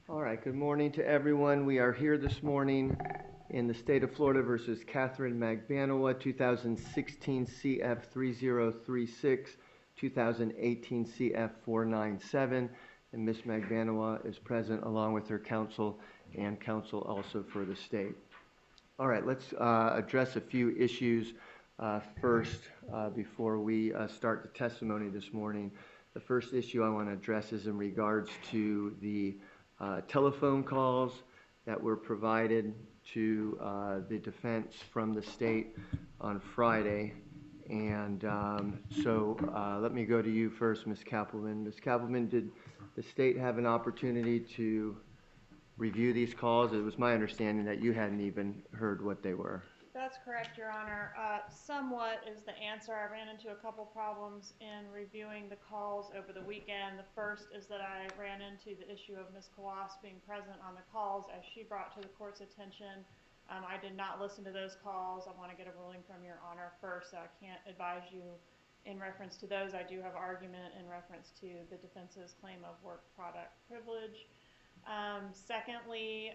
All right, good morning to everyone. We are here this morning in the state of Florida versus Katherine Magbanua, 2016 CF 3036, 2018 CF 497, and Ms. Magbanua is present along with her counsel and counsel also for the state. All right, let's address a few issues first before we start the testimony this morning. The first issue I want to address is in regards to the telephone calls that were provided to the defense from the state on Friday. And so let me go to you first, Ms. Kappelman. Ms. Kappelman, did the state have an opportunity to review these calls? It was my understanding that you hadn't even heard what they were. That's correct, Your Honor. Somewhat is the answer. I ran into a couple problems in reviewing the calls over the weekend. The first is that I ran into the issue of Ms. Kawas being present on the calls as she brought to the court's attention. I did not listen to those calls. I want to get a ruling from Your Honor first, so I can't advise you in reference to those. I do have argument in reference to the defense's claim of work product privilege. Secondly,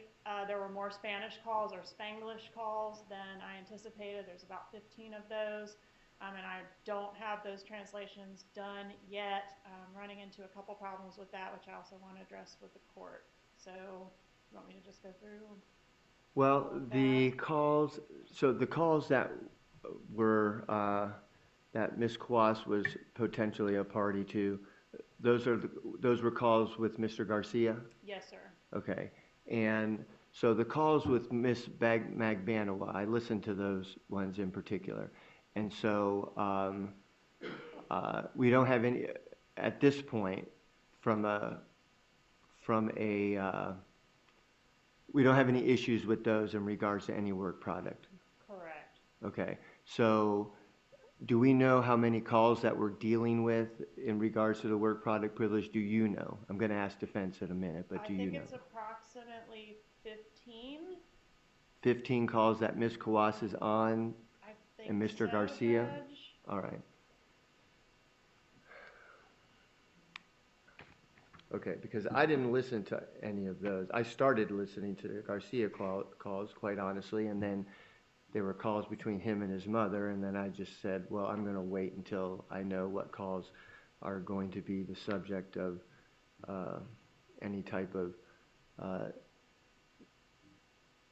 there were more Spanish calls or Spanglish calls than I anticipated. There's about 15 of those, and I don't have those translations done yet. I'm running into a couple problems with that, which I also want to address with the court. So, you want me to just go through? Well, the calls, so the calls that were, that Ms. Kawas was potentially a party to, those were calls with Mr. Garcia? Yes, sir. Okay. And so the calls with Ms. Magbanua, I listened to those ones in particular. And so we don't have any, at this point, we don't have any issues with those in regards to any work product. Correct. Okay. So do we know how many calls that we're dealing with in regards to the work product privilege? Do you know? I'm going to ask defense in a minute, but do you know? I think it's approximately 15. 15 calls that Ms. Kawas is on, I think and Mr. so, Garcia? Judge. All right. Okay, because I didn't listen to any of those. I started listening to the Garcia calls, quite honestly, and then there were calls between him and his mother, and then I just said, well, I'm going to wait until I know what calls are going to be the subject of any type of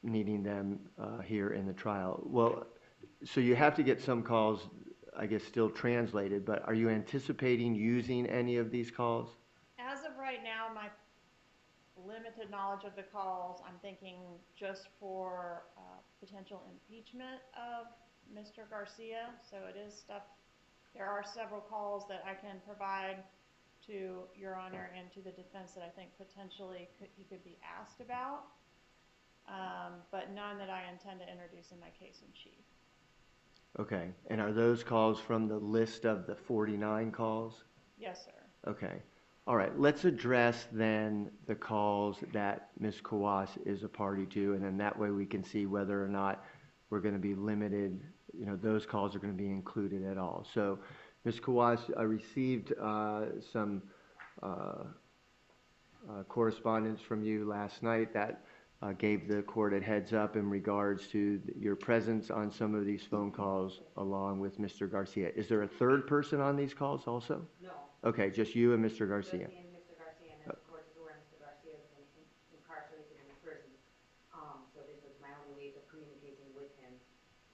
needing them here in the trial. Well, so you have to get some calls, I guess, still translated, but are you anticipating using any of these calls? As of right now, my limited knowledge of the calls, I'm thinking just for potential impeachment of Mr. Garcia. So it is stuff, there are several calls that I can provide to Your Honor and to the defense that I think potentially he could be asked about, but none that I intend to introduce in my case in chief. Okay, and are those calls from the list of the 49 calls? Yes, sir. Okay. All right, let's address then the calls that Ms. Kawas is a party to, and then that way we can see whether or not we're going to be limited, you know, those calls are going to be included at all. So, Ms. Kawas, I received some correspondence from you last night that gave the court a heads up in regards to your presence on some of these phone calls along with Mr. Garcia. Is there a third person on these calls also? No. Okay, just you and Mr. Garcia. Just me and Mr. Garcia, and as the court is aware, Mr. Garcia has been incarcerated in a prison. So this was my only way of communicating with him.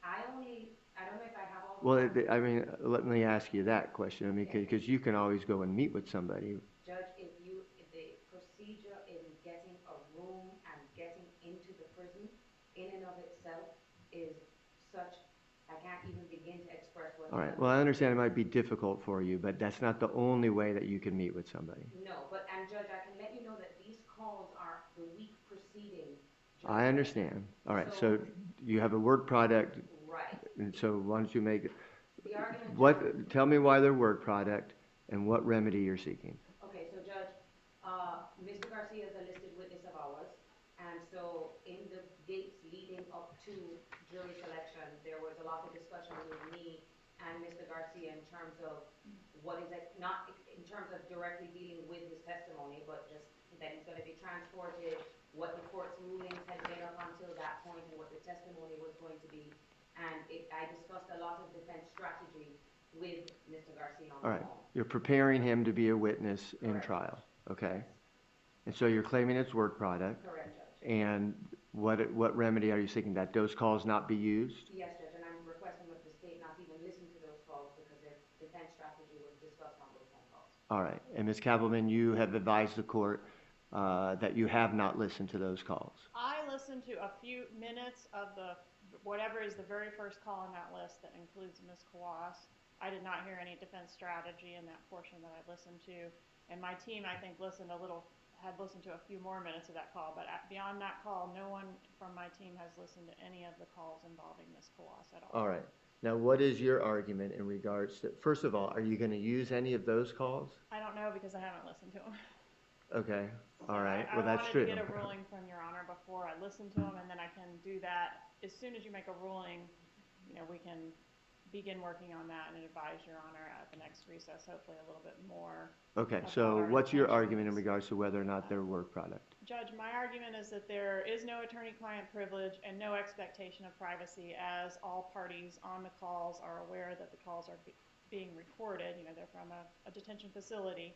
I don't know if I have all the Well, I mean, let me ask you that question. I mean, because you can always go and meet with somebody. Judge, if the procedure in getting a room and getting into the prison in and of itself is such, I can't even begin to express what. All right. Well, I understand it might be difficult for you, but that's not the only way that you can meet with somebody. No, and Judge, I can let you know that these calls are the week preceding. Judge. I understand. All right. So you have a work product. Right. And so why don't you make it? The argument. Tell me why they're work product and what remedy you're seeking. Okay, so Judge, Mr. Garcia is a listed witness of ours, and so in the dates leading up to jury selection, there was a lot of discussion with me and Mr. Garcia in terms of what is it, not in terms of directly dealing with his testimony, but just that he's going to be transported, what the court's rulings had been up until that point, and what the testimony was going to be. And I discussed a lot of defense strategy with Mr. Garcia on All the right. phone. You're preparing him to be a witness in Correct. trial, okay? And so you're claiming it's work product. Correct, Judge. And what remedy are you seeking? That those calls not be used? Yes, Judge, and I'm requesting that the state not even listen to those calls because their defense strategy was discussed on those phone calls. All right. And Ms. Kappelman, you have advised the court that you have not listened to those calls. I listened to a few minutes of whatever is the very first call on that list that includes Ms. Kawas. I did not hear any defense strategy in that portion that I listened to. And my team, I think, had listened to a few more minutes of that call. But beyond that call, no one from my team has listened to any of the calls involving Ms. Kawas at all. All right. Now, what is your argument in regards to, first of all, are you going to use any of those calls? I don't know because I haven't listened to them. Okay. All right. I Well, that's wanted true. to get a ruling from Your Honor before I listen to them, and then I can do that. As soon as you make a ruling, we can begin working on that and advise Your Honor at the next recess, hopefully a little bit more. Okay. About So our what's your intentions. argument in regards to whether or not they're work product? Judge, my argument is that there is no attorney-client privilege and no expectation of privacy, as all parties on the calls are aware that the calls are being recorded. They're from a detention facility.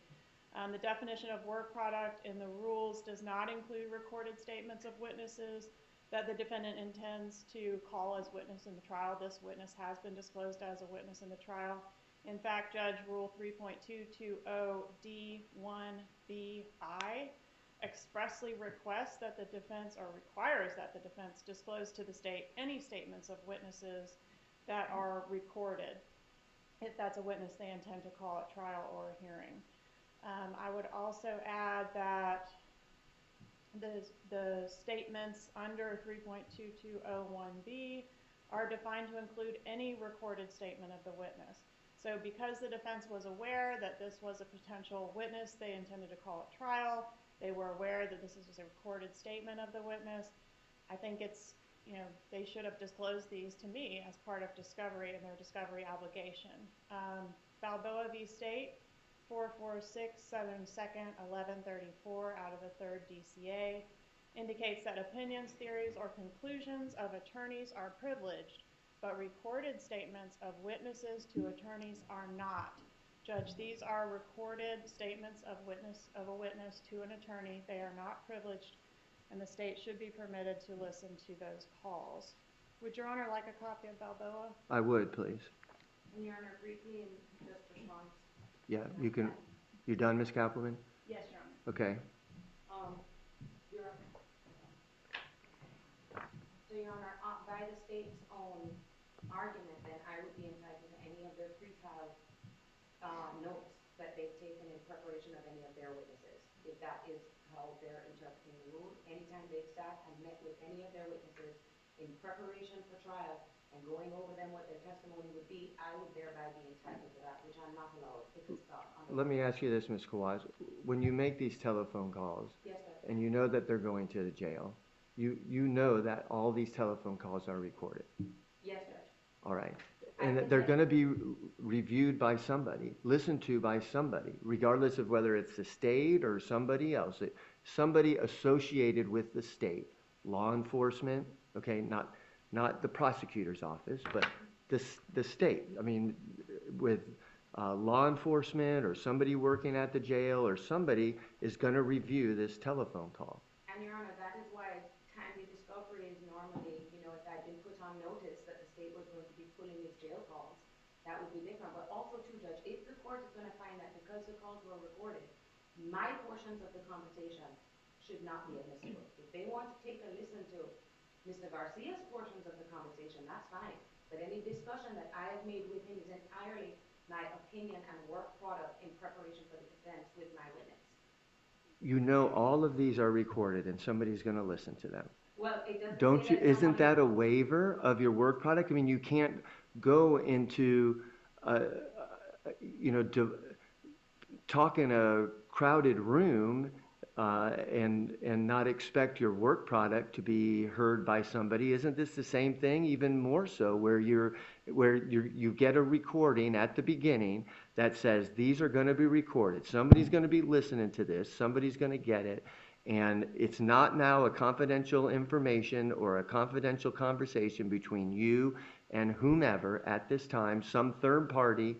The definition of work product in the rules does not include recorded statements of witnesses that the defendant intends to call as witness in the trial. This witness has been disclosed as a witness in the trial. In fact, Judge, Rule 3.220D1BI expressly requests that the defense, or requires that the defense, disclose to the state any statements of witnesses that are recorded, if that's a witness they intend to call at trial or a hearing. I would also add that the statements under 3.2201B are defined to include any recorded statement of the witness. So because the defense was aware that this was a potential witness they intended to call at trial, they were aware that this is a recorded statement of the witness, I think it's, they should have disclosed these to me as part of discovery and their discovery obligation. Balboa v. State, 446-7-2-1134 out of the 3rd DCA, indicates that opinions, theories, or conclusions of attorneys are privileged, but recorded statements of witnesses to attorneys are not. Judge, these are recorded statements of a witness to an attorney. They are not privileged, and the state should be permitted to listen to those calls. Would Your Honor like a copy of Balboa? I would, please. And Your Honor, briefly in just response. Yeah, you can. You done, Ms. Kappelman? Yes, Your Honor. Okay. Your Honor. So, Your Honor, by the state's own argument, then I would be entitled to any of their pretrial notes that they've taken in preparation of any of their witnesses, if that is how they're interpreting the rule. Anytime they've sat and met with any of their witnesses in preparation for trial and going over them what their testimony would be, I would thereby be entitled to that, which I'm not allowed if it's Let me ask you this, Ms. Kawas. When you make these telephone calls, Yes, sir. and you know that they're going to the jail, you know that all these telephone calls are recorded. Yes, Judge. All right. And that they're going to be reviewed by somebody, listened to by somebody, regardless of whether it's the state or somebody else. Somebody associated with the state, law enforcement, okay, not the prosecutor's office, but the state. I mean, with law enforcement or somebody working at the jail or somebody is going to review this telephone call. And Your Honor, that is why timely discovery is normally, if I'd been put on notice that the state was going to be pulling these jail calls, that would be different. But also too, Judge, if the court is going to find that because the calls were recorded, my portions of the conversation should not be admissible. If they want to take a listen to Mr. Garcia's portions of the conversation, that's fine. But any discussion that I have made with him is entirely my opinion and work product in preparation for the defense with my witness. You know all of these are recorded and somebody's going to listen to them. Well, it doesn't. Don't you? Isn't that a waiver of your work product? I mean, you can't go into, talk in a crowded room and not expect your work product to be heard by somebody. Isn't this the same thing? Even more so, where you're where you get a recording at the beginning that says these are going to be recorded. Somebody's going to be listening to this. Somebody's going to get it. And it's not now a confidential information or a confidential conversation between you and whomever at this time. Some third party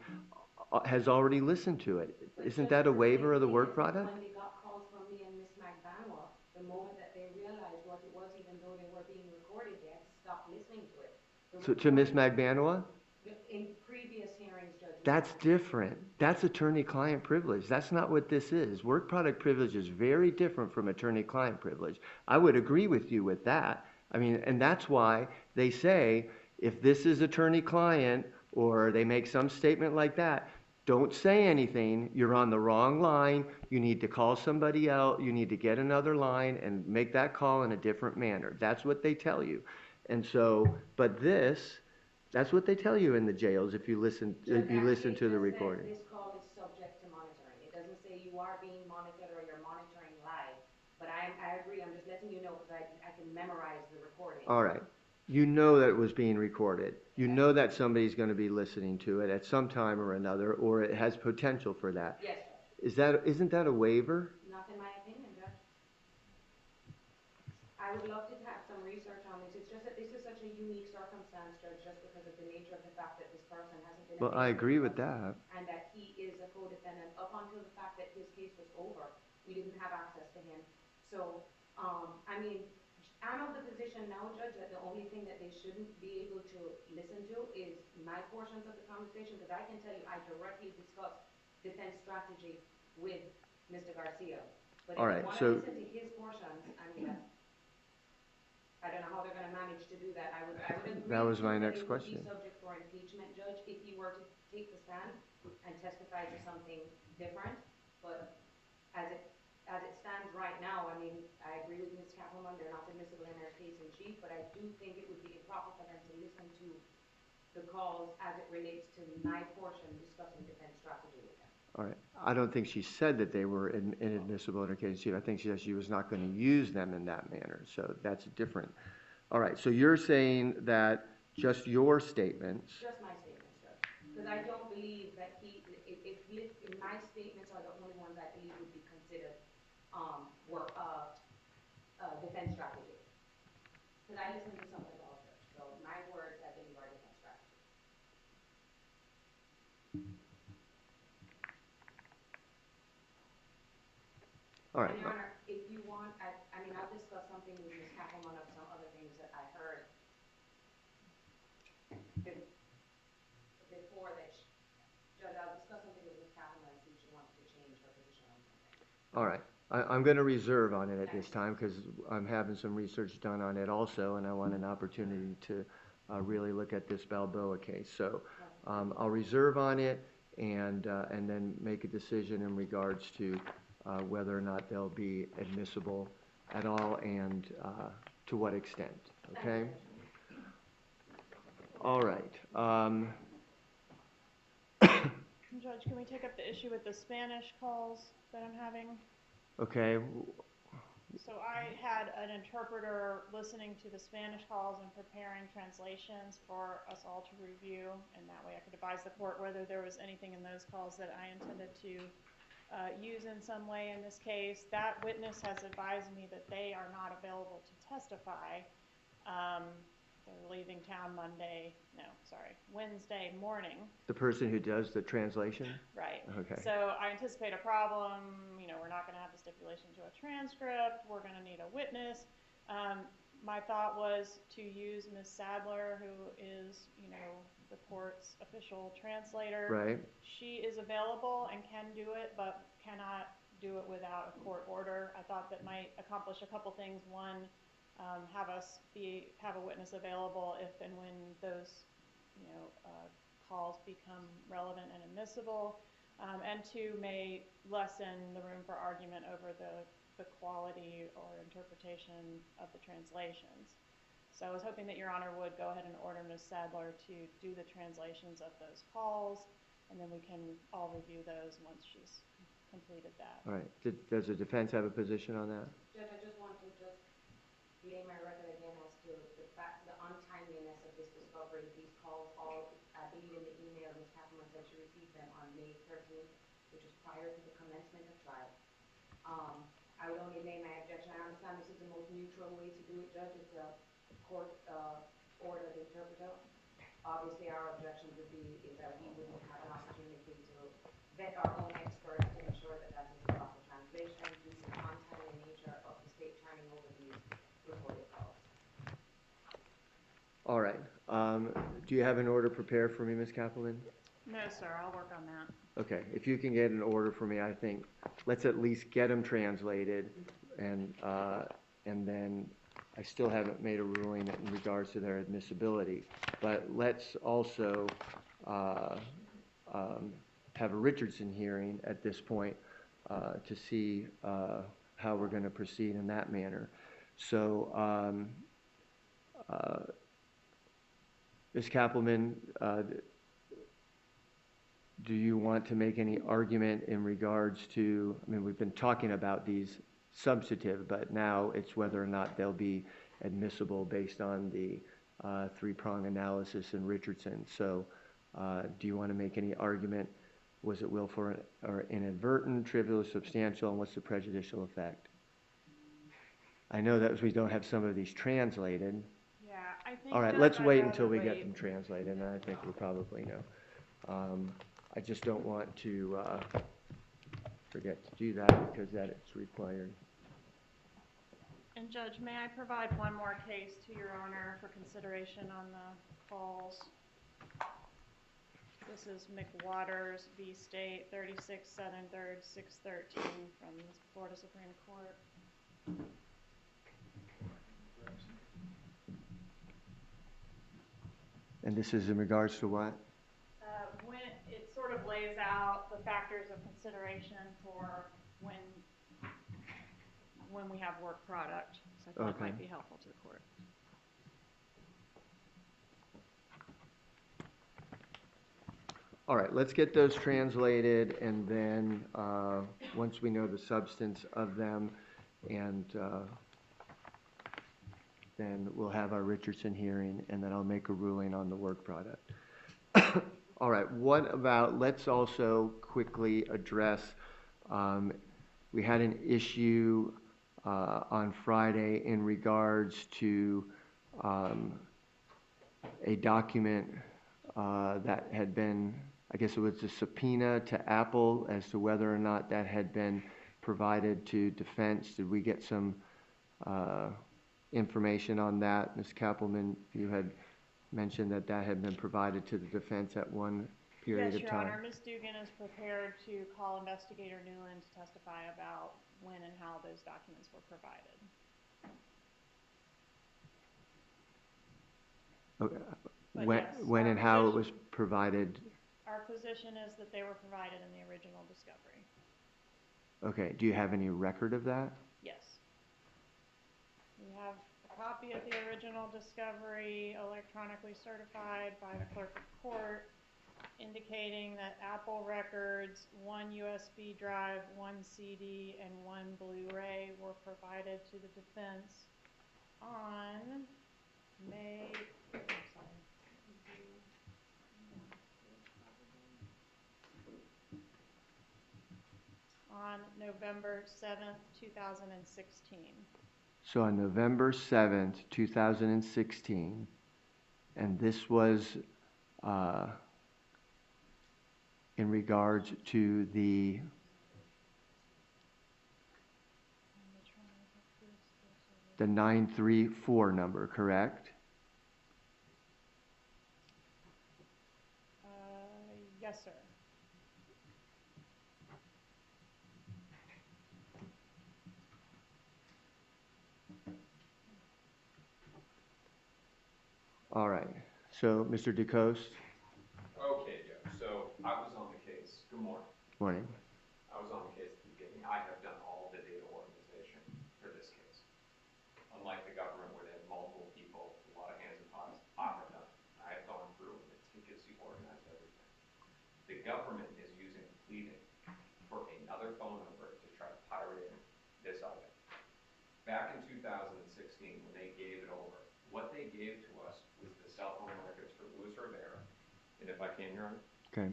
has already listened to it. Isn't that a waiver of the work product? When they got calls from me and Miss Magbanua, the moment that they realized what it was, even though they were being recorded, they had to stop listening to it. So, to Ms. Magbanua? In previous hearings, Judge. That's different. That's attorney-client privilege. That's not what this is. Work product privilege is very different from attorney-client privilege. I would agree with you with that. I mean, and that's why they say if this is attorney-client or they make some statement like that, don't say anything. You're on the wrong line. You need to call somebody else. You need to get another line and make that call in a different manner. That's what they tell you. And so, but this, that's what they tell you in the jails if you listen to the recording. This call is subject to monitoring. It doesn't say you are being monitored or you're monitoring live. But I agree. I'm just letting you know because I can memorize the recording. All right. You know that it was being recorded. You know that somebody's going to be listening to it at some time or another, or it has potential for that. Yes, Judge. Isn't that a waiver? Not in my opinion, Judge. I would love to have some research on this. It's just that this is such a unique circumstance, Judge, just because of the nature of the fact that this person hasn't been. Well, I agree with that. And that he is a co-defendant up until the fact that his case was over. We didn't have access to him. So, I mean, I'm of the position now, Judge, that the only thing that they shouldn't be able to listen to is my portions of the conversation, because I can tell you I directly discussed defense strategy with Mr. Garcia. But if they want to listen to his portions, I mean, I don't know how they're going to manage to do that. I would agree. That was my next question. Be subject for impeachment, Judge, if he were to take the stand and testify to something different. But as it stands right now, I mean, I agree with Ms. Kappelman, they're not admissible in their case in chief, but I do think it would be improper for them to listen to the calls as it relates to my portion discussing defense strategy with them. All right. I don't think she said that they were inadmissible in her case in chief. I think she said she was not going to use them in that manner. So that's different. All right. So you're saying that just your statements. Just my statements, Judge. Because I don't believe that if my statements are the only ones I believe would be considered defense strategy. Because I listen to something else, so my words I believe are defense strategy. All right. And Your Honor, if you want, I mean, I'll discuss something with Ms. Kappelman of some other things that I heard before that. Judge, I'll discuss something with Ms. Kappelman and see if she wants to change her position on something. All right. I'm going to reserve on it at this time because I'm having some research done on it also, and I want an opportunity to really look at this Balboa case. So I'll reserve on it and then make a decision in regards to whether or not they'll be admissible at all and to what extent. Okay? All right. Judge, can we take up the issue with the Spanish calls that I'm having? Okay. So I had an interpreter listening to the Spanish calls and preparing translations for us all to review, and that way I could advise the court whether there was anything in those calls that I intended to use in some way in this case. That witness has advised me that they are not available to testify. They're leaving town Wednesday morning. The person who does the translation? Right. Okay. So I anticipate a problem. You know, we're not going to have the stipulation to a transcript. We're going to need a witness. My thought was to use Ms. Sadler, who is, you know, the court's official translator. Right. She is available and can do it, but cannot do it without a court order. I thought that might accomplish a couple things. One, have a witness available if and when those, you know, calls become relevant and admissible, and two, may lessen the room for argument over the quality or interpretation of the translations. So I was hoping that Your Honor would go ahead and order Ms. Sadler to do the translations of those calls, and then we can all review those once she's completed that. All right. Does the defense have a position on that? Judge, I just want to lay my record again as to the untimeliness of this discovery. These calls all prior to the commencement of trial. I would only lay my objection. I understand this is the most neutral way to do it, Judge. It's a court ordered interpreter. Obviously, our objections would be is that we wouldn't have an opportunity to vet our own experts to ensure that that is the proper translation due to the untimely nature of the state turning over these recorded calls. All right. Do you have an order prepared for me, Ms. Kappelman? No, sir, I'll work on that. Okay, if you can get an order for me, I think, let's at least get them translated, and then I still haven't made a ruling in regards to their admissibility. But let's also have a Richardson hearing at this point to see how we're going to proceed in that manner. So, Ms. Kappelman, do you want to make any argument in regards to, I mean, we've been talking about these substantive, but now it's whether or not they'll be admissible based on the three-prong analysis in Richardson. So do you want to make any argument? Was it willful or inadvertent, trivial or substantial, and what's the prejudicial effect? I know that we don't have some of these translated. Yeah, I think. All right, Judge, let's I'd wait rather until we get wait. them translated, and I think we probably know. I just don't want to forget to do that because that it's required. And Judge, may I provide one more case to Your Honor for consideration on the calls? This is McWaters v. State, 36 Southern 3rd, 613 from the Florida Supreme Court. And this is in regards to what? When it sort of lays out the factors of consideration for when we have work product. So I thought it might be helpful to the court. All right, let's get those translated, and then once we know the substance of them, and then we'll have our Richardson hearing, and then I'll make a ruling on the work product. All right, what about, let's also quickly address, we had an issue on Friday in regards to a document that had been, I guess it was a subpoena to Apple as to whether or not that had been provided to defense. Did we get some information on that? Ms. Kappelman, you had mentioned that that had been provided to the defense at one period of time. Yes, Your Honor. Ms. Dugan is prepared to call Investigator Newland to testify about when and how those documents were provided. Okay. Yes, When and how it was provided? Our position is that they were provided in the original discovery. Okay. Do you have any record of that? Yes. We have a copy of the original discovery electronically certified by the clerk of court, indicating that Apple records, 1 USB drive, 1 CD, and 1 Blu-ray were provided to the defense on November 7th, 2016. So on November 7th, 2016, and this was in regards to the the 934 number, correct? Yes, sir. All right. So, Mr. DeCoste? Okay, Joe. So I was on the case. Good morning. Morning. I was on the case at the beginning. I have done all the data organization for this case. Unlike the government where they have multiple people, a lot of hands and pots, I have done it. I have gone through and meticulously organized everything. The government is using pleading for another phone number to try to pirate in this item. Back in 2016, when they gave it over, what they gave to us was the cell phone records for Rivera. And if I can, Your Honor? Okay.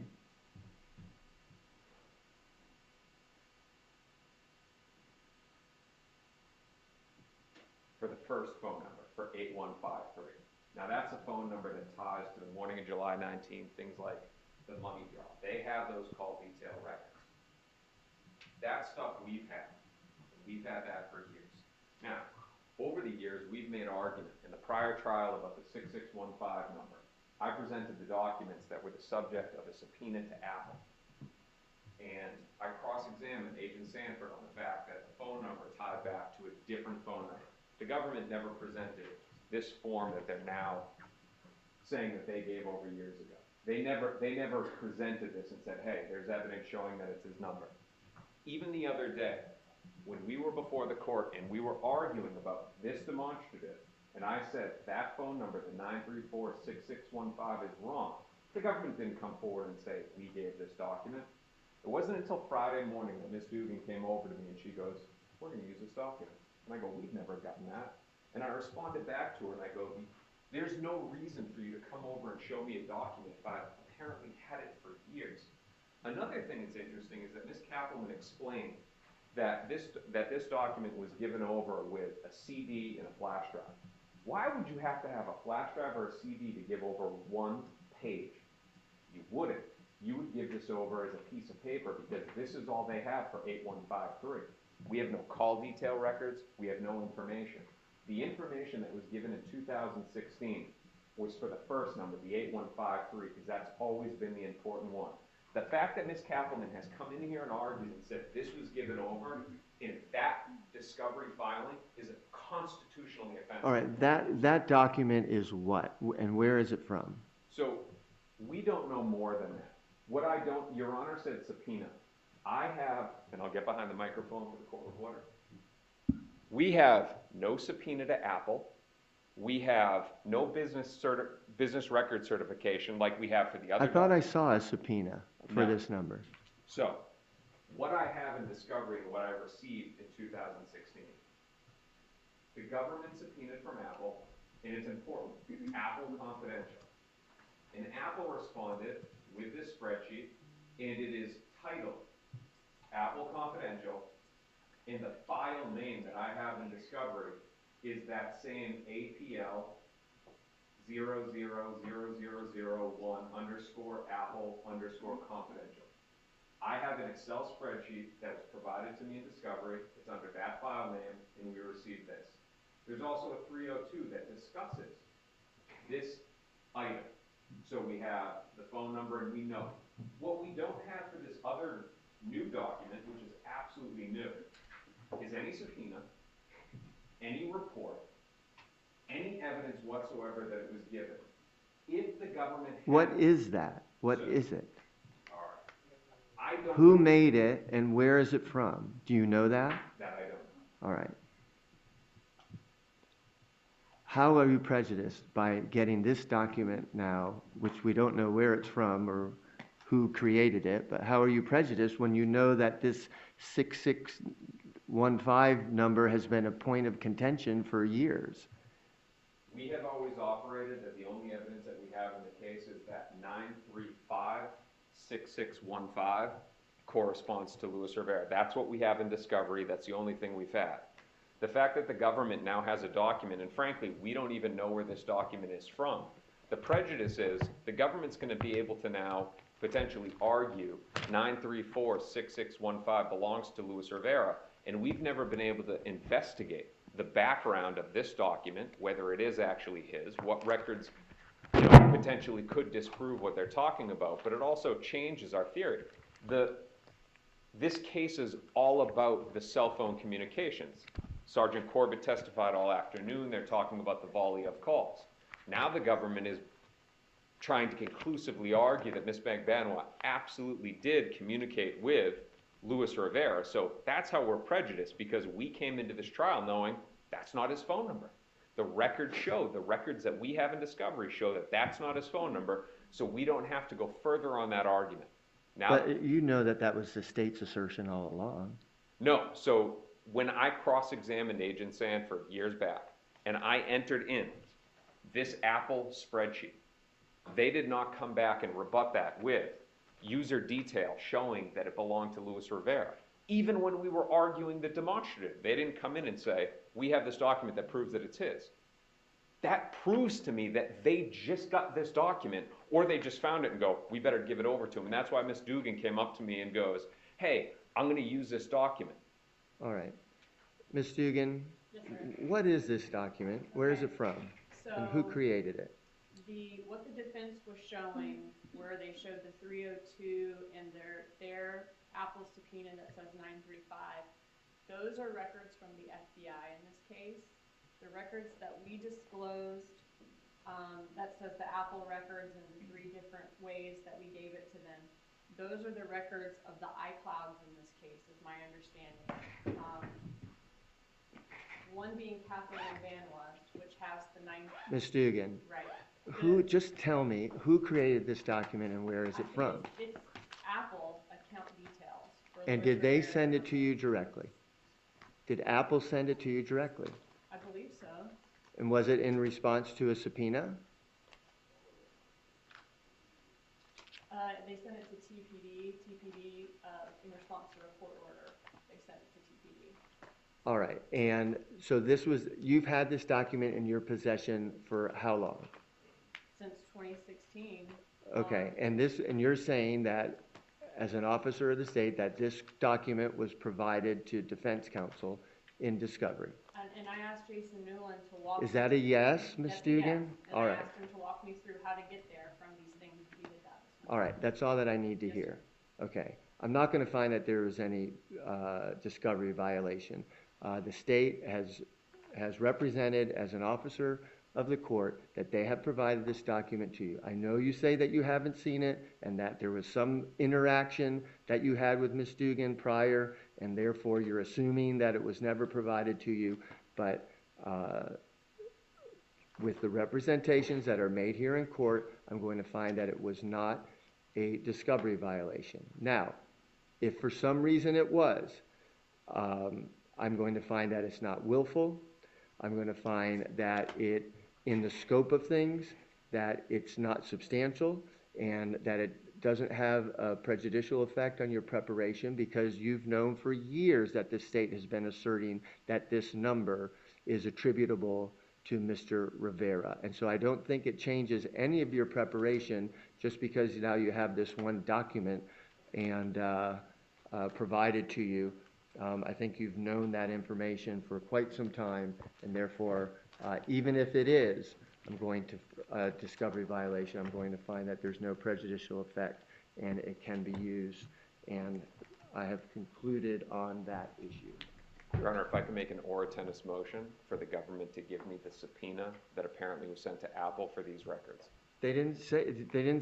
for the first phone number, for 8153. Now that's a phone number that ties to the morning of July 19th, things like the money drop. They have those call detail records. That stuff we've had. We've had that for years. Now, over the years, we've made argument in the prior trial about the 6615 number. I presented the documents that were the subject of a subpoena to Apple. And I cross-examined Agent Sanford on the fact that the phone number tied back to a different phone number. The government never presented this form that they're now saying that they gave over years ago. They never presented this and said, hey, there's evidence showing that it's his number. Even the other day, when we were before the court and we were arguing about this demonstrative, and I said that phone number, the 934-6615, is wrong, the government didn't come forward and say, we gave this document. It wasn't until Friday morning that Ms. Dugan came over to me and she goes, we're going to use this document. And I go, we've never gotten that. And I responded back to her and I go, there's no reason for you to come over and show me a document if I've apparently had it for years. Another thing that's interesting is that Ms. Kappelman explained that this document was given over with a CD and a flash drive. Why would you have to have a flash drive or a CD to give over one page? You wouldn't. You would give this over as a piece of paper because this is all they have for 8153. We have no call detail records. We have no information. The information that was given in 2016 was for the first number, the 8153, because that's always been the important one. The fact that Ms. Kappelman has come in here and argued and said this was given over in that discovery filing is a constitutionally offensive. All right, that document is what, and where is it from? So we don't know more than that. What I don't, Your Honor said subpoena. I have, and I'll get behind the microphone for the court reporter. We have no subpoena to Apple. We have no business record certification like we have for the other. I thought I saw a subpoena for this number. So, what I have in discovery and what I received in 2016, the government subpoenaed from Apple, and it's important, Apple confidential. And Apple responded with this spreadsheet, and it is titled Apple Confidential, and the file name that I have in discovery is that same APL 000001_Apple_confidential. I have an Excel spreadsheet that was provided to me in discovery. It's under that file name, and we received this. There's also a 302 that discusses this item. So we have the phone number and we know. What we don't have for this other new document, which is absolutely new, is any subpoena, any report, any evidence whatsoever that it was given. If the government had, What is that? What is it? all right, I don't Who know. made it and where is it from? Do you know that? That I don't know. All right. How are you prejudiced by getting this document now, which we don't know where it's from or who created it, but how are you prejudiced when you know that this 6615 number has been a point of contention for years? We have always operated that the only evidence that we have in the case is that 935-6615 corresponds to Luis Rivera. That's what we have in discovery. That's the only thing we've had. The fact that the government now has a document, and frankly, we don't even know where this document is from. The prejudice is the government's going to be able to now potentially argue 934-6615 belongs to Luis Rivera, and we've never been able to investigate the background of this document, whether it is actually his, what records potentially could disprove what they're talking about, but it also changes our theory. This case is all about the cell phone communications. Sergeant Corbett testified all afternoon. They're talking about the volley of calls. Now the government is trying to conclusively argue that Ms. Magbanua absolutely did communicate with Luis Rivera. So that's how we're prejudiced, because we came into this trial knowing that's not his phone number. The records show, the records that we have in discovery show that that's not his phone number, so we don't have to go further on that argument. Now, But you know that that was the state's assertion all along. no, so when I cross-examined Agent Sanford years back, and I entered in this Apple spreadsheet, they did not come back and rebut that with user detail showing that it belonged to Luis Rivera. even when we were arguing the demonstrative. They didn't come in and say, we have this document that proves that it's his. That proves to me that they just got this document, or they just found it and go, we better give it over to him. And that's why Ms. Dugan came up to me and goes, hey, I'm going to use this document. All right. Ms. Dugan, Yes, sir. what is this document? Where is it from? And who So created it? what the defense was showing, where they showed the 302 and their Apple subpoena that says 935, those are records from the FBI in this case. The records that we disclosed, that says the Apple records and the 3 different ways that we gave it to them, those are the records of the iClouds in this case, is my understanding. One being Katherine Magbanua, which has the 9... Ms. Dugan, Right. just tell me, who created this document and where is it from? It's Apple account details. for And Louis did they Rivera. send it to you directly? Did Apple send it to you directly? I believe so. And was it in response to a subpoena? They sent it to TPD. TPD, in response to a court order, they sent it to TPD. All right, and so you've had this document in your possession for how long? Since 2016. Okay, and you're saying that as an officer of the state, that this document was provided to defense counsel in discovery. And I asked Jason Newland to walk. Is that a yes, Ms. That's a Dugan? yes. And All I right, asked him to walk me through how to get there from these things. He did that. all right, that's all that I need to Yes, hear. Okay, I'm not gonna find that there was any discovery violation. The state has represented as an officer of the court that they have provided this document to you. I know you say that you haven't seen it and that there was some interaction that you had with Ms. Dugan prior, and therefore you're assuming that it was never provided to you, but with the representations that are made here in court, I'm going to find that it was not a discovery violation. Now, if for some reason it was, I'm going to find that it's not willful. I'm going to find that in the scope of things, that it's not substantial and that it doesn't have a prejudicial effect on your preparation, because you've known for years that the state has been asserting that this number is attributable to Mr. Rivera. And so I don't think it changes any of your preparation just because now you have this one document and provided to you. I think you've known that information for quite some time, and therefore, even if it is, I'm going to discovery violation, I'm going to find that there's no prejudicial effect and it can be used. And I have concluded on that issue. Your Honor, if I can make an ora tennis motion for the government to give me the subpoena that apparently was sent to Apple for these records. They didn't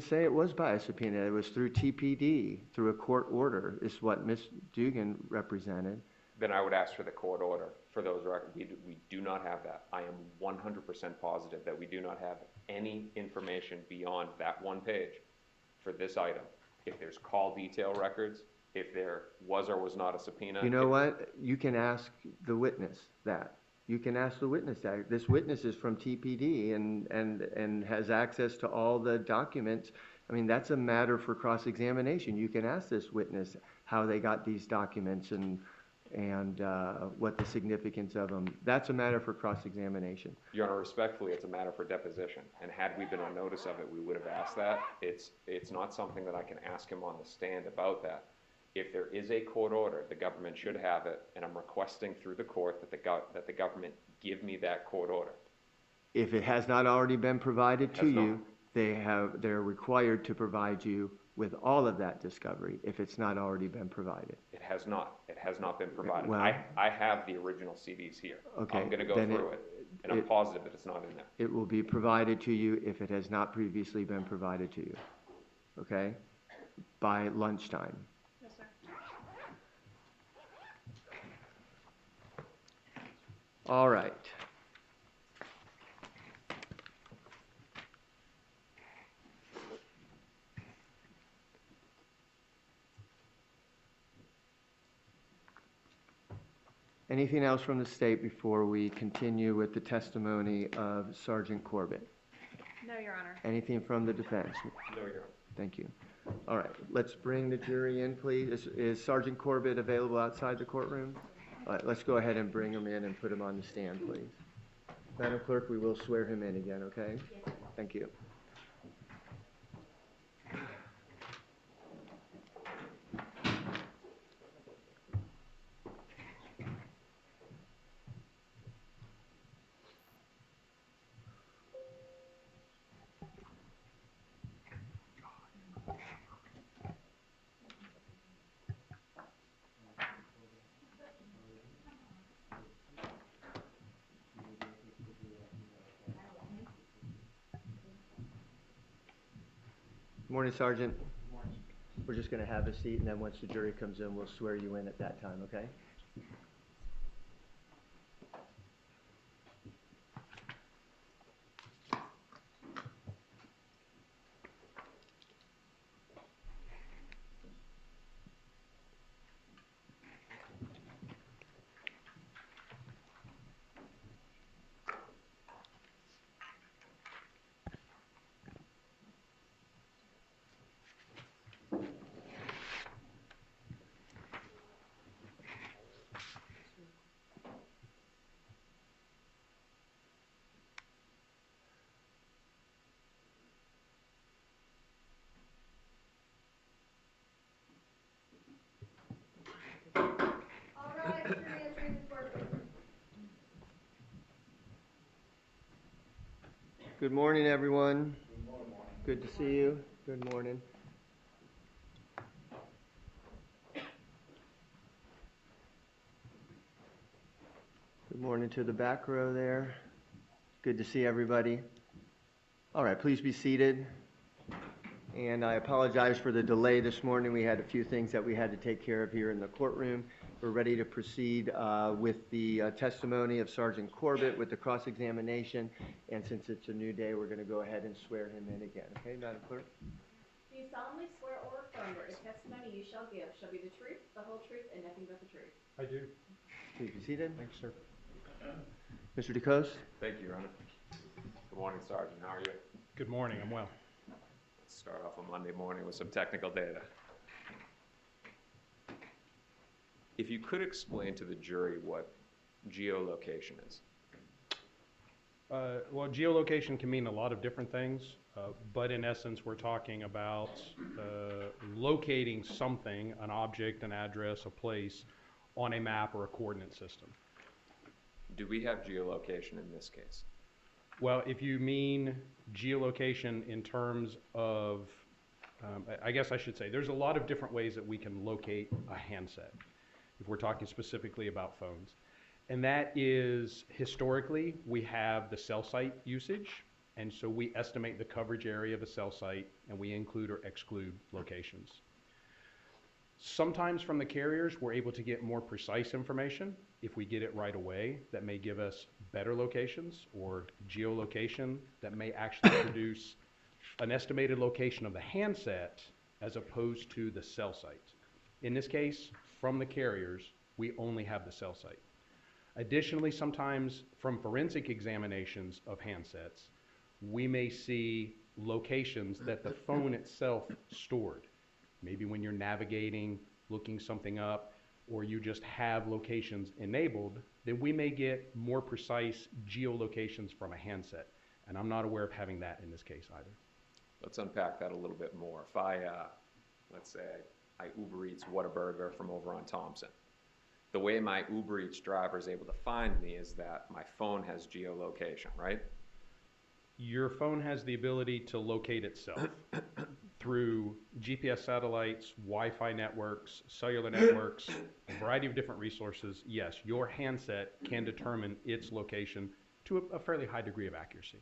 say it was by a subpoena. It was through TPD, through a court order, is what Ms. Dugan represented. Then I would ask for the court order for those records. We do not have that. I am 100% positive that we do not have any information beyond that one page for this item. If there's call detail records, if there was or was not a subpoena. You know what? You can ask the witness that. You can ask the witness that. This witness is from TPD and has access to all the documents. I mean, that's a matter for cross-examination. You can ask this witness how they got these documents and what the significance of them. That's a matter for cross-examination. Your Honor, respectfully, it's a matter for deposition. And had we been on notice of it, we would have asked that. It's not something that I can ask him on the stand about that. If there is a court order, the government should have it, and I'm requesting through the court that the government give me that court order. If it has not already been provided to Has not. you, they're required to provide you with all of that discovery if it's not already been provided. It has not. It has not been provided. Well, I have the original CDs here. Okay, I'm going to go then through it, and I'm positive that it's not in there. It will be provided to you if it has not previously been provided to you, okay? By lunchtime. Yes, sir. All right. Anything else from the state before we continue with the testimony of Sergeant Corbett? No, Your Honor. Anything from the defense? No, Your Honor. Thank you. All right, let's bring the jury in, please. Is Sergeant Corbett available outside the courtroom? All right, let's go ahead and bring him in and put him on the stand, please. Madam Clerk, we will swear him in again, okay? Yes. Thank you. Morning, Sergeant. We're just going to have a seat, and then once the jury comes in, we'll swear you in at that time, okay? Good morning, everyone. Good morning. Good to see you. Good morning. Good morning to the back row there. Good to see everybody. All right, please be seated. And I apologize for the delay this morning. We had a few things that we had to take care of here in the courtroom. We're ready to proceed with the testimony of Sergeant Corbett with the cross-examination. And since it's a new day, we're going to go ahead and swear him in again. Okay, Madam Clerk? Do you solemnly swear or affirm that the testimony you shall give shall be the truth, the whole truth, and nothing but the truth? I do. Please be seated. Thanks, sir. Mr. DeCoste? Thank you, Your Honor. Good morning, Sergeant. How are you? Good morning. I'm well. Let's start off on Monday morning with some technical data. If you could explain to the jury what geolocation is. Well, geolocation can mean a lot of different things, but in essence, we're talking about locating something, an object, an address, a place, on a map or a coordinate system. Do we have geolocation in this case? Well, if you mean geolocation in terms of, I guess I should say, there's a lot of different ways that we can locate a handset, if we're talking specifically about phones. And that is, historically, we have the cell site usage, and so we estimate the coverage area of a cell site, and we include or exclude locations. Sometimes from the carriers, we're able to get more precise information. If we get it right away, that may give us better locations, or geolocation that may actually produce an estimated location of the handset as opposed to the cell site. In this case, from the carriers, we only have the cell site. Additionally, sometimes from forensic examinations of handsets, we may see locations that the phone itself stored. Maybe when you're navigating, looking something up, or you just have locations enabled, then we may get more precise geolocations from a handset. And I'm not aware of having that in this case either. Let's unpack that a little bit more. If I, let's say, I Uber Eats Whataburger from over on Thompson. The way my Uber Eats driver is able to find me is that my phone has geolocation, right? Your phone has the ability to locate itself through GPS satellites, Wi-Fi networks, cellular networks, a variety of different resources. Yes, your handset can determine its location to a fairly high degree of accuracy.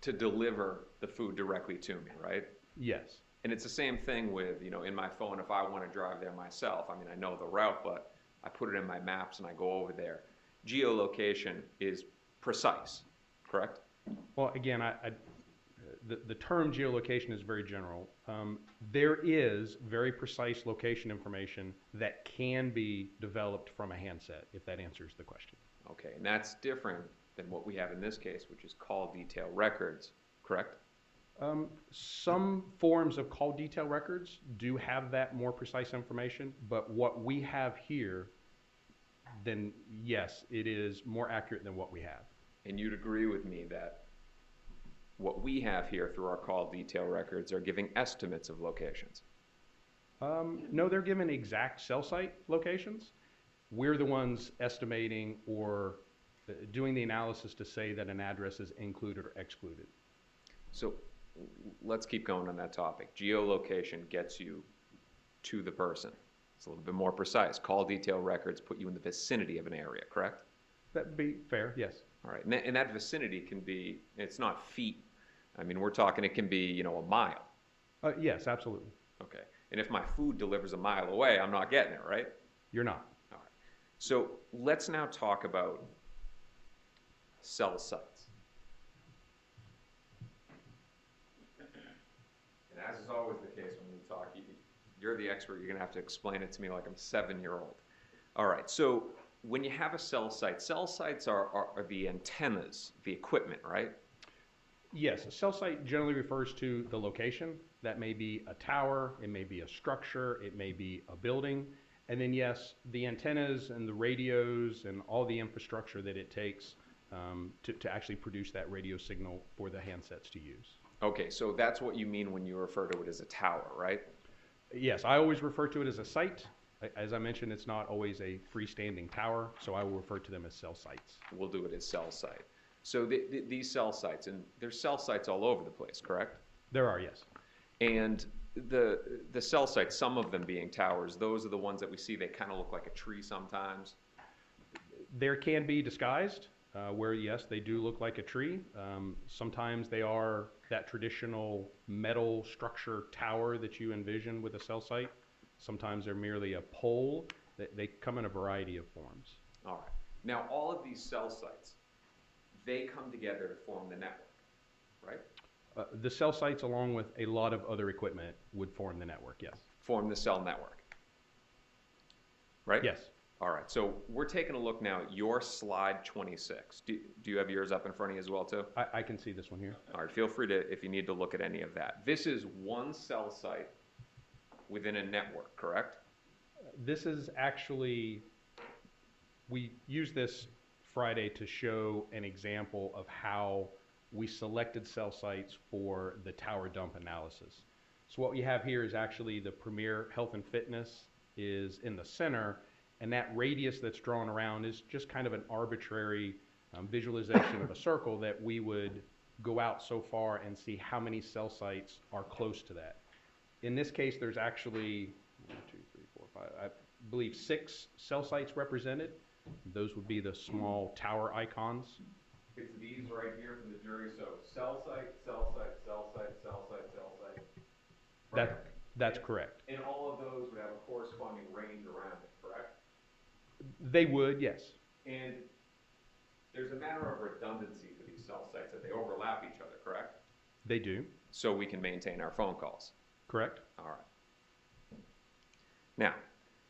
To deliver the food directly to me, right? Yes. And it's the same thing with, in my phone, if I want to drive there myself. I mean, I know the route, but I put it in my maps and I go over there. Geolocation is precise, correct? Well, again, the term geolocation is very general. There is very precise location information that can be developed from a handset, if that answers the question. Okay, and that's different than what we have in this case, which is call detail records, correct? Some forms of call detail records do have that more precise information, but what we have here, then yes, it is more accurate than what we have. And you'd agree with me that what we have here through our call detail records are giving estimates of locations? No, they're given exact cell site locations. We're the ones estimating or doing the analysis to say that an address is included or excluded. So let's keep going on that topic. Geolocation gets you to the person. It's a little bit more precise. Call detail records put you in the vicinity of an area, correct? That'd be fair, yes. All right, and that vicinity can be, it's not feet. I mean, we're talking, it can be, you know, a mile. Yes, absolutely. Okay, and if my food delivers a mile away, I'm not getting it, right? You're not. All right, so let's now talk about cell sites. And as is always the case when we talk, you're the expert, you're gonna have to explain it to me like I'm a 7-year-old. All right, so when you have a cell sites are the antennas, the equipment, right? Yes, a cell site generally refers to the location. That may be a tower, it may be a structure, it may be a building. And then yes, the antennas and the radios and all the infrastructure that it takes to actually produce that radio signal for the handsets to use. Okay, so that's what you mean when you refer to it as a tower, right? Yes, I always refer to it as a site. As I mentioned, it's not always a freestanding tower, so I will refer to them as cell sites. We'll do it as cell site. So these cell sites, and there's cell sites all over the place, correct? There are, yes. And the cell sites, some of them being towers, those are the ones that we see, they kind of look like a tree sometimes. There can be disguised, where yes, they do look like a tree. Sometimes they are that traditional metal structure tower that you envision with a cell site. Sometimes they're merely a pole. They come in a variety of forms. All right. Now, all of these cell sites, they come together to form the network, right? The cell sites, along with a lot of other equipment, would form the network, yes. Form the cell network, right? Yes. All right. So we're taking a look now at your slide 26. Do you have yours up in front of you as well, too? I can see this one here. All right. Feel free to, if you need to look at any of that. This is one cell site within a network, correct? This is actually, we use this Friday to show an example of how we selected cell sites for the tower dump analysis. So what we have here is actually the Premier Health and Fitness is in the center, and that radius that's drawn around is just kind of an arbitrary visualization of a circle that we would go out so far and see how many cell sites are close to that. In this case, there's actually 1, 2, 3, 4, 5, I believe 6 cell sites represented. Those would be the small tower icons. It's these right here from the jury. So cell site, cell site, cell site, cell site, cell site. Right? That's correct. And all of those would have a corresponding range around it, correct? They would, yes. And there's a matter of redundancy for these cell sites, that they overlap each other, correct? They do. So we can maintain our phone calls. Correct. All right. Now,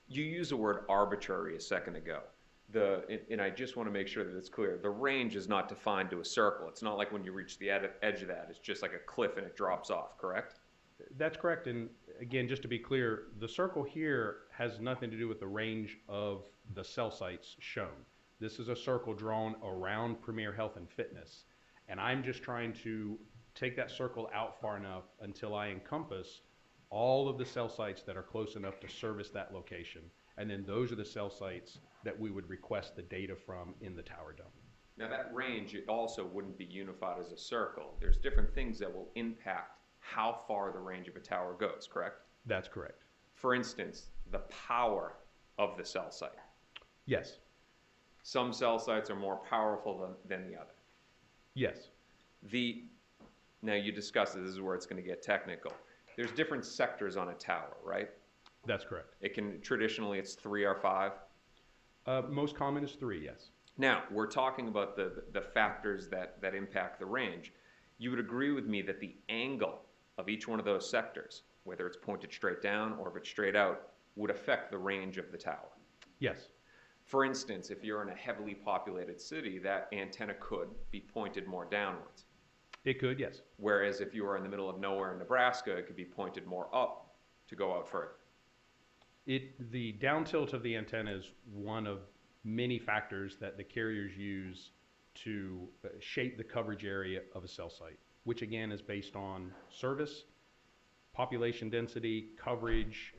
you used the word arbitrary a second ago. And I just want to make sure that it's clear. The range is not defined to a circle. It's not like when you reach the edge of that, it's just like a cliff and it drops off, correct? That's correct. And again, just to be clear, the circle here has nothing to do with the range of the cell sites shown. This is a circle drawn around Premier Health and Fitness. And I'm just trying to take that circle out far enough until I encompass all of the cell sites that are close enough to service that location. And then those are the cell sites that we would request the data from in the tower dump. Now that range, it also wouldn't be unified as a circle. There's different things that will impact how far the range of a tower goes, correct? That's correct. For instance, the power of the cell site. Yes. Some cell sites are more powerful than the other. Yes. Now you discussed this is where it's going to get technical. There's different sectors on a tower, right? That's correct. It can, traditionally it's 3 or 5. Most common is 3, yes. Now, we're talking about the factors that impact the range. You would agree with me that the angle of each one of those sectors, whether it's pointed straight down or if it's straight out, would affect the range of the tower. Yes. For instance, if you're in a heavily populated city, that antenna could be pointed more downwards. It could, yes. Whereas if you were in the middle of nowhere in Nebraska, it could be pointed more up to go out further. The down tilt of the antenna is one of many factors that the carriers use to shape the coverage area of a cell site, which again is based on service, population density, coverage,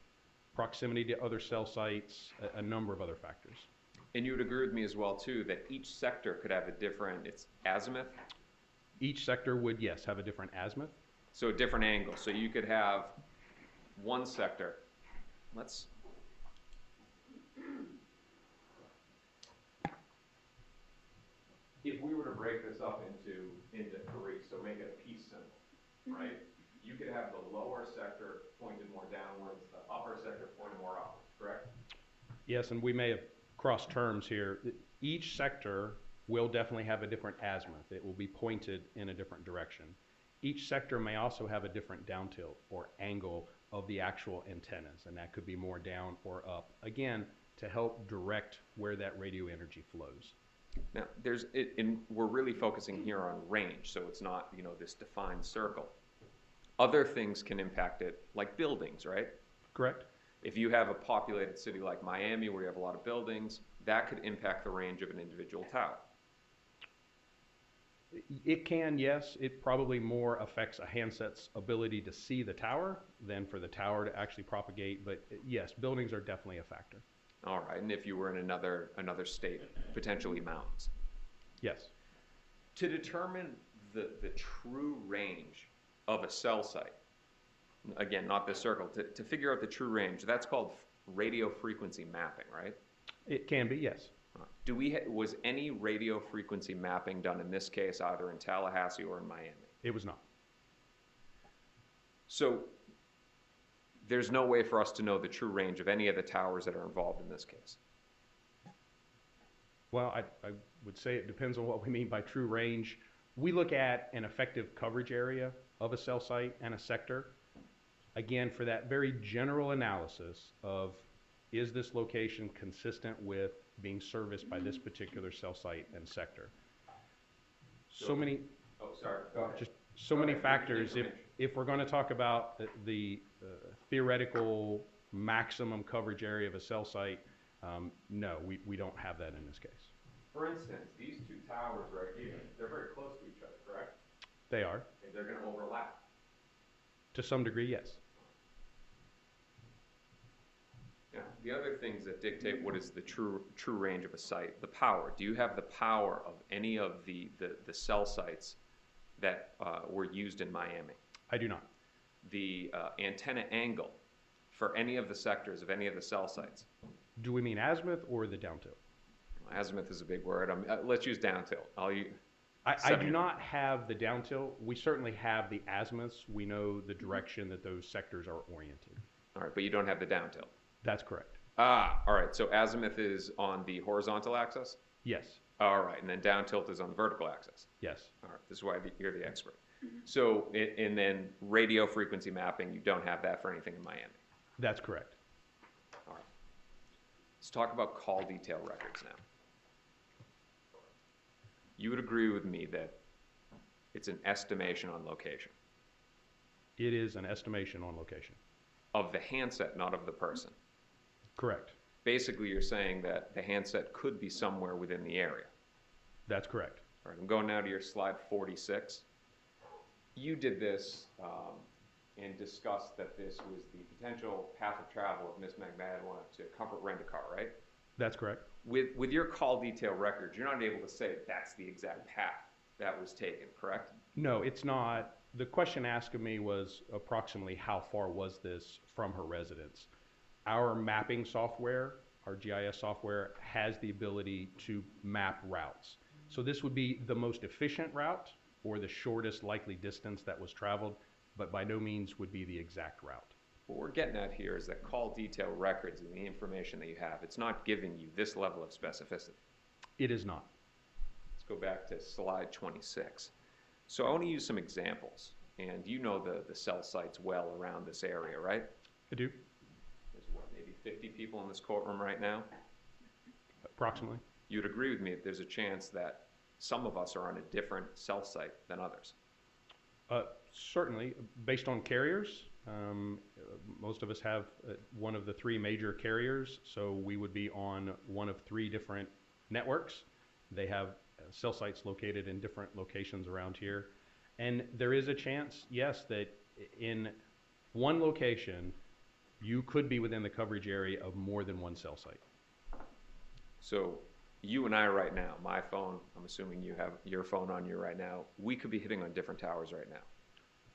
proximity to other cell sites, a number of other factors. And you would agree with me as well, too, that each sector could have a different, it's azimuth? Each sector would, yes, have a different azimuth. So a different angle. So you could have one sector. Let's... If we were to break this up into three, so make it a peace symbol, right? You could have the lower sector pointed more downwards, the upper sector pointed more upwards, correct? Yes, and we may have crossed terms here. Each sector will definitely have a different azimuth. It will be pointed in a different direction. Each sector may also have a different down tilt or angle of the actual antennas, and that could be more down or up, again, to help direct where that radio energy flows. Now, and we're really focusing here on range, so it's not, you know, this defined circle. Other things can impact it, like buildings, right? Correct. If you have a populated city like Miami where you have a lot of buildings, that could impact the range of an individual tower. It can, yes. It probably more affects a handset's ability to see the tower than for the tower to actually propagate, but yes, buildings are definitely a factor. All right, and if you were in another state, potentially mountains. Yes. To determine the true range of a cell site, again, not this circle, to figure out the true range, that's called radio frequency mapping, right? It can be, yes. Was any radio frequency mapping done in this case either in Tallahassee or in Miami? It was not. So there's no way for us to know the true range of any of the towers that are involved in this case. Well, I would say it depends on what we mean by true range. We look at an effective coverage area of a cell site and a sector, again, for that very general analysis of, is this location consistent with being serviced by this particular cell site and sector? So many... Oh, sorry. Go ahead. Just so many factors. If we're going to talk about the theoretical maximum coverage area of a cell site, no, we don't have that in this case. For instance, these two towers right here, they're very close to each other, correct? They are. And they're going to overlap. To some degree, yes. Now, the other things that dictate what is the true range of a site, the power. Do you have the power of any of the cell sites that were used in Miami? I do not. The antenna angle for any of the sectors of any of the cell sites? Do we mean azimuth or the down tilt? Azimuth is a big word. Let's use down tilt. I do not have the down tilt. We certainly have the azimuths. We know the direction that those sectors are oriented. All right, but you don't have the down tilt. That's correct. All right. So azimuth is on the horizontal axis? Yes. All right, and then down tilt is on the vertical axis? Yes. All right, this is why you're the expert. So, and then radio frequency mapping, you don't have that for anything in Miami? That's correct. All right. Let's talk about call detail records now. You would agree with me that it's an estimation on location? It is an estimation on location. Of the handset, not of the person? Correct. Basically, you're saying that the handset could be somewhere within the area? That's correct. All right, I'm going now to your slide 46. You did this and discussed that this was the potential path of travel of Ms. Magbanua to Comfort Rent-A-Car, right? That's correct. With your call detail records, you're not able to say that's the exact path that was taken, correct? No, it's not. The question asked of me was approximately how far was this from her residence. Our mapping software, our GIS software, has the ability to map routes. So this would be the most efficient route or the shortest likely distance that was traveled, but by no means would be the exact route. What we're getting at here is that call detail records and the information that you have, it's not giving you this level of specificity. It is not. Let's go back to slide 26. So I want to use some examples, and you know the cell sites well around this area, right? I do. There's what, maybe 50 people in this courtroom right now? Approximately. You'd agree with me that there's a chance that some of us are on a different cell site than others. Certainly, based on carriers, most of us have one of the three major carriers, so we would be on one of three different networks. They have cell sites located in different locations around here. And there is a chance, yes, that in one location, you could be within the coverage area of more than one cell site. So you and I right now, my phone, I'm assuming you have your phone on you right now, we could be hitting on different towers right now.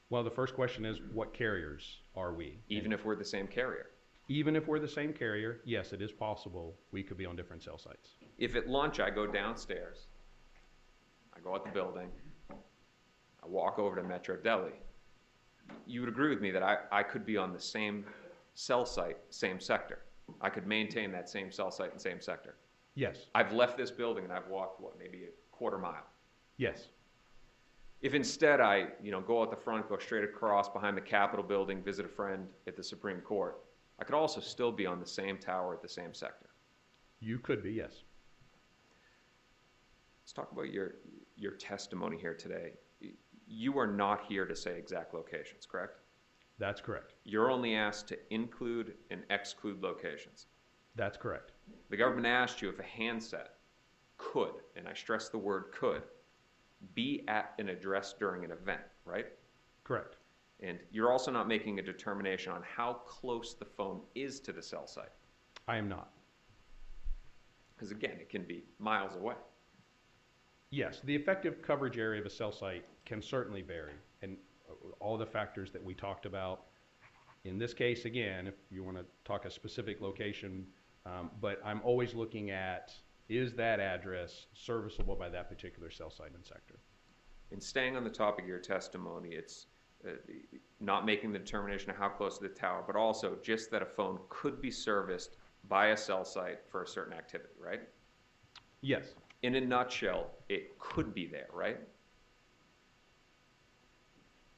Well, the first question is, what carriers are we? Even if we're the same carrier. Even if we're the same carrier, yes, it is possible we could be on different cell sites. If at lunch I go downstairs, I go out the building, I walk over to Metro Deli, you would agree with me that I could be on the same cell site, same sector. I could maintain that same cell site and same sector. Yes. I've left this building and I've walked, what, maybe a quarter mile. Yes. If instead I, go out the front, go straight across behind the Capitol building, visit a friend at the Supreme Court, I could also still be on the same tower at the same sector. You could be, yes. Let's talk about your testimony here today. You are not here to say exact locations, correct? That's correct. You're only asked to include and exclude locations. That's correct. The government asked you if a handset could, and I stress the word could, be at an address during an event, right? Correct. And you're also not making a determination on how close the phone is to the cell site. I am not. Because again, it can be miles away. Yes, the effective coverage area of a cell site can certainly vary, and all the factors that we talked about. In this case, again, if you want to talk a specific location, but I'm always looking at, is that address serviceable by that particular cell site and sector? In staying on the topic of your testimony, it's not making the determination of how close to the tower, but also just that a phone could be serviced by a cell site for a certain activity, right? Yes. In a nutshell, it could be there, right?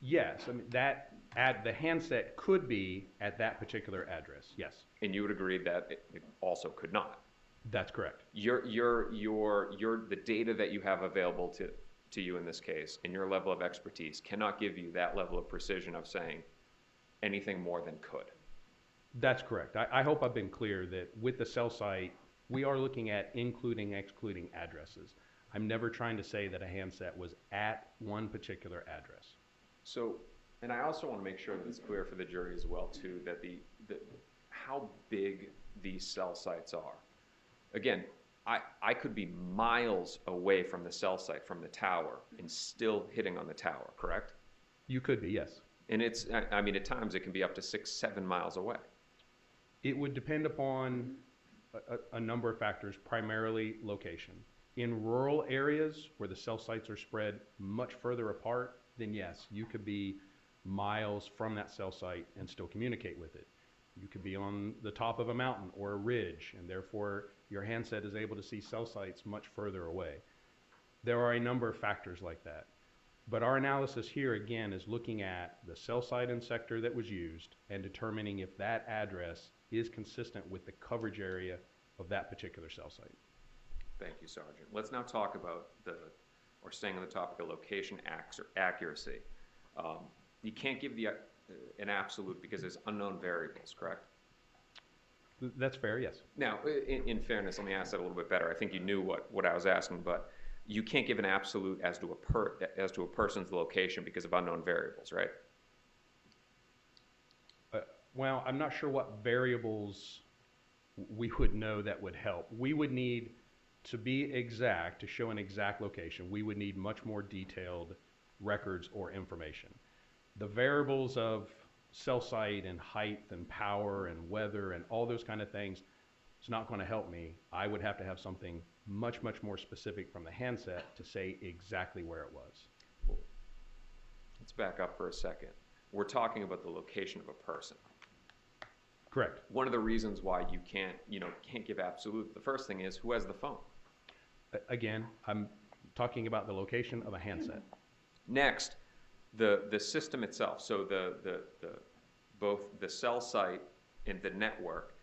Yes, I mean, the handset could be at that particular address, yes. And you would agree that it also could not. That's correct. The data that you have available to you in this case, and your level of expertise, cannot give you that level of precision of saying anything more than could. That's correct. I hope I've been clear that with the cell site, we are looking at including, excluding addresses. I'm never trying to say that a handset was at one particular address. So, and I also want to make sure that it's clear for the jury as well too, that how big these cell sites are. Again, I could be miles away from the cell site, from the tower, and still hitting on the tower, correct? You could be, yes. And at times it can be up to 6-7 miles away. It would depend upon a number of factors, primarily location. In rural areas where the cell sites are spread much further apart, then yes, you could be miles from that cell site and still communicate with it. You could be on the top of a mountain or a ridge, and therefore your handset is able to see cell sites much further away. There are a number of factors like that. But our analysis here, again, is looking at the cell site and sector that was used and determining if that address is consistent with the coverage area of that particular cell site. Thank you, Sergeant. Let's now talk about staying on the topic of location accuracy. You can't give an absolute because there's unknown variables, correct? That's fair, yes. Now, in fairness, let me ask that a little bit better. I think you knew what I was asking, but you can't give an absolute as to a person's location because of unknown variables, right? Well, I'm not sure what variables we would know that would help. We would need to be exact, to show an exact location. We would need much more detailed records or information. The variables of cell site and height and power and weather and all those kind of things, it's not going to help me. I would have to have something much, much more specific from the handset to say exactly where it was. Let's back up for a second. We're talking about the location of a person. Correct. One of the reasons why you can't give absolute, the first thing is who has the phone. Again, I'm talking about the location of a handset. Next, the system itself. So both the cell site and the network.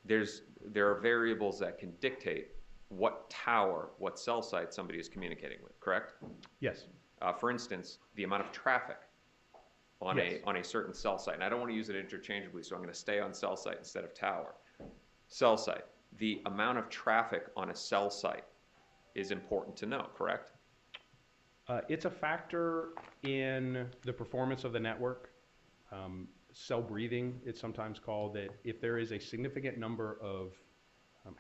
There are variables that can dictate what tower, what cell site somebody is communicating with. Correct? Yes. For instance, the amount of traffic on Yes. on a certain cell site. And I don't want to use it interchangeably, so I'm going to stay on cell site instead of tower. Cell site. The amount of traffic on a cell site is important to know, correct? It's a factor in the performance of the network. Cell breathing, it's sometimes called, that if there is a significant number of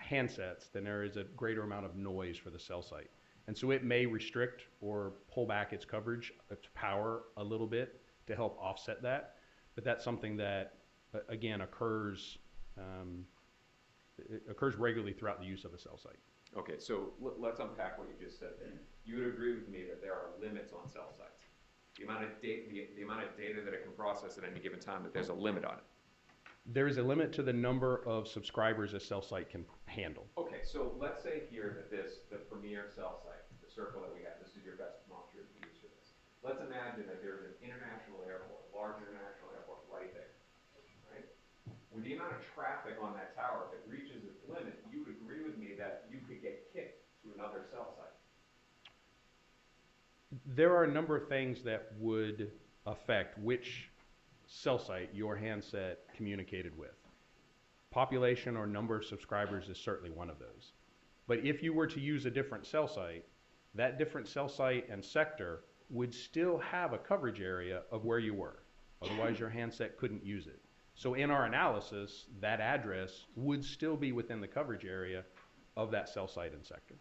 handsets, then there is a greater amount of noise for the cell site. And so it may restrict or pull back its coverage, its power a little bit to help offset that. But that's something that, again, occurs regularly throughout the use of a cell site. Okay, so let's unpack what you just said there. You would agree with me that there are limits on cell sites. The amount of data that it can process at any given time, that there's a limit on it. There is a limit to the number of subscribers a cell site can handle. Okay, so let's say here that the premier cell site, the circle that we have, this is your best demonstrative use for this. Let's imagine that there's an international airport, a large international airport right there, right? With the amount of traffic on that tower, if it reaches its limit, you would agree with me that you could get kicked to another cell site. There are a number of things that would affect which cell site your handset communicated with. Population or number of subscribers is certainly one of those. But if you were to use a different cell site, that different cell site and sector would still have a coverage area of where you were. Otherwise, your handset couldn't use it. So in our analysis, that address would still be within the coverage area of that cell site and sector.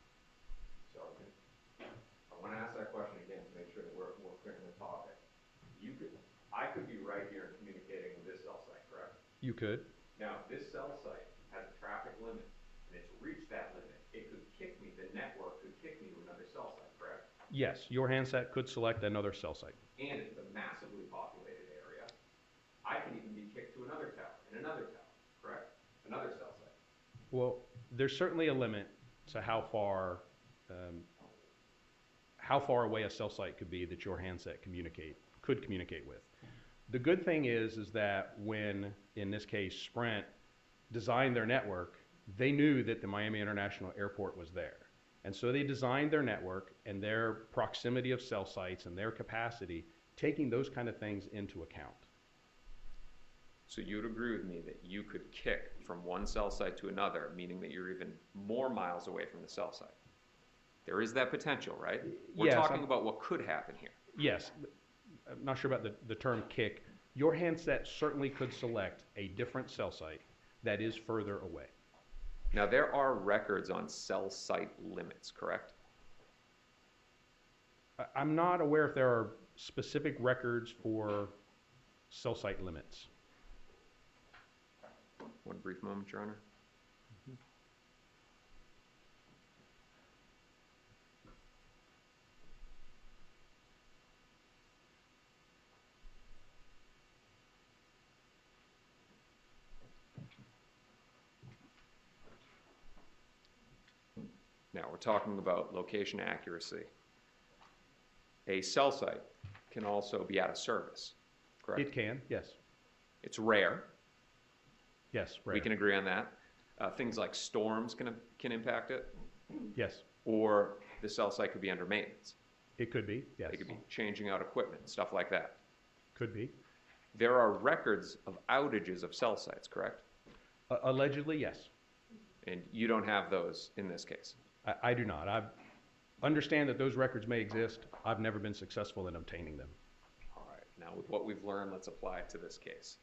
So I want to ask that question again to make sure that we're clear on the topic. I could be right here communicating with this cell site, correct? You could. Now, this cell site has a traffic limit, and it's reached that limit. It could kick me, the network could kick me to another cell site, correct? Yes, your handset could select another cell site. And if it's a massively populated area, I can even be kicked to another tower, and another tower, correct? Another cell site. Well, there's certainly a limit to how far away a cell site could be that your handset could communicate with. The good thing is that when, in this case, Sprint designed their network, they knew that the Miami International Airport was there. And so they designed their network and their proximity of cell sites and their capacity, taking those kind of things into account. So you would agree with me that you could kick from one cell site to another, meaning that you're even more miles away from the cell site. There is that potential, right? We're Yes, talking about what could happen here. Yes, I'm not sure about the term kick. Your handset certainly could select a different cell site that is further away. Now, there are records on cell site limits, correct? I'm not aware if there are specific records for cell site limits. One brief moment, Your Honor. Now, we're talking about location accuracy. A cell site can also be out of service, correct? It can, yes. It's rare. Yes, rare. We can agree on that. Things like storms can impact it, Yes, or the cell site could be under maintenance. it could be, yes. They could be changing out equipment, stuff like that. Could be. There are records of outages of cell sites, correct? Allegedly, yes. And you don't have those in this case. I do not. I understand that those records may exist. I've never been successful in obtaining them. All right. Now, with what we've learned, let's apply it to this case.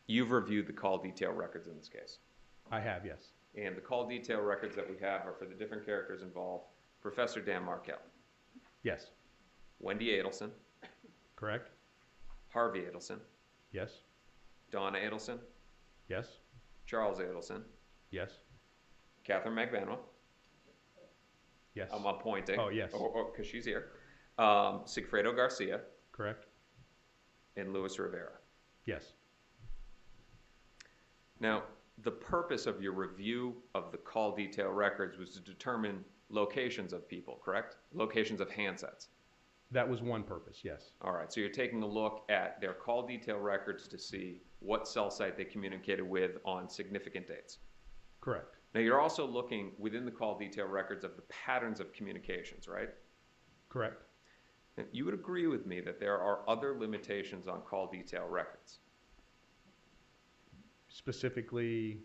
You've reviewed the call detail records in this case. I have, yes. And the call detail records that we have are for the different characters involved. Professor Dan Markel, Yes. Wendy Adelson, Correct? Harvey Adelson, Yes. Donna Adelson, Yes. Charles Adelson, Yes. Katherine Magbanua. Yes. I'm pointing. Oh, yes. Because she's here. Sigfredo Garcia Correct? and Luis Rivera. Yes. Now, the purpose of your review of the call detail records was to determine locations of people, correct? Locations of handsets. That was one purpose, yes. All right, so you're taking a look at their call detail records to see what cell site they communicated with on significant dates. Correct. Now, you're also looking within the call detail records of the patterns of communications, right? Correct. You would agree with me that there are other limitations on call detail records. Specifically,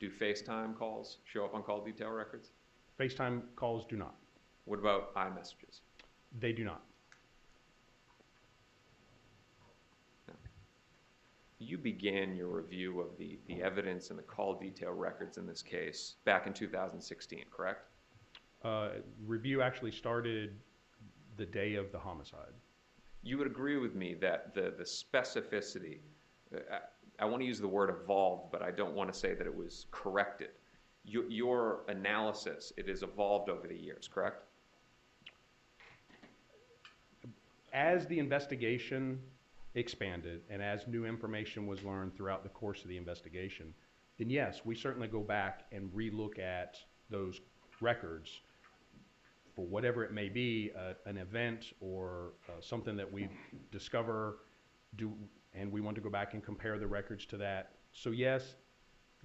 Do FaceTime calls show up on call detail records? FaceTime calls do not. What about iMessages? They do not. You began your review of the evidence and the call detail records in this case back in 2016, correct? Review actually started the day of the homicide. You would agree with me that the specificity, I want to use the word evolved, but I don't want to say that it was corrected. Your analysis, it has evolved over the years, correct? As the investigation expanded and as new information was learned throughout the course of the investigation, then yes, we certainly go back and relook at those records for whatever it may be, an event or something that we discover, and we want to go back and compare the records to that. So yes,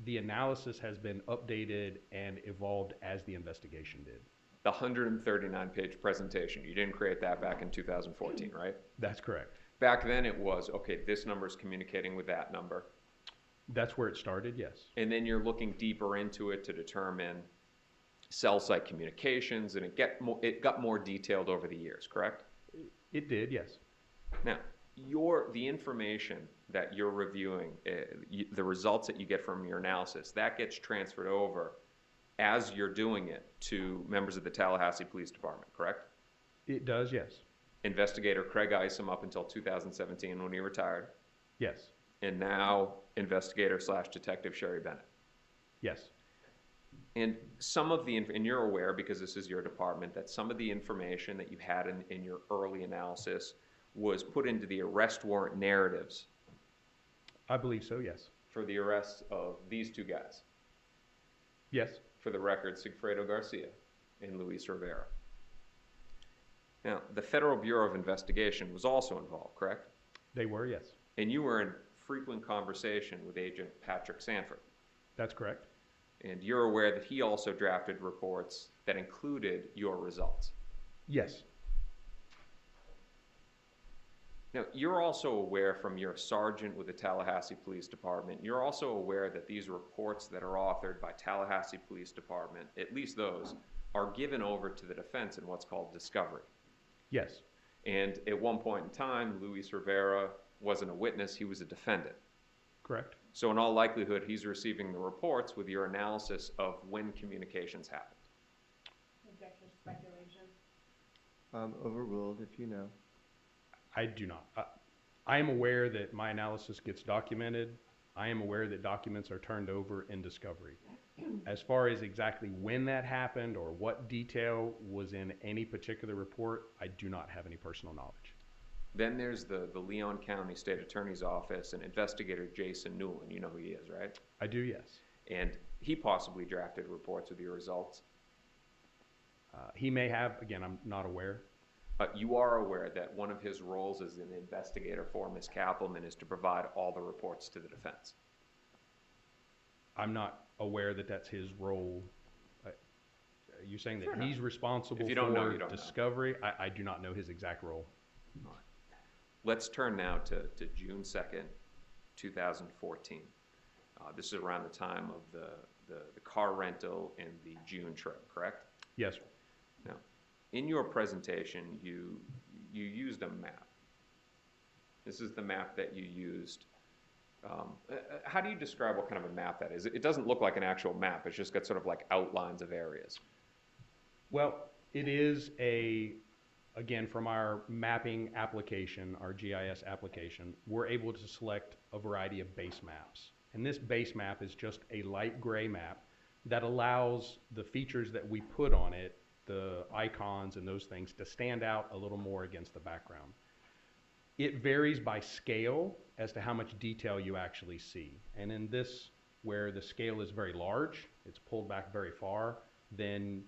the analysis has been updated and evolved as the investigation did. The 139-page presentation, you didn't create that back in 2014, right? That's correct. Back then it was, okay, this number is communicating with that number. That's where it started, yes. And then you're looking deeper into it to determine cell site communications, and it got more detailed over the years, correct? It did, yes. Now, the information that you're reviewing, the results that you get from your analysis, that gets transferred over as you're doing it to members of the Tallahassee Police Department, correct? It does, yes. Investigator Craig Isom up until 2017 when he retired, Yes. and now investigator / detective Sherry Bennett. Yes. And some of and you're aware, because this is your department, that some of the information that you had in your early analysis was put into the arrest warrant narratives I believe so, yes. for the arrest of these two guys. Yes. For the record, Sigfredo Garcia and Luis Rivera. Now, the Federal Bureau of Investigation was also involved, correct? They were, yes. And you were in frequent conversation with Agent Patrick Sanford. That's correct. And you're aware that he also drafted reports that included your results. Yes. Now, you're also aware from your sergeant with the Tallahassee Police Department, you're also aware that these reports that are authored by Tallahassee Police Department, at least those, are given over to the defense in what's called discovery. Yes. And at one point in time, Luis Rivera wasn't a witness, he was a defendant. Correct. So in all likelihood, he's receiving the reports with your analysis of when communications happened. Objection, speculation. Overruled, if you know. I do not. I am aware that my analysis gets documented. I am aware that documents are turned over in discovery. As far as exactly when that happened or what detail was in any particular report, I do not have any personal knowledge. Then there's the Leon County State Attorney's Office and investigator Jason Newland. You know who he is, right? I do, yes. And he possibly drafted reports with your results. He may have. Again, I'm not aware. You are aware that one of his roles as an investigator for Ms. Kappelman is to provide all the reports to the defense. I'm not aware that that's his role. You're saying that he's responsible If you don't know, you for don't know. discovery? I do not know his exact role. Let's turn now to June 2nd, 2014. This is around the time of the car rental and the June trip, correct? Yes, sir. Now, in your presentation, you used a map. This is the map that you used. How do you describe what kind of a map that is? It doesn't look like an actual map. It's just got sort of like outlines of areas. Well, it is again, from our mapping application, our GIS application, we're able to select a variety of base maps. And this base map is just a light gray map that allows the features that we put on it, the icons and those things, to stand out a little more against the background. It varies by scale as to how much detail you actually see. And in this, where the scale is very large, it's pulled back very far, then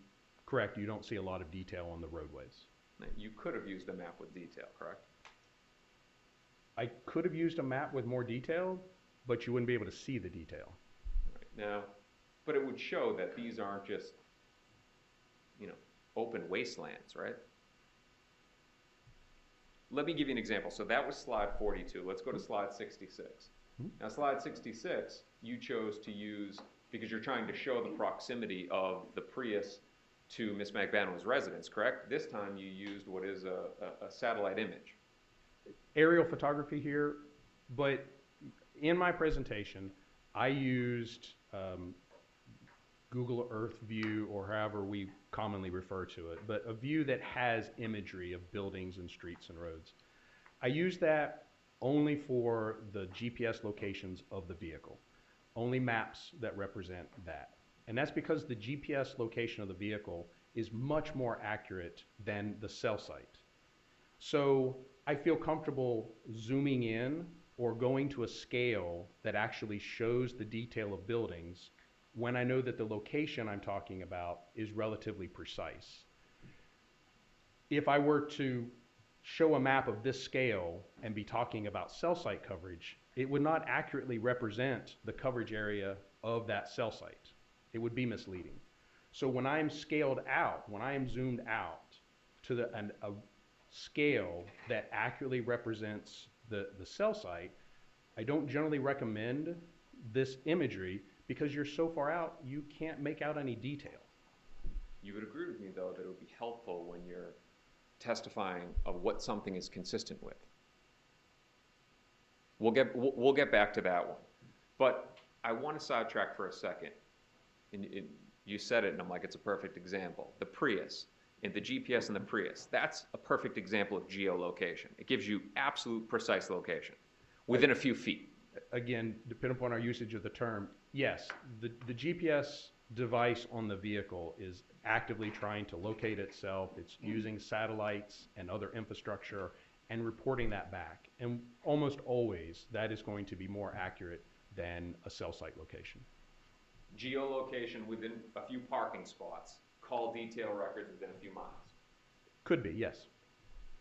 correct, you don't see a lot of detail on the roadways. Now, you could have used a map with detail, correct? I could have used a map with more detail, but you wouldn't be able to see the detail. Right. Now, but it would show that these aren't just, open wastelands, right? let me give you an example. So that was slide 42. Let's go to slide 66. Now slide 66, you chose to use, because you're trying to show the proximity of the Prius to Ms. Magbanua's residence, correct? This time you used what is a satellite image. Aerial photography here, but in my presentation, I used Google Earth view, or however we commonly refer to it, but a view that has imagery of buildings and streets and roads. I use that only for the GPS locations of the vehicle, only maps that represent that. And that's because the GPS location of the vehicle is much more accurate than the cell site. So I feel comfortable zooming in or going to a scale that actually shows the detail of buildings when I know that the location I'm talking about is relatively precise. If I were to show a map of this scale and be talking about cell site coverage, it would not accurately represent the coverage area of that cell site. It would be misleading. So when I'm scaled out, when I am zoomed out to a scale that accurately represents the cell site, I don't generally recommend this imagery because you're so far out, you can't make out any detail. You would agree with me, though, that it would be helpful when you're testifying of what something is consistent with. We'll get back to that one. But I want to sidetrack for a second. You said it, and I'm like, it's a perfect example. The Prius, and the GPS in the Prius, that's a perfect example of geolocation. It gives you absolute precise location within a few feet. Again, depending upon our usage of the term, yes, the GPS device on the vehicle is actively trying to locate itself. It's using satellites and other infrastructure and reporting that back. And almost always, that is going to be more accurate than a cell site location. Geolocation within a few parking spots, call detail records within a few miles. Could be, yes.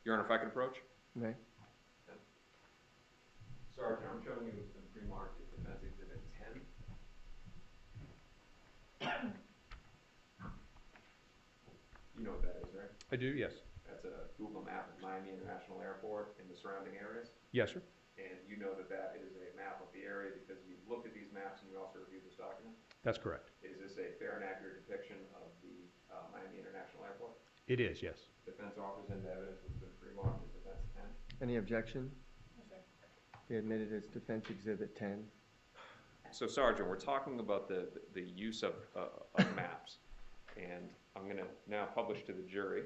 Your Honor, if I could approach? Okay. Sergeant, I'm showing you the pre-marked defense exhibit 10. You know what that is, right? I do, yes. That's a Google map of Miami International Airport and the surrounding areas. Yes, sir. And you know that that is a map of the area because you looked at these maps and you also reviewed this document? That's correct. Is this a fair and accurate depiction of the Miami International Airport? It is, yes. Defense offers into evidence what's been pre-marked as defense 10. Any objection? No, sir. Be admitted as Defense Exhibit 10. So, Sergeant, we're talking about the use of maps, and I'm going to now publish to the jury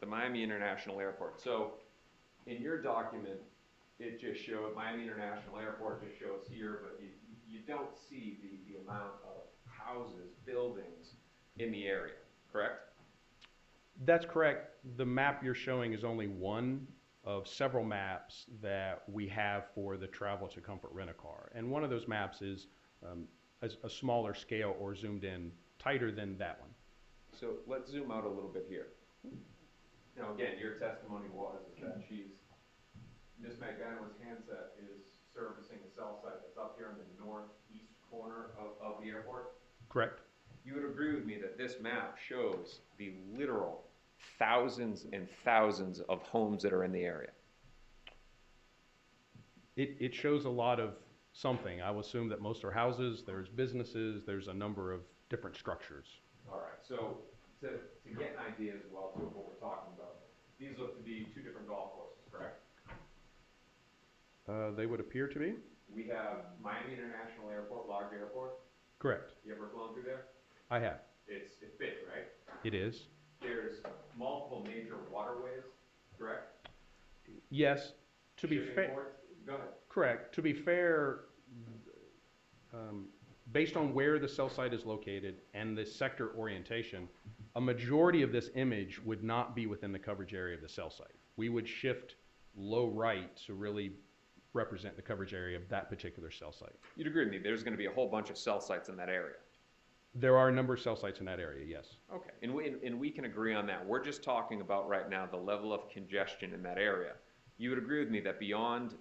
the Miami International Airport. So, in your document, it just showed Miami International Airport just shows here, but you don't see the amount of houses, buildings in the area, correct? That's correct. The map you're showing is only one of several maps that we have for the travel to comfort rent-a-car. And one of those maps is a smaller scale or zoomed in tighter than that one. So let's zoom out a little bit here. Now again, your testimony was that Ms. Magbanua's handset is servicing a cell site that's up here in the northeast corner of the airport? Correct. You would agree with me that this map shows the literal thousands and thousands of homes that are in the area? It shows a lot of something. I will assume that most are houses, there's businesses, there's a number of different structures. All right, so to get an idea as well too of what we're talking about, these look to be two different golf courses, correct? They would appear to be? We have Miami International Airport, large airport. Correct. You ever flown through there? I have. It's big, right? It is. There's multiple major waterways, correct? Yes. To be Shipping fair, ports? Go ahead. correct. To be fair, based on where the cell site is located and the sector orientation, a majority of this image would not be within the coverage area of the cell site. We would shift low right to really represent the coverage area of that particular cell site. You'd agree with me, there's going to be a whole bunch of cell sites in that area. There are a number of cell sites in that area, yes. Okay, and we can agree on that. We're just talking about right now the level of congestion in that area. You would agree with me that beyond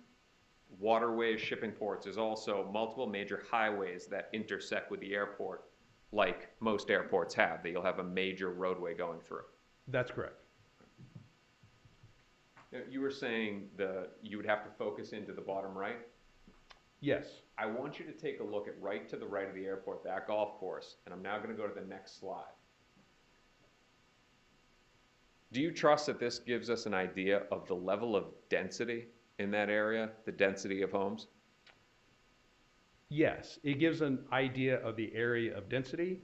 waterways, shipping ports, there's also multiple major highways that intersect with the airport, like most airports have, that you'll have a major roadway going through. That's correct. Now, you were saying you would have to focus into the bottom right. Yes. I want you to take a look at right to the right of the airport, that golf course, and I'm now going to go to the next slide. Do you trust that this gives us an idea of the level of density in that area, the density of homes? Yes, it gives an idea of the area of density.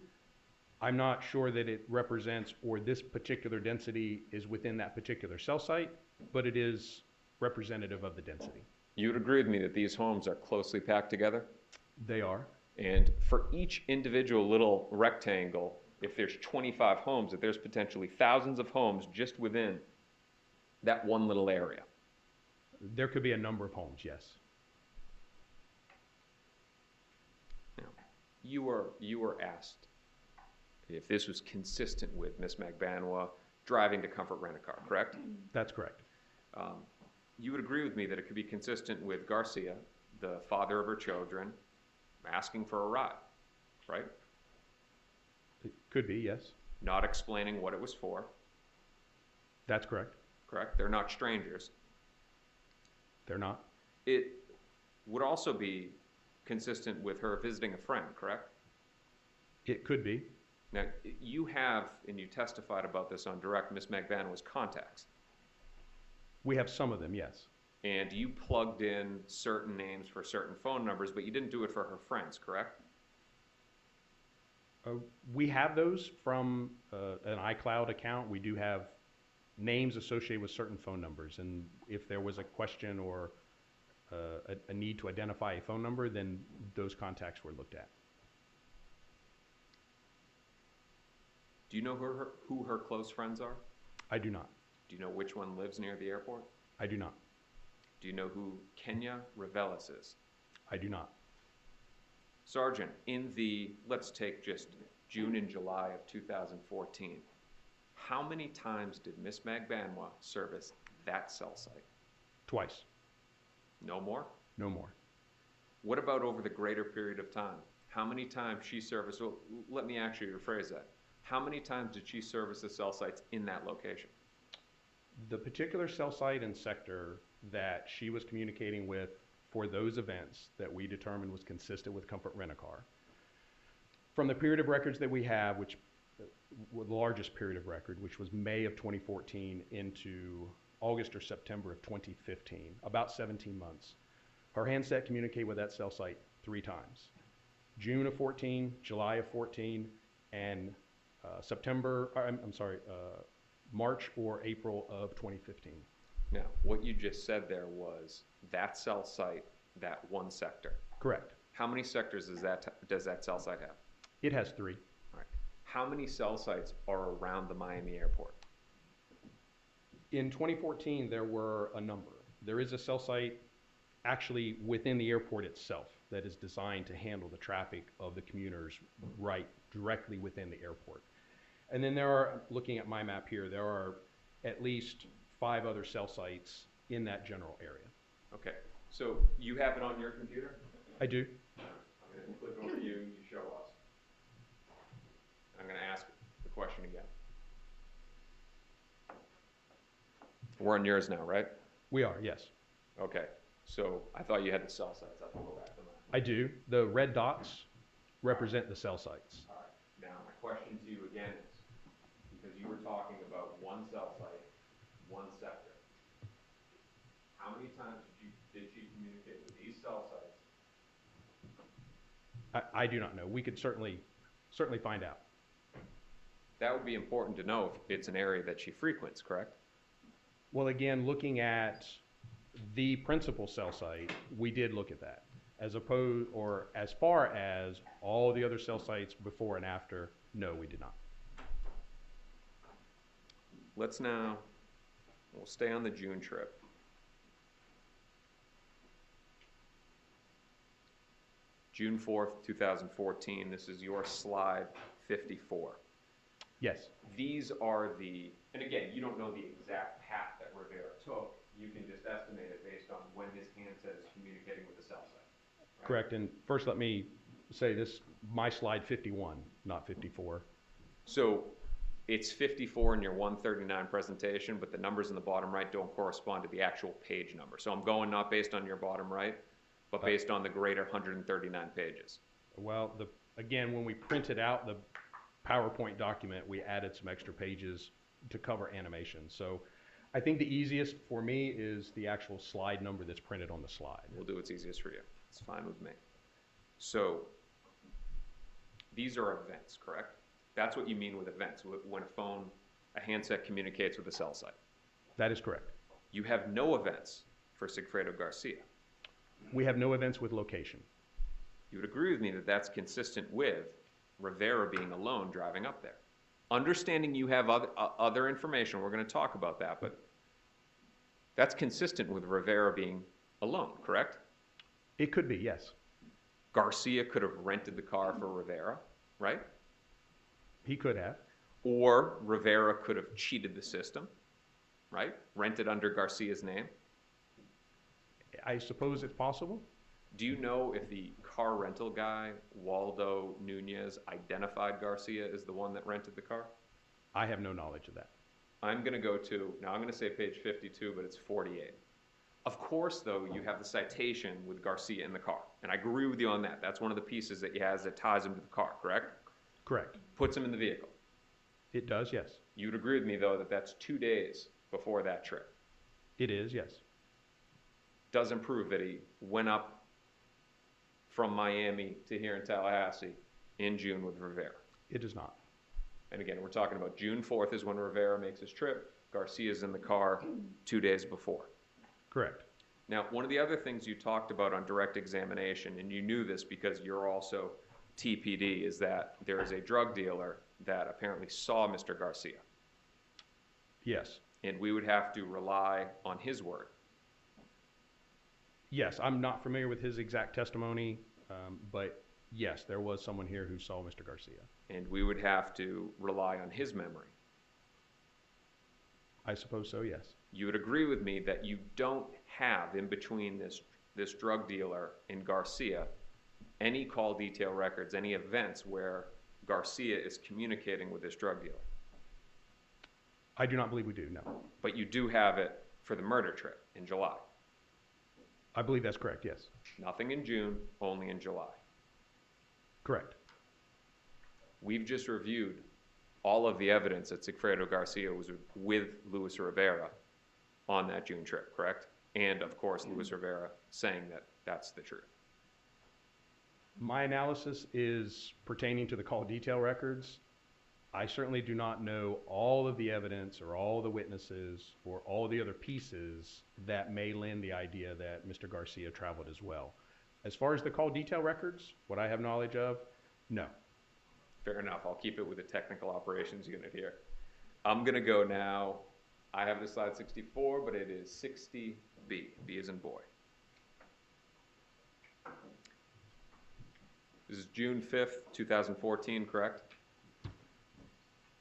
I'm not sure that it represents, or this particular density is within that particular cell site, but it is representative of the density. You would agree with me that these homes are closely packed together? They are. And for each individual little rectangle, if there's 25 homes, that there's potentially thousands of homes just within that one little area. There could be a number of homes, yes. Now, you were asked if this was consistent with Ms. Magbanua driving to Comfort Rent-A-Car, correct? That's correct. You would agree with me that it could be consistent with Garcia, the father of her children, asking for a ride, right? It could be, yes. Not explaining what it was for, That's correct. correct? They're not strangers. They're not. It would also be consistent with her visiting a friend, correct? It could be. Now, you have, and you testified about this on direct, Ms. Magbanua's contacts, We have some of them, yes. and you plugged in certain names for certain phone numbers, but you didn't do it for her friends, correct? We have those from an iCloud account. We do have names associated with certain phone numbers, and if there was a question or a need to identify a phone number, then those contacts were looked at. Do you know who her close friends are? I do not. Do you know which one lives near the airport? I do not. Do you know who Kenya Revelis is? I do not. Sergeant, in the, let's take just June and July of 2014, how many times did Ms. Magbanua service that cell site? Twice. No more? No more. What about over the greater period of time? How many times she serviced, well, let me actually rephrase that. How many times did she service the cell sites in that location? The particular cell site and sector that she was communicating with for those events that we determined was consistent with Comfort Rent-A-Car, from the period of records that we have, which the largest period of record, which was May of 2014 into August or September of 2015, about 17 months, her handset communicated with that cell site 3 times. June of 14, July of 14, and March or April of 2015. Now, what you just said there was that cell site, that one sector. Correct. How many sectors does that cell site have? It has 3. All right. How many cell sites are around the Miami airport? In 2014, there were a number. There is a cell site actually within the airport itself that is designed to handle the traffic of the commuters right directly within the airport. And then there are, looking at my map here, there are at least 5 other cell sites in that general area. Okay, so you have it on your computer? I do. I'm going to click over you, you show us. I'm going to ask the question again. We're on yours now, right? We are, yes. Okay, so I thought you had the cell sites. I have to go back to mine. I do. The red dots represent the cell sites. All right, now my question to you again is, because you were talking about one cell site, one sector, how many times did she communicate with these cell sites? I do not know. We could certainly find out. That would be important to know if it's an area that she frequents, correct? Well, again, looking at the principal cell site, we did look at that. As far as all the other cell sites before and after, no, we did not. We'll stay on the June trip. June 4th, 2014, this is your slide 54. Yes. These are and again, you don't know the exact path that Rivera took. You can just estimate it based on when his handset is communicating with the cell site. Right? Correct. And first let me say this, my slide 51, not 54. So It's 54 in your 139 presentation, but the numbers in the bottom right don't correspond to the actual page number. So I'm going not based on your bottom right, but based on the greater 139 pages. Well, again, when we printed out the PowerPoint document, we added some extra pages to cover animation. So I think the easiest for me is the actual slide number that's printed on the slide. We'll do what's easiest for you. It's fine with me. So these are events, correct? That's what you mean with events, when a handset communicates with a cell site. That is correct. You have no events for Sigfredo Garcia. We have no events with location. You would agree with me that that's consistent with Rivera being alone driving up there. Understanding you have other information, we're going to talk about that, but that's consistent with Rivera being alone, correct? It could be, yes. Garcia could have rented the car for Rivera, right? He could have. Or Rivera could have cheated the system, right? Rented under Garcia's name. I suppose it's possible. Do you know if the car rental guy, Waldo Nunez, identified Garcia as the one that rented the car? I have no knowledge of that. I'm going to go to, now I'm going to say page 52, but it's 48. Of course, though, you have the citation with Garcia in the car. And I agree with you on that. That's one of the pieces that he has that ties him to the car, correct? Correct. Puts him in the vehicle. It does, yes. You'd agree with me, though, that that's 2 days before that trip. It is, yes. Doesn't prove that he went up from Miami to here in Tallahassee in June with Rivera. It does not. And again, we're talking about June 4th is when Rivera makes his trip. Garcia's in the car 2 days before. Correct. Now, one of the other things you talked about on direct examination, and you knew this because you're also TPD, is that there is a drug dealer that apparently saw Mr. Garcia. Yes. And we would have to rely on his word. Yes, I'm not familiar with his exact testimony, but yes, there was someone here who saw Mr. Garcia. And we would have to rely on his memory. I suppose so, yes. You would agree with me that you don't have in between this drug dealer and Garcia any call detail records, any events where Garcia is communicating with this drug dealer. I do not believe we do, no. But you do have it for the murder trip in July. I believe that's correct, yes. Nothing in June, only in July. Correct. We've just reviewed all of the evidence that Sigfredo Garcia was with Luis Rivera on that June trip, correct? And of course, Luis Rivera saying that that's the truth. My analysis is pertaining to the call detail records. I certainly do not know all of the evidence or all the witnesses or all the other pieces that may lend the idea that Mr. Garcia traveled as well. As far as the call detail records, what I have knowledge of, no. Fair enough. I'll keep it with the technical operations unit here. I'm going to go now. I have the slide 64, but it is 60B. B as in boy. This is June 5th, 2014, correct?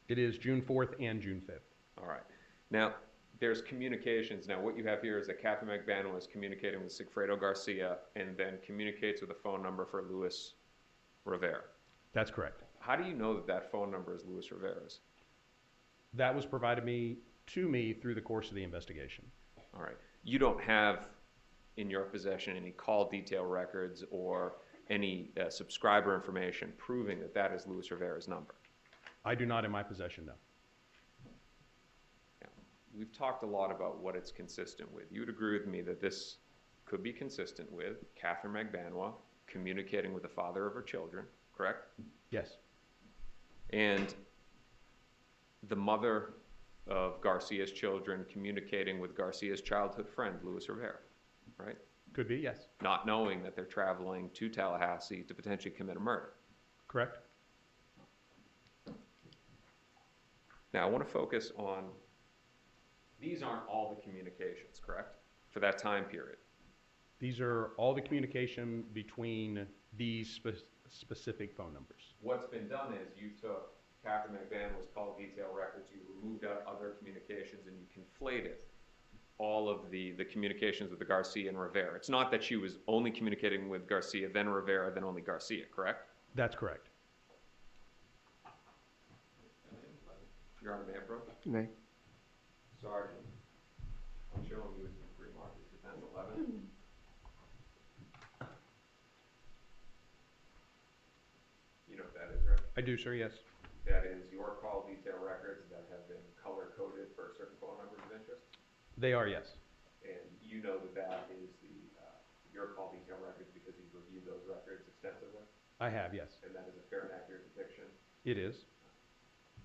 It is June 4th and June 5th. All right. Now, there's communications. Now, what you have here is that Katherine Magbanua is communicating with Sigfredo Garcia and then communicates with a phone number for Luis Rivera. That's correct. How do you know that that phone number is Luis Rivera's? That was provided to me through the course of the investigation. All right. You don't have in your possession any call detail records or any subscriber information proving that that is Luis Rivera's number? I do not in my possession, no. Now, we've talked a lot about what it's consistent with. You would agree with me that this could be consistent with Katherine Magbanua communicating with the father of her children, correct? Yes. And the mother of Garcia's children communicating with Garcia's childhood friend, Luis Rivera, right? Could be, yes. Not knowing that they're traveling to Tallahassee to potentially commit a murder. Correct. Now, I want to focus on, these aren't all the communications, correct? For that time period. These are all the communication between these specific phone numbers. What's been done is you took Katherine Magbanua's call detail records, you removed out other communications, and you conflated all of the communications with the Garcia and Rivera. It's not that she was only communicating with Garcia, then Rivera, then only Garcia, correct? That's correct. Your Honor, may I approach? You may. Sergeant, I'm showing you as remarked as defense 11. You know what that is, right? I do, sir, yes. That is your call detail records that have been color-coded for certain phone numbers of interest. They are, yes. And you know that that is your call detail records because you've reviewed those records extensively? I have, yes. And that is a fair and accurate depiction? It is.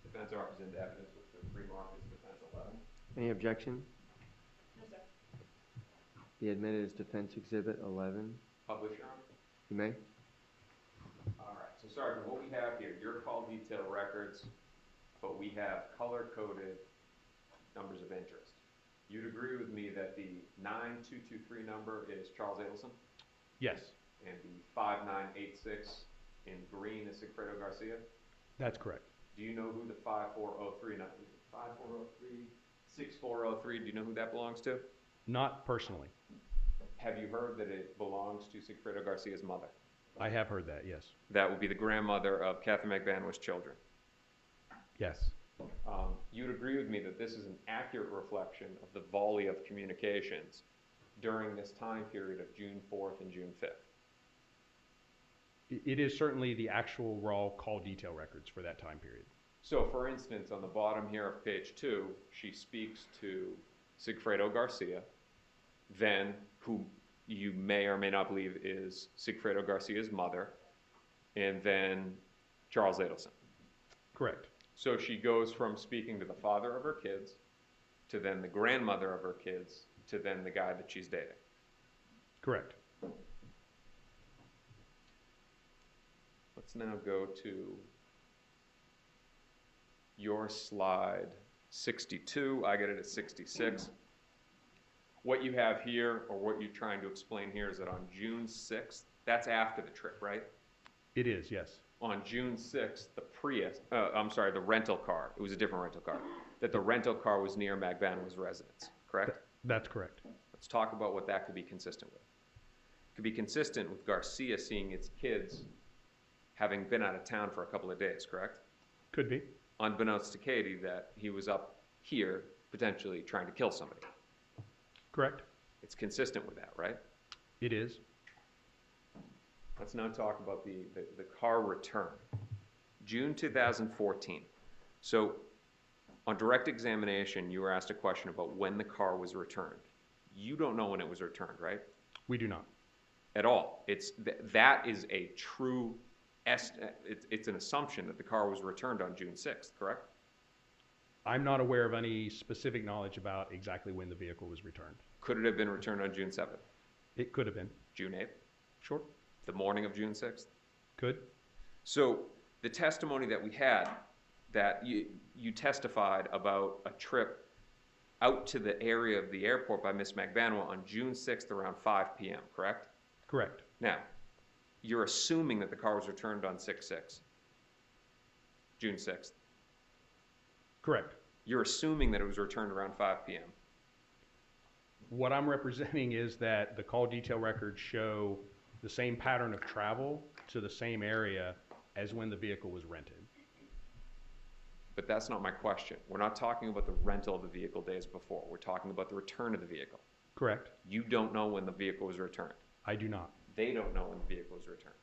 Defense offers into evidence with the remark as defense 11. Any objection? No, sir. Be admitted as defense exhibit 11. Publish, Your Honor? You may. All right, so Sergeant, what we have here, your call detail records, but we have color-coded numbers of interest. You'd agree with me that the 9223 number is Charles Adelson, Yes, and the 5986 in green is Sigfredo Garcia? that's correct. Do you know who the 5403 number is? 5403, 6403, do you know who that belongs to? Not personally. Have you heard that it belongs to Sigfredo Garcia's mother? I have heard that, yes. That would be the grandmother of Katherine Magbanua's children. Yes, You'd agree with me that this is an accurate reflection of the volley of communications during this time period of June 4th and June 5th. it is certainly the actual raw call detail records for that time period. So, for instance, on the bottom here of page 2, she speaks to Sigfredo Garcia, then who you may or may not believe is Sigfredo Garcia's mother, and then Charles Adelson. Correct. So she goes from speaking to the father of her kids, to then the grandmother of her kids, to then the guy that she's dating. Correct. Let's now go to your slide 62. I get it at 66. What you have here, or what you're trying to explain here, is that on June 6th, that's after the trip, right? It is, yes. On June 6th, the rental car, it was a different rental car, that the rental car was near Magbanua's residence, correct? That's correct. Let's talk about what that could be consistent with. It could be consistent with Garcia seeing its kids having been out of town for a couple of days, correct? Could be. Unbeknownst to Katie that he was up here potentially trying to kill somebody. Correct. It's consistent with that, right? It is. Let's now talk about the car return. June 2014. So on direct examination, you were asked a question about when the car was returned. You don't know when it was returned, right? We do not. At all. That is a true, it's an assumption that the car was returned on June 6th, correct? I'm not aware of any specific knowledge about exactly when the vehicle was returned. Could it have been returned on June 7th? It could have been. June 8th? Sure. The morning of June 6th? Could. So the testimony that we had, that you testified about a trip out to the area of the airport by Miss Magbanua on June 6th around 5 p.m., correct? Correct. Now, you're assuming that the car was returned on 6/6, June 6th. Correct. You're assuming that it was returned around 5 p.m. What I'm representing is that the call detail records show the same pattern of travel to the same area as when the vehicle was rented. But that's not my question. We're not talking about the rental of the vehicle days before. We're talking about the return of the vehicle. Correct. You don't know when the vehicle was returned. I do not. They don't know when the vehicle was returned.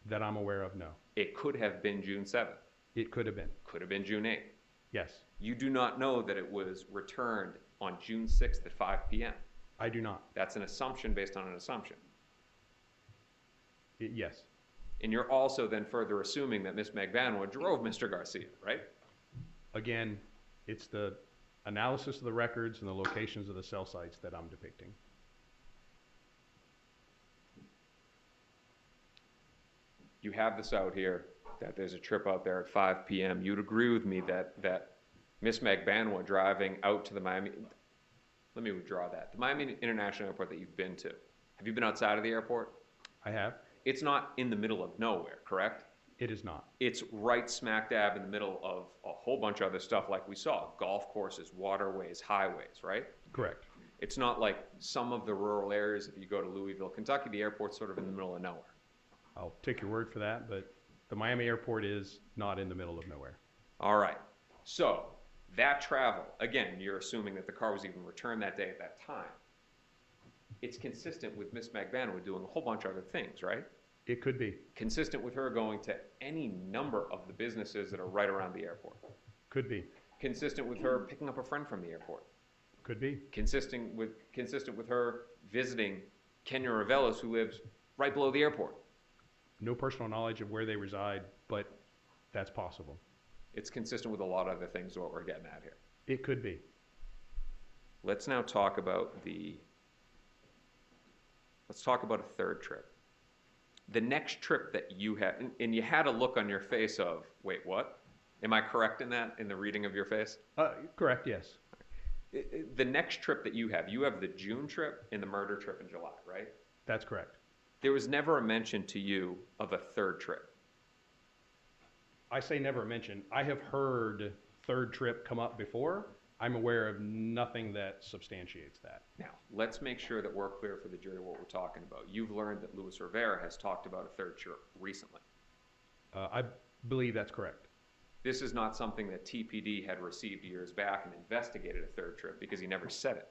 That I'm aware of, no. It could have been June 7th. It could have been. Could have been June 8th. Yes. You do not know that it was returned on June 6th at 5 p.m. I do not. That's an assumption based on an assumption. Yes. And you're also then further assuming that Miss Magbanua drove Mr. Garcia, right? Again, it's the analysis of the records and the locations of the cell sites that I'm depicting. You have this out here, that there's a trip out there at 5 p.m. You'd agree with me that Miss Magbanua driving out to the Miami, let me withdraw that. The Miami International Airport that you've been to, have you been outside of the airport? I have. It's not in the middle of nowhere, correct? It is not. It's right smack dab in the middle of a whole bunch of other stuff like we saw. Golf courses, waterways, highways, right? Correct. It's not like some of the rural areas. If you go to Louisville, Kentucky, the airport's sort of in the middle of nowhere. I'll take your word for that, but the Miami airport is not in the middle of nowhere. All right. So That travel, again, you're assuming that the car was even returned that day at that time. It's consistent with Miss Magbanua doing a whole bunch of other things, right? It could be. Consistent with her going to any number of the businesses that are right around the airport. Could be. Consistent with her picking up a friend from the airport. Could be. Consistent with her visiting Kenya Ravelos, who lives right below the airport. No personal knowledge of where they reside, but that's possible. It's consistent with a lot of other things what we're getting at here. It could be. Let's now talk about a third trip. The next trip that you had, and you had a look on your face of, wait, what? Am I correct in that, in the reading of your face? Correct, yes. The next trip that you have the June trip and the murder trip in July, right? That's correct. There was never a mention to you of a third trip. I say never mention. I have heard third trip come up before. I'm aware of nothing that substantiates that. Now, let's make sure that we're clear for the jury what we're talking about. You've learned that Luis Rivera has talked about a third trip recently. I believe that's correct. This is not something that TPD had received years back and investigated a third trip because he never said it.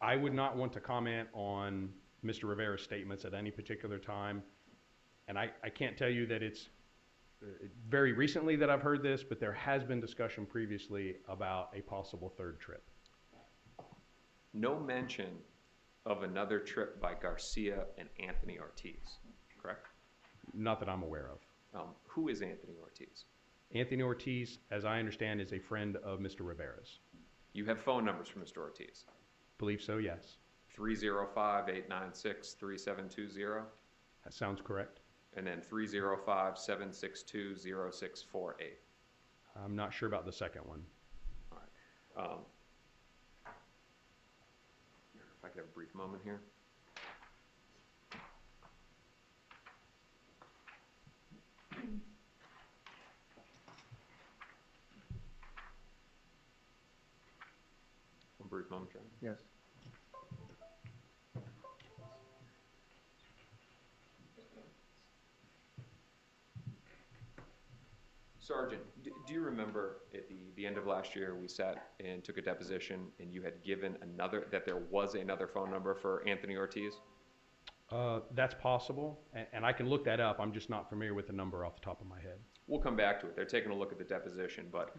I would not want to comment on Mr. Rivera's statements at any particular time, and I can't tell you that it's very recently that I've heard this, but there has been discussion previously about a possible third trip. No mention of another trip by Garcia and Anthony Ortiz, correct? Not that I'm aware of. Who is Anthony Ortiz? Anthony Ortiz, as I understand, is a friend of Mr. Rivera's. You have phone numbers for Mr. Ortiz? Believe so, yes. 305-896-3720? That sounds correct. And then 305-762-0648. I'm not sure about the second one. All right. If I could have a brief moment here. One brief moment, John. Yes. Sergeant, do you remember at the end of last year we sat and took a deposition and you had given that there was another phone number for Anthony Ortiz? That's possible, and I can look that up. I'm just not familiar with the number off the top of my head. We'll come back to it. They're taking a look at the deposition, but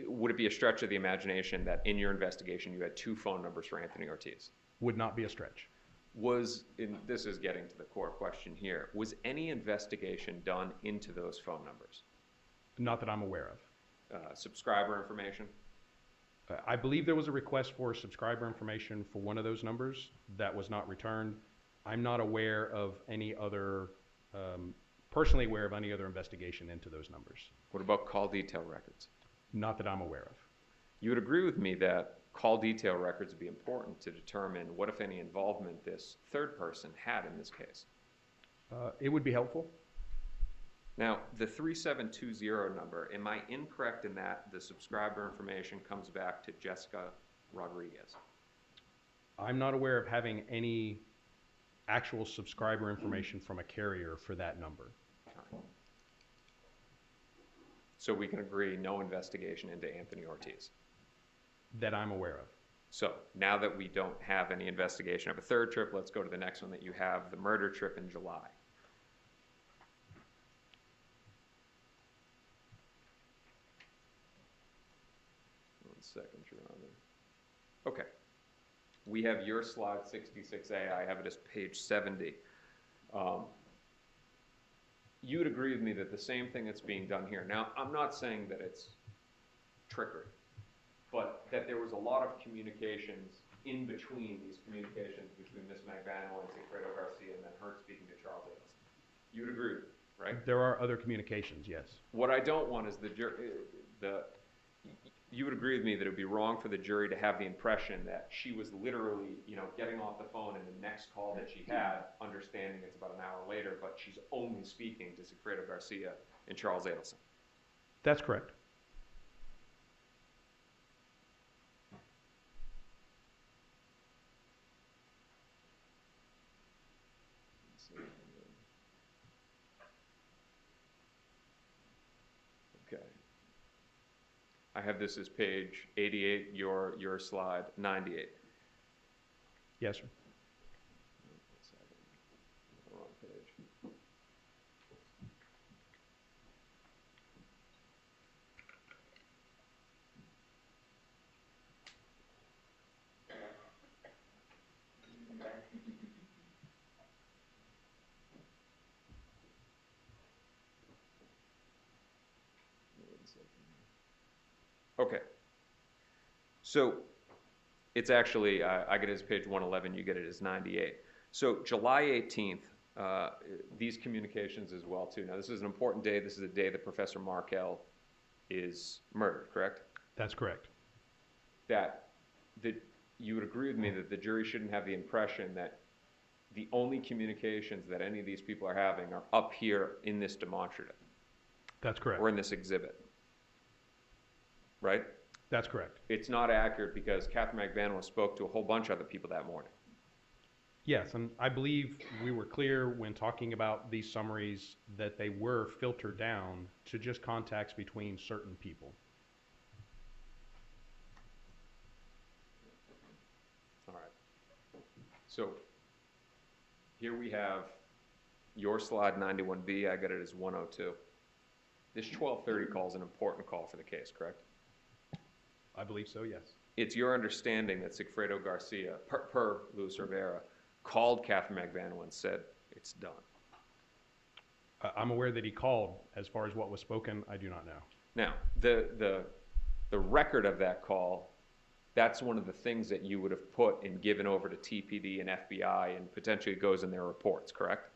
would it be a stretch of the imagination that in your investigation you had two phone numbers for Anthony Ortiz? Would not be a stretch. This is getting to the core question here, was any investigation done into those phone numbers? Not that I'm aware of. Subscriber information? I believe there was a request for subscriber information for one of those numbers that was not returned. I'm not aware of any other, personally aware of any other investigation into those numbers. What about call detail records? Not that I'm aware of. You would agree with me that call detail records would be important to determine what, if any, involvement this third person had in this case? It would be helpful. Now, the 3720 number, am I incorrect in that the subscriber information comes back to Jessica Rodriguez? I'm not aware of having any actual subscriber information from a carrier for that number. So we can agree no investigation into Anthony Ortiz? That I'm aware of. So now that we don't have any investigation of a third trip, let's go to the next one that you have, the murder trip in July. Second, you're on there. Okay. We have your slide 66A. I have it as page 70. You would agree with me that the same thing that's being done here. Now, I'm not saying that it's trickery, but that there was a lot of communications in between these communications between Ms. Magbanua and Sigfredo Garcia and then her speaking to Charles Adelson. You would agree with me, right? There are other communications, yes. What I don't want is you would agree with me that it would be wrong for the jury to have the impression that she was literally, getting off the phone in the next call that she had, understanding it's about an hour later, but she's only speaking to Sigfredo Garcia and Charles Adelson. That's correct. Okay. I have this as page 88, your slide 98. Yes, sir. Wrong page. Okay. So it's actually, I get it as page 111, you get it as 98. So July 18th, these communications as well too. Now this is an important day. This is the day that Professor Markel is murdered, correct? That's correct. That you would agree with me that the jury shouldn't have the impression that the only communications that any of these people are having are up here in this demonstrative. That's correct. Or in this exhibit, right? That's correct. It's not accurate because Katherine Magbanua spoke to a whole bunch of other people that morning. Yes, and I believe we were clear when talking about these summaries that they were filtered down to just contacts between certain people. All right. So here we have your slide 91B. I got it as 102. This 1230 call is an important call for the case, correct? I believe so, yes. It's your understanding that Sigfredo Garcia, per Luis Rivera, called Katherine Magbanua and said, it's done. I'm aware that he called. As far as what was spoken, I do not know. Now, the record of that call, that's one of the things that you would have put and given over to TPD and FBI and potentially goes in their reports, correct?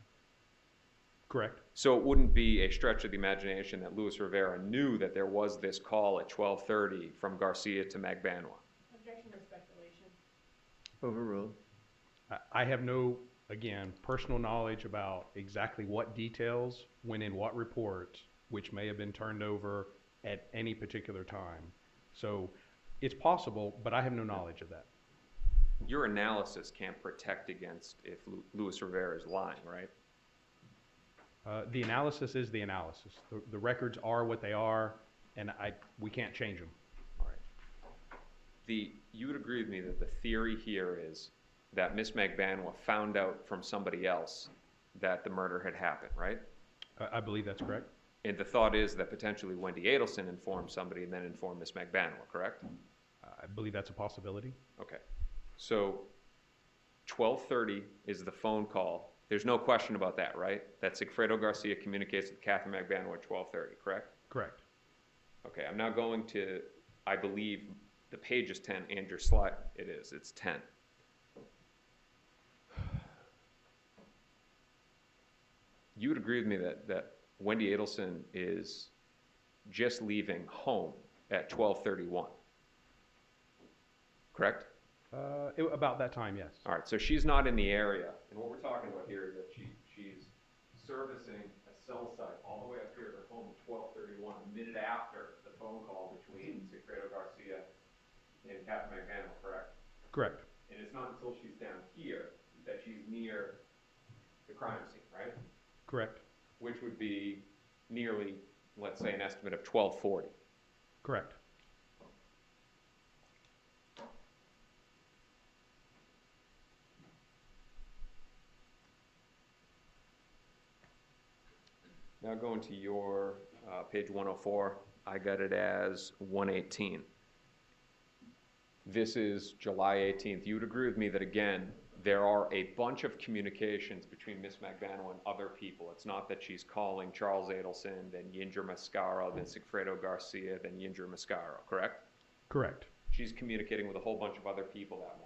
Correct. So it wouldn't be a stretch of the imagination that Luis Rivera knew that there was this call at 12:30 from Garcia to Magbanua. Objection to speculation. Overruled. I have no, again, personal knowledge about exactly what details went in what report, which may have been turned over at any particular time. So it's possible, but I have no knowledge of that. Your analysis can't protect against if Luis Rivera is lying, right? The analysis is the analysis. The records are what they are, and we can't change them. All right. You would agree with me that the theory here is that Miss Magbanua found out from somebody else that the murder had happened, right? I believe that's correct. And the thought is that potentially Wendy Adelson informed somebody and then informed Miss Magbanua, correct? I believe that's a possibility. Okay. So 12:30 is the phone call. There's no question about that, right? That Sigfredo Garcia communicates with Katherine Magbanua at 12:30, correct? Correct. Okay, I'm now going to, I believe, the page is 10 and your slide, it's 10. You would agree with me that Wendy Adelson is just leaving home at 12:31, correct? About that time, yes. All right, so she's not in the area, and what we're talking about here is that she's servicing a cell site all the way up here at her home at 12:31, a minute after the phone call between Sigfredo Garcia and Katherine Magbanua, correct? Correct. And it's not until she's down here that she's near the crime scene, right? Correct. Which would be nearly, let's say, an estimate of 12:40. Correct. Now going to your page 104, I got it as 118. This is July 18th. You would agree with me that, again, there are a bunch of communications between Miss Magbanua and other people. It's not that she's calling Charles Adelson, then Yindra Mascaro, then Sigfredo Garcia, then Yindra Mascaro, correct? Correct. She's communicating with a whole bunch of other people that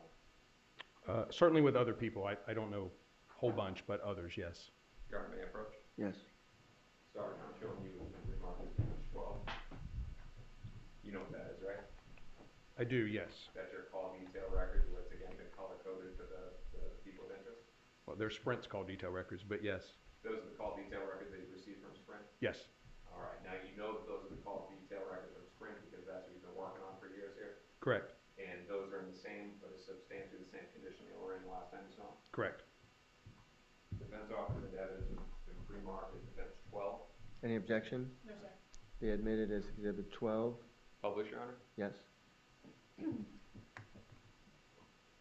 morning. Certainly with other people. I don't know a whole bunch, but others, yes. Your Honor, may I approach? Yes. Sorry, I'm showing you the mark is page 12. You know what that is, right? I do, yes. That's your call detail record, where it's again been color-coded for the people of interest? Well, there's Sprint's call detail records, but yes. Those are the call detail records that you've received from Sprint? Yes. All right, now you know that those are the call detail records from Sprint because that's what you've been working on for years here? Correct. And those are in the same, but substantially the same condition they were in the last time you saw them? Correct. Defense offers the evidence has been pre-marked as Defense 12. Any objection? No, sir. Be admitted as Exhibit 12. Publish, Your Honor? Yes.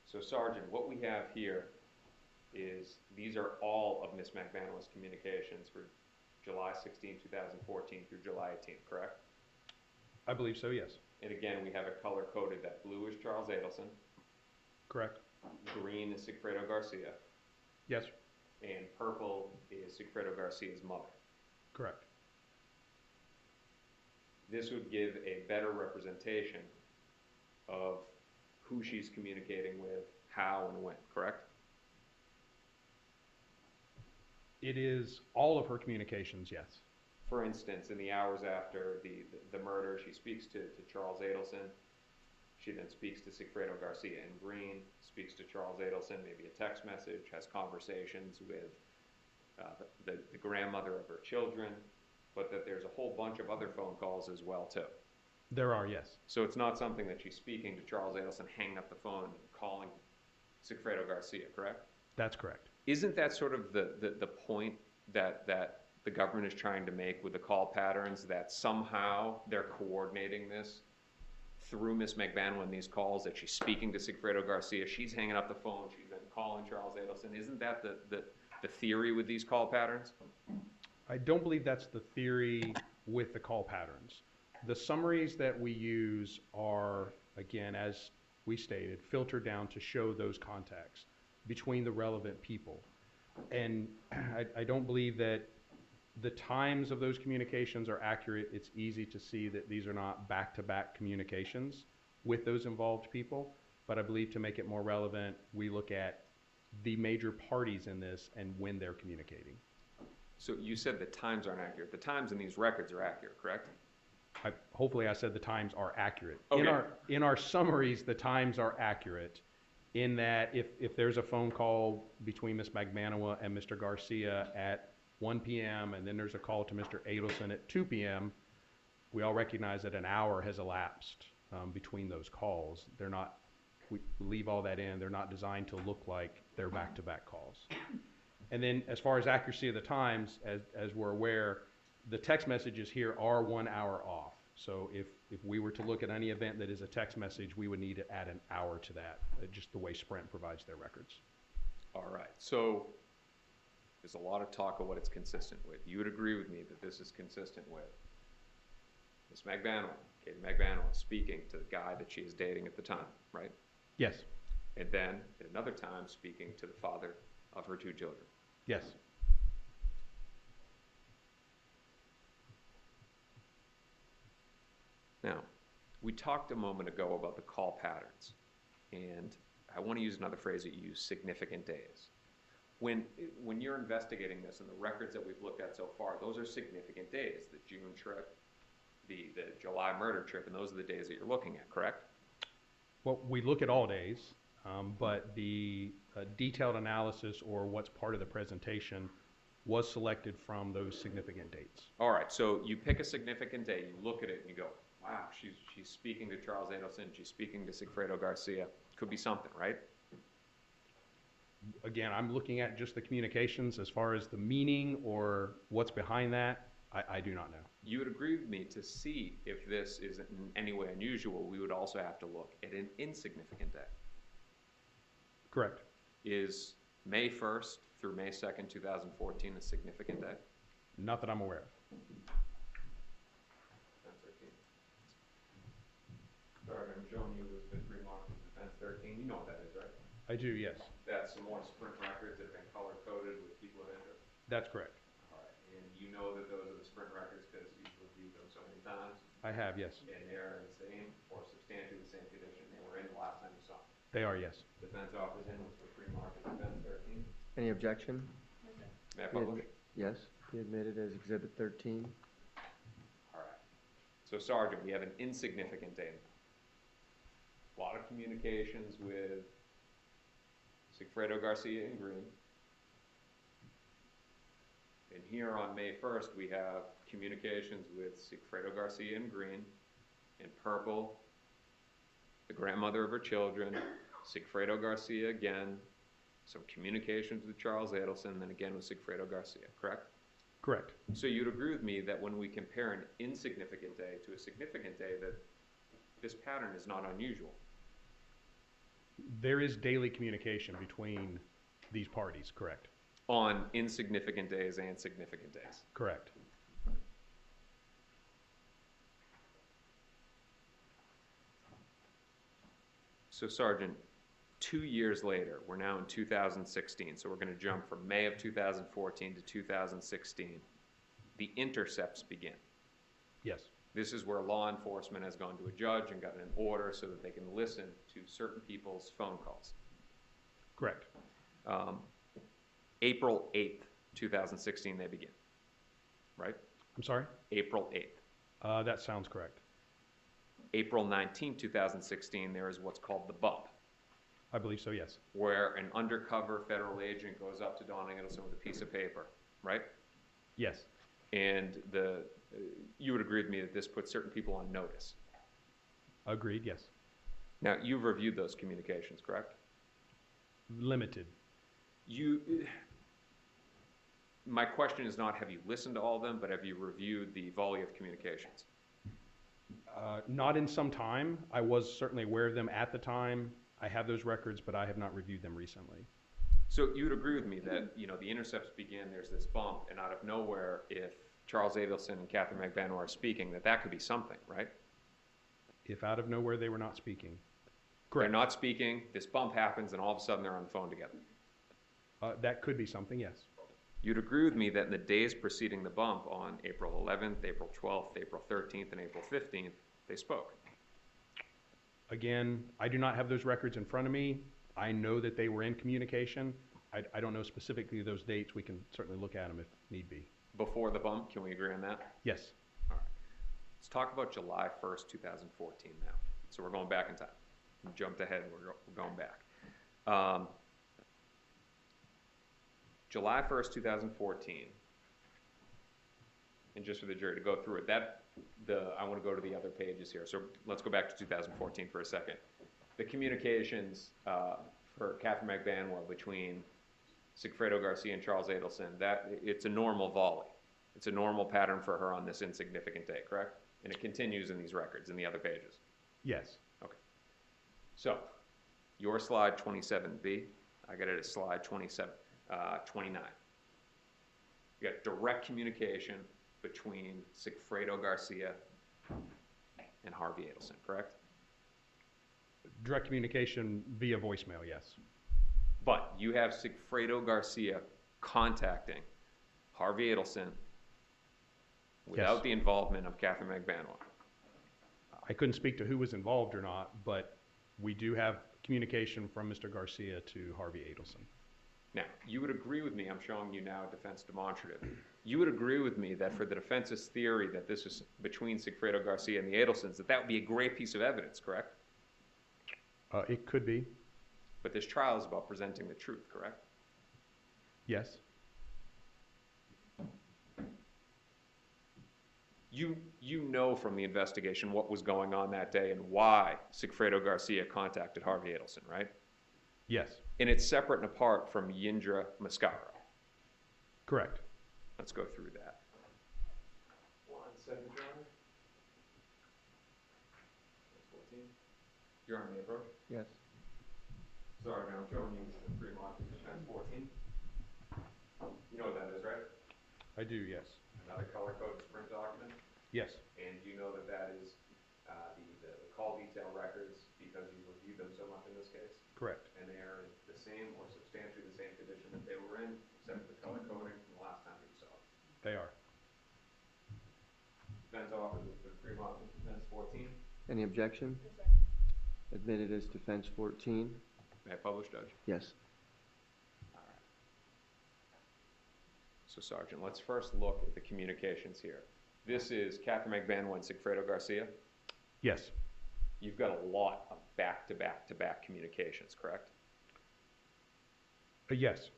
So Sergeant, what we have here is, these are all of Ms. Magbanua's communications for July 16, 2014 through July 18, correct? I believe so, yes. And again, we have it color-coded that blue is Charles Adelson, Correct. green is Sigfredo Garcia, Yes, and purple is Sigfredo Garcia's mother. correct. This would give a better representation of who she's communicating with, how and when, correct? It is all of her communications, yes. For instance, in the hours after the murder, she speaks to Charles Adelson. She then speaks to Sigfredo Garcia in green, speaks to Charles Adelson, maybe a text message, has conversations with the grandmother of her children, but that there's a whole bunch of other phone calls as well, too. There are, yes. So it's not something that she's speaking to Charles Adelson, hanging up the phone, and calling Sigfredo Garcia, correct? That's correct. Isn't that sort of the point that the government is trying to make with the call patterns, that somehow they're coordinating this through Ms. Magbanua in these calls, that she's speaking to Sigfredo Garcia, she's hanging up the phone, she's then calling Charles Adelson? Isn't that the theory with these call patterns? I don't believe that's the theory with the call patterns. The summaries that we use are, again, as we stated, filtered down to show those contacts between the relevant people. And I don't believe that the times of those communications are accurate. It's easy to see that these are not back-to-back communications with those involved people. But I believe to make it more relevant, we look at the major parties in this and when they're communicating. So you said the times aren't accurate. The times in these records are accurate, correct? Hopefully I said the times are accurate. Okay. In our summaries, the times are accurate in that if there's a phone call between Ms. Magbanua and Mr. Garcia at 1 p.m. and then there's a call to Mr. Adelson at 2 p.m., we all recognize that an hour has elapsed between those calls. They're not, we leave all that in, they're not designed to look like they're back-to-back calls. And then as far as accuracy of the times, as we're aware, the text messages here are 1 hour off. So if we were to look at any event that is a text message, we would need to add an hour to that, just the way Sprint provides their records. All right. So there's a lot of talk of what it's consistent with. You would agree with me that this is consistent with Ms. Magbanua, Katie Magbanua, speaking to the guy that she is dating at the time, right? Yes. And then at another time speaking to the father of her 2 children. Yes. Now, we talked a moment ago about the call patterns, and I want to use another phrase that you use, significant days. When you're investigating this and the records that we've looked at so far, those are significant days. The June trip, the July murder trip, and those are the days that you're looking at, correct? Well, we look at all days, but the detailed analysis or what's part of the presentation was selected from those significant dates. All right, so you pick a significant day, you look at it, and you go, wow, she's speaking to Charles Adelson, she's speaking to Sigfredo Garcia. Could be something, right? Again, I'm looking at just the communications. As far as the meaning or what's behind that, I do not know. You would agree with me, to see if this is in any way unusual, we would also have to look at an insignificant day. Correct. Is May 1st through May 2nd, 2014 a significant day? Not that I'm aware of. Sorry, I'm showing you the pre-marked defense 13. You know what that is, right? I do, yes. That's some more Sprint records that have been color-coded with people of interest. That's correct. All right, and you know that those are the Sprint records because you've reviewed them so many times, I have, yes. and they're in the same or substantially the same condition they were in the last time you saw them. They are, yes. Defense offers in with the pre-marked defense 13. Any objection? May I publish? Yes, be admitted as Exhibit 13. All right. So, Sergeant, we have an insignificant day now. A lot of communications with Sigfredo Garcia in green. And here on May 1st, we have communications with Sigfredo Garcia in green, in purple, the grandmother of her children, Sigfredo Garcia again, some communications with Charles Adelson, and then again with Sigfredo Garcia, correct? Correct. So you'd agree with me that when we compare an insignificant day to a significant day, that This pattern is not unusual. There is daily communication between these parties, correct? On insignificant days and significant days. Correct. So Sergeant, 2 years later, we're now in 2016, so we're going to jump from May of 2014 to 2016. The intercepts begin. Yes. This is where law enforcement has gone to a judge and gotten an order so that they can listen to certain people's phone calls. Correct. April 8th, 2016, they begin, right? I'm sorry? April 8th. That sounds correct. April 19th, 2016, there is what's called the bump, I believe so, yes. where an undercover federal agent goes up to Don Adelson with a piece of paper, right? Yes. And you would agree with me that this puts certain people on notice. Agreed, yes. Now, you've reviewed those communications, correct? Limited. My question is not have you listened to all of them, but have you reviewed the volley of communications? Not in some time. I was certainly aware of them at the time. I have those records, but I have not reviewed them recently. So you would agree with me that, the intercepts begin, there's this bump, and out of nowhere, if Charles Adelson and Katherine Magbanua are speaking, that could be something, right? If out of nowhere they were not speaking. They're not speaking, this bump happens, and all of a sudden they're on the phone together. That could be something, yes. You'd agree with me that in the days preceding the bump, on April 11th, April 12th, April 13th, and April 15th, they spoke. Again, I do not have those records in front of me. I know that they were in communication. I don't know specifically those dates. We can certainly look at them if need be. Before the bump, can we agree on that? Yes. All right. Let's talk about July 1st, 2014 now. So we're going back in time. We jumped ahead, we're going back. July 1st, 2014, and just for the jury to go through it, I want to go to the other pages here. So let's go back to 2014 for a second. The communications for Katherine Magbanua between Sigfredo Garcia and Charles Adelson, it's a normal volley. It's a normal pattern for her on this insignificant day, correct? And it continues in these records, in the other pages. Yes. Okay. So, your slide 27B, I got it as slide 29. You got direct communication between Sigfredo Garcia and Harvey Adelson, correct? Direct communication via voicemail, yes. But you have Sigfredo Garcia contacting Harvey Adelson without Yes. the involvement of Katherine Magbanua. I couldn't speak to who was involved or not, but we do have communication from Mr. Garcia to Harvey Adelson. Now, you would agree with me, I'm showing you now a defense demonstrative. You would agree with me that for the defense's theory that this is between Sigfredo Garcia and the Adelsons, that would be a great piece of evidence, correct? It could be, But this trial is about presenting the truth, correct? yes. You know from the investigation what was going on that day and why Sigfredo Garcia contacted Harvey Adelson, right? Yes, And it's separate and apart from Yindra Mascaro. correct. Let's go through that. 1 second, John. 14. You're on the approach? Yes. Sorry, I'm showing you the Fremont Defense 14. You know what that is, right? I do, yes. Another color-coded sprint document. Yes, And you know that that is the call detail records because you reviewed them so much in this case? correct. And they are in the same or substantially the same condition that they were in, except for the color coding from the last time you saw it. They are. Defense offered the Fremont Defense 14. Any objection? Admitted as defense 14? May I publish, Judge? Yes. All right. So, Sergeant, let's first look at the communications here. This is Katherine Magbanua and Sigfredo Garcia. Yes, You've got a lot of back-to-back-to-back communications, correct? yes,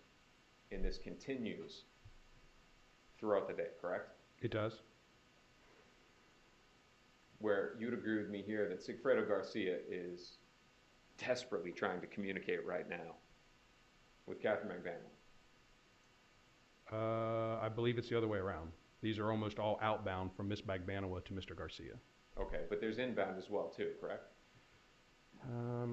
And this continues throughout the day, correct? it does. Where you'd agree with me here that Sigfredo Garcia is desperately trying to communicate right now with Katherine Magbanua. I believe it's the other way around. These are almost all outbound from Ms. Magbanua to Mr. Garcia. Okay, but there's inbound as well too, correct? I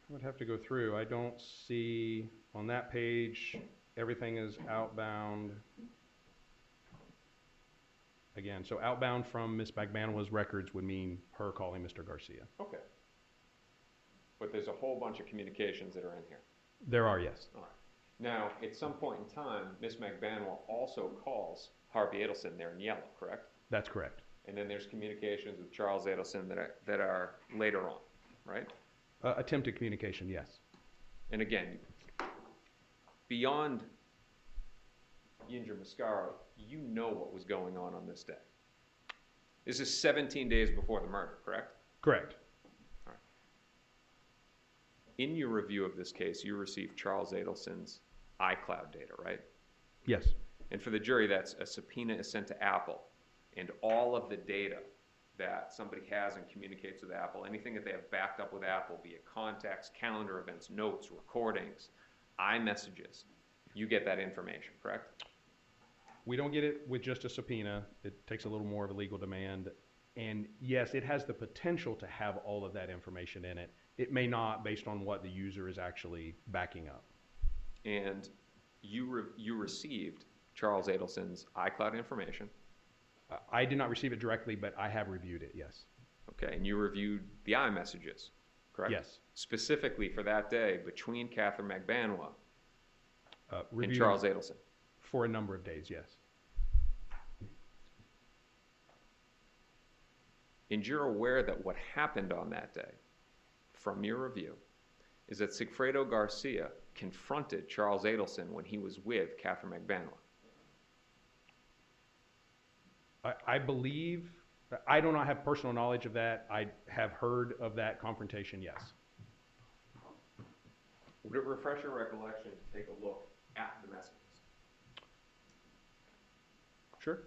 would have to go through. I don't see on that page, everything is outbound. Again, so outbound from Ms. Magbanua's records would mean her calling Mr. Garcia. Okay. But there's a whole bunch of communications that are in here. There are, yes. All right. Now, at some point in time, Ms. Magbanua also calls Harvey Adelson there in yellow, correct? That's correct. And then there's communications with Charles Adelson that are later on, right? Attempted communication, yes. And again, beyond Yinja Mascaro, you know what was going on this day. This is 17 days before the murder, correct? Correct. All right. In your review of this case, you received Charles Adelson's iCloud data, right? Yes. And for the jury, that's a subpoena is sent to Apple, and all of the data that somebody has and communicates with Apple, anything that they have backed up with Apple, be it contacts, calendar events, notes, recordings, iMessages, you get that information, correct? We don't get it with just a subpoena. It takes a little more of a legal demand. And yes, it has the potential to have all of that information in it. It may not, based on what the user is actually backing up. And you received Charles Adelson's iCloud information. I did not receive it directly, but I have reviewed it, yes. Okay, and you reviewed the iMessages, correct? Yes. Specifically for that day between Katherine Magbanua and Reviewed Charles Adelson. for a number of days, yes. And you're aware that what happened on that day, from your review, is that Sigfredo Garcia confronted Charles Adelson when he was with Katherine Magbanua. I believe, I do not have personal knowledge of that. I have heard of that confrontation, yes. Would it refresh your recollection to take a look at the messages? Sure.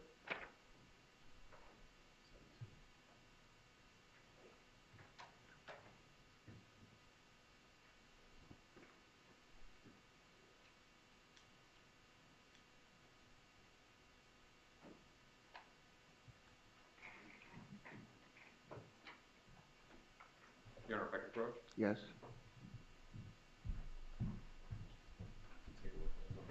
Your Honor, if I could approach? Yes. Take a look at this.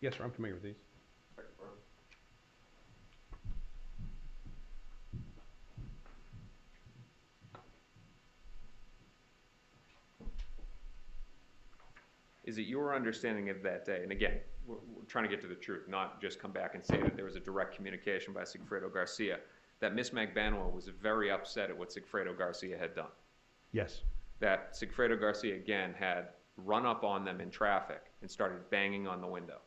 Yes, sir, I'm familiar with these. If I could approach. Is it your understanding of that day, and again, we're trying to get to the truth, not just come back and say that there was a direct communication by Sigfredo Garcia, that Ms. Magbanua was very upset at what Sigfredo Garcia had done? Yes. That Sigfredo Garcia, again, had run up on them in traffic and started banging on the window?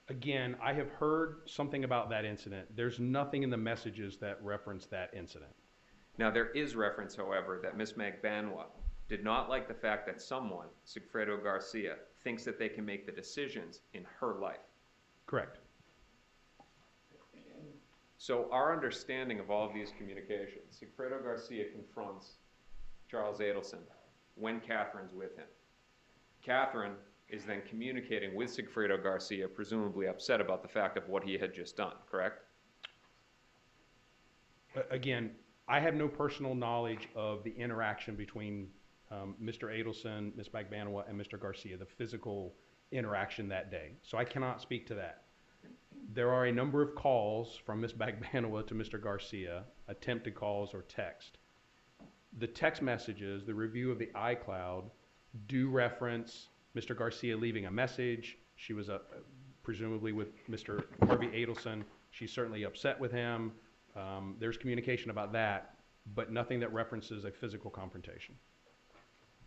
Again, I have heard something about that incident. There's nothing in the messages that reference that incident. Now, there is reference, however, that Ms. Magbanua did not like the fact that someone, Sigfredo Garcia, thinks that they can make the decisions in her life. Correct. So our understanding of all of these communications, Sigfredo Garcia confronts Charles Adelson when Catherine's with him. Katherine is then communicating with Sigfredo Garcia, presumably upset about the fact of what he had just done, correct? Again, I have no personal knowledge of the interaction between Mr. Adelson, Ms. Magbanua, and Mr. Garcia, the physical interaction that day. So I cannot speak to that. There are a number of calls from Ms. Magbanua to Mr. Garcia, attempted calls or text. The text messages, the review of the iCloud, do reference Mr. Garcia leaving a message. She was presumably with Mr. Harvey Adelson. She's certainly upset with him. There's communication about that, but nothing that references a physical confrontation.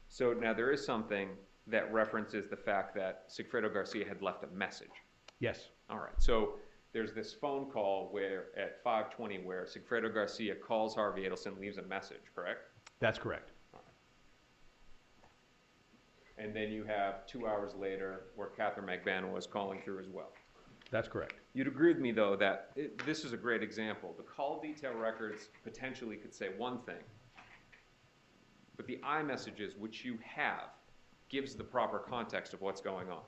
So now there is something that references the fact that Sigfredo Garcia had left a message. Yes. All right, so there's this phone call where at 5:20 where Sigfredo Garcia calls Harvey Adelson, leaves a message, correct? That's correct. And then you have 2 hours later where Katherine Magbanua is calling through as well. That's correct. You'd agree with me, though, that this is a great example. The call detail records potentially could say one thing, but the iMessages, which you have, gives the proper context of what's going on.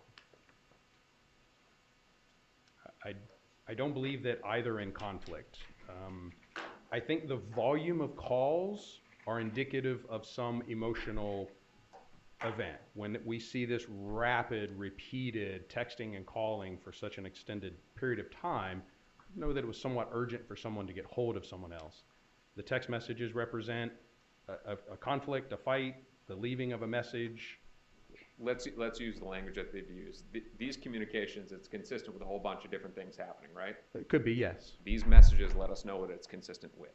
I don't believe that either in conflict. I think the volume of calls are indicative of some emotional event. When we see this rapid, repeated texting and calling for such an extended period of time, know that it was somewhat urgent for someone to get hold of someone else. The text messages represent a conflict, a fight, the leaving of a message. Let's use the language that they've used. These communications, it's consistent with a whole bunch of different things happening, right? It could be, yes. These messages let us know what it's consistent with.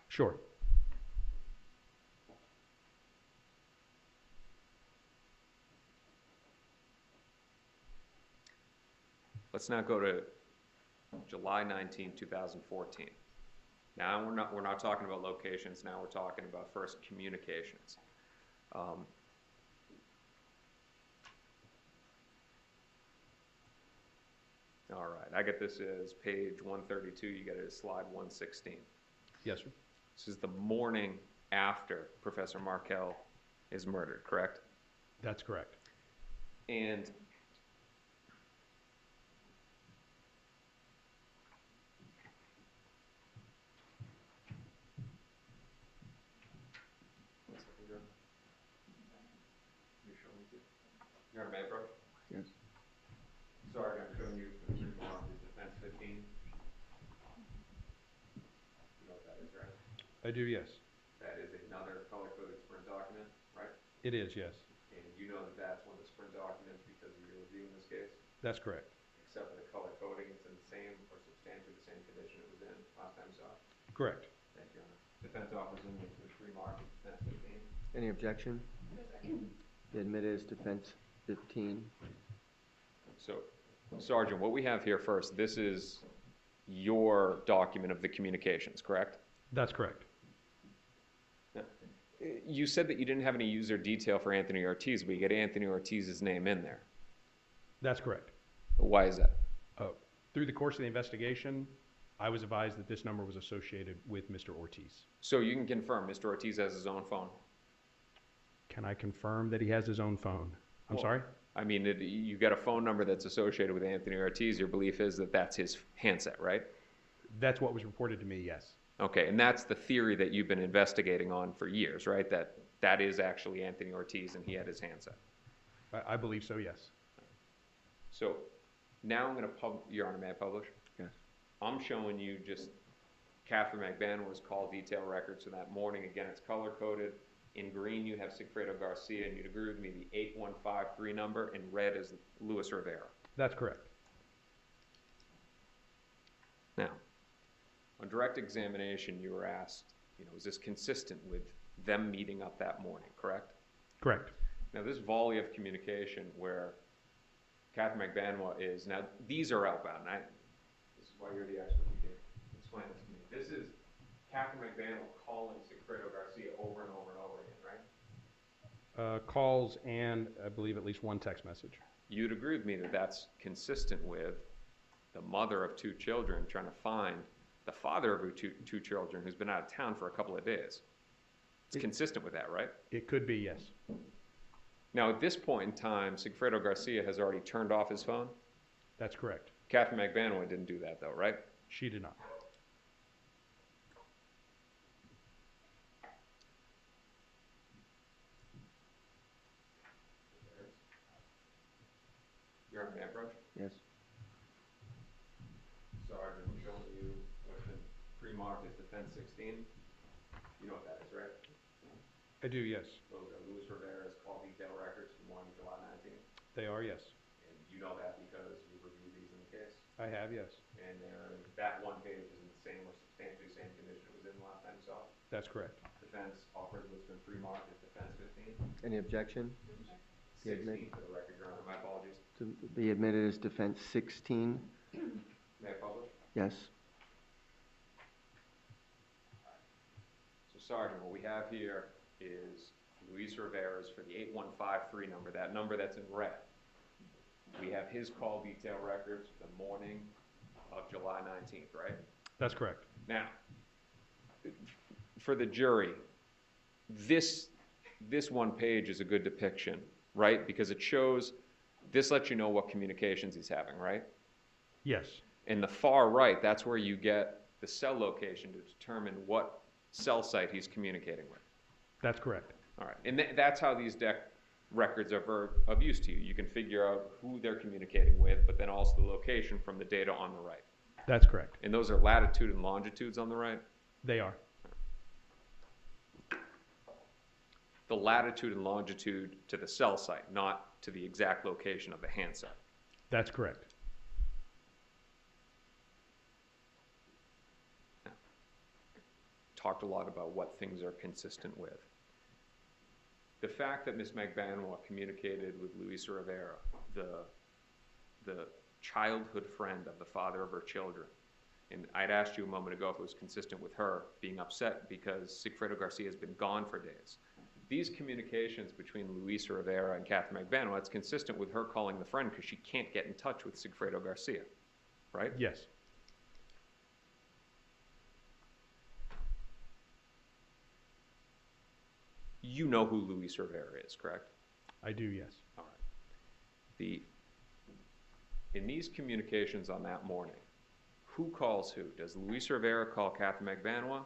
Sure. Let's now go to July 19, 2014. Now we're not talking about locations. Now we're talking about first communications. All right, I get this as page 132. You get it as slide 116. Yes, sir. This is the morning after Professor Markel is murdered, correct? That's correct. And you're on Maybrook? Yes. Sorry, I'm showing you the mark is defense 15. You know what that is, right? I do, yes. That is another color-coded Sprint document, right? It is, yes. And you know that that's one of the Sprint documents because of your review in this case? That's correct. Except for the color coding, it's in the same or substantially the same condition it was in last time you saw it? Correct. Thank you, Your Honor. Defense offers in with the remark of defense 15. Any objection? Be admitted as defense 15. So, Sergeant, what we have here first, this is your document of the communications, correct? That's correct. You said that you didn't have any user detail for Anthony Ortiz, but you get Anthony Ortiz's name in there. That's correct. Why is that? Through the course of the investigation, I was advised that this number was associated with Mr. Ortiz. So you can confirm Mr. Ortiz has his own phone? Can I confirm that he has his own phone? I'm sorry? I mean, you got a phone number that's associated with Anthony Ortiz. Your belief is that that's his handset, right? That's what was reported to me, yes. Okay, and that's the theory that you've been investigating on for years, right? That is actually Anthony Ortiz and he had his handset. I believe so, yes. So now I'm going to Your Honor, may I publish? Yes. I'm showing you just Katherine Magbanua's call detail records for that morning. Again, it's color-coded. In green, you have Sigfredo Garcia, and you'd agree with me, the 8153 number. In red is Luis Rivera. That's correct. Now, on direct examination, you were asked, is this consistent with them meeting up that morning, correct? Correct. Now, this volley of communication where Katherine Magbanua is, now, these are outbound. This is why you're the expert. You can explain this to me. This is Katherine Magbanua calling Sigfredo Garcia over and over and over again, right? Calls and, I believe, at least one text message. You'd agree with me that that's consistent with the mother of two children trying to find the father of her two children who's been out of town for a couple of days. It's consistent with that, right? It could be, yes. Now, at this point in time, Sigfredo Garcia has already turned off his phone? That's correct. Katherine Magbanua didn't do that, though, right? She did not. You're on my approach? Yes. Sergeant, I'm showing you what's been pre-marked as defense 16. You know what that is, right? I do, yes. Those are Luis Rivera's call detail records from 1 July 19th. They are, yes. And you know that because you reviewed these in the case. I have, yes. And that one page is in the same or substantially same condition it was in the last time you saw it. That's correct. Defense offers what's been pre-marked as defense 15. Any objection? 16 for the record, Your Honor. My apologies. To be admitted as defense 16. May I publish? Yes. So, Sergeant, what we have here is Luis Rivera's for the 8153 number, that number that's in red. We have his call detail records the morning of July 19th, right? That's correct. Now, for the jury, this one page is a good depiction, right? Because it shows, this lets you know what communications he's having, right? Yes. In the far right, that's where you get the cell location to determine what cell site he's communicating with. That's correct. All right, and that's how these deck records are of use to you. You can figure out who they're communicating with, but then also the location from the data on the right. That's correct. And those are latitude and longitudes on the right? They are. The latitude and longitude to the cell site, not to the exact location of the handset. That's correct. Talked a lot about what things are consistent with. The fact that Ms. Magbanua communicated with Luisa Rivera, the childhood friend of the father of her children, and I'd asked you a moment ago if it was consistent with her being upset because Sigfredo Garcia has been gone for days. These communications between Luisa Rivera and Katherine Magbanua, it's consistent with her calling the friend because she can't get in touch with Sigfredo Garcia, right? Yes. You know who Luisa Rivera is, correct? I do, yes. All right. In these communications on that morning, who calls who? Does Luisa Rivera call Katherine Magbanua?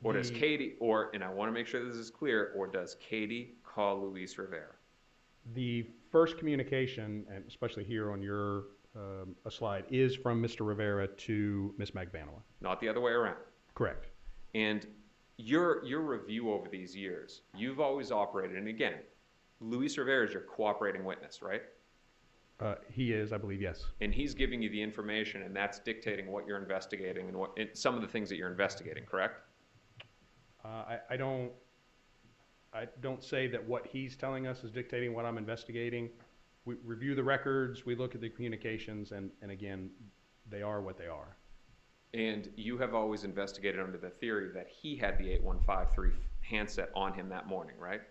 Or does Katie, and I want to make sure this is clear, or does Katie call Luisa Rivera? The first communication, and especially here on your a slide, is from Mr. Rivera to Ms. Magbanua. Not the other way around. Correct. And your review over these years, you've always operated, and again, Luis Rivera is your cooperating witness, right? He is, I believe, yes. And he's giving you the information, and that's dictating what you're investigating and some of the things that you're investigating, correct? I don't say that what he's telling us is dictating what I'm investigating. We review the records, we look at the communications, and again, they are what they are. And you have always investigated under the theory that he had the 8153 handset on him that morning, right?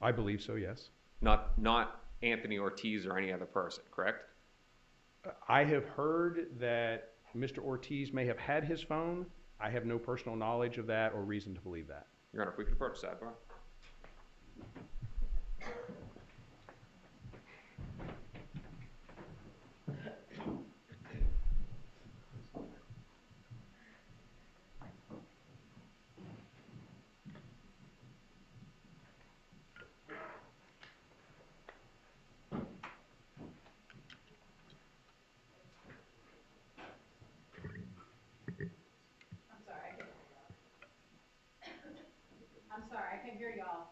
I believe so, yes. Not Anthony Ortiz or any other person, correct? I have heard that Mr. Ortiz may have had his phone. I have no personal knowledge of that or reason to believe that. Your Honor, if we could approach sidebar. I'm sorry, I can't hear y'all.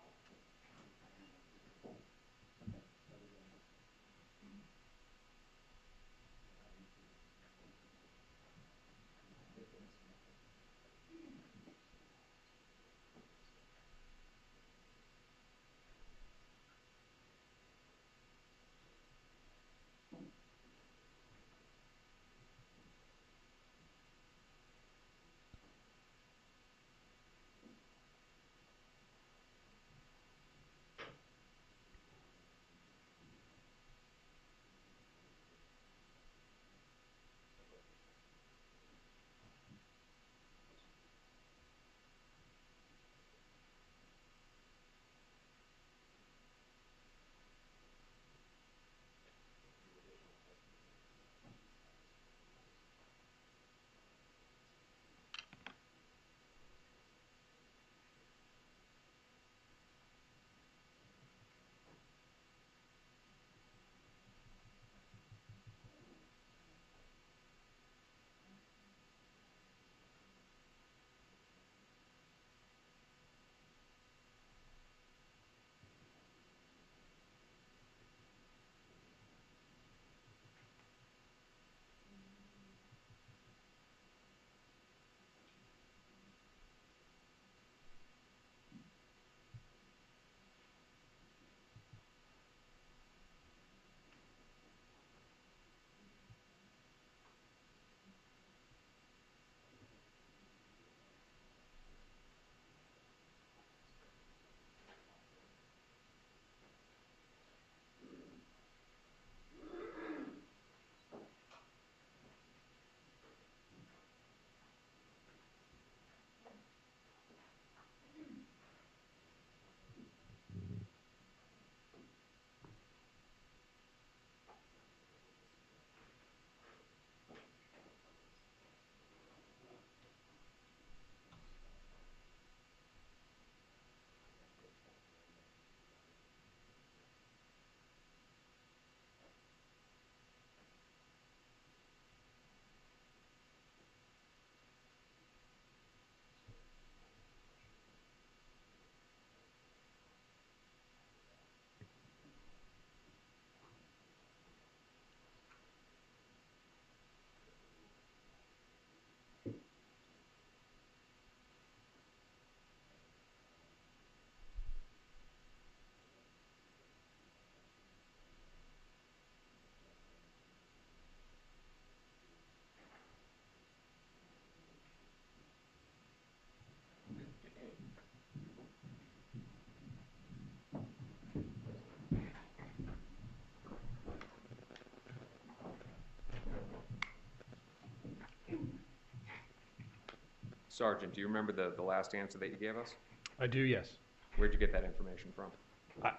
Sergeant, do you remember the last answer that you gave us? I do, yes. Where'd you get that information from?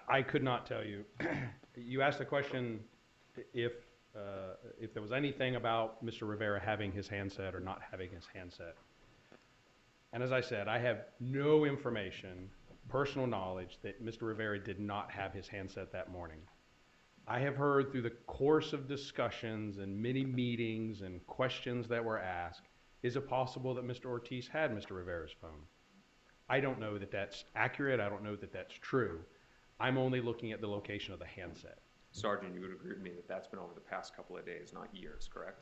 I could not tell you. You asked the question if there was anything about Mr. Rivera having his handset or not having his handset. And as I said, I have no information, personal knowledge, that Mr. Rivera did not have his handset that morning. I have heard through the course of discussions and many meetings and questions that were asked, is it possible that Mr. Ortiz had Mr. Rivera's phone? I don't know that that's accurate. I don't know that that's true. I'm only looking at the location of the handset. Sergeant, you would agree with me that that's been over the past couple of days, not years, correct?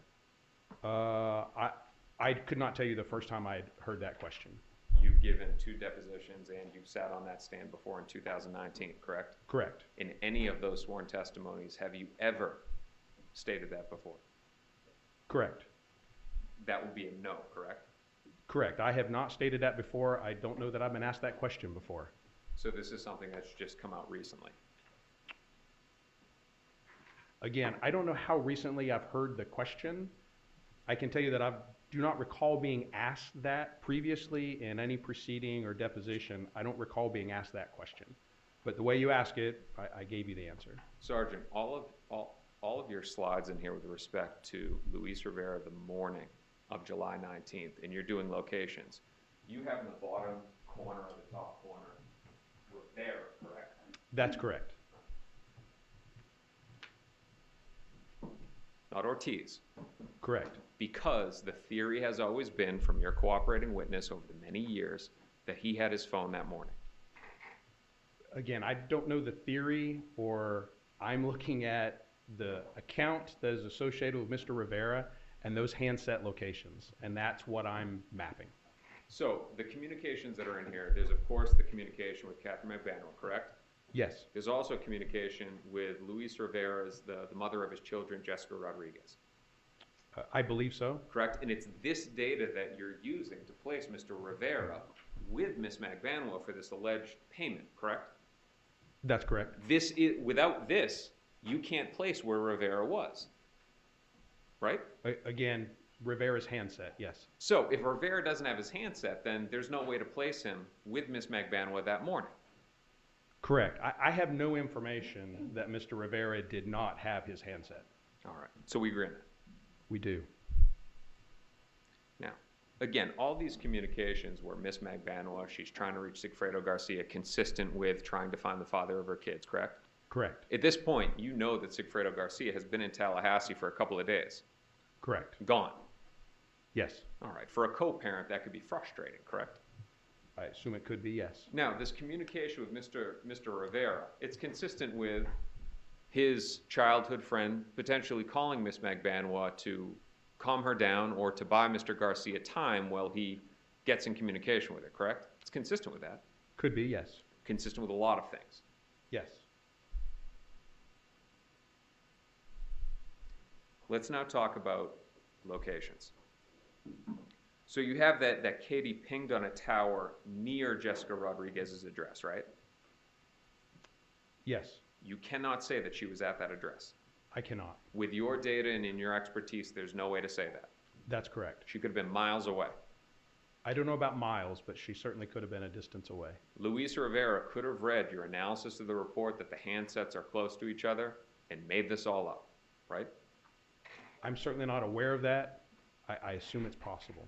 I could not tell you the first time I had heard that question. You've given 2 depositions and you've sat on that stand before in 2019, correct? Correct. In any of those sworn testimonies, have you ever stated that before? Correct. That would be a no, correct? Correct. I have not stated that before. I don't know that I've been asked that question before. So this is something that's just come out recently? Again, I don't know how recently I've heard the question. I can tell you that I do not recall being asked that previously in any proceeding or deposition. I don't recall being asked that question. But the way you ask it, I gave you the answer. Sergeant, all of your slides in here with respect to Luis Rivera the morning of July 19th, and you're doing locations, you have in the bottom corner or the top corner Rivera, correct? That's correct. Not Ortiz. Correct. Because the theory has always been from your cooperating witness over the many years that he had his phone that morning. Again, I don't know the theory, or I'm looking at the account that is associated with Mr. Rivera and those handset locations, and that's what I'm mapping. So the communications that are in here, there's of course the communication with Katherine Magbanua, correct? Yes. There's also communication with Luis Rivera's, the mother of his children, Jessica Rodriguez. I believe so. Correct? And it's this data that you're using to place Mr. Rivera with Ms. Magbanua for this alleged payment, correct? That's correct. Without this, you can't place where Rivera was, right? Again, Rivera's handset, yes. So if Rivera doesn't have his handset, then there's no way to place him with Ms. Magbanua that morning. Correct. I have no information that Mr. Rivera did not have his handset. All right. So we agree on that. We do. Now, again, all these communications where Ms. Magbanua, she's trying to reach Sigfredo Garcia, consistent with trying to find the father of her kids, correct? Correct. At this point, you know that Sigfredo Garcia has been in Tallahassee for a couple of days. Correct. Gone. Yes. All right. For a co-parent, that could be frustrating, correct? I assume it could be, yes. Now, this communication with Mr. Rivera, it's consistent with his childhood friend potentially calling Ms. Magbanua to calm her down or to buy Mr. Garcia time while he gets in communication with her, correct? It's consistent with that. Could be, yes. Consistent with a lot of things. Yes. Let's now talk about locations. So you have that Katie pinged on a tower near Jessica Rodriguez's address, right? Yes. You cannot say that she was at that address. I cannot. With your data and in your expertise, there's no way to say that. That's correct. She could have been miles away. I don't know about miles, but she certainly could have been a distance away. Luis Rivera could have read your analysis of the report that the handsets are close to each other and made this all up, right? I'm certainly not aware of that. I assume it's possible.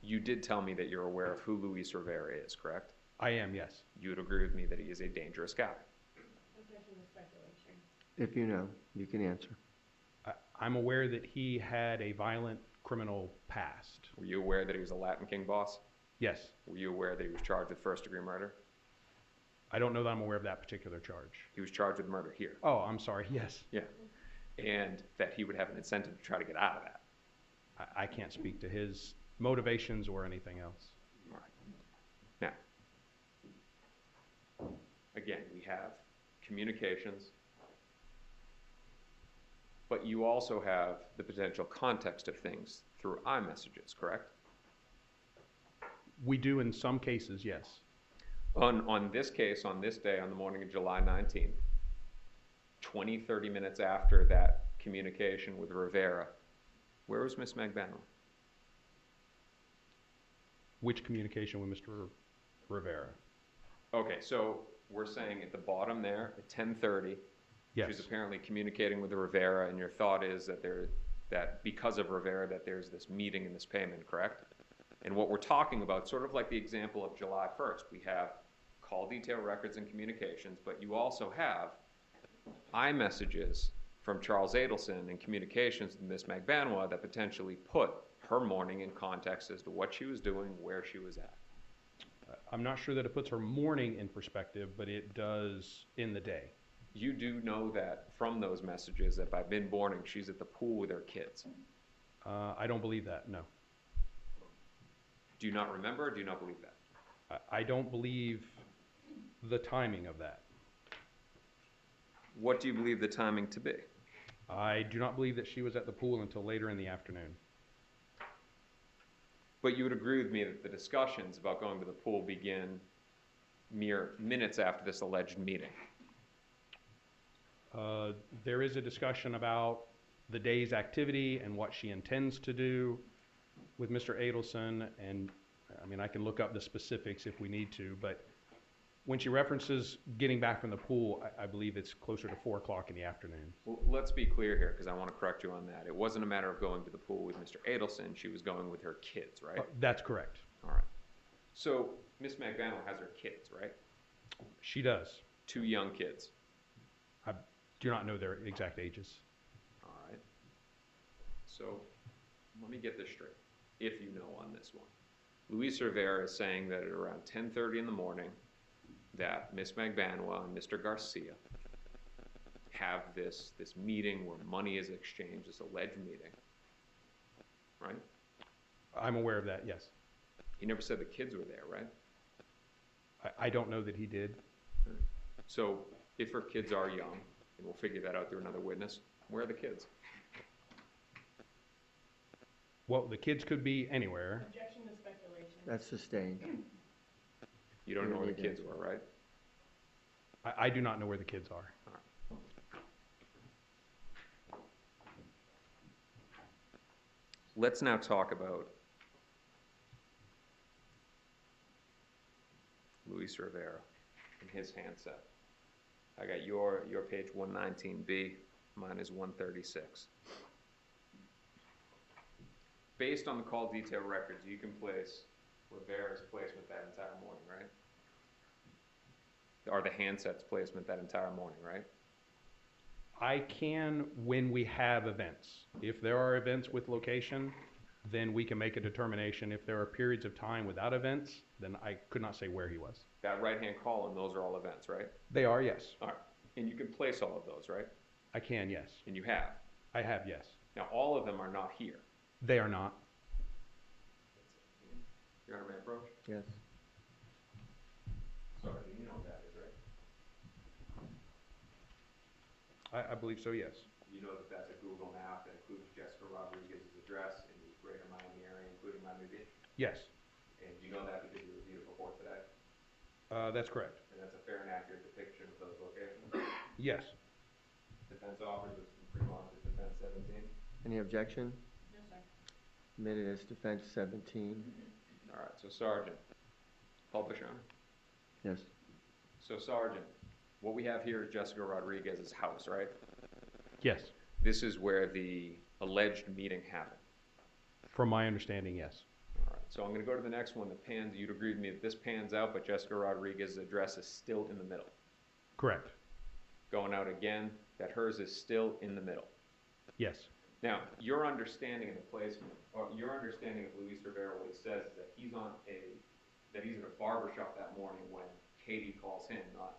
You did tell me that you're aware of who Luis Rivera is, correct? I am, yes. You would agree with me that he is a dangerous guy. If you know, you can answer. I'm aware that he had a violent criminal past. Were you aware that he was a Latin King boss? Yes. Were you aware that he was charged with first-degree murder? I don't know that I'm aware of that particular charge. He was charged with murder here. Oh, I'm sorry, yes. Yeah. And that he would have an incentive to try to get out of that. I can't speak to his motivations or anything else. All right. Now, again, we have communications, but you also have the potential context of things through iMessages, correct? We do in some cases, yes. On this case, on this day, on the morning of July 19th, 20, 30 minutes after that communication with Rivera, where was Ms. Magbanua? Which communication with Mr. Rivera? Okay, so we're saying at the bottom there, at 10:30, Yes. she's apparently communicating with the Rivera, and your thought is that that because of Rivera, that there's this meeting and this payment, correct? And what we're talking about, sort of like the example of July 1st, we have call detail records and communications, but you also have iMessages from Charles Adelson and communications with Ms. Magbanua that potentially put her morning in context as to what she was doing, where she was at. I'm not sure that it puts her morning in perspective, but it does in the day. You do know that from those messages that by mid-morning she's at the pool with her kids. I don't believe that, no. Do you not remember or do you not believe that? I don't believe the timing of that. What do you believe the timing to be? I do not believe that she was at the pool until later in the afternoon. But you would agree with me that the discussions about going to the pool begin mere minutes after this alleged meeting. There is a discussion about the day's activity and what she intends to do with Mr. Adelson, and I mean, I can look up the specifics if we need to, but when she references getting back from the pool, I believe it's closer to 4 o'clock in the afternoon. Well, let's be clear here, because I want to correct you on that. It wasn't a matter of going to the pool with Mr. Adelson. She was going with her kids, right? That's correct. All right. So Ms. Magbanua has her kids, right? She does. 2 young kids. I do not know their exact ages. All right. So let me get this straight, if you know on this one. Luis Rivera is saying that at around 10:30 in the morning, that Ms. Magbanua and Mr. Garcia have this meeting where money is exchanged, this alleged meeting, right? I'm aware of that, yes. He never said the kids were there, right? I don't know that he did. So if her kids are young, and we'll figure that out through another witness, where are the kids? Well, the kids could be anywhere. Objection to speculation. That's sustained. You don't know where the kids were, right? I do not know where the kids are. All right. Let's now talk about Luis Rivera and his handset. I got your page 119B, mine is 136. Based on the call detail records, you can place Rivera's placement that entire morning, right? Or the handset's placement that entire morning, right? I can when we have events. If there are events with location, then we can make a determination. If there are periods of time without events, then I could not say where he was. That right-hand column, those are all events, right? They are, yes. All right. And you can place all of those, right? I can, yes. And you have. I have, yes. Now, all of them are not here. They are not. Your Honor, may I approach? Yes. Sorry, you know what that is, right? I believe so, yes. You know that that's a Google map that includes Jessica Rodriguez's address in the greater Miami area, including Miami Beach? Yes, And you know that because you reviewed it before today? that's correct. And that's a fair and accurate depiction of those locations? Yes. Defense offers of pre-marked as defense 17. Any objection? No, sir. Admitted as defense 17. All right, so Sergeant, publish, Your Honor. Yes. So Sergeant, what we have here is Jessica Rodriguez's house, right? Yes. This is where the alleged meeting happened. From my understanding, yes. All right, so I'm going to go to the next one that pans. You'd agree with me that this pans out, but Jessica Rodriguez's address is still in the middle. Correct. Going out again, that hers is still in the middle. Yes. Now, your understanding of the placement, or your understanding of Luis Rivera, what he says is that he's at a barber shop that morning when Katie calls him, not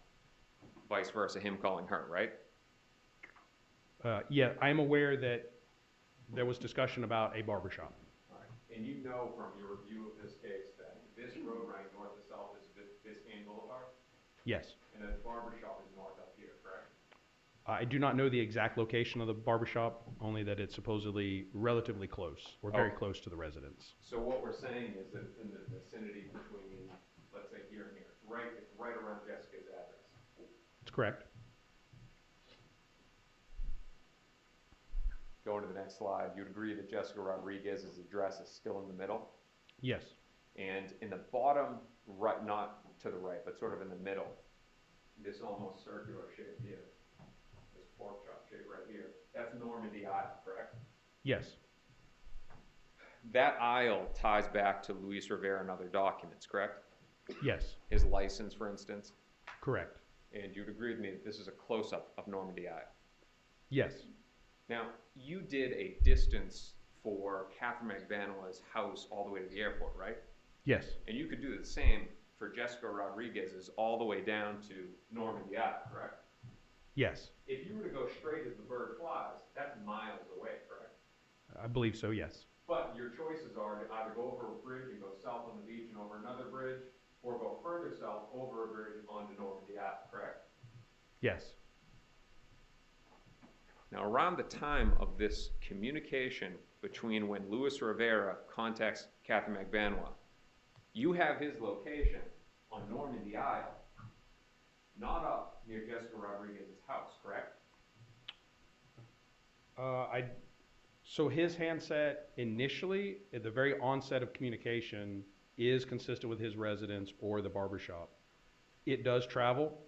vice versa, him calling her, right? Yeah, I'm aware that there was discussion about a barbershop. All right. And you know from your review of this case that this road running north to south is Biscayne Boulevard, Yes. and that the barber shop is north up here, correct? I do not know the exact location of the barbershop, only that it's supposedly relatively close, or very close to the residence. So what we're saying is that it's in the vicinity between, let's say, here and here. It's right around Jessica's address. That's correct. Going to the next slide, you'd agree that Jessica Rodriguez's address is still in the middle? Yes. And in the bottom right, not to the right, but sort of in the middle, this almost circular shape here, this pork chop shape right here, that's Normandy Isle, correct? Yes. That aisle ties back to Luis Rivera and other documents, correct? Yes. His license, for instance. Correct. And you'd agree with me that this is a close-up of Normandy Isle. Yes. Now, you did a distance for Katherine Magbanua's house all the way to the airport, right? Yes. And you could do the same for Jessica Rodriguez's all the way down to Normandy Isle, correct? Yes. If you were to go straight as the bird flies, that's miles away, correct? I believe so, yes. But your choices are to either go over a bridge and go south on the beach and over another bridge, or go further south over a bridge onto Normandy Isle, correct? Yes. Now, around the time of this communication between when Luis Rivera contacts Katherine Magbanua, you have his location on Normandy Isle, not up near Jessica Rodriguez's house, correct? So his handset initially, at the very onset of communication, is consistent with his residence or the barbershop. It does travel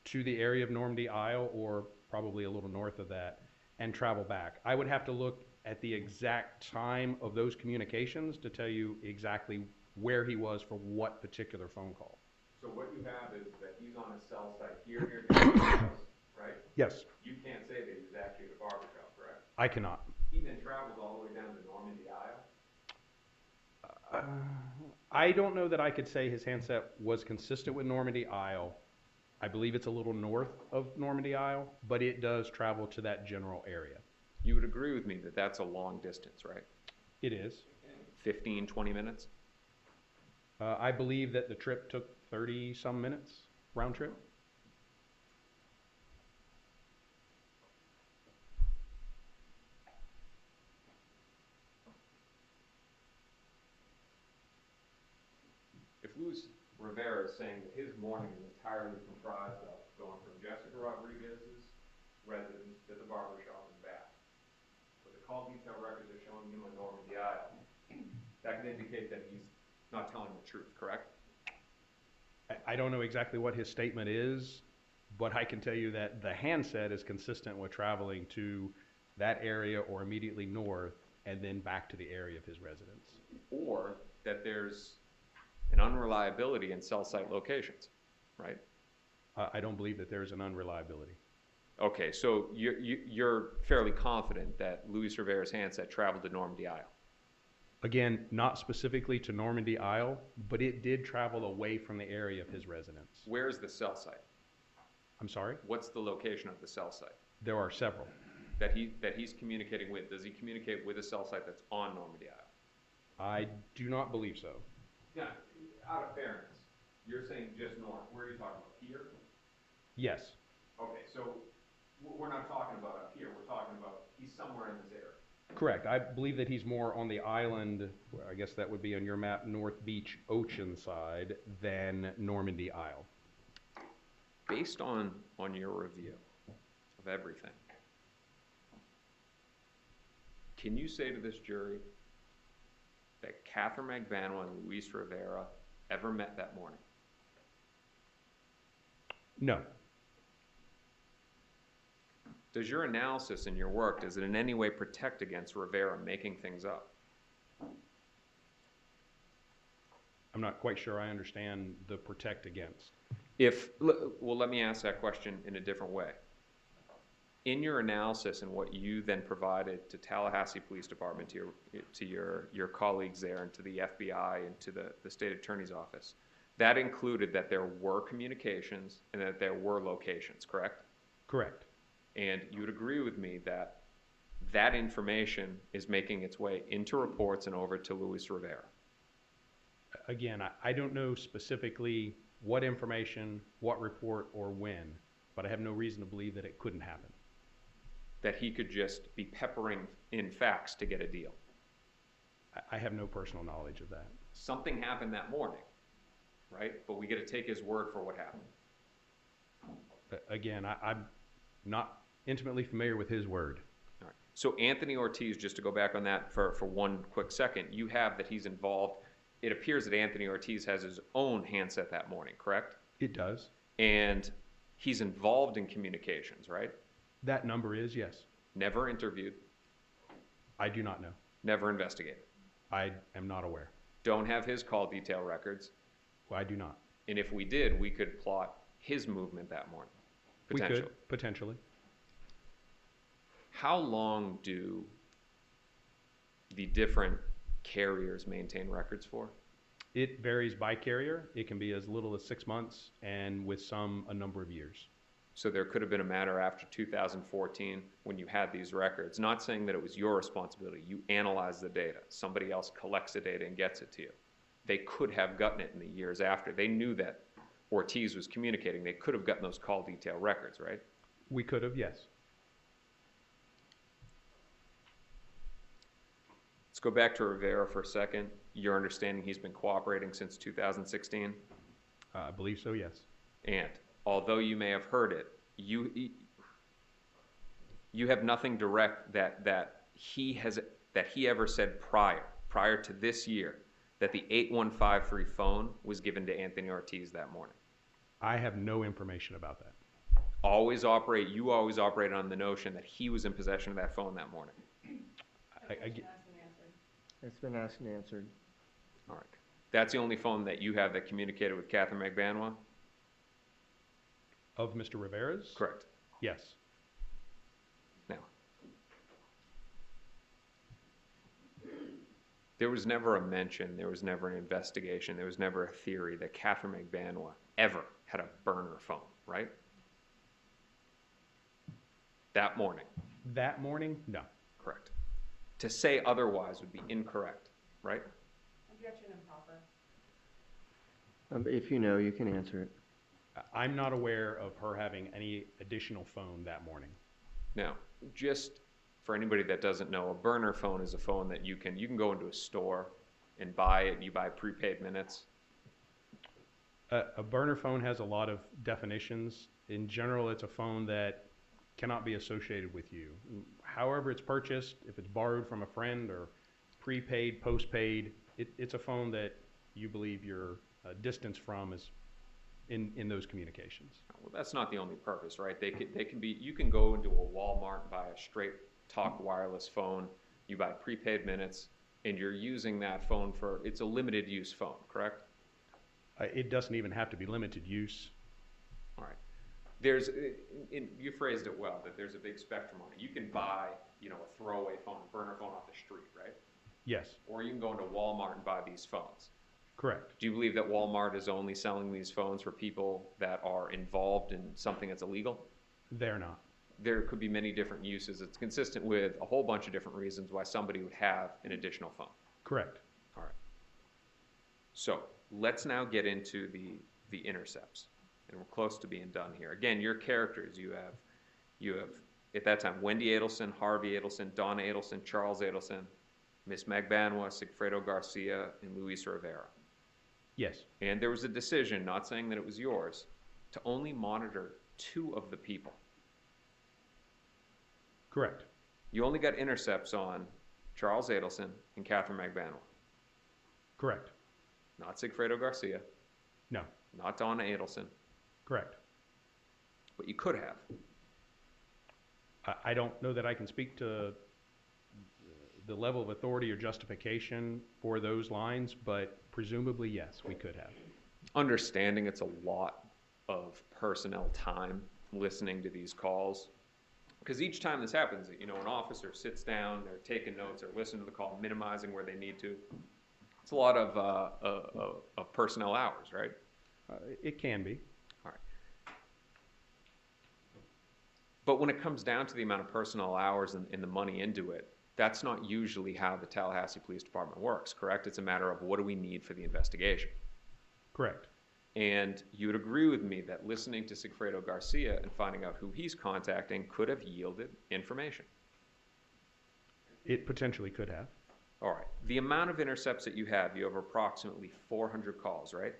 to the area of Normandy Isle, or probably a little north of that, and travel back. I would have to look at the exact time of those communications to tell you exactly where he was for what particular phone call. So what you have is that he's on a cell site here near Jessica's house, right? Yes. You can't say that he was actually at a barbershop, correct? I cannot. He then travels all the way down to Normandy Isle? I don't know that I could say his handset was consistent with Normandy Isle. I believe it's a little north of Normandy Isle, but it does travel to that general area. You would agree with me that that's a long distance, right? It is. 15, 20 minutes? I believe that the trip took 30-some minutes, round trip. If Luis Rivera is saying that his morning is entirely comprised of going from Jessica Rodriguez's residence to the barbershop and back, but the call detail records are showing him on Normandy Isle, that can indicate that he's not telling the truth, correct? I don't know exactly what his statement is, but I can tell you that the handset is consistent with traveling to that area or immediately north and then back to the area of his residence. Or that there's an unreliability in cell site locations, right? I don't believe that there's an unreliability. Okay, so you're fairly confident that Luis Rivera's handset traveled to Normandy Isle? Again, not specifically to Normandy Isle, but it did travel away from the area of his residence. Where's the cell site? I'm sorry? What's the location of the cell site? There are several. That he's communicating with? Does he communicate with a cell site that's on Normandy Isle? I do not believe so. Yeah, out of fairness, you're saying just north. Where are you talking about? Here? Yes. Okay, so we're not talking about up here. We're talking about he's somewhere in this area. Correct. I believe that he's more on the island, I guess that would be on your map, North Beach, Ocean side, than Normandy Isle. Based on your review of everything, can you say to this jury that Katherine Magbanua and Luis Rivera ever met that morning? No. Does your analysis and your work, does it in any way protect against Rivera making things up? I'm not quite sure I understand the protect against. Well, let me ask that question in a different way. In your analysis and what you then provided to Tallahassee Police Department, to your colleagues there, and to the FBI and to the state attorney's office, that included that there were communications and that there were locations, correct? Correct. And you would agree with me that that information is making its way into reports and over to Luis Rivera. Again, I don't know specifically what information, what report, or when, but I have no reason to believe that it couldn't happen. That he could just be peppering in facts to get a deal. I have no personal knowledge of that. Something happened that morning, right? But we get to take his word for what happened. Again, I'm not intimately familiar with his word. All right. So Anthony Ortiz, just to go back on that for one quick second, you have that he's involved it appears that Anthony Ortiz has his own handset that morning, correct? It does. And he's involved in communications, right? That number is, yes. Never interviewed, I do not know. never investigated. I am not aware. Don't have his call detail records. Well, I do not. And if we did, we could plot his movement that morning, We potentially. could, potentially. How long do the different carriers maintain records for? It varies by carrier. It can be as little as 6 months, and with some, a number of years. So there could have been a matter after 2014 when you had these records. Not saying that it was your responsibility. You analyze the data. Somebody else collects the data and gets it to you. They could have gotten it in the years after. They knew that Ortiz was communicating. They could have gotten those call detail records, right? We could have, yes. Let's go back to Rivera for a second. Your understanding he's been cooperating since 2016? I believe so, yes. And although you may have heard it, you have nothing direct that he ever said prior to this year that the 8153 phone was given to Anthony Ortiz that morning. I have no information about that. You always operate on the notion that he was in possession of that phone that morning. It's been asked and answered. All right. That's the only phone that you have that communicated with Katherine Magbanua? Of Mr. Rivera's? Correct. Yes. Now, there was never a mention, there was never an investigation, there was never a theory that Katherine Magbanua ever had a burner phone, right? That morning. That morning? No. Correct. To say otherwise would be incorrect, right? Objection improper. If you know, you can answer it. I'm not aware of her having any additional phone that morning. Now, just for anybody that doesn't know, a burner phone is a phone that you can go into a store and buy it. You buy prepaid minutes. A burner phone has a lot of definitions. In general, it's a phone that cannot be associated with you. However it's purchased, if it's borrowed from a friend or prepaid, postpaid, it's a phone that you believe you're distanced from is in those communications. Well, that's not the only purpose, right? They can be. You can go into a Walmart and buy a straight talk wireless phone. You buy prepaid minutes, and you're using that phone for. It's a limited use phone, correct? It doesn't even have to be limited use. All right. You phrased it well, that there's a big spectrum on it. You can buy, a throwaway phone, a burner phone off the street, right? Yes. Or you can go into Walmart and buy these phones. Correct. Do you believe that Walmart is only selling these phones for people that are involved in something that's illegal? They're not. There could be many different uses. It's consistent with a whole bunch of different reasons why somebody would have an additional phone. Correct. All right. So let's now get into the intercepts. And we're close to being done here. Again, your characters, you have at that time, Wendy Adelson, Harvey Adelson, Donna Adelson, Charles Adelson, Miss Magbanua, Sigfredo Garcia, and Luis Rivera. Yes. And there was a decision, not saying that it was yours, to only monitor 2 of the people. Correct. You only got intercepts on Charles Adelson and Katherine Magbanua. Correct. Not Sigfredo Garcia, No. not Donna Adelson, Correct. but you could have. I don't know that I can speak to the level of authority or justification for those lines, but presumably, yes, we could have. Understanding it's a lot of personnel time listening to these calls. Because each time this happens, an officer sits down, they're taking notes, they're listening to the call, minimizing where they need to. It's a lot of personnel hours, right? It can be. All right. But when it comes down to the amount of personnel hours and the money into it, that's not usually how the Tallahassee Police Department works, correct? It's a matter of what do we need for the investigation. Correct. And you would agree with me that listening to Sigfredo Garcia and finding out who he's contacting could have yielded information. It potentially could have. All right. The amount of intercepts that you have approximately 400 calls, right?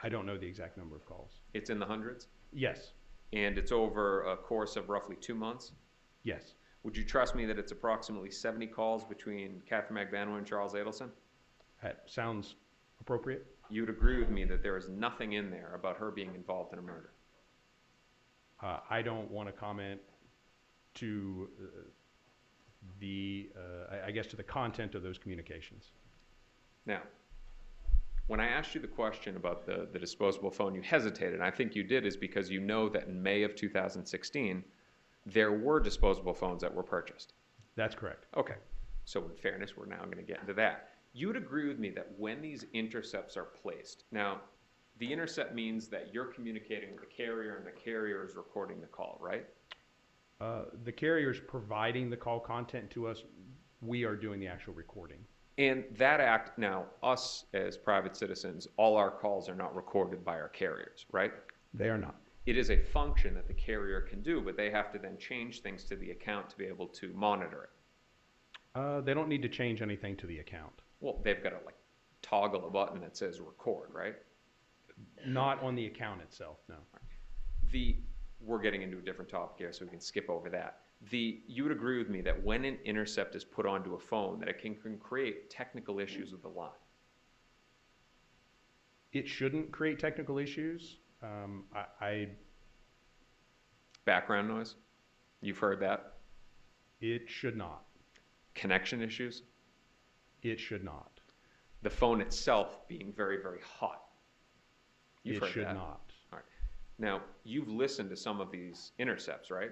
I don't know the exact number of calls. It's in the hundreds? Yes. And it's over a course of roughly 2 months? Yes. Would you trust me that it's approximately 70 calls between Katherine Magbanua and Charles Adelson? That sounds appropriate. You'd agree with me that there is nothing in there about her being involved in a murder? I don't want to comment to I guess to the content of those communications. Now, when I asked you the question about the disposable phone, you hesitated, and I think you did is because you know that in May of 2016, there were disposable phones that were purchased. That's correct. Okay, so in fairness, we're now going to get into that. You'd agree with me that when these intercepts are placed, now, the intercept means that you're communicating with the carrier and the carrier is recording the call, right? The carrier's providing the call content to us. We are doing the actual recording. And that act, now, us as private citizens, all our calls are not recorded by our carriers, right? They are not. It is a function that the carrier can do, but they have to then change things to the account to be able to monitor it. They don't need to change anything to the account. Well, they've got to like toggle a button that says record, right? Not on the account itself, no. We're getting into a different topic here, so we can skip over that. You would agree with me that when an intercept is put onto a phone, that it can create technical issues with the line. It shouldn't create technical issues. Background noise? You've heard that? It should not. Connection issues? It should not. The phone itself being very, very hot? You've heard it should that? not. All right. Now, you've listened to some of these intercepts, right?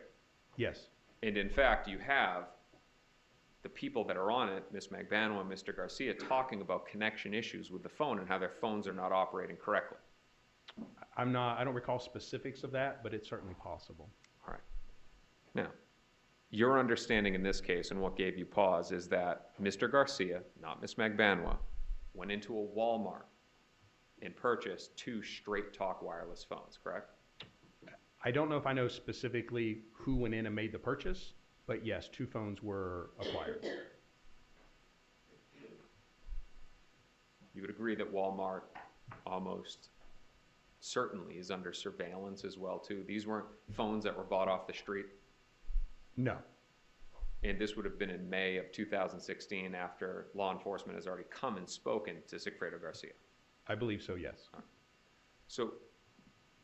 Yes. And in fact, you have the people that are on it, Ms. Magbanua and Mr. Garcia, talking about connection issues with the phone and how their phones are not operating correctly. I don't recall specifics of that, but it's certainly possible. All right. Now, your understanding in this case and what gave you pause is that Mr. Garcia, not Ms. Magbanua, went into a Walmart and purchased 2 straight talk wireless phones, correct? I don't know if I know specifically who went in and made the purchase, but yes, 2 phones were acquired. You would agree that Walmart almost certainly is under surveillance as well, too. These weren't phones that were bought off the street. No. And this would have been in May of 2016 after law enforcement has already come and spoken to Sigfredo Garcia. I believe so, yes. So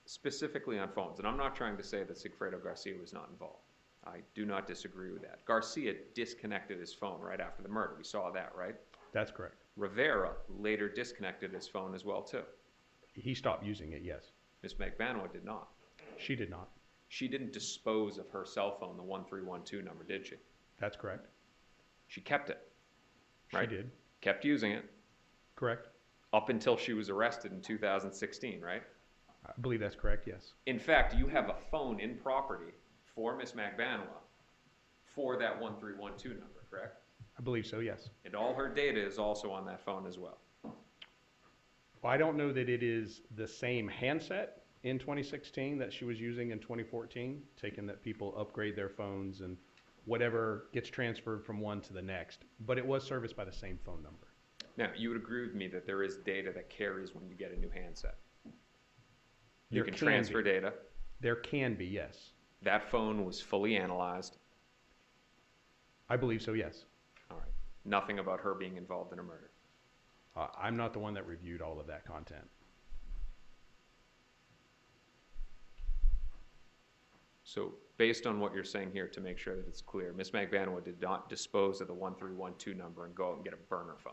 specifically on phones, and I'm not trying to say that Sigfredo Garcia was not involved. I do not disagree with that. Garcia disconnected his phone right after the murder. We saw that, right? That's correct. Rivera later disconnected his phone as well, too. He stopped using it, yes. Ms. Magbanua did not. She did not. She didn't dispose of her cell phone, the 1312 number, did she? That's correct. She kept it, right? She did. Kept using it. Correct. Up until she was arrested in 2016, right? I believe that's correct, yes. In fact, you have a phone in property for Ms. Magbanua for that 1312 number, correct? I believe so, yes. And all her data is also on that phone as well. Well, I don't know that it is the same handset in 2016 that she was using in 2014, taking that people upgrade their phones and whatever gets transferred from one to the next, but it was serviced by the same phone number. Now, you would agree with me that there is data that carries when you get a new handset. You There can can transfer be. data. There can be, yes. That phone was fully analyzed. I believe so, yes. All right. Nothing about her being involved in a murder. I'm not the one that reviewed all of that content. So based on what you're saying here, to make sure that it's clear, Ms. Magbanua did not dispose of the 1312 number and go out and get a burner phone,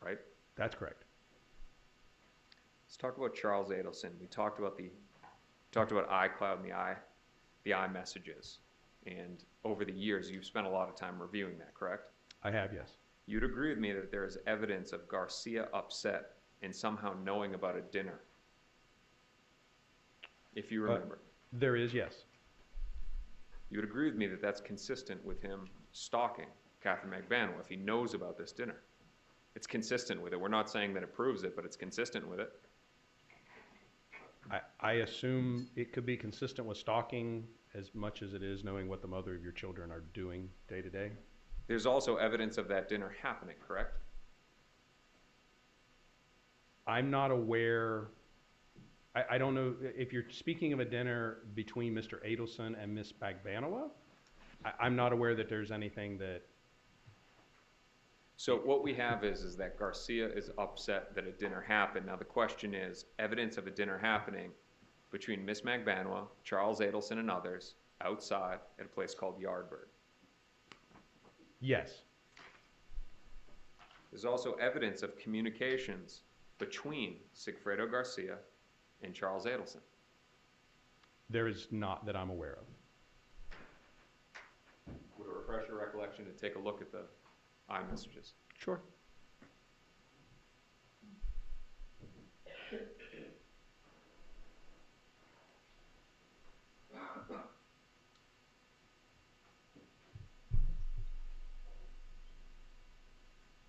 right? That's correct. Let's talk about Charles Adelson. We talked about iCloud and the iMessages, and over the years, you've spent a lot of time reviewing that, correct? I have, yes. You'd agree with me that there is evidence of Garcia upset and somehow knowing about a dinner, if you remember. There is, yes. You would agree with me that that's consistent with him stalking Katherine Magbanua if he knows about this dinner. It's consistent with it. We're not saying that it proves it, but it's consistent with it. I assume it could be consistent with stalking as much as it is knowing what the mother of your children are doing day to day. There's also evidence of that dinner happening, correct? I'm not aware. I don't know if you're speaking of a dinner between Mr. Adelson and Ms. Magbanua. I'm not aware that there's anything that So what we have is that Garcia is upset that a dinner happened. Now the question is, evidence of a dinner happening between Miss Magbanua, Charles Adelson, and others outside at a place called Yardbird. Yes. There's also evidence of communications between Sigfredo Garcia and Charles Adelson. There is not that I'm aware of. Would it refresh your recollection to take a look at the iMessages? Sure.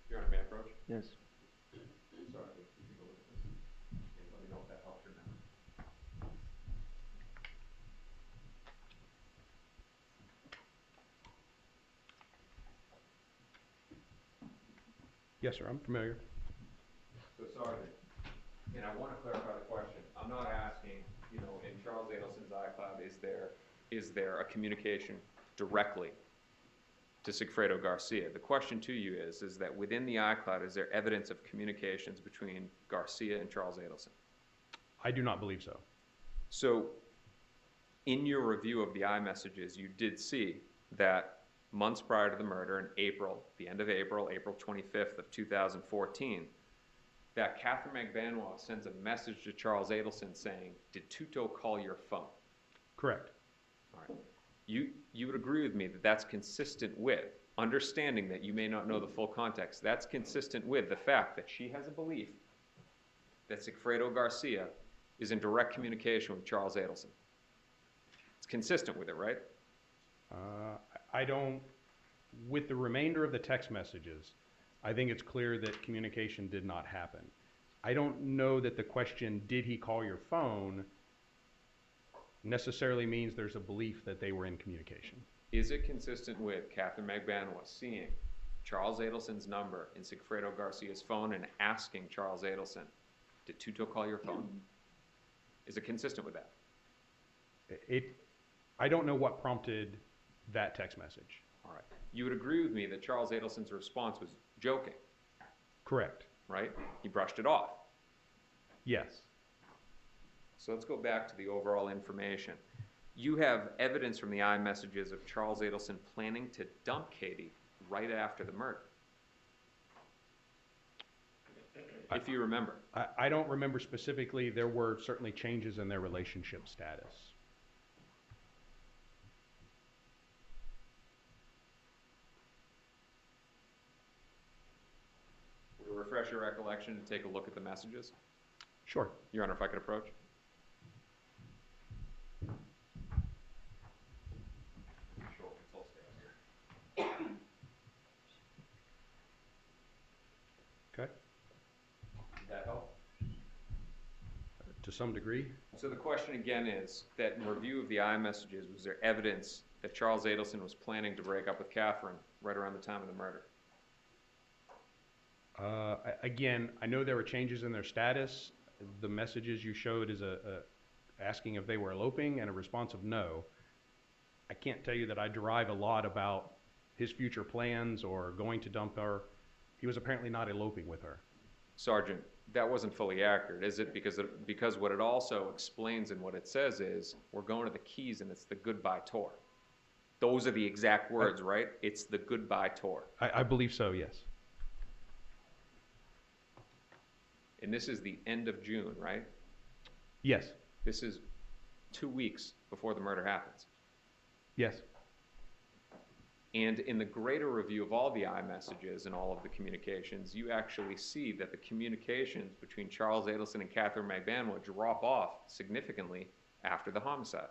Your Honor, may I approach? Yes. Sorry, if you take a look at this. And let me know if that helps your memory. Yes, sir, I'm familiar. So, Sergeant, and I want to clarify the question. I'm not asking, in Charles Adelson's iCloud, is there a communication directly to Sigfredo Garcia? The question to you is that within the iCloud, is there evidence of communications between Garcia and Charles Adelson? I do not believe so. So, in your review of the iMessages, you did see that months prior to the murder, in April, the end of April, April 25th of 2014, that Katherine Magbanua sends a message to Charles Adelson saying, "Did Tuto call your phone?" Correct. All right. You would agree with me that that's consistent with, understanding that you may not know the full context, that's consistent with the fact that she has a belief that Sigfredo Garcia is in direct communication with Charles Adelson. It's consistent with it, right? I don't, with the remainder of the text messages, I think it's clear that communication did not happen. I don't know that the question, did he call your phone, necessarily means there's a belief that they were in communication. Is it consistent with Katherine Magbanua seeing Charles Adelson's number in Sigfredo Garcia's phone and asking Charles Adelson, "Did Tuto call your phone?" Is it consistent with that? I don't know what prompted that text message. All right. You would agree with me that Charles Adelson's response was joking, Correct. right? He brushed it off. Yes. So let's go back to the overall information. You have evidence from the iMessages of Charles Adelson planning to dump Katie right after the murder. If you remember. I don't remember specifically. There were certainly changes in their relationship status. Would it refresh your recollection to take a look at the messages? Sure. Your Honor, if I could approach. Okay. Did that help? To some degree. So the question again is that in review of the iMessages, was there evidence that Charles Adelson was planning to break up with Katherine right around the time of the murder? Again, I know there were changes in their status. The messages you showed is asking if they were eloping and a response of no. I can't tell you that I derive a lot about his future plans or going to dump her. He was apparently not eloping with her. Sergeant, that wasn't fully accurate, is it? Because what it also explains and what it says is, we're going to the Keys and it's the goodbye tour. Those are the exact words, right? It's the goodbye tour. I believe so, yes. And this is the end of June, right? Yes. This is 2 weeks before the murder happens. Yes. And in the greater review of all the iMessages and all of the communications, you actually see that the communications between Charles Adelson and Katherine Magbanua drop off significantly after the homicide.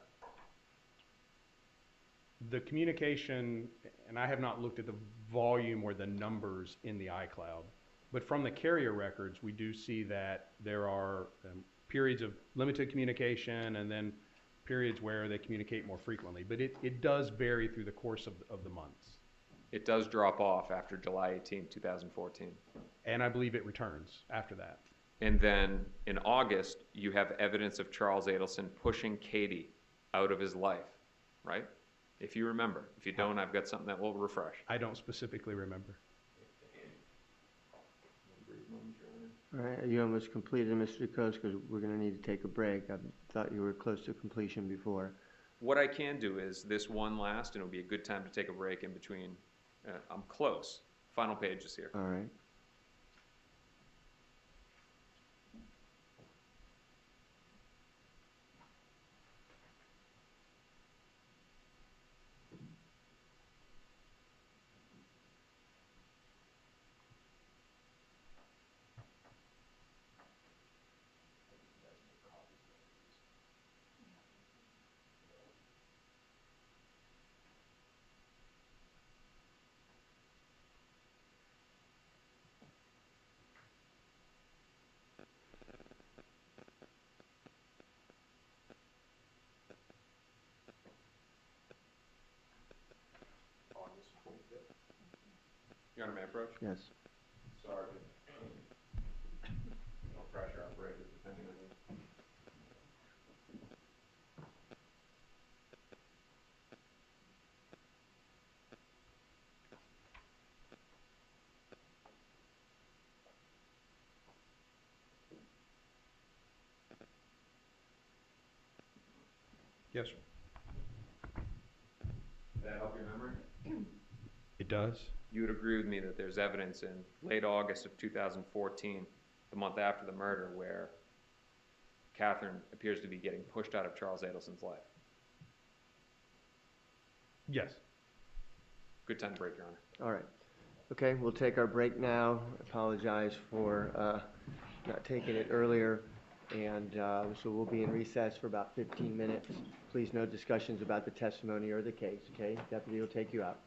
The communication, and I have not looked at the volume or the numbers in the iCloud, but from the carrier records, we do see that there are periods of limited communication and then periods where they communicate more frequently. But it does vary through the course of the months. It does drop off after July 18, 2014. And I believe it returns after that. And then in August, you have evidence of Charles Adelson pushing Katie out of his life, right? If you remember. If you don't, I've got something that will refresh. I don't specifically remember. All right, are you almost completed, Mr. DeCoste? Because we're going to need to take a break. I thought you were close to completion before. What I can do is this one last, and it'll be a good time to take a break in between. I'm close. Final page is here. All right. August 25th. You want me to approach? Yes. Sorry. No pressure operators depending on you. Yes, sir. Did that help your memory? It does? You would agree with me that there's evidence in late August of 2014, the month after the murder, where Katherine appears to be getting pushed out of Charles Adelson's life. Yes. Good time to break, Your Honor. All right. Okay, we'll take our break now. Apologize for not taking it earlier. And so we'll be in recess for about 15 minutes. Please, no discussions about the testimony or the case, okay? Deputy will take you out.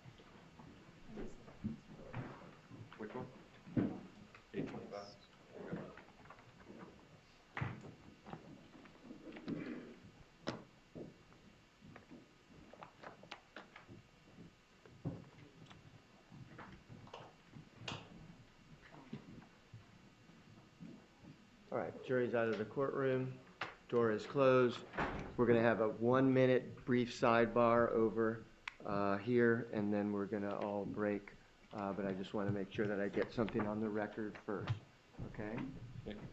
Which one? 825. All right, jury's out of the courtroom. Door is closed. We're going to have a 1-minute brief sidebar over here, and then we're going to all break. But I just want to make sure that I get something on the record first, okay? Thank you.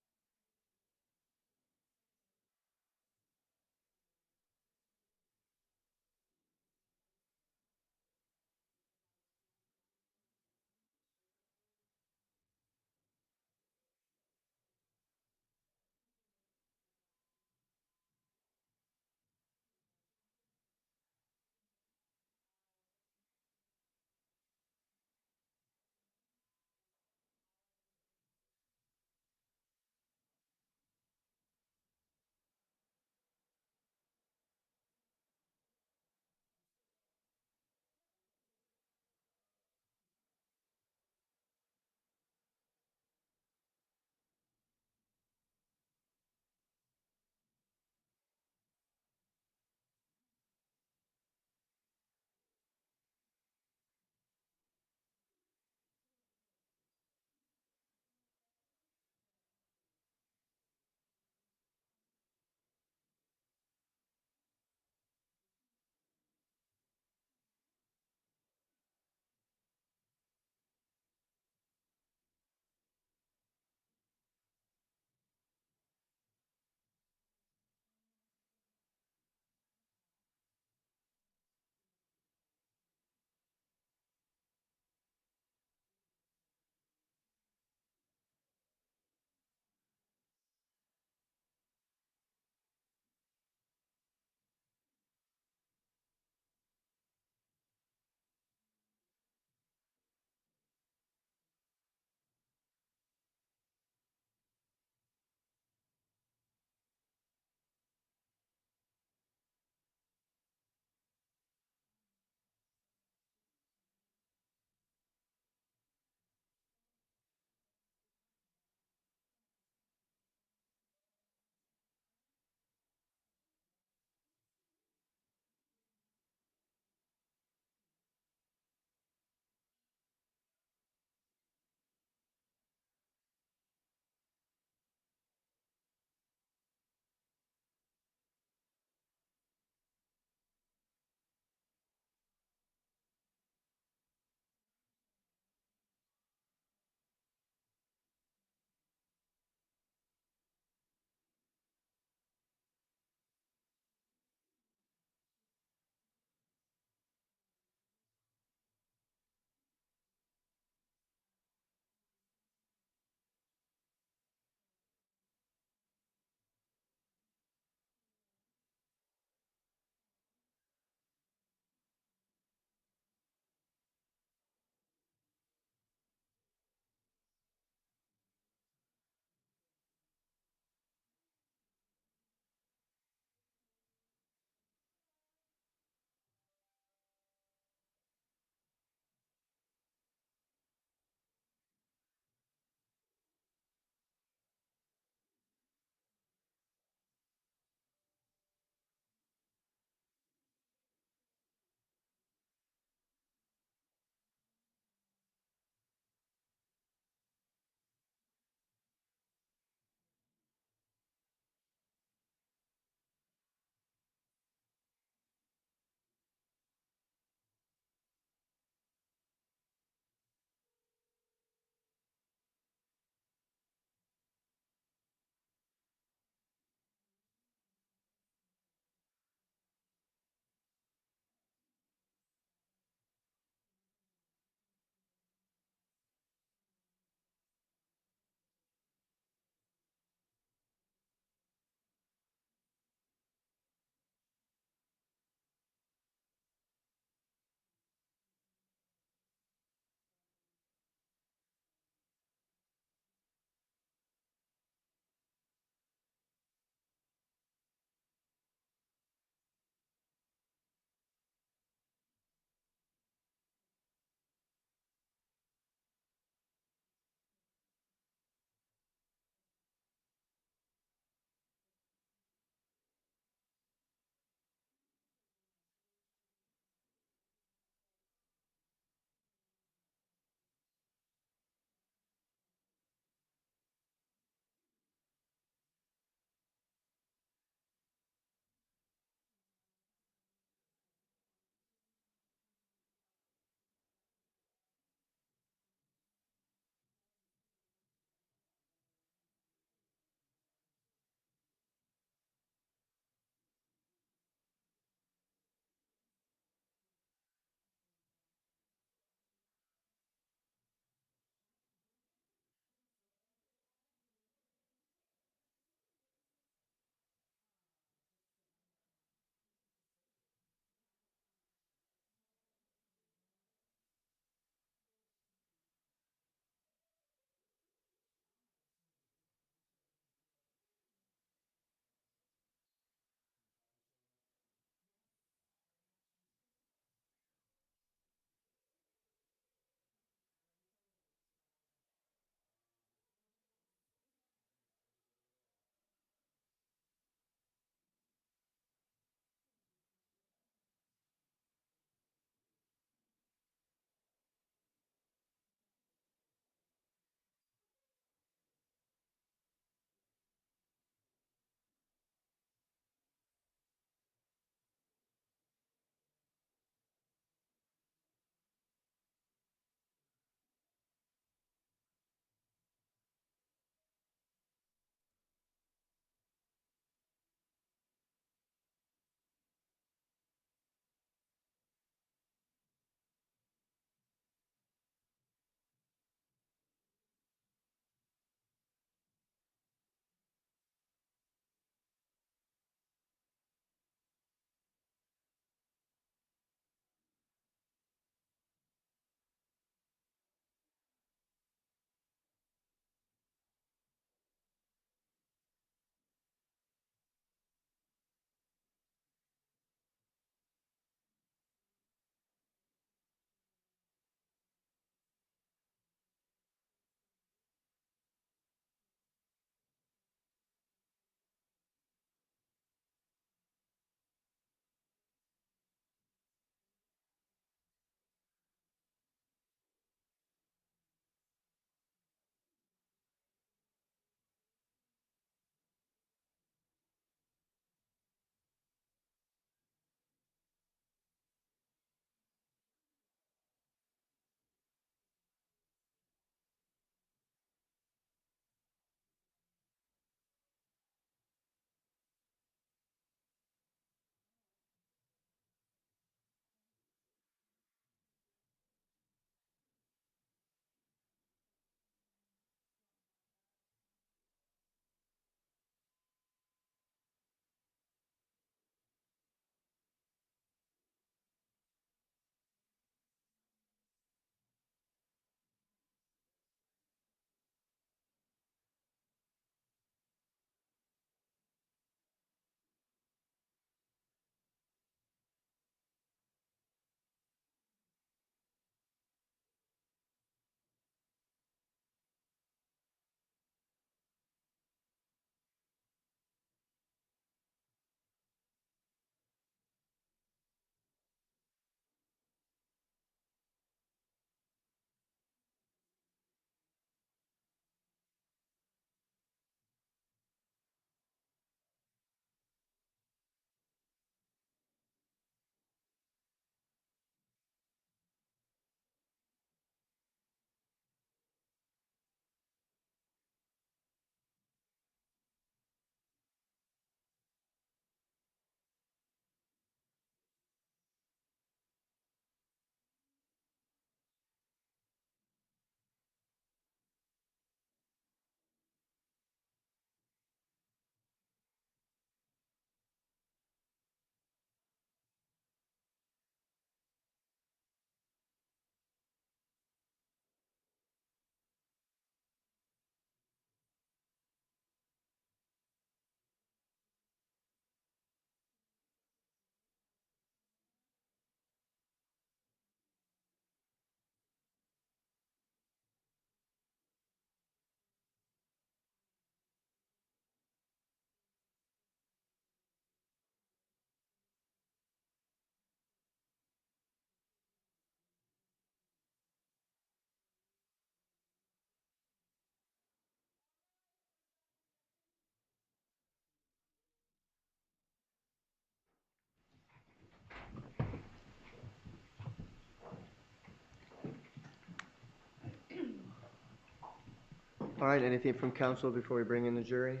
All right, anything from council before we bring in the jury?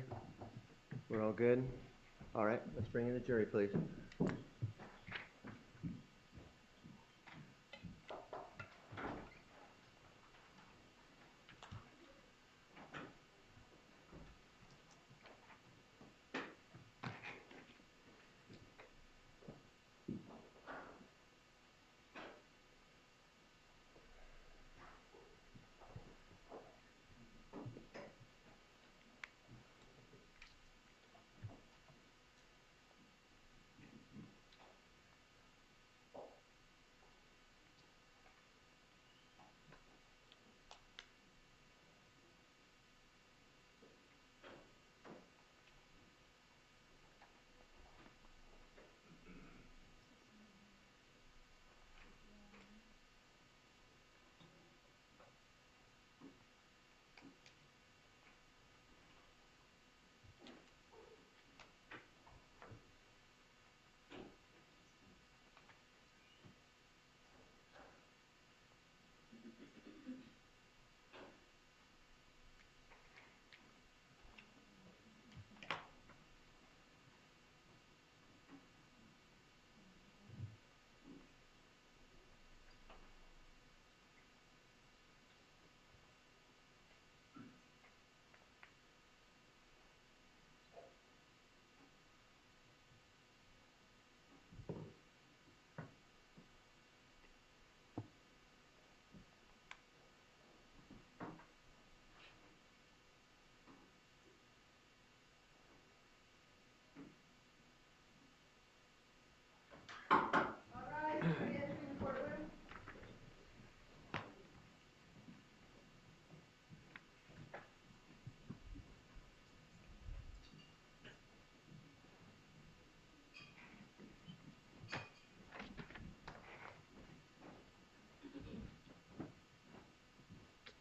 We're all good? All right, let's bring in the jury, please.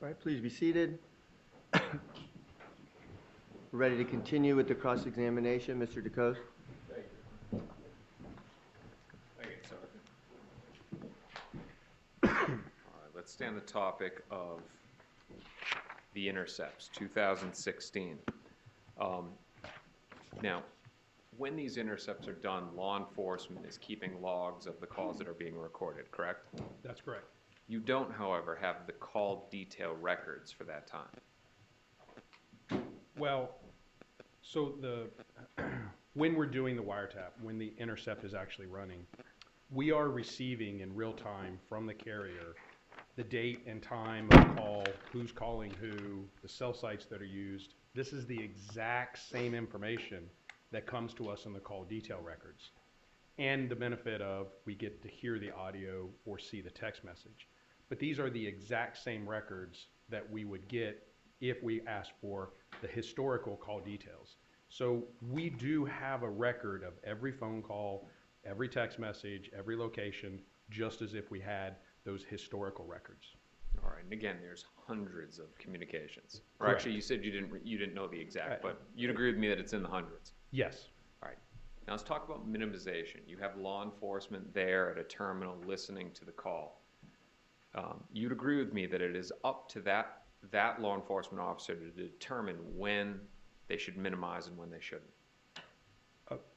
All right, please be seated. We're ready to continue with the cross-examination. Mr. DeCoste. Thank you. Thank you, sir. All right, let's stay on the topic of the Intercepts, 2016. Now, when these intercepts are done, law enforcement is keeping logs of the calls that are being recorded, correct? That's correct. You don't, however, have the call detail records for that time. Well, so when we're doing the wiretap, when the intercept is actually running, we are receiving in real time from the carrier the date and time of the call, who's calling who, the cell sites that are used. This is the exact same information that comes to us in the call detail records. And the benefit of we get to hear the audio or see the text message. But these are the exact same records that we would get if we asked for the historical call details. So we do have a record of every phone call, every text message, every location, just as if we had those historical records. All right, and again, there's hundreds of communications. Or Correct. actually, you said you didn't know the exact, but you'd agree with me that it's in the hundreds. Yes. All right. Now let's talk about minimization. You have law enforcement there at a terminal listening to the call. You'd agree with me that it is up to that law enforcement officer to determine when they should minimize and when they shouldn't.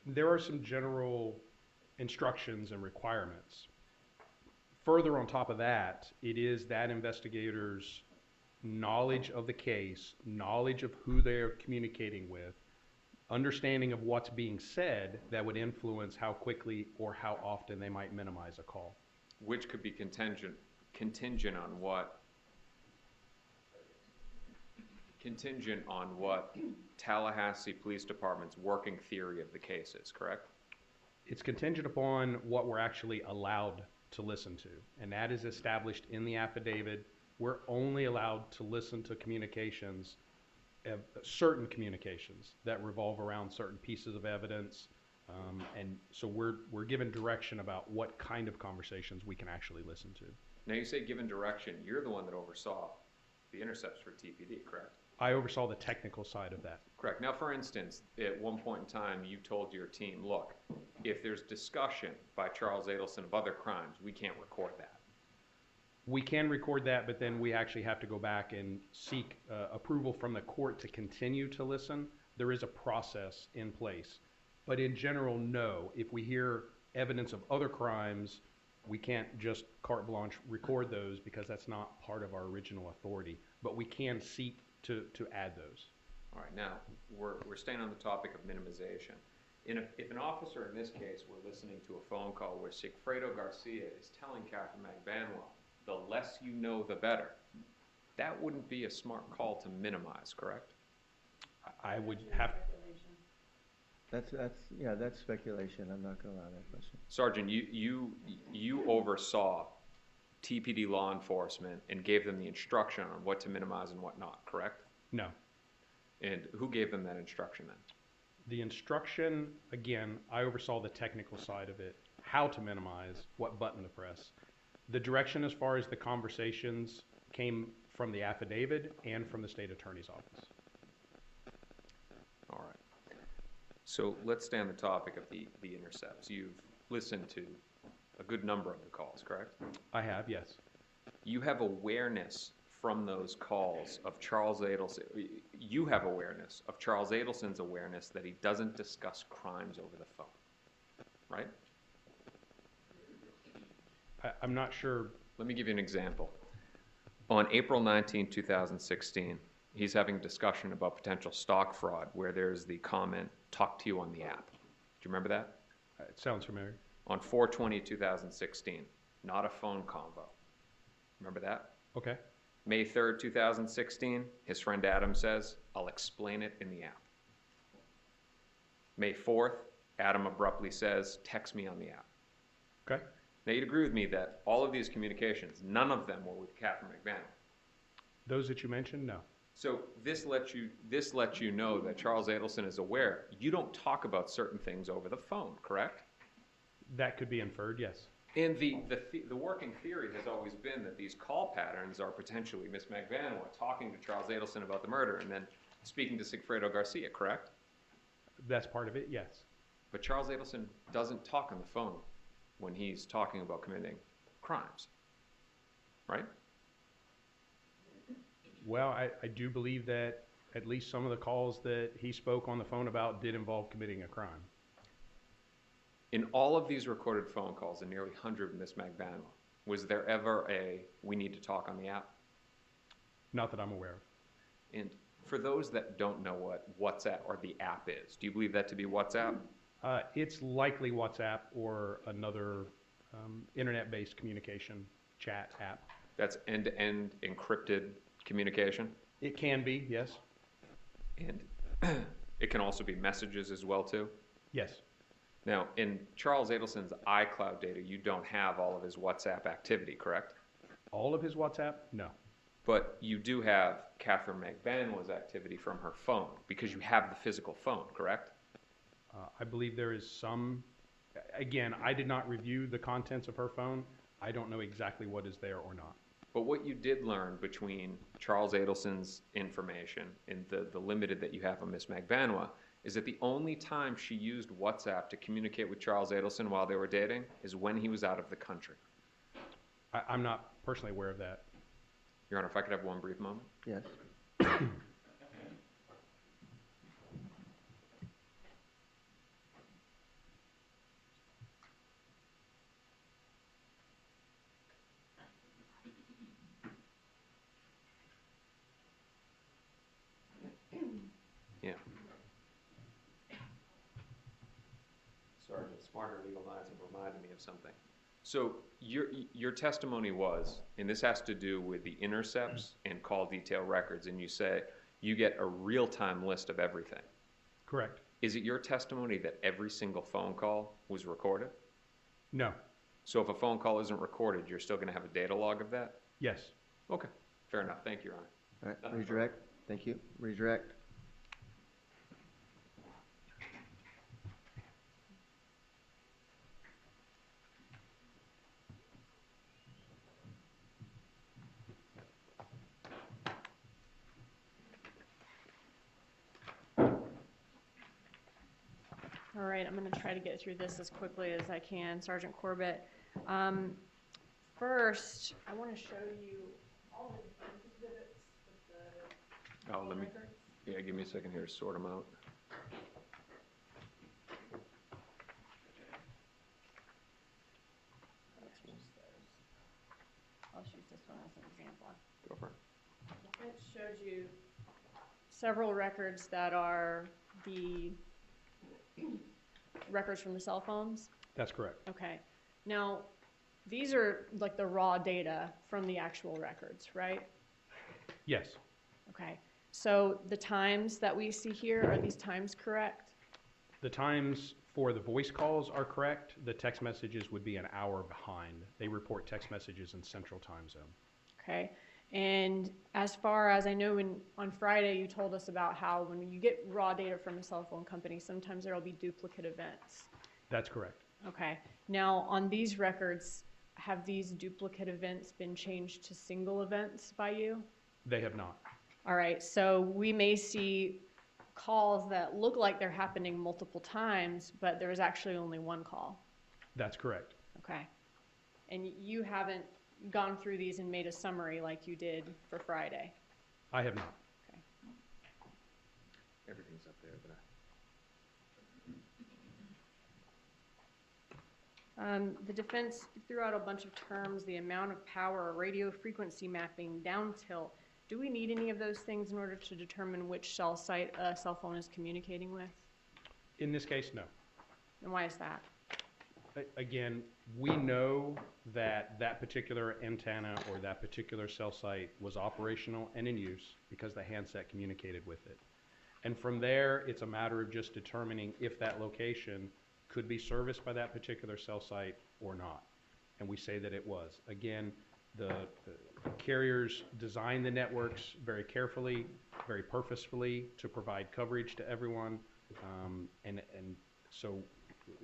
There are some general instructions and requirements. Further on top of that, it is that investigator's knowledge of the case, knowledge of who they're communicating with, understanding of what's being said that would influence how quickly or how often they might minimize a call. Which could be contingent on what Tallahassee Police Department's working theory of the case is, correct? It's contingent upon what we're actually allowed to listen to, and that is established in the affidavit. We're only allowed to listen to communications, certain communications that revolve around certain pieces of evidence, and so we're given direction about what kind of conversations we can actually listen to. Now you say given direction, you're the one that oversaw the intercepts for TPD, correct? I oversaw the technical side of that. Correct. Now, for instance, at one point in time, you told your team, look, if there's discussion by Charles Adelson of other crimes, we can't record that. We can record that, but then we actually have to go back and seek approval from the court to continue to listen. There is a process in place. But in general, no. If we hear evidence of other crimes, we can't just carte blanche record those because that's not part of our original authority. But we can seek to add those. All right, now, we're staying on the topic of minimization. If an officer in this case were listening to a phone call where Sigfredo Garcia is telling Katherine Magbanua, the less you know, the better, that wouldn't be a smart call to minimize, correct? I would have... That's speculation. I'm not going to allow that question. Sergeant, you oversaw TPD law enforcement and gave them the instruction on what to minimize and what not, correct? No. And who gave them that instruction then? The instruction, again, I oversaw the technical side of it, how to minimize, what button to press. The direction as far as the conversations came from the affidavit and from the state attorney's office. All right. So let's stay on the topic of the intercepts. You've listened to a good number of the calls, correct? I have, yes. You have awareness from those calls of Charles Adelson. You have awareness of Charles Adelson's awareness that he doesn't discuss crimes over the phone, right? I'm not sure. Let me give you an example. On April 19, 2016, he's having a discussion about potential stock fraud where there's the comment, talk to you on the app. Do you remember that? It sounds familiar. On 4/20/2016, not a phone convo. Remember that? Okay. May 3rd, 2016, his friend Adam says, I'll explain it in the app. May 4th, Adam abruptly says, text me on the app. Okay. Now, you'd agree with me that all of these communications, none of them were with Katherine Magbanua. Those that you mentioned, no. So this lets you know that Charles Adelson is aware. You don't talk about certain things over the phone, correct? That could be inferred, yes. And the working theory has always been that these call patterns are potentially Miss Magbanua talking to Charles Adelson about the murder and then speaking to Sigfredo Garcia, correct? That's part of it, yes. But Charles Adelson doesn't talk on the phone when he's talking about committing crimes, right? Well, I do believe that at least some of the calls that he spoke on the phone about did involve committing a crime. In all of these recorded phone calls, and nearly 100 of Miss Magbanua, was there ever a, we need to talk on the app? Not that I'm aware of. And for those that don't know what WhatsApp or the app is, do you believe that to be WhatsApp? It's likely WhatsApp or another internet-based communication chat app. That's end-to-end encrypted communication? It can be, yes. And it can also be messages as well, too? Yes. Now, in Charles Adelson's iCloud data, you don't have all of his WhatsApp activity, correct? All of his WhatsApp? No. But you do have Katherine Magbanua's activity from her phone, because you have the physical phone, correct? I believe there is some. Again, I did not review the contents of her phone. I don't know exactly what is there or not. But what you did learn between Charles Adelson's information and the limited that you have on Miss Magbanua is that the only time she used WhatsApp to communicate with Charles Adelson while they were dating is when he was out of the country. I'm not personally aware of that. Your Honor, if I could have one brief moment. Yes. Yeah. Sergeant, smarter legal minds have reminded me of something. So your testimony was, and this has to do with the intercepts and call detail records, and you say you get a real-time list of everything. Correct. Is it your testimony that every single phone call was recorded? No. So if a phone call isn't recorded, you're still going to have a data log of that? Yes. Okay. Fair enough. Thank you, Your Honor. All right, Nothing redirect. Thank you. Redirect. All right, I'm going to try to get through this as quickly as I can. Sergeant Corbett, first, I want to show you all the defense exhibits with the Oh, let me, records. yeah, give me a second here to sort them out. I'll just use this one as an example. Go for it. Defense showed you several records that are the records from the cell phones. That's correct. Okay. Now, these are like the raw data from the actual records, right? Yes, Okay. So the times that we see here, are these times correct? the times for the voice calls are correct. The text messages would be an hour behind. They report text messages in Central Time Zone. Okay. And as far as I know, on Friday you told us about how when you get raw data from a cell phone company, sometimes there will be duplicate events. That's correct. Okay. Now, on these records, have these duplicate events been changed to single events by you? They have not. All right. So we may see calls that look like they're happening multiple times, but there's actually only one call. That's correct. Okay. And you haven't gone through these and made a summary like you did for Friday? I have not. Okay. Everything's up there, but The defense threw out a bunch of terms, the amount of power, radio frequency mapping, down tilt. Do we need any of those things in order to determine which cell site a cell phone is communicating with? In this case, no. And why is that? Again, we know that that particular antenna or that particular cell site was operational and in use because the handset communicated with it. And from there, it's a matter of just determining if that location could be serviced by that particular cell site or not. And we say that it was. Again, the carriers designed the networks very carefully, very purposefully to provide coverage to everyone. And so,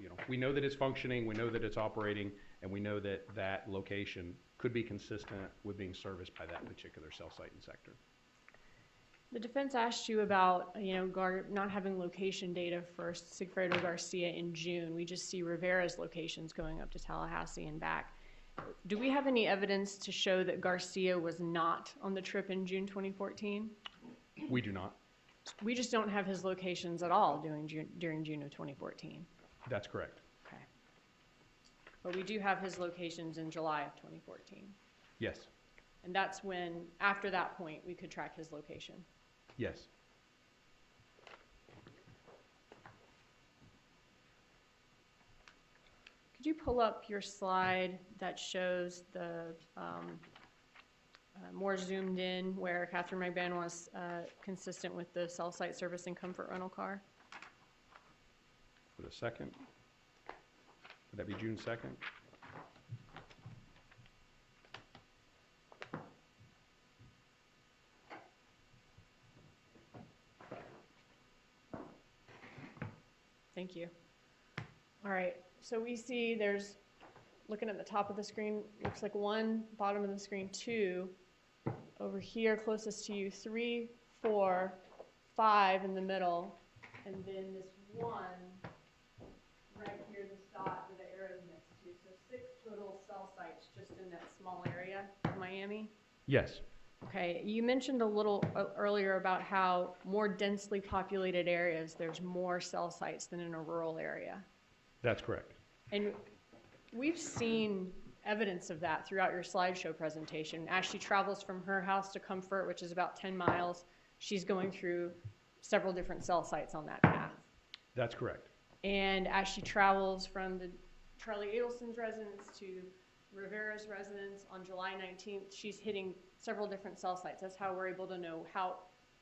you know, we know that it's functioning, we know that it's operating, and we know that that location could be consistent with being serviced by that particular cell site and sector. The defense asked you about, not having location data for Sigfredo Garcia in June. We just see Rivera's locations going up to Tallahassee and back. Do we have any evidence to show that Garcia was not on the trip in June 2014? We do not. We just don't have his locations at all during June of 2014. That's correct. Okay. But we do have his locations in July of 2014. Yes. And that's when, after that point, we could track his location. Yes. Could you pull up your slide that shows the more zoomed in where Katherine Magbanua was consistent with the cell site service and comfort rental car? For the second. Would that be June 2nd? Thank you. All right, so we see there's, looking at the top of the screen, looks like 1, bottom of the screen 2, over here closest to you 3, 4, 5 in the middle, and then this 1 right here, this dot with the arrows next to. So 6 total cell sites just in that small area of Miami. Yes. Okay, you mentioned a little earlier about how more densely populated areas, there's more cell sites than in a rural area. That's correct. And we've seen evidence of that throughout your slideshow presentation. As she travels from her house to Comfort, which is about 10 miles, she's going through several different cell sites on that path. That's correct. And as she travels from the Charlie Adelson's residence to Rivera's residence on July 19th, she's hitting several different cell sites. That's how we're able to know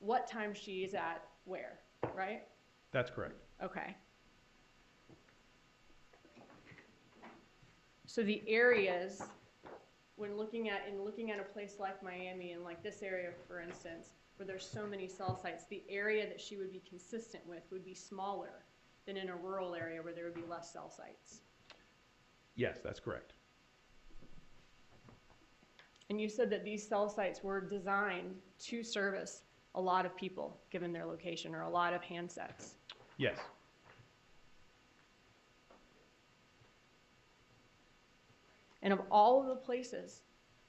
what time she is at where, right? That's correct. Okay. So the areas, when looking at a place like Miami and like this area, for instance, where there's so many cell sites, the area that she would be consistent with would be smaller than in a rural area where there would be less cell sites. Yes, that's correct. And you said that these cell sites were designed to service a lot of people, given their location, or a lot of handsets. Yes. And of all of the places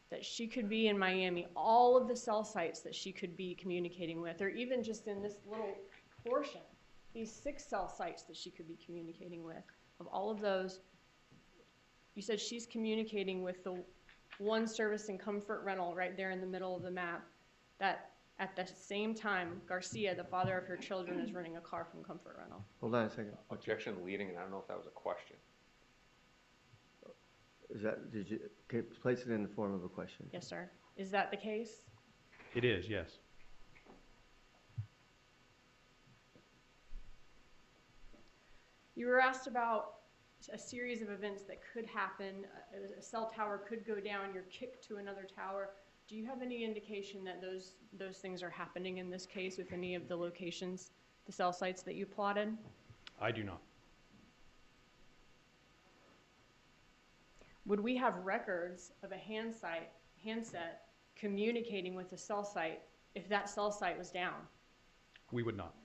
that she could be in Miami, all of the cell sites that she could be communicating with, or even just in this little portion, these 6 cell sites that she could be communicating with, of all of those, you said she's communicating with the one service and comfort rental right there in the middle of the map, that at the same time, Garcia, the father of her children, is renting a car from Comfort Rental. Hold on a second. Objection leading, and I don't know if that was a question. Is that, did you, okay, place it in the form of a question. Yes, sir. Is that the case? It is, yes. You were asked about a series of events that could happen. A cell tower could go down, you're kicked to another tower. Do you have any indication that those things are happening in this case with any of the locations, the cell sites that you plotted? I do not. Would we have records of a handset communicating with a cell site if that cell site was down? We would not.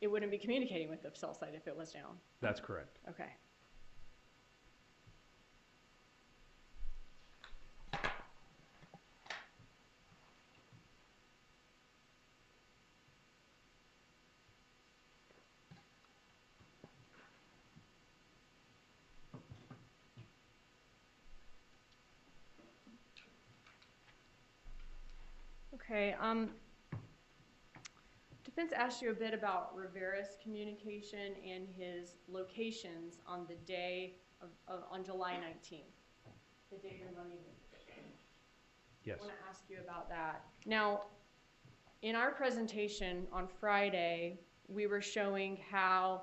It wouldn't be communicating with the cell site if it was down. That's correct. Okay. Okay, defense asked you a bit about Rivera's communication and his locations on the day on July 19th, the day you're running the petition. Yes. I want to ask you about that. Now, in our presentation on Friday, we were showing how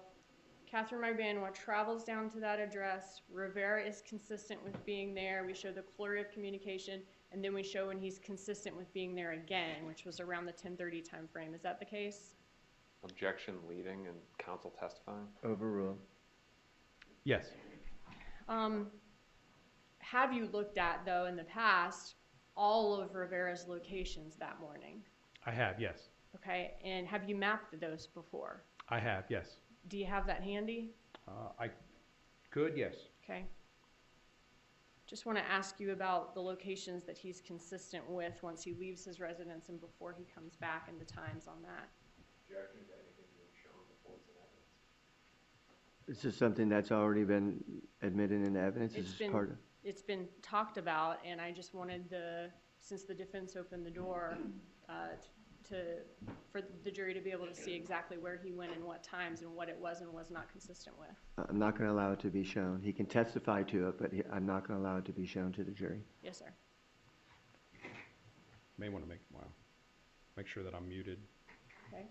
Katherine Magbanua travels down to that address. Rivera is consistent with being there. We show the flurry of communication, and then we show when he's consistent with being there again, which was around the 10:30 time frame. Is that the case? Objection leading and counsel testifying. Overruled. Yes. Have you looked at, though, in the past, all of Rivera's locations that morning? I have, yes. Okay, and have you mapped those before? I have, yes. Do you have that handy? I could, yes. Okay. Just want to ask you about the locations that he's consistent with once he leaves his residence and before he comes back, and the times on that. Objection to anything being shown before it's in evidence. This is something that's already been admitted into evidence. This is part of. It's been talked about, and I just wanted since the defense opened the door, for the jury to be able to see exactly where he went and what times and what it was and was not consistent with. I'm not going to allow it to be shown. He can testify to it, but I'm not going to allow it to be shown to the jury. Yes, sir. May want to make sure that I'm muted. Okay.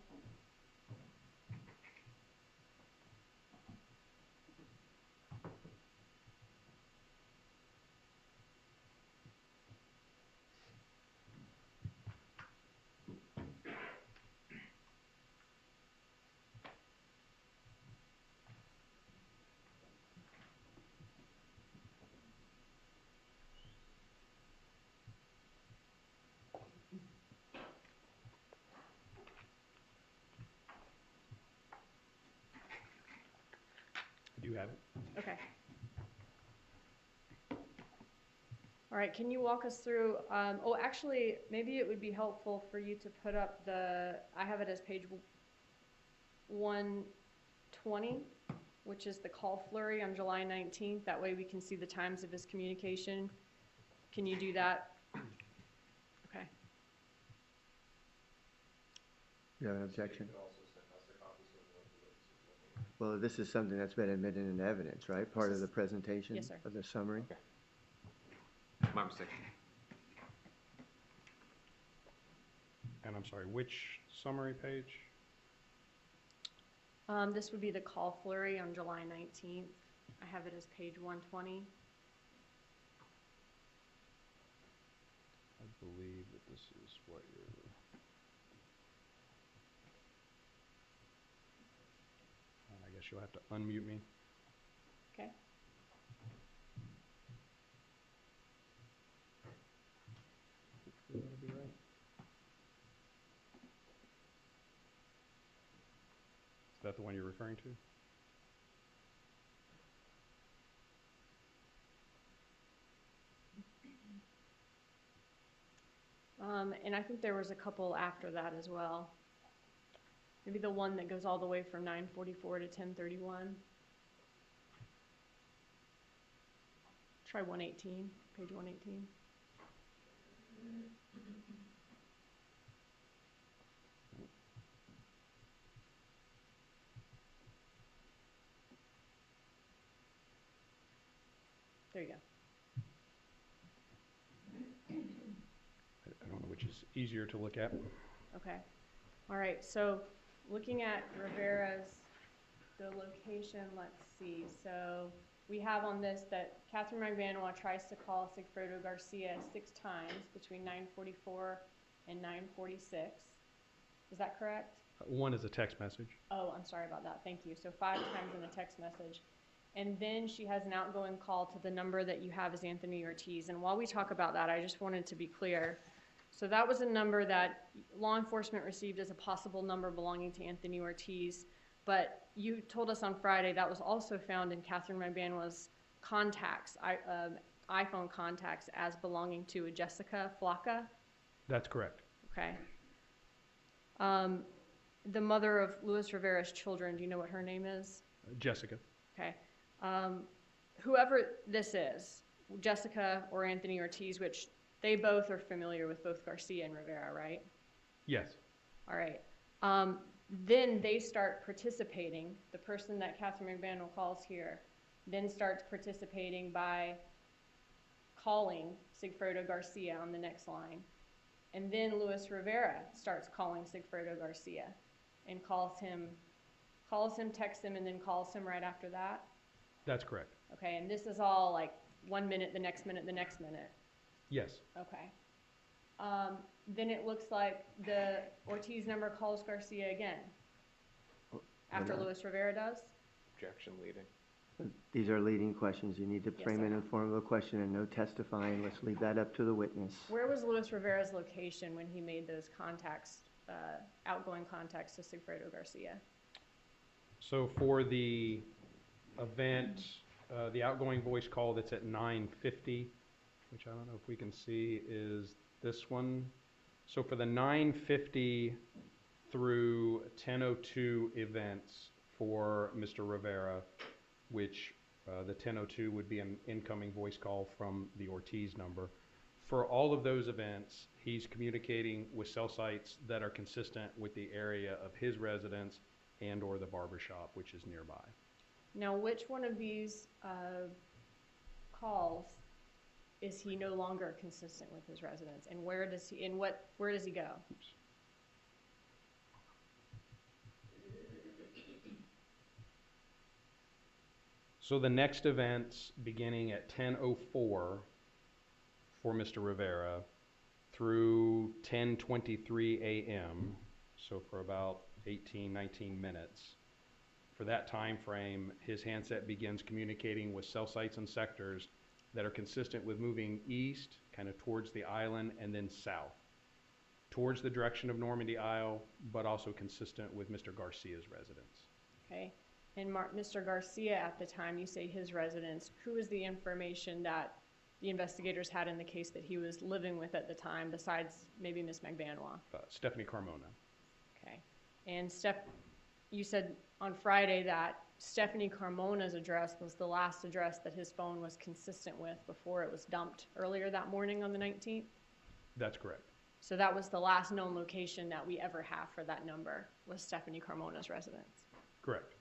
Do you have it? Okay. All right, can you walk us through, actually, maybe it would be helpful for you to put up I have it as page 120, which is the call flurry on July 19th. That way we can see the times of his communication. Can you do that? Okay. You have an objection? Well, this is something that's been admitted into evidence, right? Part of the presentation? Yes, sir. Of the summary? Okay. My mistake. And I'm sorry, which summary page? This would be the call flurry on July 19th. I have it as page 120. I believe that this is what you're... I guess you'll have to unmute me. Okay. Hopefully that'll be right. Is that the one you're referring to? And I think there was a couple after that as well. Maybe the one that goes all the way from 944 to 1031. Try 118, page 118. There you go. I don't know which is easier to look at. Okay. All right, so looking at Rivera's, the location, let's see. So we have on this that Katherine Magbanua tries to call Sigfredo Garcia 6 times between 9:44 and 9:46. Is that correct? One is a text message. Oh, I'm sorry about that. Thank you. So 5 times in a text message. And then she has an outgoing call to the number that you have as Anthony Ortiz. And while we talk about that, I just wanted to be clear. So that was a number that law enforcement received as a possible number belonging to Anthony Ortiz. But you told us on Friday that was also found in Katherine Magbanua's contacts, iPhone contacts, as belonging to a Jessica Flocka. That's correct. Okay. The mother of Luis Rivera's children, do you know what her name is? Jessica. Okay. Whoever this is, Jessica or Anthony Ortiz, which they both are familiar with both Garcia and Rivera, right? Yes. All right. Then they start participating. The person that Katherine Magbanua calls here then starts participating by calling Sigfredo Garcia on the next line. And then Luis Rivera starts calling Sigfredo Garcia and calls him, texts him, and then calls him right after that. That's correct. Okay, and this is all like 1 minute, the next minute, the next minute. Yes. Okay. Then it looks like the Ortiz number calls Garcia again after Luis Rivera does. Objection leading. These are leading questions. You need to Yes, frame sir. it in the form of a question and no testifying. Let's leave that up to the witness. Where was Luis Rivera's location when he made those contacts, outgoing contacts to Sigfredo Garcia? So for the event, the outgoing voice call that's at 9:50, which I don't know if we can see, is this one. So for the 9:50 through 10:02 events for Mr. Rivera, which the 10:02 would be an incoming voice call from the Ortiz number. For all of those events, he's communicating with cell sites that are consistent with the area of his residence and or the barbershop, which is nearby. Now, which one of these calls is he no longer consistent with his residence, and where does he go? Oops. So the next events beginning at 10:04 for Mr. Rivera through 10:23 a.m., so for about 18, 19 minutes. For that time frame, his handset begins communicating with cell sites and sectors that are consistent with moving east, kind of towards the island, and then south, towards the direction of Normandy Isle, but also consistent with Mr. Garcia's residence. Okay, and Mr. Garcia at the time, you say his residence, who is the information that the investigators had in the case that he was living with at the time, besides maybe Ms. Magbanua? Stephanie Carmona. Okay, and you said on Friday that Stephanie Carmona's address was the last address that his phone was consistent with before it was dumped earlier that morning on the 19th? That's correct. So that was the last known location that we ever have for that number, was Stephanie Carmona's residence. Correct.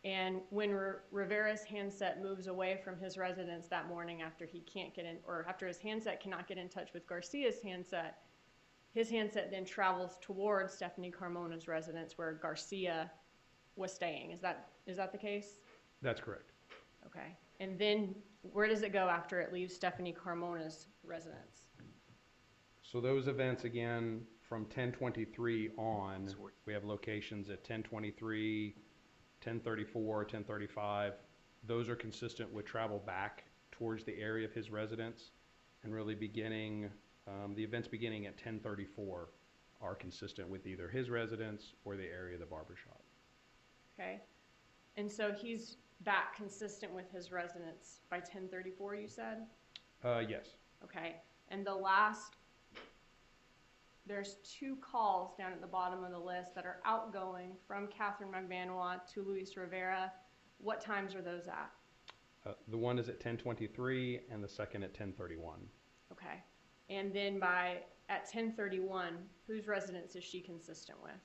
And when Rivera's handset moves away from his residence that morning after he can't get in, or after his handset cannot get in touch with Garcia's handset, his handset then travels towards Stephanie Carmona's residence where Garcia was staying. Is that the case? That's correct. Okay. And then where does it go after it leaves Stephanie Carmona's residence? So those events, again, from 10:23 on, we have locations at 10:23, 10:34, 10:35. Those are consistent with travel back towards the area of his residence, and really beginning, the events beginning at 10:34 are consistent with either his residence or the area of the barbershop. Okay. And so he's back consistent with his residence by 10:34, you said? Yes. Okay. And the last there's 2 calls down at the bottom of the list that are outgoing from Katherine Magbanua to Luis Rivera. What times are those at? The one is at 10:23 and the second at 10:31. Okay. And then at 10:31, whose residence is she consistent with?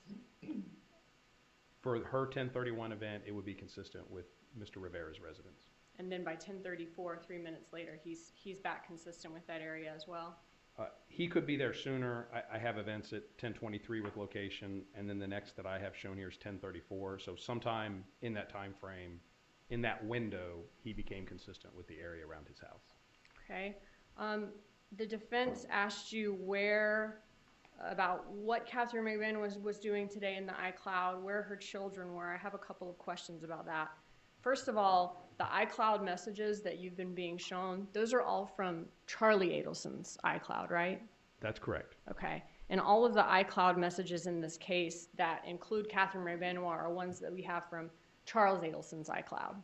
For her 10:31 event, it would be consistent with Mr. Rivera's residence. And then by 10:34, 3 minutes later, he's back consistent with that area as well? He could be there sooner. I have events at 10:23 with location, and then the next that I have shown here is 10:34. So sometime in that time frame, in that window, he became consistent with the area around his house. Okay. The defense asked you about what Katherine Magbanua was doing today in the iCloud, where her children were. I have a couple of questions about that. First of all, the iCloud messages that you've been being shown, those are all from Charlie Adelson's iCloud, right? That's correct. Okay. And all of the iCloud messages in this case that include Katherine Magbanua are ones that we have from Charles Adelson's iCloud.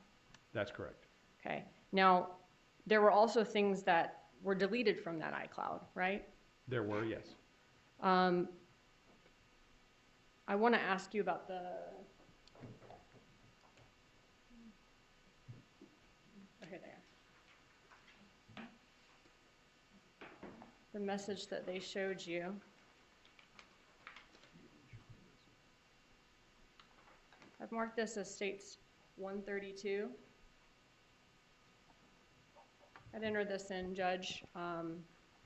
That's correct. Okay. Now, there were also things that were deleted from that iCloud, right? There were, yes. I want to ask you about the message that they showed you. I've marked this as states 132. I'd enter this in, Judge,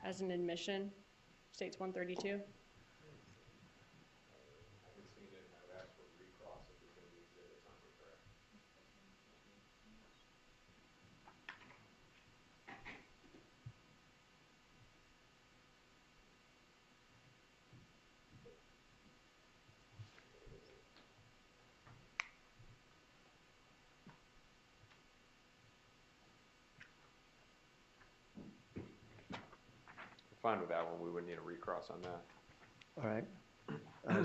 as an admission, states 132. I haven't seen it, and I would ask for a recross if there's any exhibits on Rivera. Fine with that one, we wouldn't need a recross on that. All right.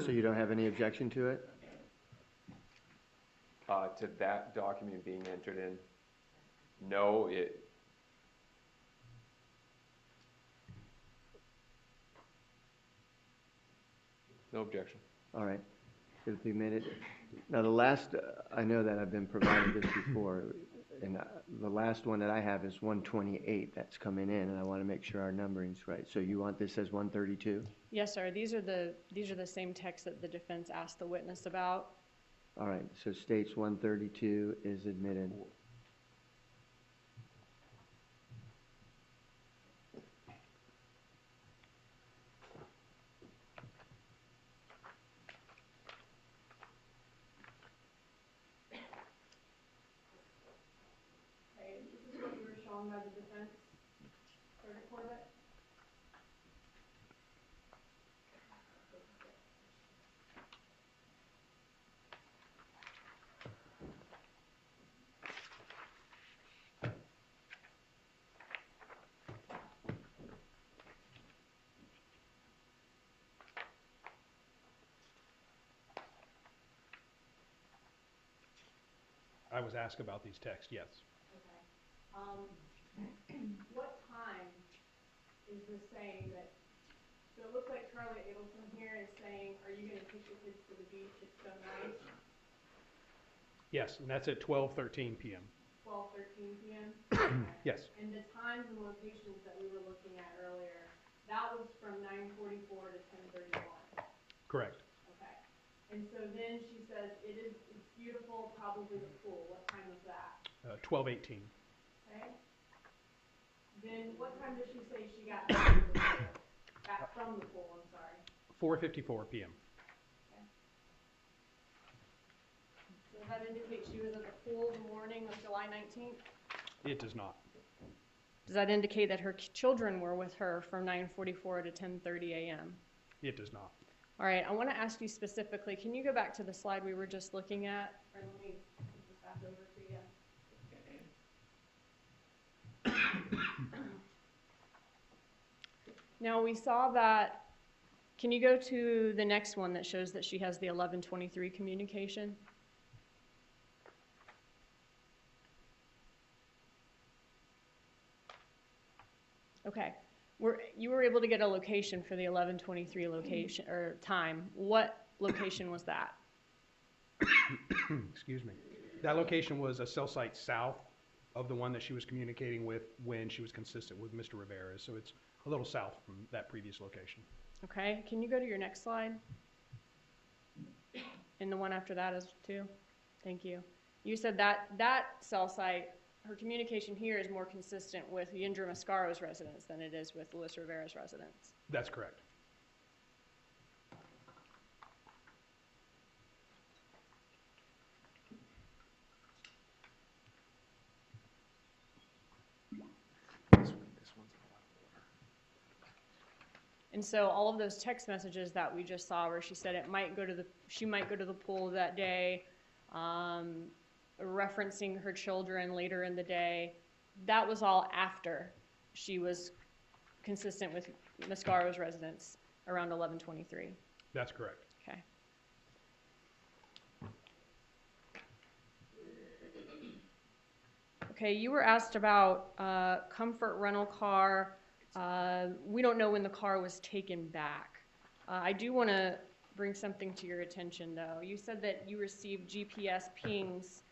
So you don't have any objection to it? To that document being entered in, no, no objection. All right. It'll be minute. Now, the last, I know that I've been provided this before, and the last one that I have is 128 that's coming in, and I want to make sure our numbering's right. So you want this as 132? Yes, sir. These are the same texts that the defense asked the witness about. All right. So states 132 is admitted. Okay, this is what you were shown by the defense to record it. I was asked about these texts, yes. Okay. What time is this saying that, so it looks like Charlie Adelson here is saying, are you going to take the kids to the beach? It's so nice. Yes, and that's at 12:13 p.m. 12:13 p.m.? Yes. And the times and locations that we were looking at earlier, that was from 9:44 to 10:31. Correct. Okay. And so then she says, it's beautiful, probably the pool. What time was that? 12:18. Okay. Then what time does she say she got back to the pool? Back from the pool, I'm sorry. 4:54 p.m. Okay. Does that indicate she was at the pool the morning of July 19th? It does not. Does that indicate that her children were with her from 9:44 to 10:30 a.m.? It does not. All right, I want to ask you specifically, can you go back to the slide we were just looking at? Or let me put this back over to you. Now, we saw that, can you go to the next one that shows that she has the 11:23 communication? Okay, You were able to get a location for the 11:23 location, or time. What location was that? Excuse me. That location was a cell site south of the one that she was communicating with when she was consistent with Mr. Rivera. So it's a little south from that previous location. Okay, can you go to your next slide? And the one after that is too? Thank you. You said that cell site, her communication here is more consistent with Yindra Mascaro's residence than it is with Luis Rivera's residence. That's correct. And so all of those text messages that we just saw where she said she might go to the pool that day, referencing her children later in the day, that was all after she was consistent with Mascaro's residence around 11:23. That's correct. Okay. Okay, you were asked about comfort rental car. We don't know when the car was taken back. I do want to bring something to your attention, though. You said that you received GPS pings,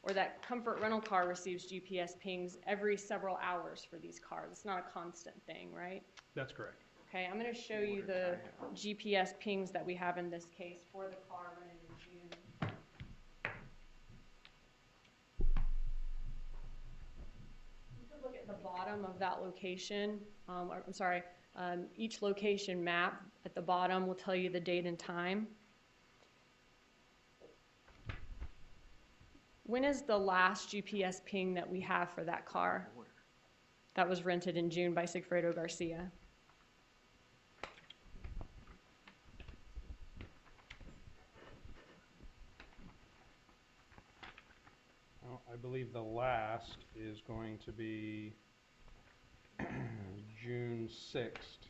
or that comfort rental car receives GPS pings every several hours for these cars. It's not a constant thing, right? That's correct. Okay, I'm going to show you the GPS pings that we have in this case for the car running in June. You can look at the bottom of that location. Each location map at the bottom will tell you the date and time. When is the last GPS ping that we have for that car that was rented in June by Sigfredo Garcia? Well, I believe the last is going to be June 6th.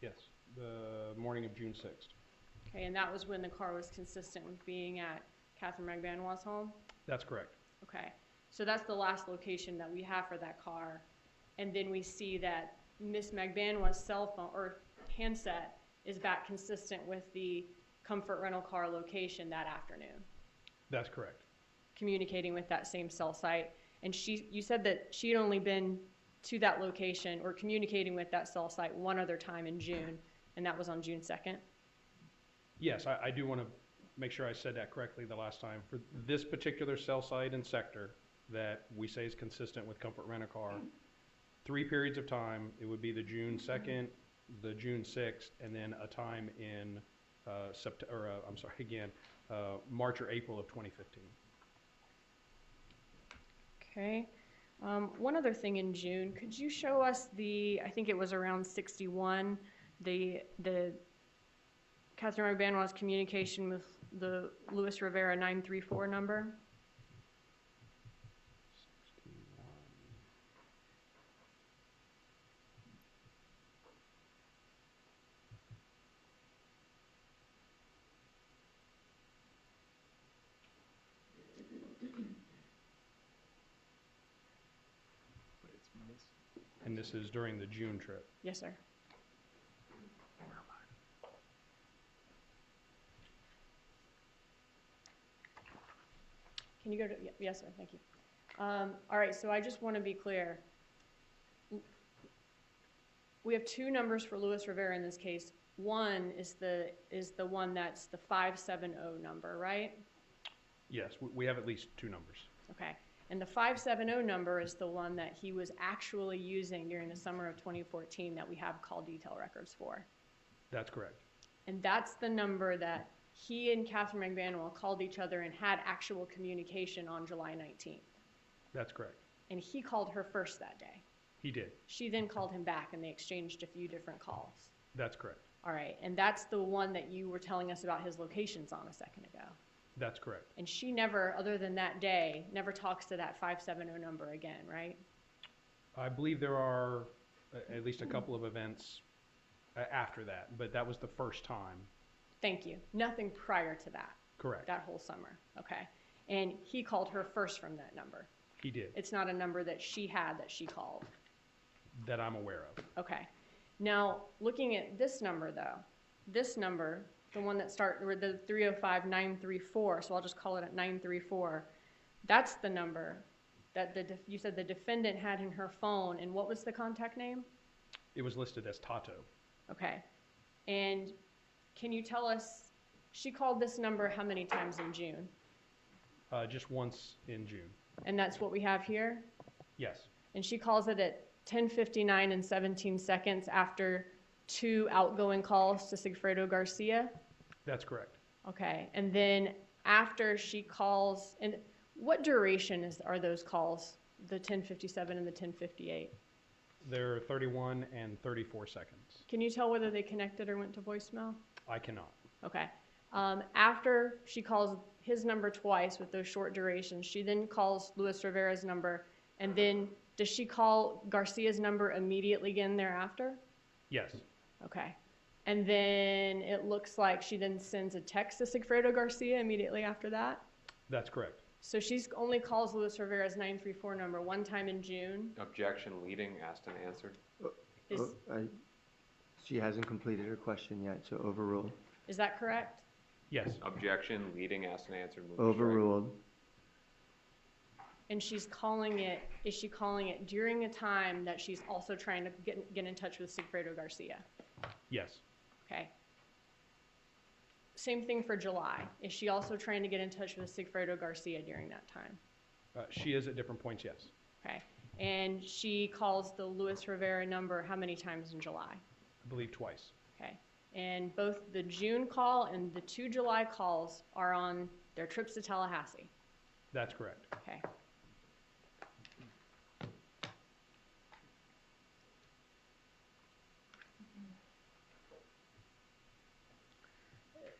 Yes, the morning of June 6th. Okay, and that was when the car was consistent with being at Katherine Magbanua's home? That's correct. Okay, so that's the last location that we have for that car. And then we see that Miss Magbanua's cell phone or handset is back consistent with the comfort rental car location that afternoon, That's correct. communicating with that same cell site. And you said that she had only been to that location or communicating with that cell site one other time in June, and that was on June 2nd? Yes, I do want to make sure I said that correctly the last time. For this particular cell site and sector that we say is consistent with comfort rent-a-car, 3 periods of time, it would be the June 2nd, the June 6th, and then a time in March or April of 2015. Okay. One other thing in June, could you show us I think it was around 61, the Katherine Magbanua's communication with the Luis Rivera 934 number? And this is during the June trip. Yes, sir. Can you go to, yes, sir, thank you. All right, so I just want to be clear. We have 2 numbers for Luis Rivera in this case. One is the one that's the 570 number, right? Yes, we have at least 2 numbers. Okay. And the 570 number is the one that he was actually using during the summer of 2014 that we have call detail records for. That's correct. And that's the number that he and Katherine Magbanua called each other and had actual communication on July 19th. That's correct. And he called her first that day. He did. She then called him back and they exchanged a few different calls. That's correct. All right. And that's the one that you were telling us about his locations on a second ago. That's correct. And she never, other than that day, never talks to that 570 number again, right? I believe there are at least a couple of events after that, but that was the first time. Thank you. Nothing prior to that. Correct. That whole summer. Okay. And he called her first from that number. He did, It's not a number that she had that she called. that I'm aware of. Okay. Now, looking at this number though, this number, the one that with the 305-934, so I'll just call it at 934, that's the number that you said the defendant had in her phone, and what was the contact name? It was listed as Tato. Okay. And can you tell us, she called this number how many times in June? Just once in June. And that's what we have here? Yes, And she calls it at 10:59 and 17 seconds after 2 outgoing calls to Sigfredo Garcia? that's correct. Okay, and then after she calls, and what duration are those calls, the 10:57 and the 10:58? They're 31 and 34 seconds. Can you tell whether they connected or went to voicemail? I cannot. Okay. After she calls his number twice with those short durations, she then calls Luis Rivera's number, and then does she call Garcia's number immediately again thereafter? Yes, Okay. And then it looks like she then sends a text to Sigfredo Garcia immediately after that? that's correct. So she's only calls Luis Rivera's 934 number one time in June? Objection leading, asked and answered. Is, She hasn't completed her question yet, so overruled. is that correct? Yes, Objection leading, asked and answered. Move to strike. Overruled. And she's calling it, is she calling it during a time that she's also trying to get in touch with Sigfredo Garcia? yes, Okay. Same thing for July. Is she also trying to get in touch with Sigfredo Garcia during that time? she is at different points, yes. Okay. And she calls the Luis Rivera number how many times in July? I believe twice. Okay. And both the June call and the 2 July calls are on their trips to Tallahassee. That's correct. Okay.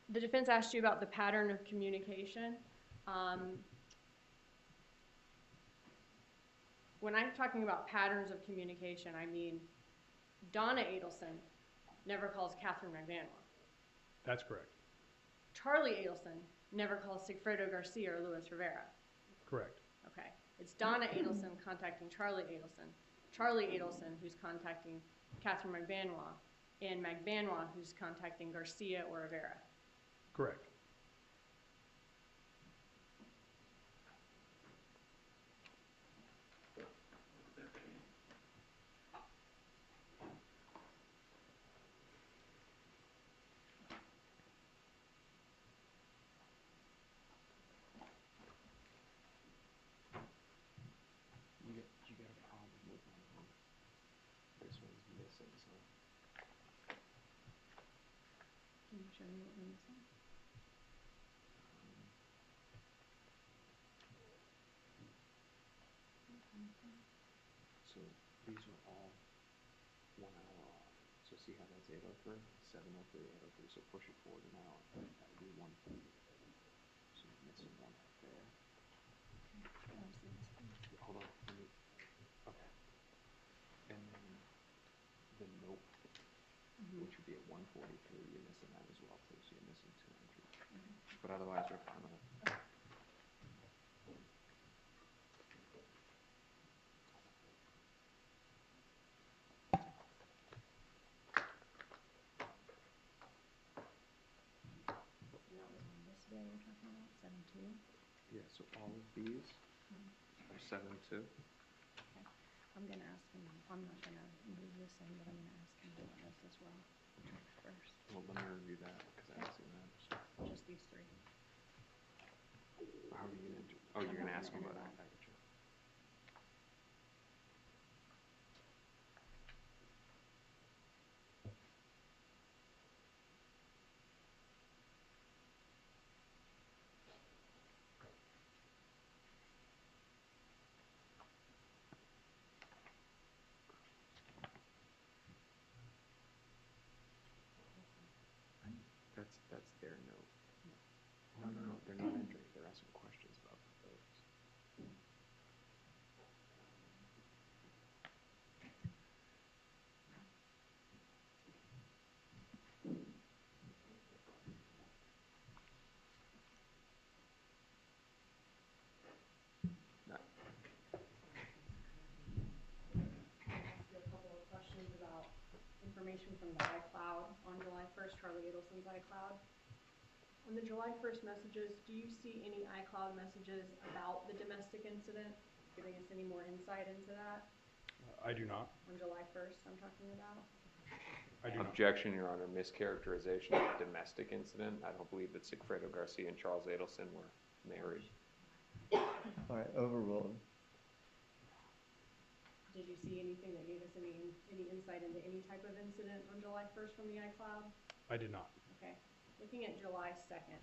The defense asked you about the pattern of communication. When I'm talking about patterns of communication, I mean Donna Adelson never calls Katherine Magbanua. That's correct. Charlie Adelson never calls Sigfredo Garcia or Luis Rivera. Correct. Okay. It's Donna Adelson contacting Charlie Adelson, Charlie Adelson who's contacting Katherine Magbanua, and Magbanua who's contacting Garcia or Rivera. Correct. You got a problem with my phone. This one's missing, so. Can you show me what we're missing? So these are all 1 hour off. So see how that's 8:03, 7:03, 8:03. So push it forward an hour. That would be 1:40. So you're missing one right there. Hold on. Let me. Okay. And then the nope, which would be at 1:43. You're missing that as well too. So you're missing 2 entries. But otherwise, we're fine with it. And that was on this day you're talking about, 7-2? Yeah. So all of these are 7-2. Okay. I'm gonna ask him, I'm not gonna move this in, but I'm gonna ask him about this as well first, Well, let me review that because I haven't seen that. So just these 3. how are you gonna do? Oh, you're gonna ask him about that. I get you. That's their note. No, they're not entering. They're asking questions about those. No. information from the iCloud on July 1st, Charlie Adelson's iCloud. On the July 1st messages, do you see any iCloud messages about the domestic incident, giving us any more insight into that? I do not. On July 1st, I'm talking about? I do not. Objection, Your Honor, mischaracterization of domestic incident. I don't believe that Sigfredo Garcia and Charles Adelson were married. All right, overruled. Did you see anything that gave us any insight into any type of incident on July 1st from the iCloud? I did not. Okay. Looking at July 2nd,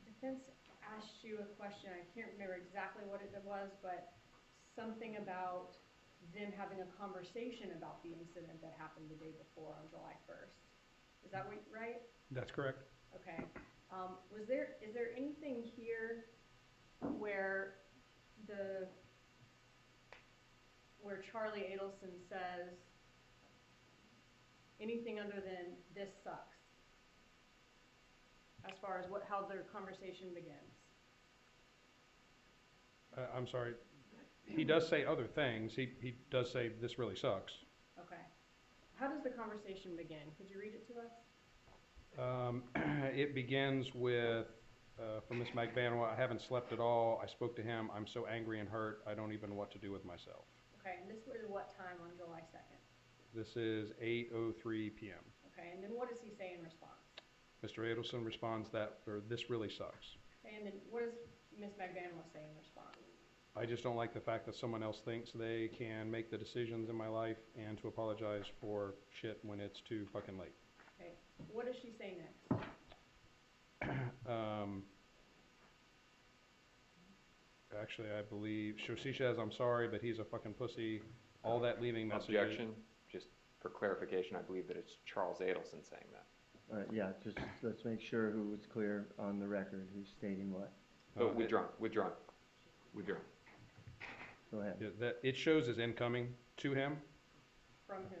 defense asked you a question. I can't remember exactly what it was, but something about them having a conversation about the incident that happened the day before on July 1st. Is that right? That's correct. Okay. Is there anything here where Charlie Adelson says anything other than "this sucks" as far as how their conversation begins? I'm sorry. He does say other things. He does say "this really sucks." Okay. How does the conversation begin? Could you read it to us? It begins with, from Ms. Magbanua, "I haven't slept at all. I spoke to him. I'm so angry and hurt. I don't even know what to do with myself." Okay, and this was what time on July 2nd? This is 8:03 p.m. Okay, and then what does he say in response? Mr. Adelson responds "this really sucks." Okay, and then what does Ms. Magbanua say in response? I just don't like the fact that someone else thinks they can make the decisions in my life and to apologize for shit when it's too fucking late. Okay, what does she say next? Actually, I believe, she says, "I'm sorry, but he's a fucking pussy." All that leaving messages. Objection, just for clarification, I believe that it's Charles Adelson saying that. All right, yeah, just let's make sure who was clear on the record, who's stating what. But withdrawn. Go ahead. Yeah, that it shows as incoming to him From who?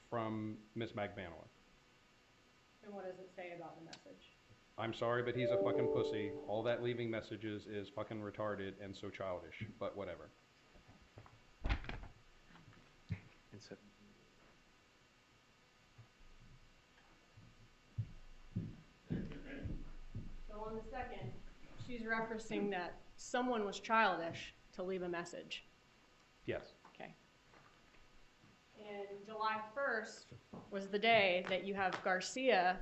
from Ms. Magbanua. And what does it say about the message? "I'm sorry, but he's a fucking pussy. All that leaving messages is fucking retarded and so childish, but whatever." So on the second, she's referencing that someone was childish to leave a message. Yes. Okay. And July 1st was the day that you have Garcia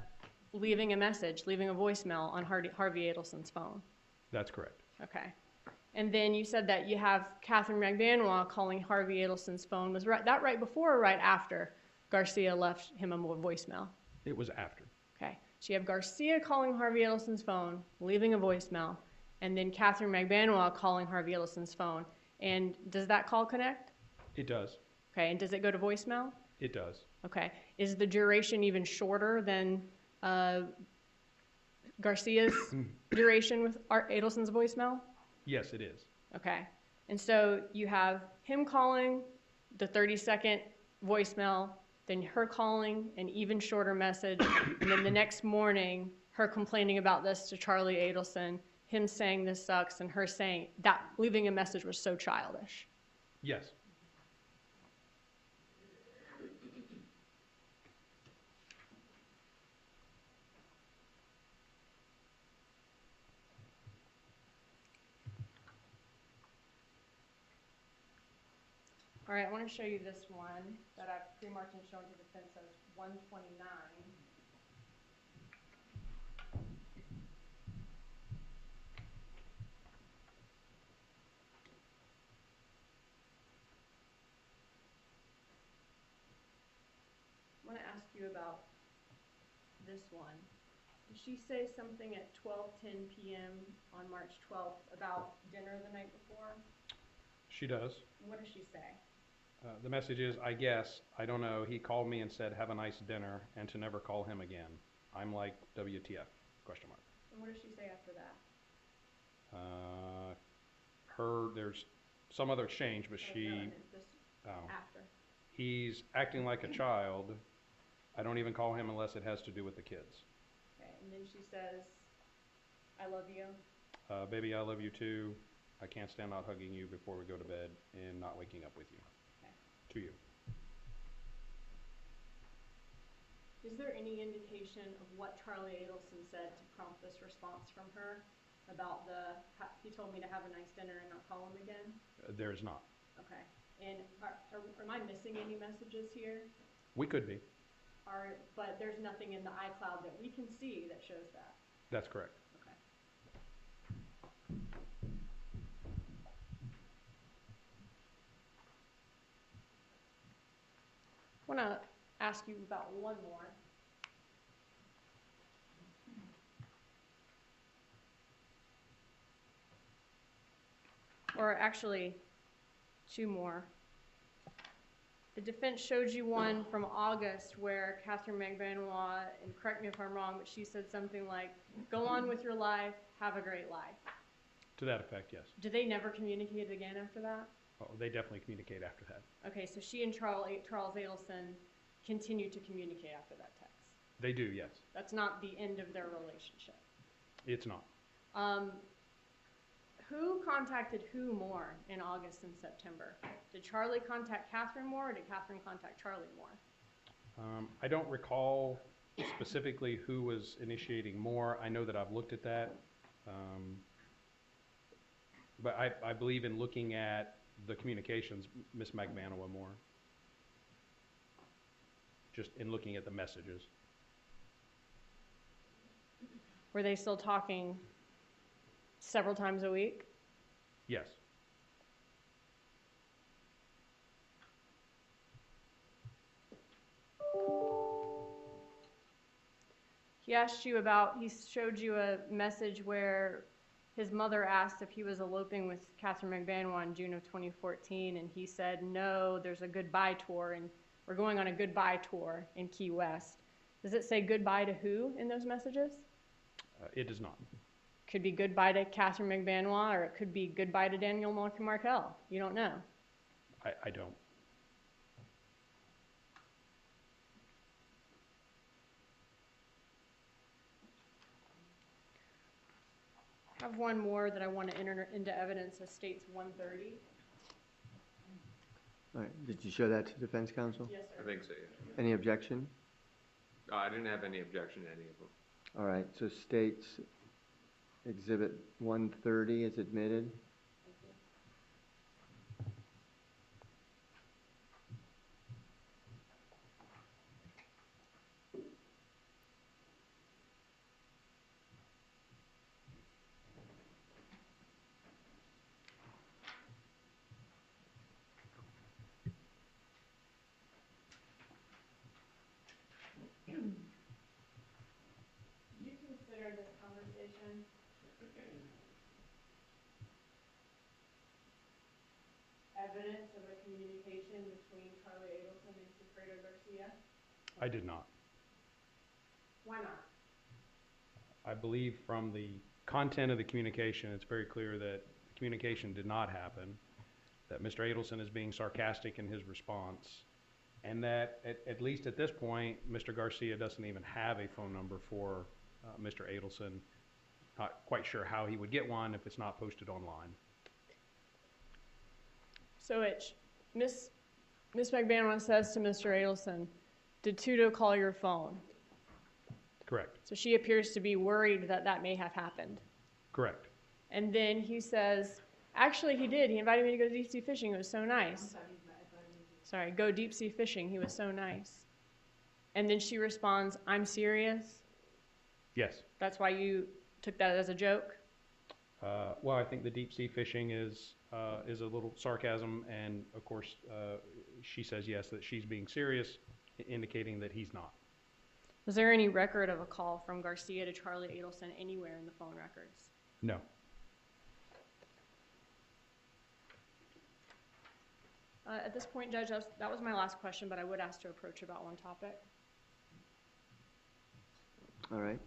leaving a message, leaving a voicemail on Harvey Adelson's phone. That's correct. Okay. And then you said that you have Katherine Magbanua calling Harvey Adelson's phone. Was that right before or right after Garcia left him a voicemail? It was after. Okay. So you have Garcia calling Harvey Adelson's phone, leaving a voicemail, and then Katherine Magbanua calling Harvey Adelson's phone. And does that call connect? It does. Okay. And does it go to voicemail? It does. Okay. Is the duration even shorter than Garcia's duration with Adelson's voicemail? Yes, it is. Okay. And so you have him calling the 30-second voicemail, then her calling an even shorter message, and then the next morning, her complaining about this to Charlie Adelson, him saying this sucks, and her saying that leaving a message was so childish. Yes. All right, I want to show you this one that I've pre-marked and shown to the defense as 129. I want to ask you about this one. Did she say something at 12:10 p.m. on March 12th about dinner the night before? She does. What does she say? The message is, "I guess, I don't know, he called me and said, have a nice dinner, and to never call him again. I'm like, WTF, question mark." And what does she say after that? There's some other exchange, but After. He's acting like a child. I don't even call him unless it has to do with the kids. Okay, and then she says, "I love you." Baby, I love you too. I can't stand out hugging you before we go to bed and not waking up with you. Okay. To you. Is there any indication of what Charlie Adelson said to prompt this response from her about he told me to have a nice dinner and not call him again? There is not. Okay. And am I missing any messages here? We could be. But there's nothing in the iCloud that we can see that shows that. That's correct. Okay. I want to ask you about one more. Or actually, two more. The defense showed you one from August where Katherine Magbanua, and correct me if I'm wrong, but she said something like, go on with your life, have a great life. To that effect, yes. Did they never communicate again after that? Oh, they definitely communicate after that. Okay, so she and Charles Adelson continued to communicate after that text. They do, yes. That's not the end of their relationship. It's not. Who contacted who more in August and September? Did Charlie contact Katherine more, or did Katherine contact Charlie more? I don't recall specifically who was initiating more. I know that I've looked at that. But I believe in looking at the communications, Ms. Magbanua more. Just in looking at the messages. Were they still talking several times a week? Yes. He showed you a message where his mother asked if he was eloping with Katherine Magbanua in June of 2014, and he said, no, there's a goodbye tour, and we're going on a goodbye tour in Key West. Does it say goodbye to who in those messages? It does not. Could be goodbye to Katherine Magbanua, or it could be goodbye to Daniel Markel. You don't know. I don't. I have one more that I want to enter into evidence as states 130. All right, did you show that to defense counsel? Yes, I sir. think so, yeah. Any objection? I didn't have any objection to any of them. All right, so states exhibit 130 is admitted. Do you consider this conversation evidence of a communication between Charlie Adelson and Secretary Garcia? I did not. Why not? I believe from the content of the communication, it's very clear that the communication did not happen, that Mr. Adelson is being sarcastic in his response, and that at least at this point, Mr. Garcia doesn't even have a phone number for Mr. Adelson. Not quite sure how he would get one if it's not posted online. So Miss Magbanua says to Mr. Adelson, did Tudo call your phone? Correct. So she appears to be worried that that may have happened. Correct. And then he says, actually he did. He invited me to go deep sea fishing. It was so nice. Sorry, go deep sea fishing. He was so nice. And then she responds, I'm serious. Yes. That's why you took that as a joke? Well, I think the deep sea fishing is a little sarcasm, and of course, she says yes, that she's being serious, indicating that he's not. Was there any record of a call from Garcia to Charlie Adelson anywhere in the phone records? No. At this point, Judge, that was my last question, but I would ask to approach about one topic. All right.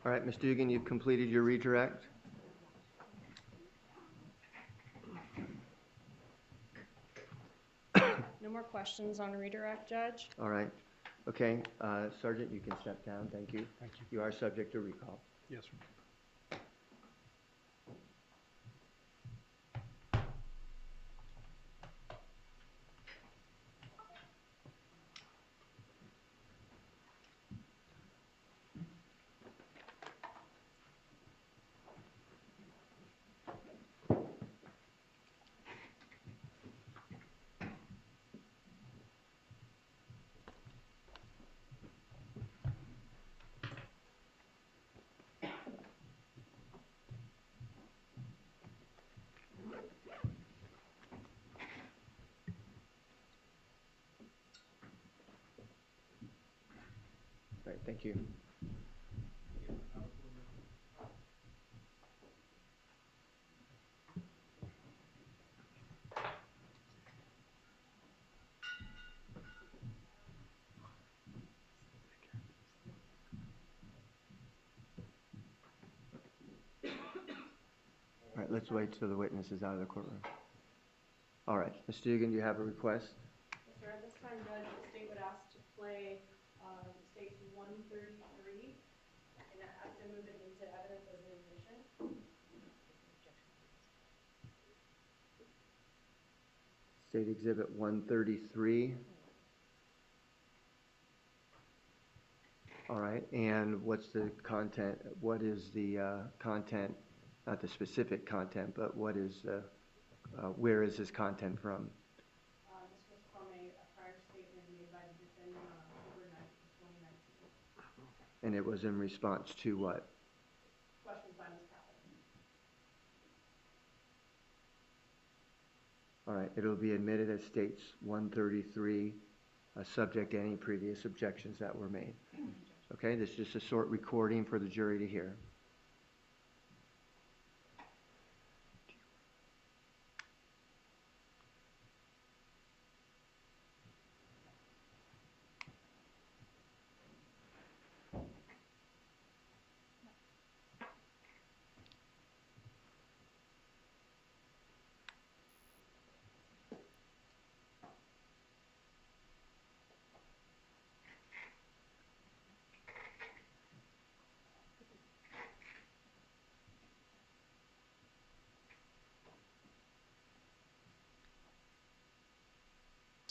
All right, Ms. Dugan, you've completed your redirect. No more questions on redirect, Judge? All right. Okay, Sergeant, you can step down. Thank you. Thank you. You are subject to recall. Yes, sir. All right, thank you. All right, let's wait till the witness is out of the courtroom. All right, Ms. Dugan, do you have a request? Yes, sir. At this time, Judge, the state would ask to play the state's 133 and ask to move it into evidence as an admission. State Exhibit 133. All right, and what's the content? What is the content, not the specific content, but what is, where is this content from? This was from a prior statement made by the defendant on October 9th, 2019. And it was in response to what? Questions by Ms. Katherine. All right, it'll be admitted as states 133, subject to any previous objections that were made. Okay, this is just a short recording for the jury to hear.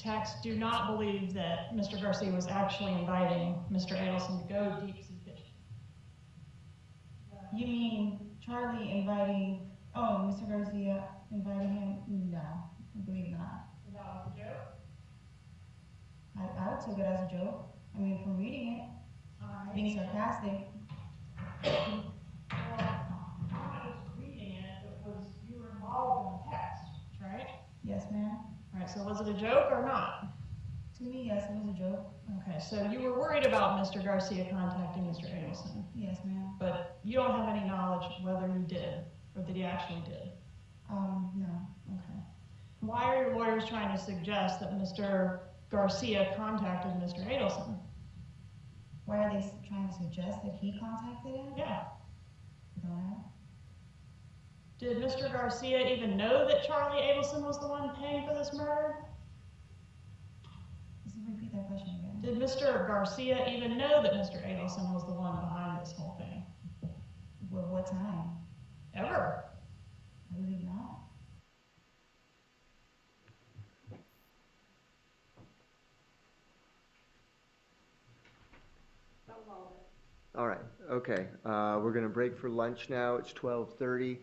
Techs do not believe that Mr. Garcia was actually inviting Mr. Adelson to go deep sea fishing. You mean Charlie inviting, Mr. Garcia inviting him? No, I believe not. That was a joke? I would take it as a joke. I mean, from reading it, Alright. being sarcastic. Well, not just reading it, it was, you were involved in the text, right? Yes, ma'am. Alright, so was it a joke or not? To me, yes, it was a joke. Okay, so you were worried about Mr. Garcia contacting Mr. Adelson, Yes, ma'am. but you don't have any knowledge whether he did, or that he actually did. No. Okay. Why are your lawyers trying to suggest that Mr. Garcia contacted Mr. Adelson? Why are they trying to suggest that he contacted him? Yeah. I don't know. Did Mr. Garcia even know that Charlie Adelson was the one paying for this murder? Just repeat that question again. Did Mr. Garcia even know that Mr. Adelson was the one behind this whole thing? Well, what time? Ever? I believe not. That was all of it. All right, okay. We're going to break for lunch now. It's 12:30.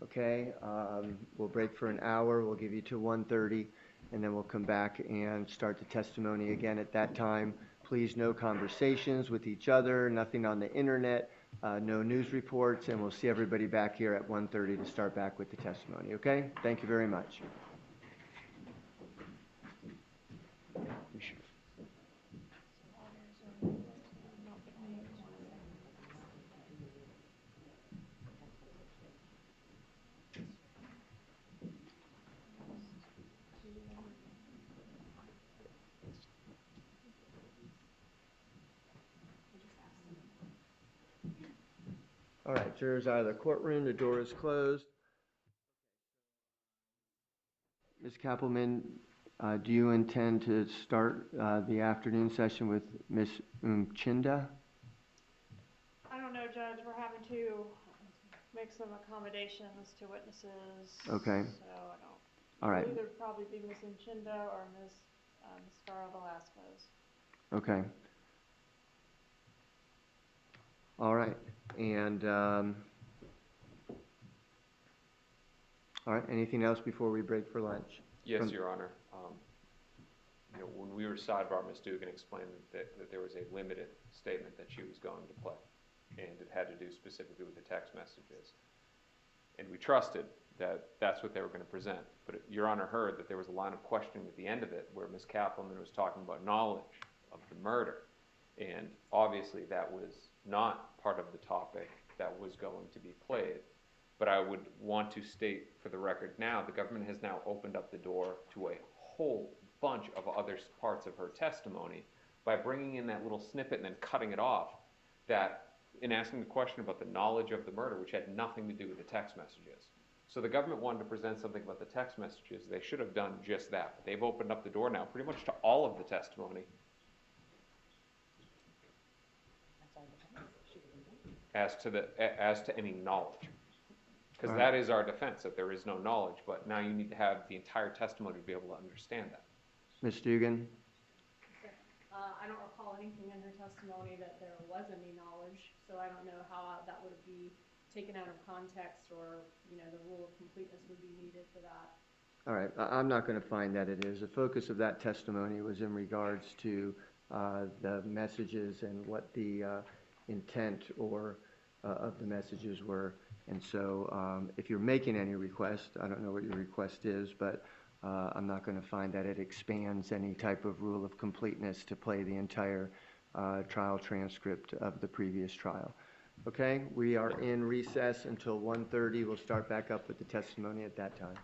Okay, we'll break for an hour. We'll give you to 1:30, and then we'll come back and start the testimony again at that time. Please, no conversations with each other, nothing on the internet, no news reports, and we'll see everybody back here at 1:30 to start back with the testimony. Okay? Thank you very much. All right, jurors out of the courtroom, the door is closed. Ms. Kappelman, do you intend to start the afternoon session with Ms. Umchinda? I don't know, Judge, we're having to make some accommodations to witnesses. Okay. So I don't. All right. It'll either probably be Ms. Inchinda or Ms. Scarra Velasquez. Okay. All right. And, all right, anything else before we break for lunch? Yes, Your Honor. You know, when we were sidebar, Ms. Dugan explained that there was a limited statement that she was going to play, and it had to do specifically with the text messages. And we trusted that that's what they were going to present. But Your Honor heard that there was a line of questioning at the end of it where Ms. Kappelman was talking about knowledge of the murder. And obviously that was not part of the topic that was going to be played. But I would want to state for the record now, the government has now opened up the door to a whole bunch of other parts of her testimony by bringing in that little snippet and then cutting it off, that in asking the question about the knowledge of the murder, which had nothing to do with the text messages. So the government wanted to present something about the text messages. They should have done just that. But they've opened up the door now pretty much to all of the testimony as to any knowledge. Because that is our defense, that there is no knowledge, but now you need to have the entire testimony to be able to understand that. Ms. Dugan? I don't recall anything in her testimony that there was any knowledge, so I don't know how that would be taken out of context, or, you know, the rule of completeness would be needed for that. All right, I'm not going to find that it is. The focus of that testimony was in regards to the messages and what the intent or of the messages were. And so if you're making any request, I don't know what your request is, but I'm not going to find that it expands any type of rule of completeness to play the entire trial transcript of the previous trial. Okay, we are in recess until 1:30. We'll start back up with the testimony at that time.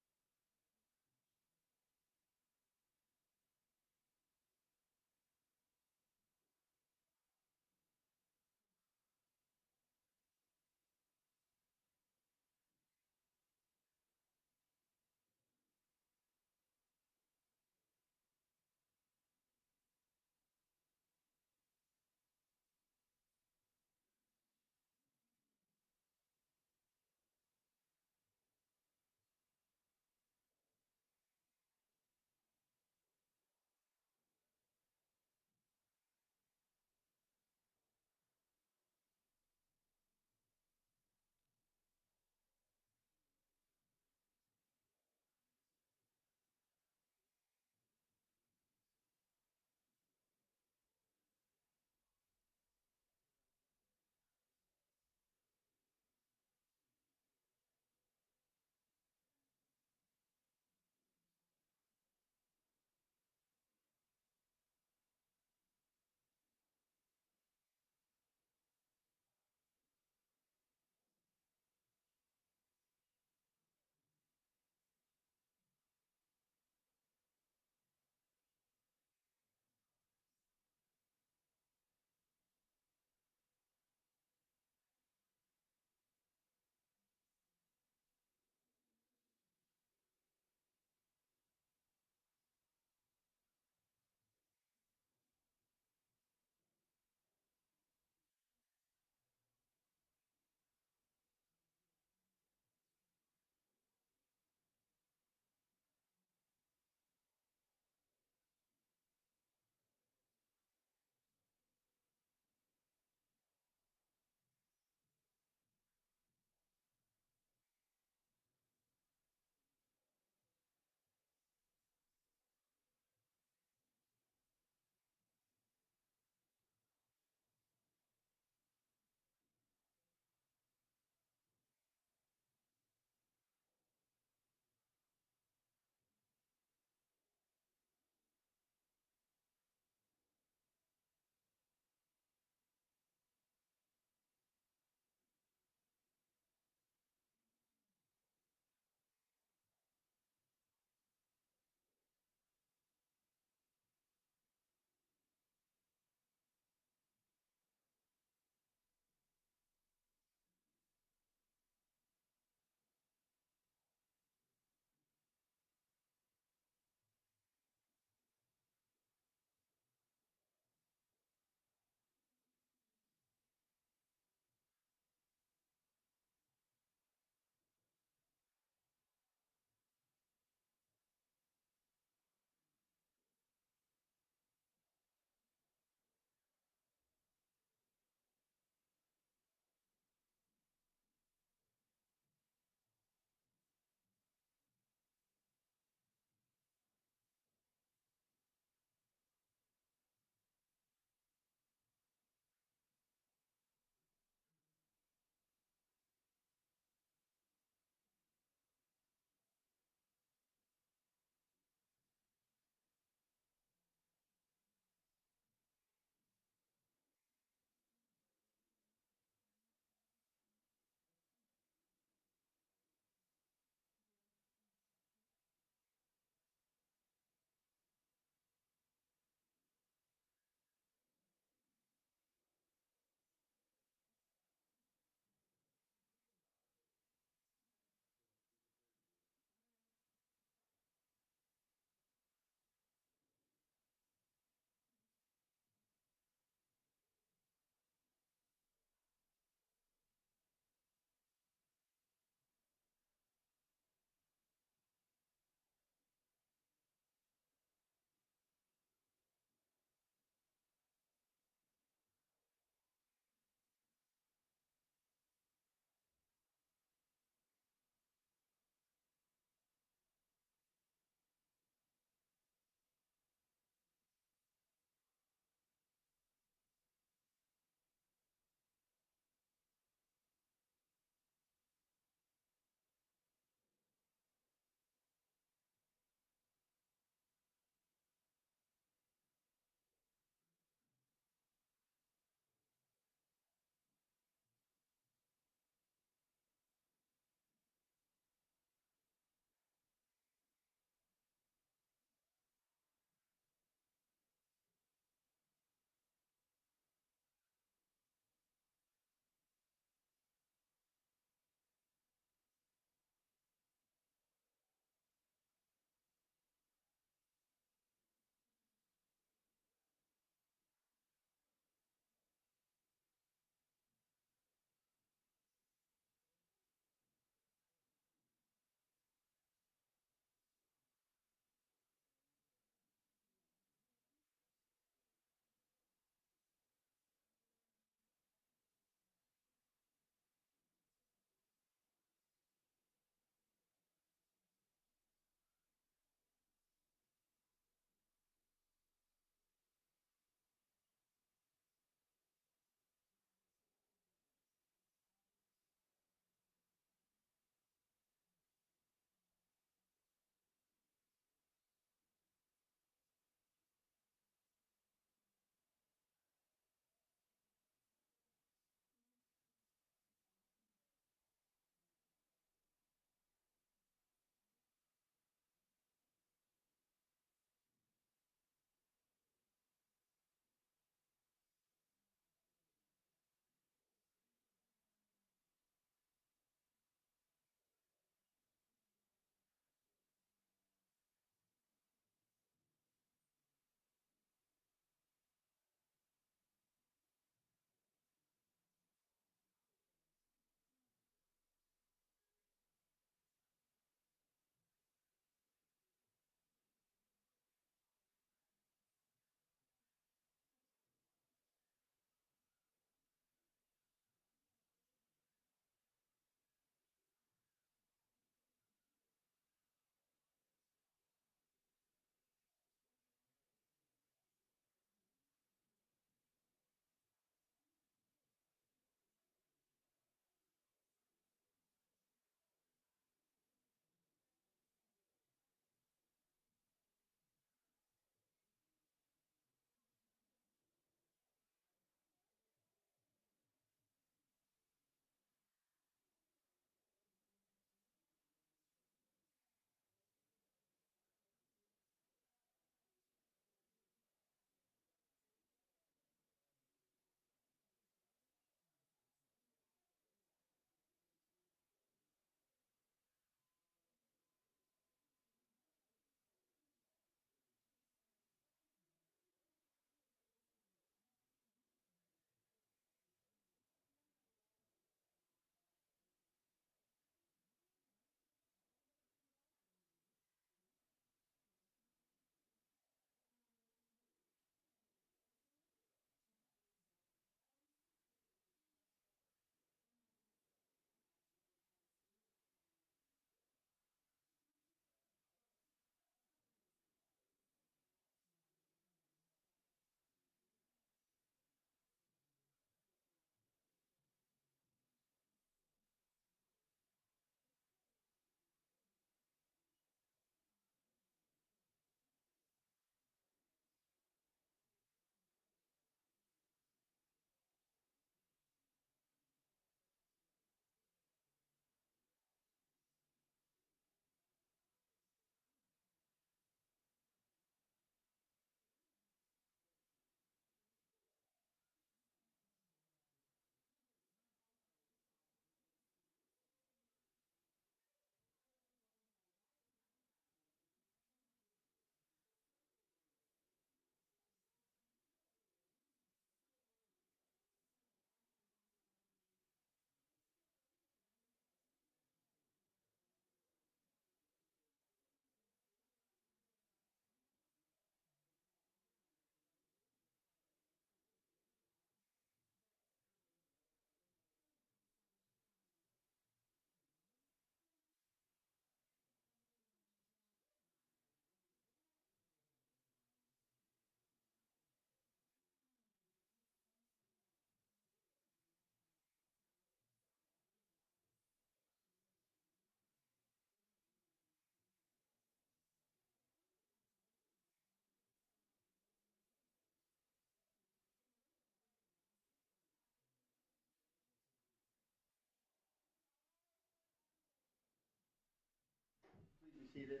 seated.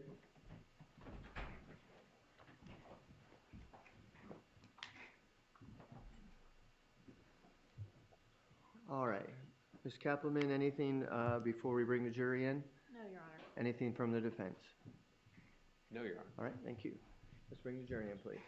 All right. Ms. Kappelman, anything before we bring the jury in? No, Your Honor. Anything from the defense? No, Your Honor. All right, thank you. Let's bring the jury in, please.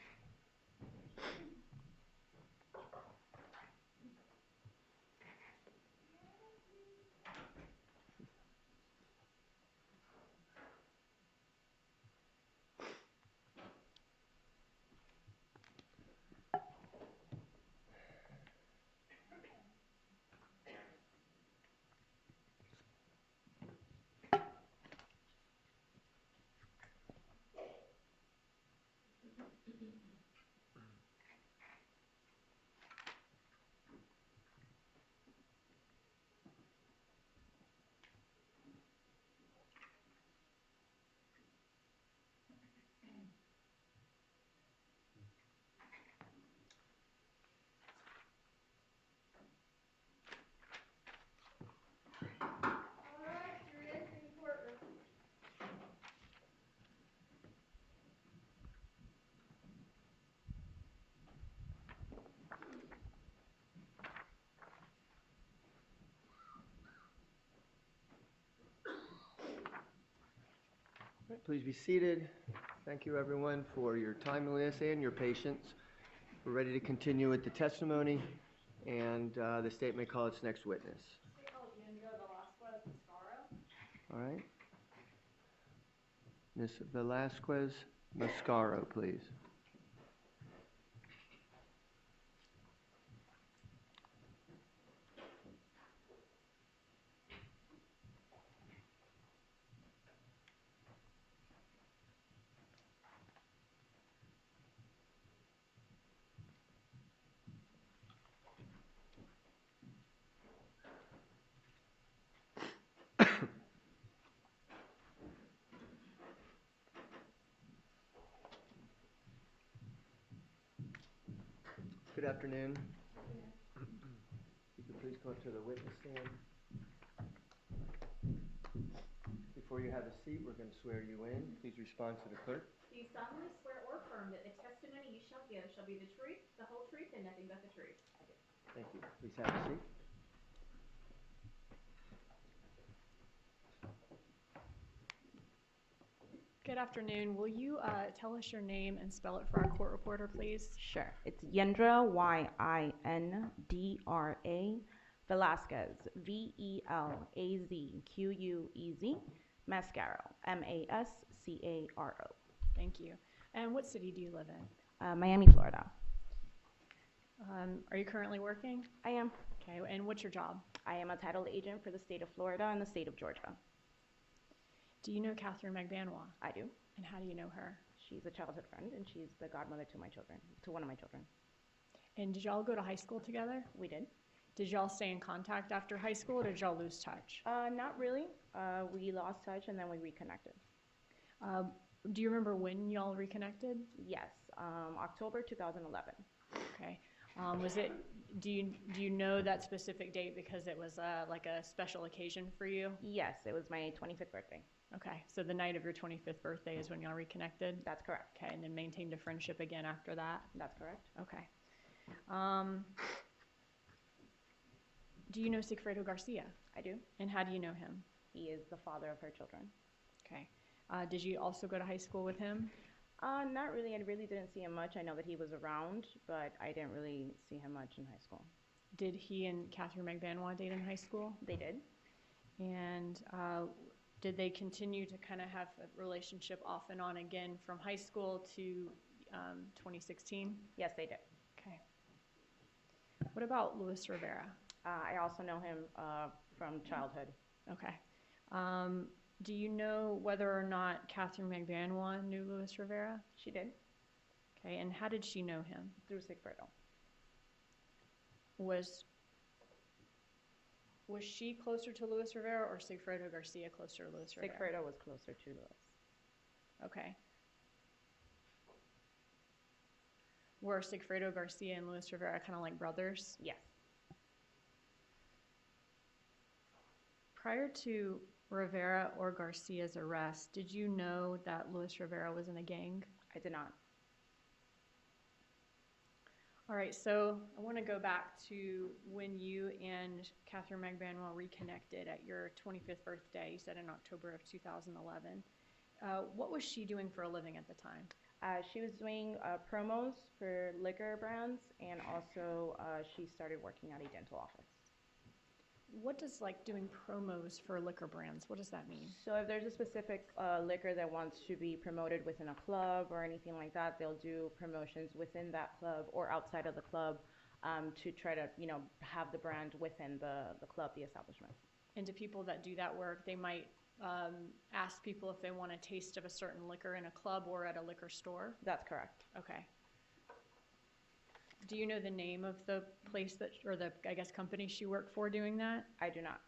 All right, please be seated. Thank you, everyone, for your timeliness and your patience. We're ready to continue with the testimony, and the state may call its next witness. All right. Ms. Velasquez Mascaro, please. Good afternoon. If you could please come up to the witness stand. Before you have a seat, we're going to swear you in. Please respond to the clerk. Do you solemnly swear or affirm that the testimony you shall give shall be the truth, the whole truth, and nothing but the truth? I do. Thank you. Please have a seat. Good afternoon. Will you tell us your name and spell it for our court reporter, please? Sure. It's Yendra, Y-I-N-D-R-A, Velasquez, V-E-L-A-Z-Q-U-E-Z, Mascaro, M-A-S-C-A-R-O. Thank you. And what city do you live in? Miami, Florida. Are you currently working? I am. Okay, and what's your job? I am a title agent for the state of Florida and the state of Georgia. Do you know Katherine Magbanua? I do. And how do you know her? She's a childhood friend, and she's the godmother to my children, to one of my children. And did y'all go to high school together? We did. Did y'all stay in contact after high school, or did y'all lose touch? Not really. We lost touch, and then we reconnected. Do you remember when y'all reconnected? Yes, October 2011. Okay. Was it? Do you know that specific date because it was like a special occasion for you? Yes, it was my 25th birthday. Okay, so the night of your 25th birthday is when y'all reconnected? That's correct. Okay, and then maintained a friendship again after that? That's correct. Okay. Do you know Sigfredo Garcia? I do. And how do you know him? He is the father of her children. Okay. Did you also go to high school with him? Not really. I really didn't see him much. I know that he was around, but I didn't really see him much in high school. Did he and Katherine Magbanua date in high school? They did. And did they continue to kind of have a relationship off and on again from high school to 2016? Yes, they did. Okay. What about Luis Rivera? I also know him from childhood. Okay. Do you know whether or not Katherine Magbanua knew Luis Rivera? She did. Okay, and how did she know him? Through Sigfredo. Was she closer to Luis Rivera or Sigfredo Garcia closer to Luis Rivera? Sigfredo was closer to Luis. Okay. Were Sigfredo Garcia and Luis Rivera kind of like brothers? Yes. Prior to Rivera or Garcia's arrest, did you know that Luis Rivera was in a gang? I did not. All right, so I want to go back to when you and Katherine Magbanua reconnected at your 25th birthday, you said in October of 2011. What was she doing for a living at the time? She was doing promos for liquor brands, and also she started working at a dental office. What does like doing promos for liquor brands, what does that mean? So if there's a specific liquor that wants to be promoted within a club or anything like that, they'll do promotions within that club or outside of the club to try to, have the brand within the club, the establishment. And to people that do that work, they might ask people if they want a taste of a certain liquor in a club or at a liquor store? That's correct. Okay. Do you know the name of the place that, or the, I guess, company she worked for doing that? I do not.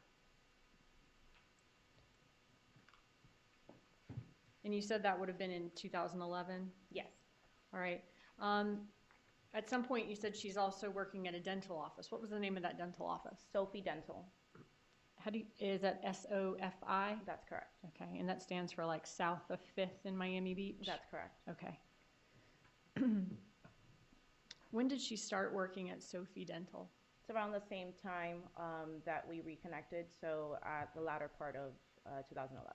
And you said that would have been in 2011? Yes. All right. At some point you said she's also working at a dental office. What was the name of that dental office? Sophie Dental. Is that SOFI? That's correct. Okay, and that stands for like south of 5th in Miami Beach? That's correct. Okay. When did she start working at Sophie Dental? It's around the same time that we reconnected, so at the latter part of 2011.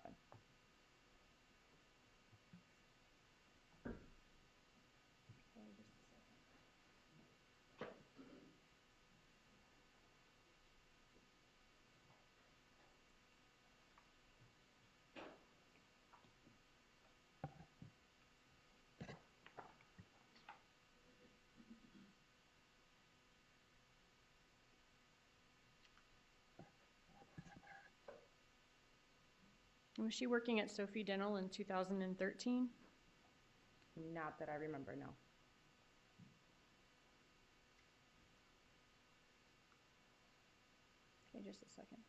Was she working at Sophie Dental in 2013? Not that I remember, no. Okay, just a second.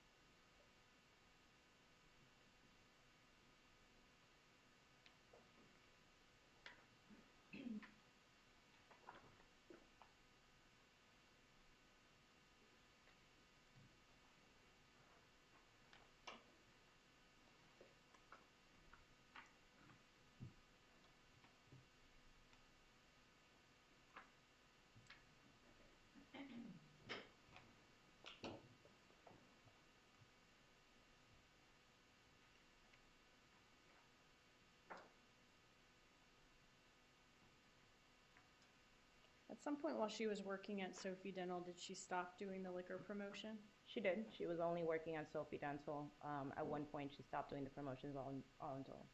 At some point while she was working at Sophie Dental, did she stop doing the liquor promotion? She did. She was only working at Sophie Dental. At one point, she stopped doing the promotions all in total.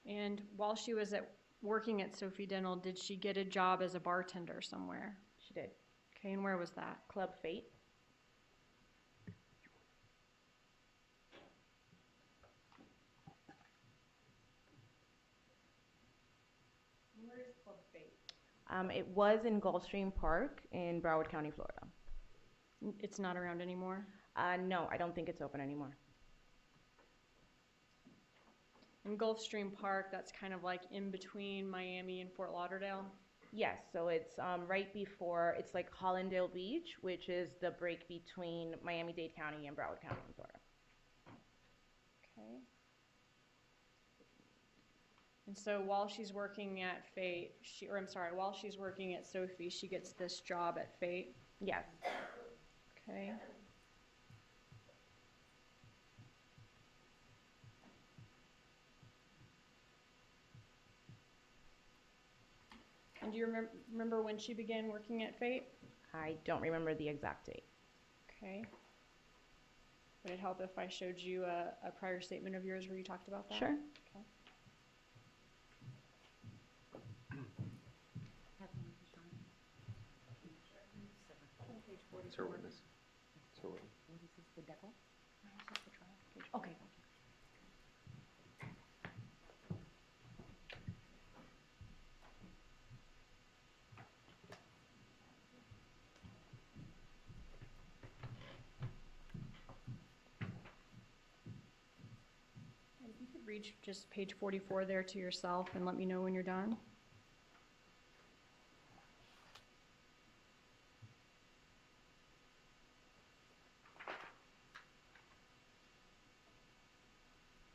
And while she was working at Sophie Dental, did she get a job as a bartender somewhere? She did. Okay, and where was that? Club Fate. Where is Club Fate? It was in Gulfstream Park in Broward County, Florida. It's not around anymore? No, I don't think it's open anymore. In Gulfstream Park, that's kind of like in between Miami and Fort Lauderdale? Yes, so it's right before, it's like Hollandale Beach, which is the break between Miami-Dade County and Broward County in Florida. Okay. And so while she's working at Fate, while she's working at Sophie, she gets this job at Fate? Yes. Okay. And do you remember when she began working at Fate? I don't remember the exact date. Okay. Would it help if I showed you a prior statement of yours where you talked about that? Sure. Okay. It's her witness. It's her witness. What is this, the devil? No, it's just the trial. Okay. And if you could read just page 44 there to yourself and let me know when you're done.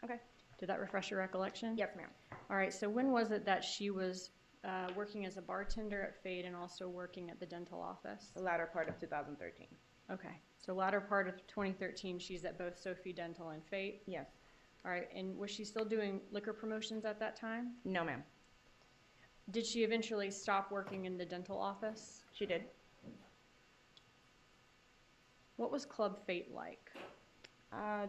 Okay. Did that refresh your recollection? Yes, ma'am. All right, so when was it that she was working as a bartender at Fade and also working at the dental office? The latter part of 2013. Okay, so latter part of 2013, she's at both Sophie Dental and Fate? Yes. All right, and was she still doing liquor promotions at that time? No, ma'am. Did she eventually stop working in the dental office? She did. What was Club Fate like?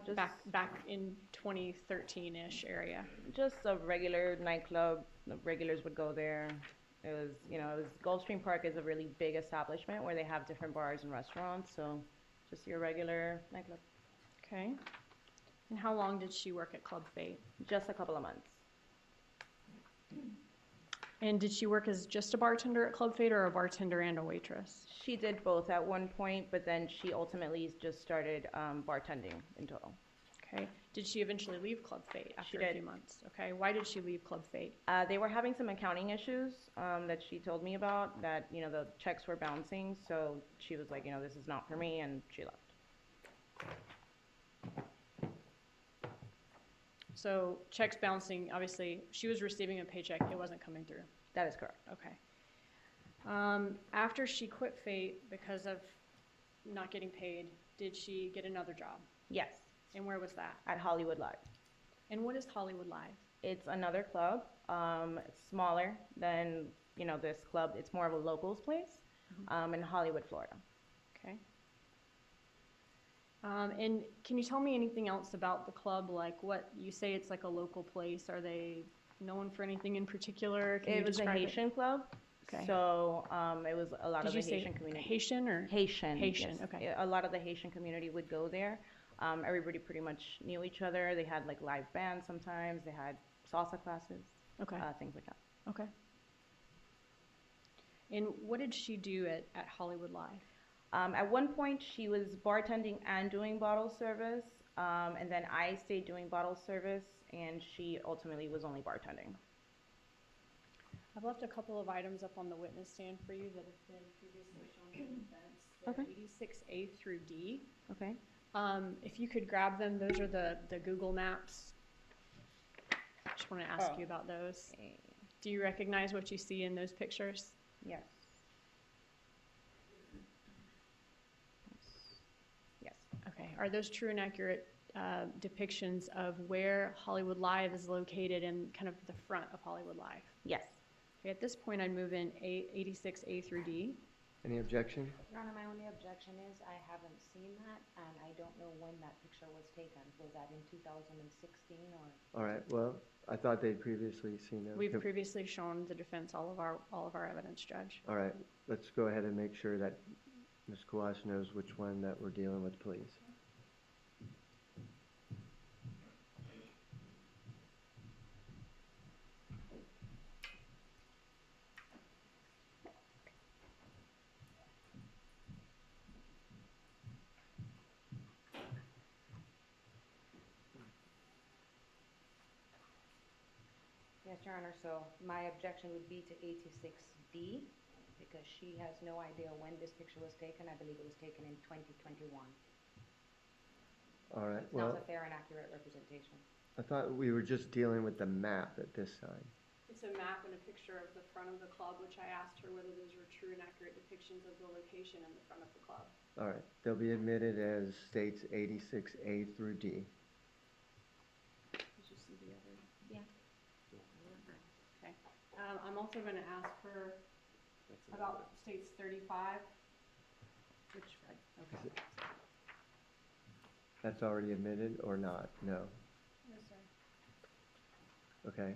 Just Back in 2013-ish area. just a regular nightclub. The regulars would go there. It was, Gulfstream Park is a really big establishment where they have different bars and restaurants, so just your regular nightclub. Okay. And how long did she work at Club Fate? Just a couple of months. And did she work as just a bartender at Club Fate or a bartender and a waitress? She did both at one point, but then she ultimately just started bartending in total. Okay. Did she eventually leave Club Fate after She a did. few months? Okay. Why did she leave Club Fate? They were having some accounting issues that she told me about, that, the checks were bouncing, so she was like, this is not for me, and she left. So checks bouncing, obviously, she was receiving a paycheck. It wasn't coming through. That is correct. Okay. After she quit Fate because of not getting paid, did she get another job? Yes, And where was that? at Hollywood Live. And what is Hollywood Live? It's another club. It's smaller than, this club. It's more of a locals place in Hollywood, Florida. Okay. And can you tell me anything else about the club? Like what you say it's like a local place. Are they known for anything in particular? Can you It was a describe Haitian club. Okay. So it was a lot Did of you the say Haitian community. Haitian or? Haitian. Haitian, Yes. okay. A lot of the Haitian community would go there. Everybody pretty much knew each other. They had like live bands sometimes. They had salsa classes, Okay. things like that. Okay. And what did she do at Hollywood Live? At one point, she was bartending and doing bottle service, and then I stayed doing bottle service, and she ultimately was only bartending. I've left a couple of items up on the witness stand for you that have been previously shown to the defense. They're Okay. 86A through D. Okay. If you could grab them, those are the Google Maps. Just want to ask Oh. you about those. Do you recognize what you see in those pictures? Yes. Yes. Okay. Are those true and accurate depictions of where Hollywood Live is located and kind of the front of Hollywood Live? Yes. Okay, at this point, I'd move in 86A through D. Any objection? Your Honor, my only objection is I haven't seen that, and I don't know when that picture was taken. Was that in 2016 or? All right, well, I thought they'd previously seen them. We've previously shown the defense all of our evidence, Judge. All right, let's go ahead and make sure that Ms. Kawash knows which one that we're dealing with, please. Yes, Your Honor, so my objection would be to 86D, because she has no idea when this picture was taken. I believe it was taken in 2021. All right, It's well, not a fair and accurate representation. I thought we were just dealing with the map at this time. It's a map and a picture of the front of the club, which I asked her whether those were true and accurate depictions of the location in the front of the club. All right, they'll be admitted as states 86A through D. Did you see the other? Yeah. Okay. I'm also going to ask her about states 35. Which, okay. That's already admitted or not? No. No, sir. Okay.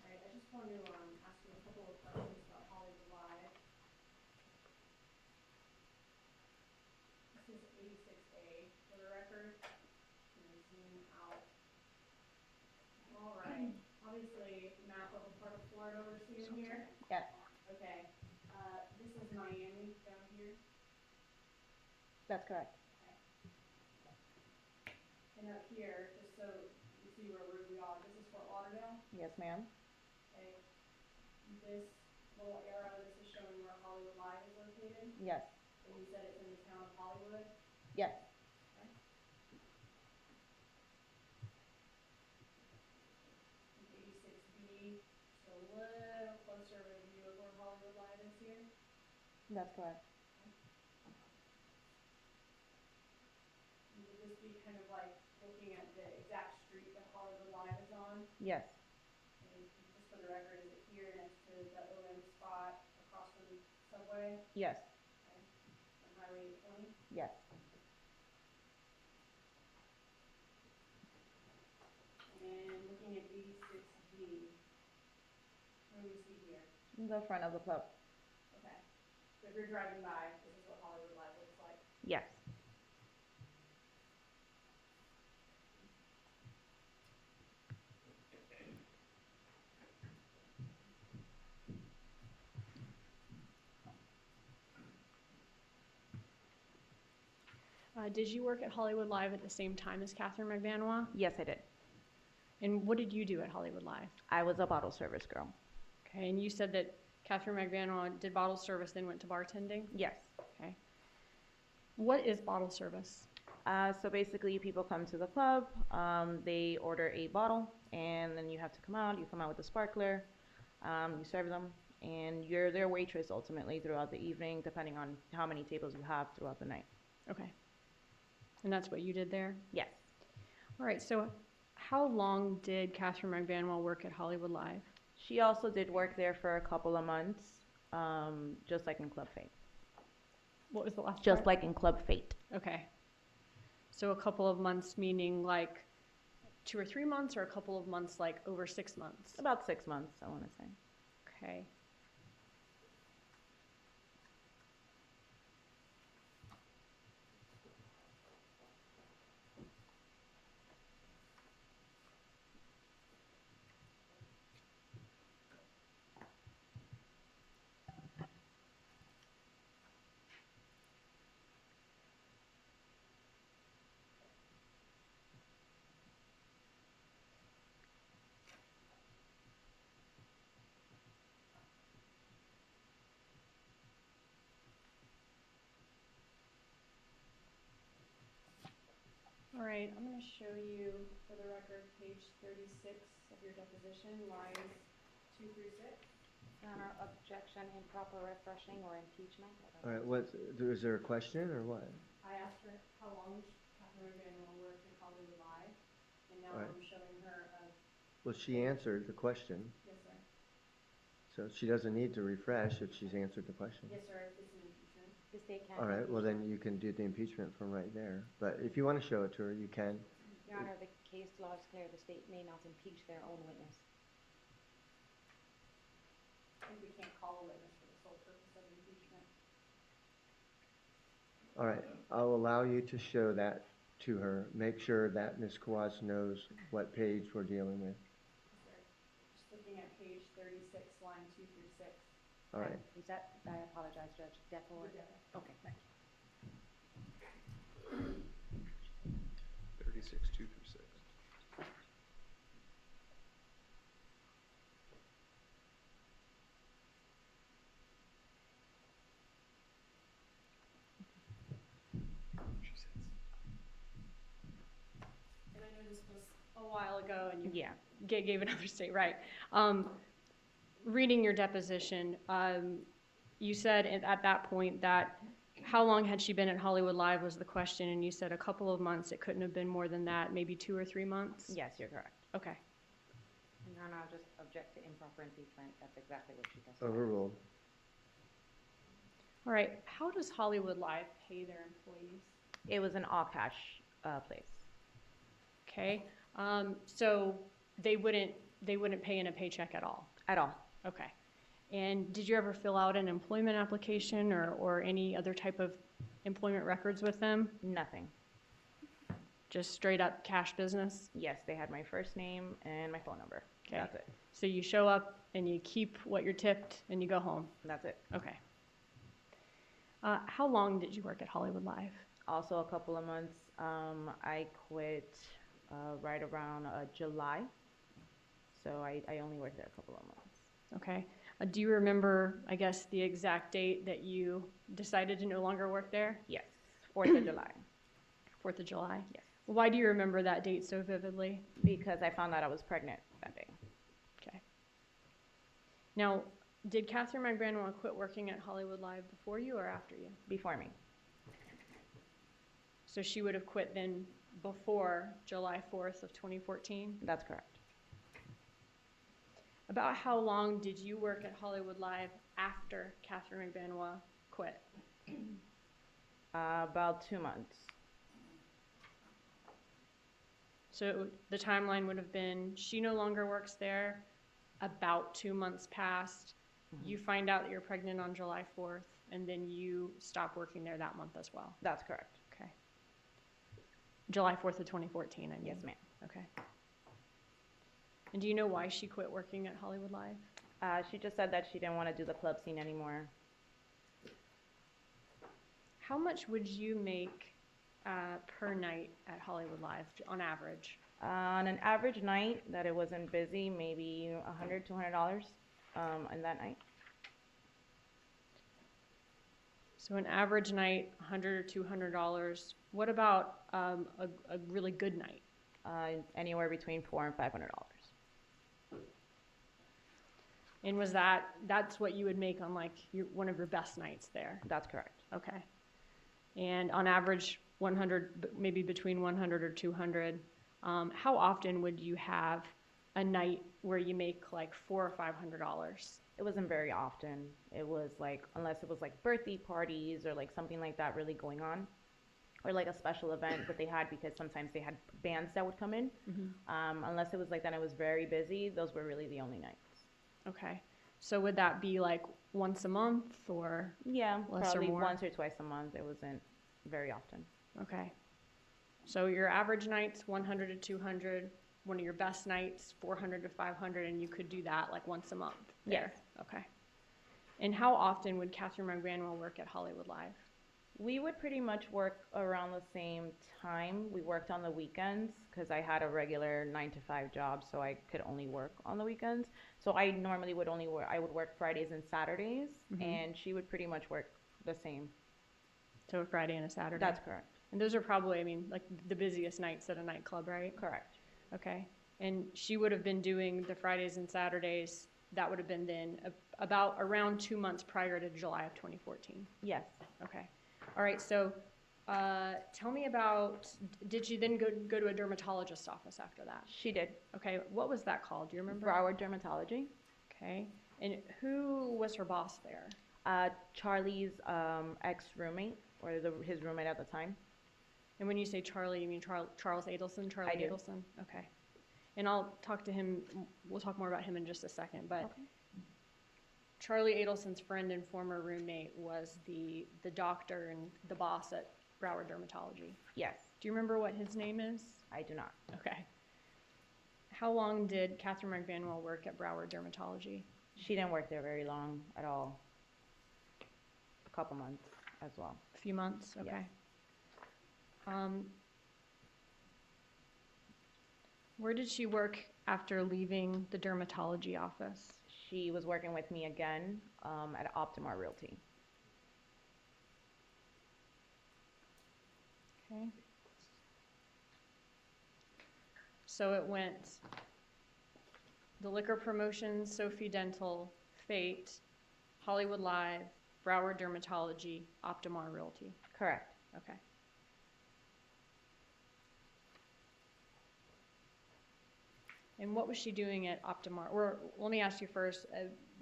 All right, I just want to ask you a couple of questions about Hollywood Live. This is 86A for the record. I'm going to zoom out. All right. Obviously, map of a part of Florida we're seeing here. Yes. Okay. This is Miami down here. That's correct. And up here, just so you see where we are, this is Fort Lauderdale. Yes, ma'am. Okay. This little arrow, this is showing where Hollywood Live is located. Yes. And you said it's in the town of Hollywood. Yes. Okay. 86B, so a little closer of a view of where Hollywood Live is here. That's correct. And would this be kind of like looking at the exact street that Hollywood Live is on? Yes. And just for the record, is it here next to the OM spot across from the subway? Yes. Okay. On Highway 820? Yes. And looking at 86B, what do we see here? The front of the club. Okay. So if you're driving by, this is what Hollywood Live looks like. Yes. Did you work at Hollywood Live at the same time as Katherine Magbanua? Yes, I did. And what did you do at Hollywood Live? I was a bottle service girl. Okay, and you said that Katherine Magbanua did bottle service, then went to bartending? Yes. Okay. What is bottle service? So basically, people come to the club, they order a bottle, and then you have to come out. You come out with a sparkler, you serve them, and you're their waitress ultimately throughout the evening, depending on how many tables you have throughout the night. Okay. And that's what you did there? Yes. All right, so how long did Katherine Magbanua work at Hollywood Live? She also did work there for a couple of months, just like in Club Fate. What was the last Just part? like in Club Fate. Okay. So a couple of months meaning like 2 or 3 months, or a couple of months like over 6 months? About 6 months, I want to say. Okay. All right, I'm going to show you, for the record, page 36 of your deposition, lines 2 through 6. Your Honor, objection, improper refreshing, or impeachment. All right, is there a question or what? I asked her how long Katherine Magbanua worked at Hollywood Live, and now All right. I'm showing her Well, she answered the question, yes, sir. so she doesn't need to refresh if she's answered the question. Yes, sir, it's an impeachment. The state can't. All right, well then you can do the impeachment from right there. But if you want to show it to her, you can. Your Honor, the case law is clear. The state may not impeach their own witness. I think we can't call a witness for the sole purpose of impeachment. All right, I'll allow you to show that to her. Make sure that Ms. Kawaz knows what page we're dealing with. Yes, sir. Just looking at page 36, line 2 through 6. All right. Is that, I apologize, Judge, death or? Good, yeah. Okay, thank you. 36, 2 through 6. And I know this was a while ago, and you Yeah. gave another state, right. Reading your deposition, you said at that point that how long had she been at Hollywood Live was the question, and you said a couple of months. It couldn't have been more than that, maybe 2 or 3 months? Yes, you're correct. Okay. And Your Honor, I'll just object to improper impeachment. That's exactly what she testified. Overruled. All right. How does Hollywood Live pay their employees? It was an all-cash place. Okay. So they wouldn't pay in a paycheck at all? At all. Okay. And did you ever fill out an employment application or any other type of employment records with them? Nothing. Just straight up cash business? Yes, they had my first name and my phone number. Okay. That's it. So you show up and you keep what you're tipped and you go home? That's it. Okay. How long did you work at Hollywood Live? Also a couple of months. I quit right around July. So I only worked there a couple of months. Okay. Do you remember, I guess, the exact date that you decided to no longer work there? Yes, 4th of July. 4th of July? Yes. Why do you remember that date so vividly? Because I found out I was pregnant that day. Okay. Now, did Katherine Magbanua quit working at Hollywood Live before you or after you? Before me. So she would have quit then before July 4th of 2014? That's correct. About how long did you work at Hollywood Live after Katherine Magbanua quit? About 2 months. So the timeline would have been, she no longer works there, about 2 months passed, you find out that you're pregnant on July 4th, and then you stop working there that month as well. That's correct. Okay. July 4th of 2014, I mean. Yes, ma'am. Okay. And do you know why she quit working at Hollywood Live? She just said that she didn't want to do the club scene anymore. How much would you make per night at Hollywood Live on average? On an average night that it wasn't busy, maybe $100, $200 on that night. So an average night, $100 or $200. What about a really good night? Anywhere between $400 and $500. And was that's what you would make on like one of your best nights there? That's correct. Okay. And on average, 100, maybe between 100 or 200. How often would you have a night where you make like $400 or $500? It wasn't very often. It was like, unless it was like birthday parties or like something like that really going on, or like a special event that they had, because sometimes they had bands that would come in. Unless it was like that, it was very busy. Those were really the only nights. Okay. So would that be like once a month or yeah, less probably or more? Once or twice a month. It wasn't very often. Okay. So your average nights 100 to 200. One of your best nights 400 to 500, and you could do that like once a month. Yes. Okay. And how often would Katherine Magbanua work at Hollywood Live? We would pretty much work around the same time. We worked on the weekends because I had a regular 9-to-5 job, so I could only work on the weekends. So I normally would only work, I would work Fridays and Saturdays, and she would pretty much work the same. So a Friday and a Saturday? That's correct. And those are probably, I mean, like the busiest nights at a nightclub, right? Correct. Okay. And she would have been doing the Fridays and Saturdays. That would have been then about around 2 months prior to July of 2014. Yes. Okay. All right. So tell me about, did she then go to a dermatologist's office after that? She did. Okay. What was that called? Do you remember? Broward Dermatology. Okay. And who was her boss there? Charlie's ex-roommate, or his roommate at the time. And when you say Charlie, you mean Charles Adelson? Charlie I do. Adelson? Okay. And I'll talk to him, we'll talk more about him in just a second, but Okay. Charlie Adelson's friend and former roommate was the doctor and the boss at Broward Dermatology. Yes. Do you remember what his name is? I do not. Okay. How long did Katherine Magbanua work at Broward Dermatology? She didn't work there very long at all. A couple months as well. A few months? Okay. Yes. Where did she work after leaving the dermatology office? She was working with me again at Optimar Realty. Okay. So it went the Liquor Promotions, Sophie Dental, Fate, Hollywood Live, Broward Dermatology, Optimar Realty. Correct. Okay. And what was she doing at Optimar? Or let me ask you first,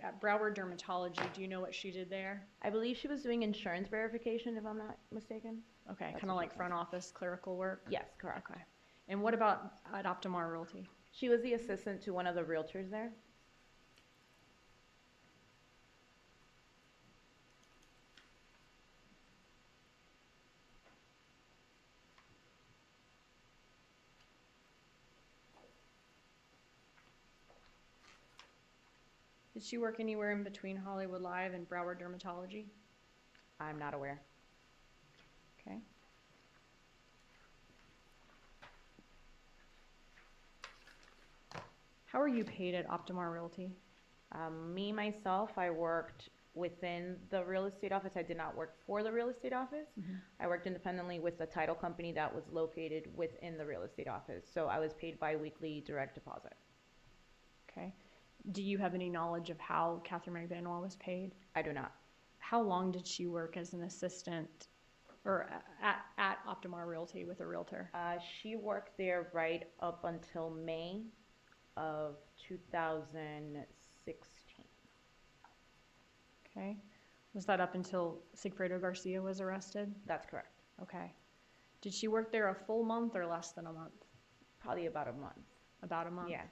at Broward Dermatology, do you know what she did there? I believe she was doing insurance verification, if I'm not mistaken. Okay, That's kind of what like she front office clerical work? Yes, correct. Okay. And what about at Optimar Realty? She was the assistant to one of the realtors there. Did she work anywhere in between Hollywood Live and Broward Dermatology? I'm not aware. Okay. How are you paid at Optimar Realty? Me, myself, I worked within the real estate office. I did not work for the real estate office. I worked independently with the title company that was located within the real estate office. So I was paid bi-weekly direct deposit. Okay. Do you have any knowledge of how Katherine Magbanua was paid? I do not. How long did she work as an assistant or at Optimar Realty with a realtor? She worked there right up until May of 2016. Okay. Was that up until Sigfredo Garcia was arrested? That's correct. Okay. Did she work there a full month or less than a month? Probably about a month. About a month? Yeah.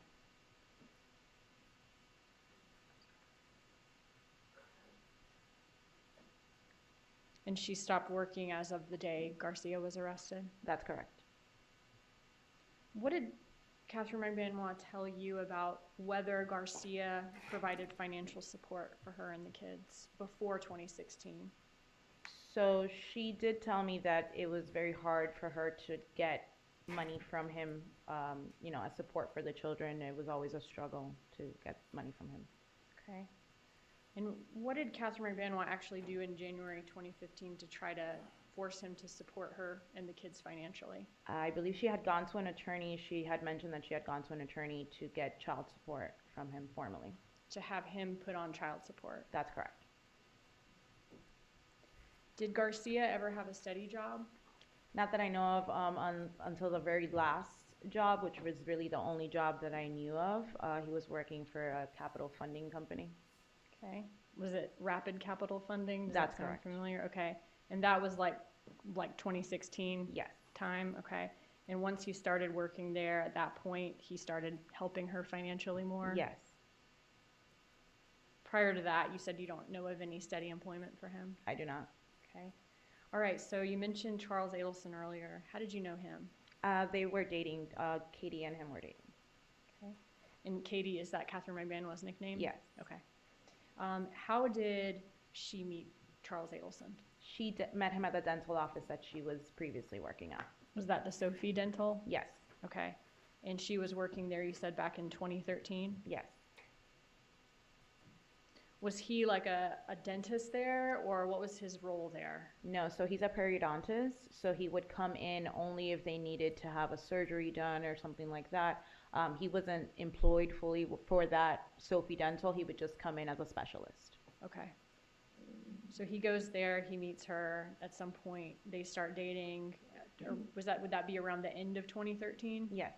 And she stopped working as of the day Garcia was arrested? That's correct. What did Katherine Magbanua tell you about whether Garcia provided financial support for her and the kids before 2016? So she did tell me that it was very hard for her to get money from him, as support for the children. It was always a struggle to get money from him. Okay. And what did Katherine Magbanua actually do in January 2015 to try to force him to support her and the kids financially? I believe she had gone to an attorney. She had mentioned that she had gone to an attorney to get child support from him formally. To have him put on child support? That's correct. Did Garcia ever have a steady job? Not that I know of, until the very last job, which was really the only job that I knew of. He was working for a capital funding company. Okay. Was it Rapid Capital Funding? Does That's that sound correct. familiar? Okay. And that was like 2016 Yes. time? Okay. And once he started working there, at that point, he started helping her financially more? Yes. Prior to that, you said you don't know of any steady employment for him? I do not. Okay. All right. So you mentioned Charles Adelson earlier. How did you know him? They were dating. Katie and him were dating. Okay. And Katie, is that Katherine Magbanua's nickname? Yes. Okay. How did she meet Charles Adelson? She met him at the dental office that she was previously working at. Was that the Sophie Dental? Yes. Okay. And she was working there, you said, back in 2013? Yes. Was he like a dentist there, or what was his role there? No, so he's a periodontist, so he would come in only if they needed to have a surgery done or something like that. He wasn't employed fully for that Sophie Dental. He would just come in as a specialist. Okay. So he goes there, he meets her. At some point, they start dating. Or would that be around the end of 2013? Yes.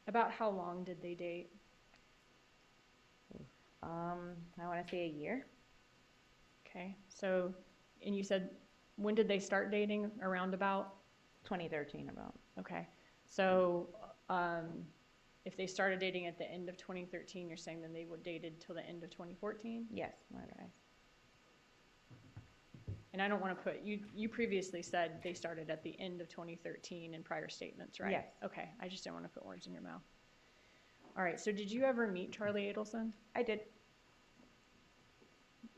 About how long did they date? I want to say a year. Okay. So, and you said, when did they start dating? Around about? 2013 about. Okay. So, if they started dating at the end of 2013, you're saying then they would dated till the end of 2014? Yes, more or less. And I don't want to put, you previously said they started at the end of 2013 in prior statements, right? Yes. Okay, I just don't want to put words in your mouth. All right, so did you ever meet Charlie Adelson? I did.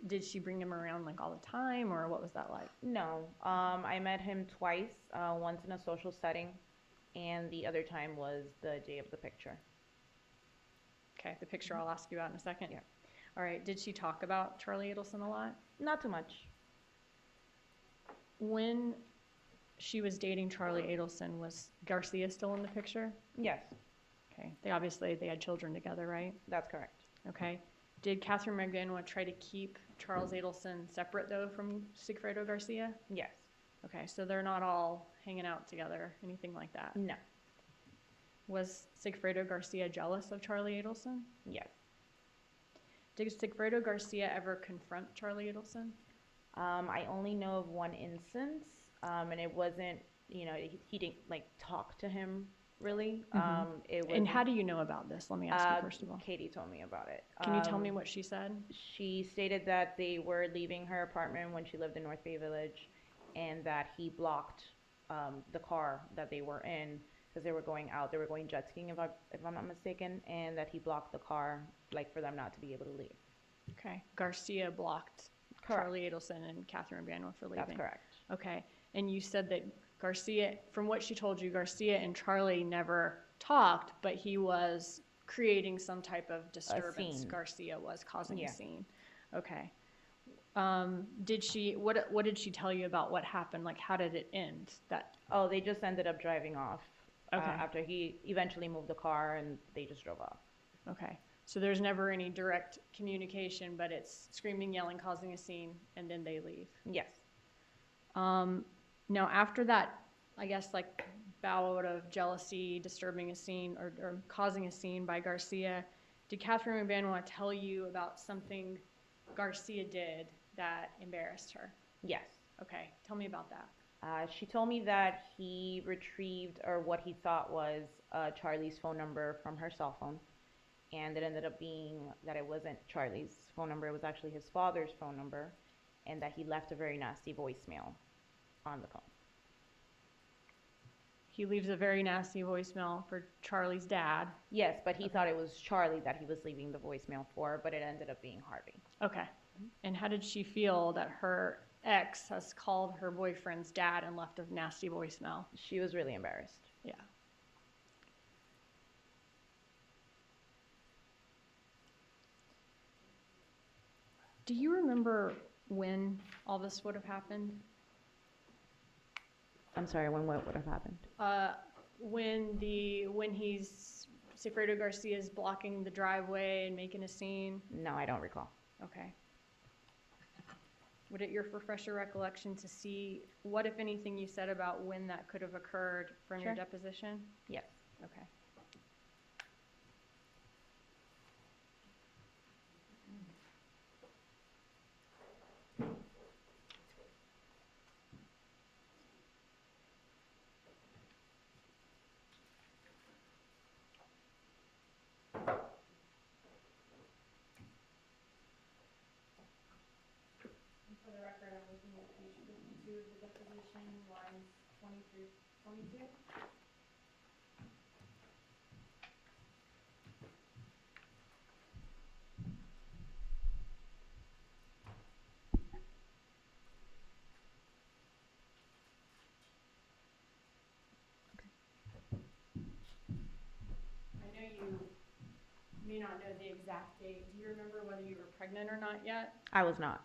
Did she bring him around like all the time, or what was that like? No, I met him twice, once in a social setting, and the other time was the day of the picture. Okay, the picture I'll ask you about in a second. Yeah. All right, did she talk about Charlie Adelson a lot? Not too much. When she was dating Charlie Adelson, was Garcia still in the picture? Yes, Okay, they had children together, right? that's correct. Okay. Did Katherine Magbanua try to keep Charles Adelson separate, though, from Sigfredo Garcia? Yes. Okay, so they're not all hanging out together, anything like that? No. Was Sigfredo Garcia jealous of Charlie Adelson? Yes. Did Sigfredo Garcia ever confront Charlie Adelson? I only know of one instance, and it wasn't, he didn't talk to him really. It was. And how do you know about this? Let me ask you first of all. Katie told me about it. Can you tell me what she said? She stated that they were leaving her apartment when she lived in North Bay Village, and that he blocked the car that they were in because they were going out. They were going jet skiing, if I'm not mistaken, and that he blocked the car, for them not to be able to leave. Okay. Garcia blocked Correct. Charlie Adelson and Katherine Magbanua for leaving. That's correct. Okay. And you said that Garcia, from what she told you, Garcia and Charlie never talked, but he was creating some type of disturbance. scene. Garcia was causing Yeah. a scene. Okay. Did she, what did she tell you about what happened? Like, how did it end? Oh, they just ended up driving off. Okay. After he eventually moved the car and they just drove off. Okay. So there's never any direct communication, but it's screaming, yelling, causing a scene, and then they leave. Yes. Now, after that, I guess, like, bout of jealousy, disturbing a scene, or causing a scene by Garcia, did Katherine Magbanua tell you about something Garcia did that embarrassed her? Yes. Okay. Tell me about that. She told me that he retrieved, or what he thought was, Charlie's phone number from her cell phone. And it ended up being that it wasn't Charlie's phone number, it was actually his father's phone number. And that he left a very nasty voicemail on the phone. He leaves a very nasty voicemail for Charlie's dad. Yes, but he thought it was Charlie that he was leaving the voicemail for, but it ended up being Harvey. Okay. And how did she feel that her ex has called her boyfriend's dad and left a nasty voicemail? She was really embarrassed. Yeah. Do you remember when all this would have happened? I'm sorry, when what would have happened? When he's Sigfredo Garcia is blocking the driveway and making a scene? No, I don't recall. Okay. Would it your refresher recollection to see what, if anything, you said about when that could have occurred from your Sure. deposition? Yes. Okay. For the record, I'm looking at page 52 of the deposition, lines 20 through 22. I know you may not know the exact date. Do you remember whether you were pregnant or not yet? I was not.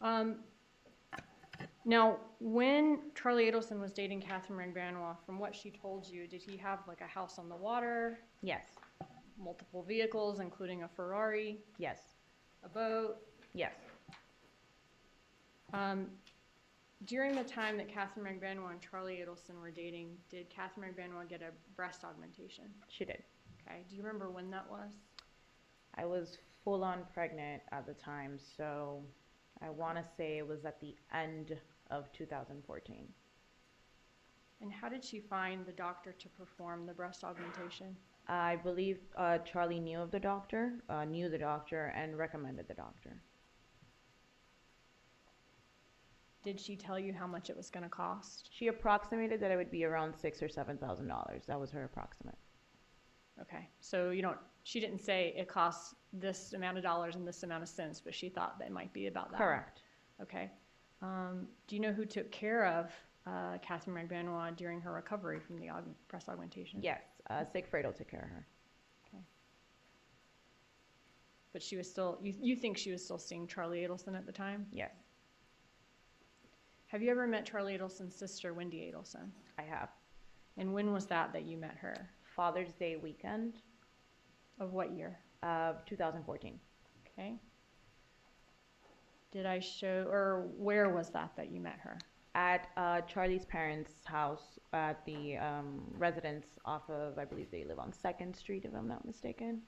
Okay. Now, when Charlie Adelson was dating Katherine Magbanua, from what she told you, did he have like a house on the water, Yes. multiple vehicles, including a Ferrari, Yes. a boat? Yes. During the time that Katherine Magbanua and Charlie Adelson were dating, did Katherine Magbanua get a breast augmentation? She did. Okay. Do you remember when that was? I was full on pregnant at the time, so I want to say it was at the end of 2014. And how did she find the doctor to perform the breast augmentation? I believe Charlie knew the doctor, and recommended the doctor. Did she tell you how much it was going to cost? She approximated that it would be around $6,000 or $7,000. That was her approximate. Okay, so she didn't say it costs this amount of dollars and this amount of cents, but she thought that it might be about that. Correct. Okay. Do you know who took care of Katherine Magbanua during her recovery from the breast augmentation? Yes, Sigfredo took care of her. Okay. But she was still, you think she was still seeing Charlie Adelson at the time? Yes, Have you ever met Charlie Adelson's sister, Wendy Adelson? I have. And when was that you met her? Father's Day weekend Of what year? of 2014. Okay. Did I show, or where was that you met her? At Charlie's parents' house at the residence off of, I believe they live on 2nd Street, if I'm not mistaken,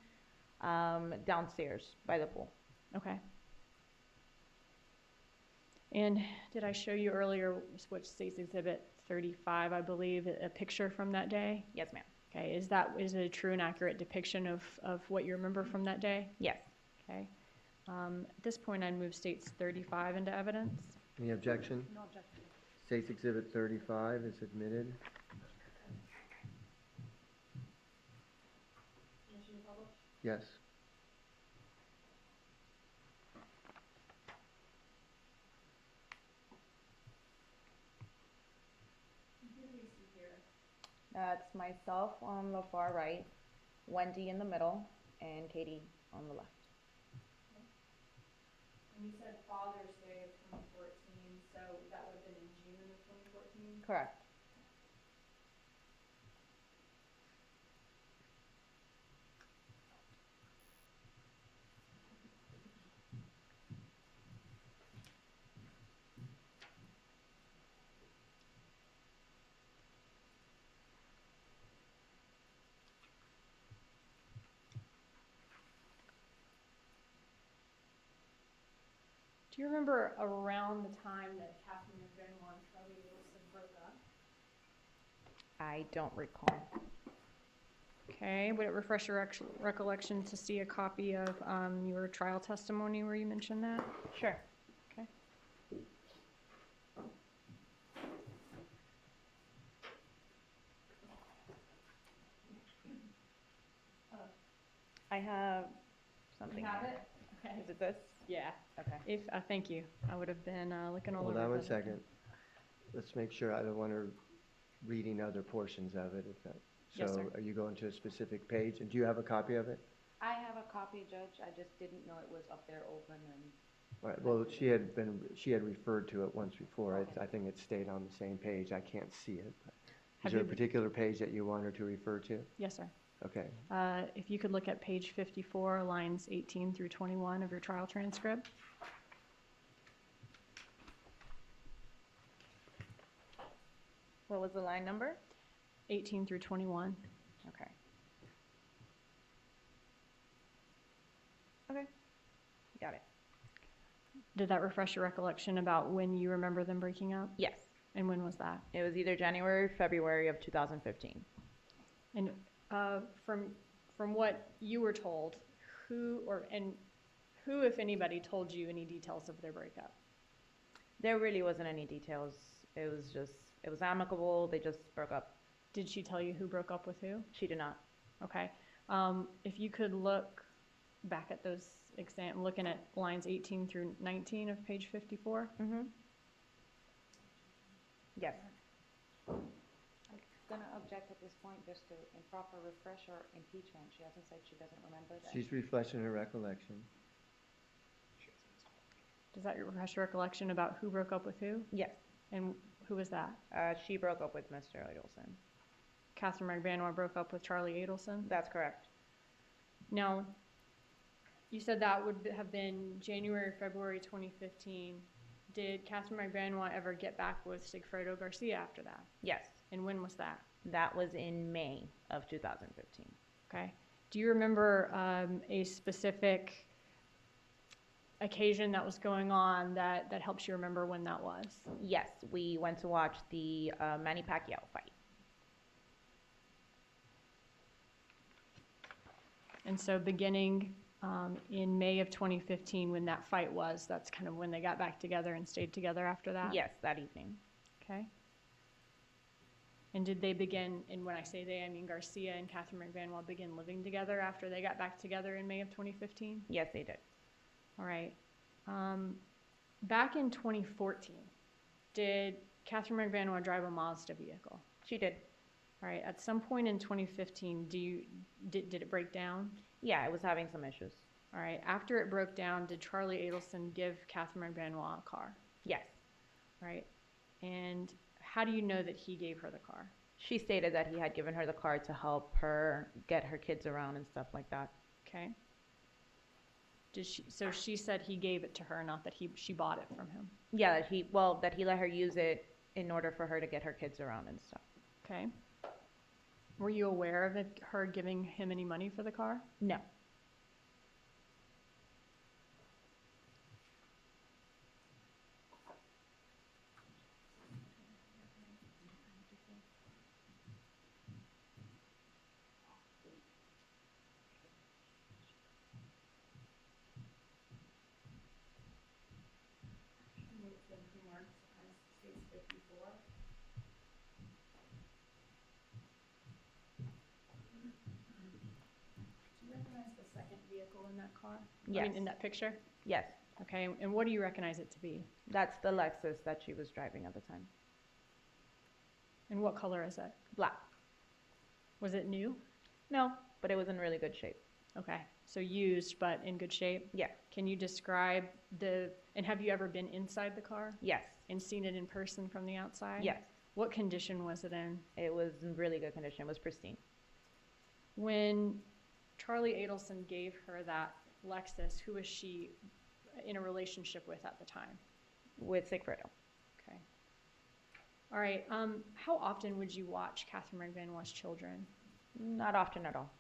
downstairs by the pool. Okay. And did I show you earlier, which states Exhibit 35, I believe, a picture from that day? Yes, ma'am. Okay, is it a true and accurate depiction of what you remember from that day? Yes. Okay. At this point, I'd move states 35 into evidence. Any objection? No objection. States Exhibit 35 is admitted. Motion to publish? Yes. That's myself on the far right, Wendy in the middle, and Katie on the left. And you said Father's Day of 2014, so that would have been in June of 2014? Correct. Do you remember around the time that Katherine Magbanua and Charlie Adelson broke up? I don't recall. Okay, would it refresh your recollection to see a copy of your trial testimony where you mentioned that? Sure. Okay. I have something. You have here. it? Okay. Is it this? Yeah. Okay. If thank you, I would have been looking all Hold over. on one the- second. Let's make sure, I don't want her reading other portions of it, if that. Yes, So sir. are you going to a specific page, and do you have a copy of it? I have a copy, Judge. I just didn't know it was up there open and. All right, well, she had referred to it once before. Okay. I think it stayed on the same page. I can't see it. But Have is there a you- particular page that you want her to refer to? Yes, sir. Okay. If you could look at page 54, lines 18 through 21 of your trial transcript. What was the line number? 18 through 21. Okay. Okay. Got it. Did that refresh your recollection about when you remember them breaking up? Yes. And when was that? It was either January or February of 2015. And from what you were told, who, if anybody, told you any details of their breakup? There really wasn't any details. It was amicable. They just broke up. Did she tell you who broke up with who? She did not. Okay. If you could look back at those looking at lines 18 through 19 of page 54. Mm-hmm. Yes. I'm gonna object at this point just to improper refresh or impeachment. She hasn't said she doesn't remember that. She's refreshing her recollection. Does that refresh your recollection about who broke up with who? Yes. And who was that? She broke up with Mr. Adelson. Katherine Magbanua broke up with Charlie Adelson? That's correct. Now, you said that would have been January, February 2015. Did Katherine Magbanua ever get back with Sigfredo Garcia after that? Yes. And when was that? That was in May of 2015. Okay. Do you remember a specific occasion that was going on that helps you remember when that was? Yes, we went to watch the Manny Pacquiao fight. And so beginning in May of 2015 when that fight was, that's kind of when they got back together and stayed together after that? Yes, that evening. Okay. And did they begin, and when I say they, I mean Garcia and Katherine Magbanua begin living together after they got back together in May of 2015? Yes, they did. All right. Back in 2014, did Katherine Magbanua drive a Mazda vehicle? She did. All right. At some point in 2015, did it break down? Yeah, it was having some issues. All right. After it broke down, did Charlie Adelson give Katherine Magbanua a car? Yes. All right. And how do you know that he gave her the car? She stated that he had given her the car to help her get her kids around and stuff like that. Okay. So she said he gave it to her, not that she bought it from him. Yeah, that he let her use it in order for her to get her kids around and stuff. Okay. Were you aware of her giving him any money for the car? No. Vehicle in that car? Yes. I mean, in that picture? Yes. Okay, and what do you recognize it to be? That's the Lexus that she was driving at the time. And what color is it? Black. Was it new? No, but it was in really good shape. Okay, so used but in good shape. Yeah. Can you describe and have you ever been inside the car Yes. and seen it in person from the outside? Yes. What condition was it in? It was in really good condition. It was pristine. When Charlie Adelson gave her that Lexus, who was she in a relationship with at the time? With Sigfredo. Okay. All right. How often would you watch Katherine Magbanua's children? Not often at all.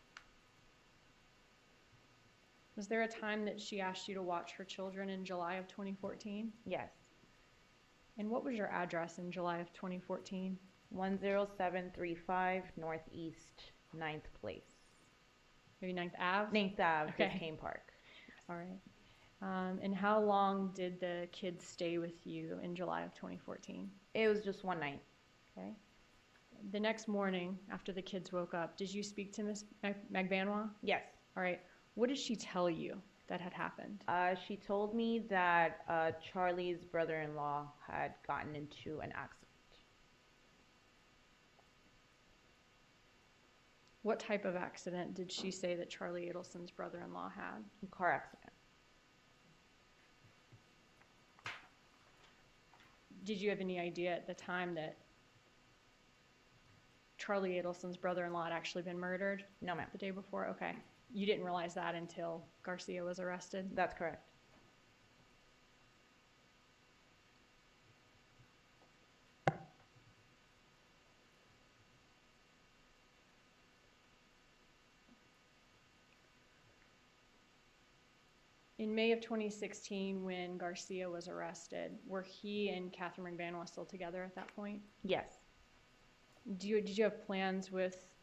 Was there a time that she asked you to watch her children in July of 2014? Yes. And what was your address in July of 2014? 10735 Northeast 9th Place. Maybe 9th Ave? 9th Ave, Okay. Biscayne Park. All right. And how long did the kids stay with you in July of 2014? It was just one night. Okay. The next morning, after the kids woke up, did you speak to Miss Magbanua? Yes. All right. What did she tell you that had happened? She told me that Charlie's brother-in-law had gotten into an accident. What type of accident did she say that Charlie Adelson's brother-in-law had? A car accident. Did you have any idea at the time that Charlie Adelson's brother-in-law had actually been murdered? No, ma'am. The day before? Okay. You didn't realize that until Garcia was arrested? That's correct. In May of 2016, when Garcia was arrested, were he and Katherine Magbanua still together at that point? Yes. Did you have plans with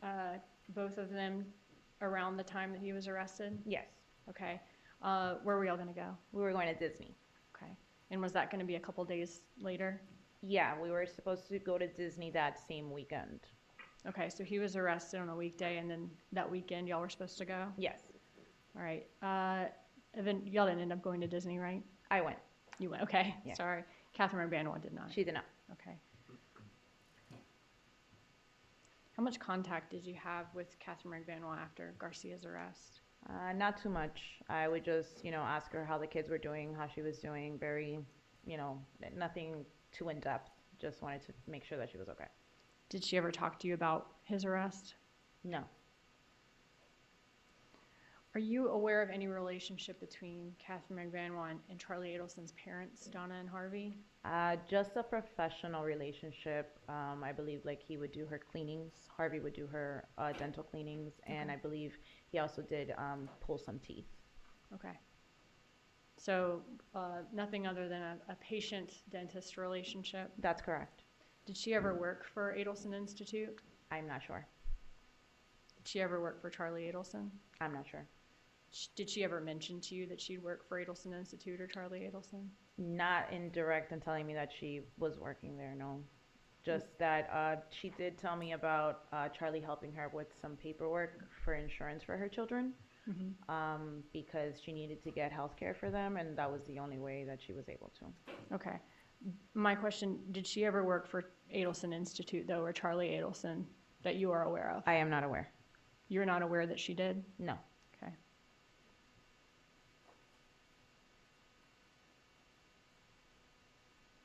both of them around the time that he was arrested? Yes. Okay. Where were y'all going to go? We were going to Disney. Okay. And was that going to be a couple days later? Yeah, we were supposed to go to Disney that same weekend. Okay, so he was arrested on a weekday, and then that weekend y'all were supposed to go? Yes. All right. Y'all didn't end up going to Disney, right? I went. You went. Okay. Yeah. Sorry. Katherine Magbanua did not. She did not. Okay. How much contact did you have with Katherine Magbanua after Garcia's arrest? Not too much. I would just, ask her how the kids were doing, how she was doing. Very, nothing too in-depth. Just wanted to make sure that she was okay. Did she ever talk to you about his arrest? No. Are you aware of any relationship between Katherine Magbanua and Charlie Adelson's parents, Donna and Harvey? Just a professional relationship. I believe he would do her cleanings. Harvey would do her dental cleanings. And I believe he also did pull some teeth. Okay. So nothing other than a patient-dentist relationship? That's correct. Did she ever work for Adelson Institute? I'm not sure. Did she ever work for Charlie Adelson? I'm not sure. Did she ever mention to you that she'd work for Adelson Institute or Charlie Adelson? Not indirect in telling me that she was working there, no. Just that she did tell me about Charlie helping her with some paperwork for insurance for her children, because she needed to get health care for them, and that was the only way that she was able to. Okay. My question, did she ever work for Adelson Institute, though, or Charlie Adelson, that you are aware of? I am not aware. You're not aware that she did? No. Okay.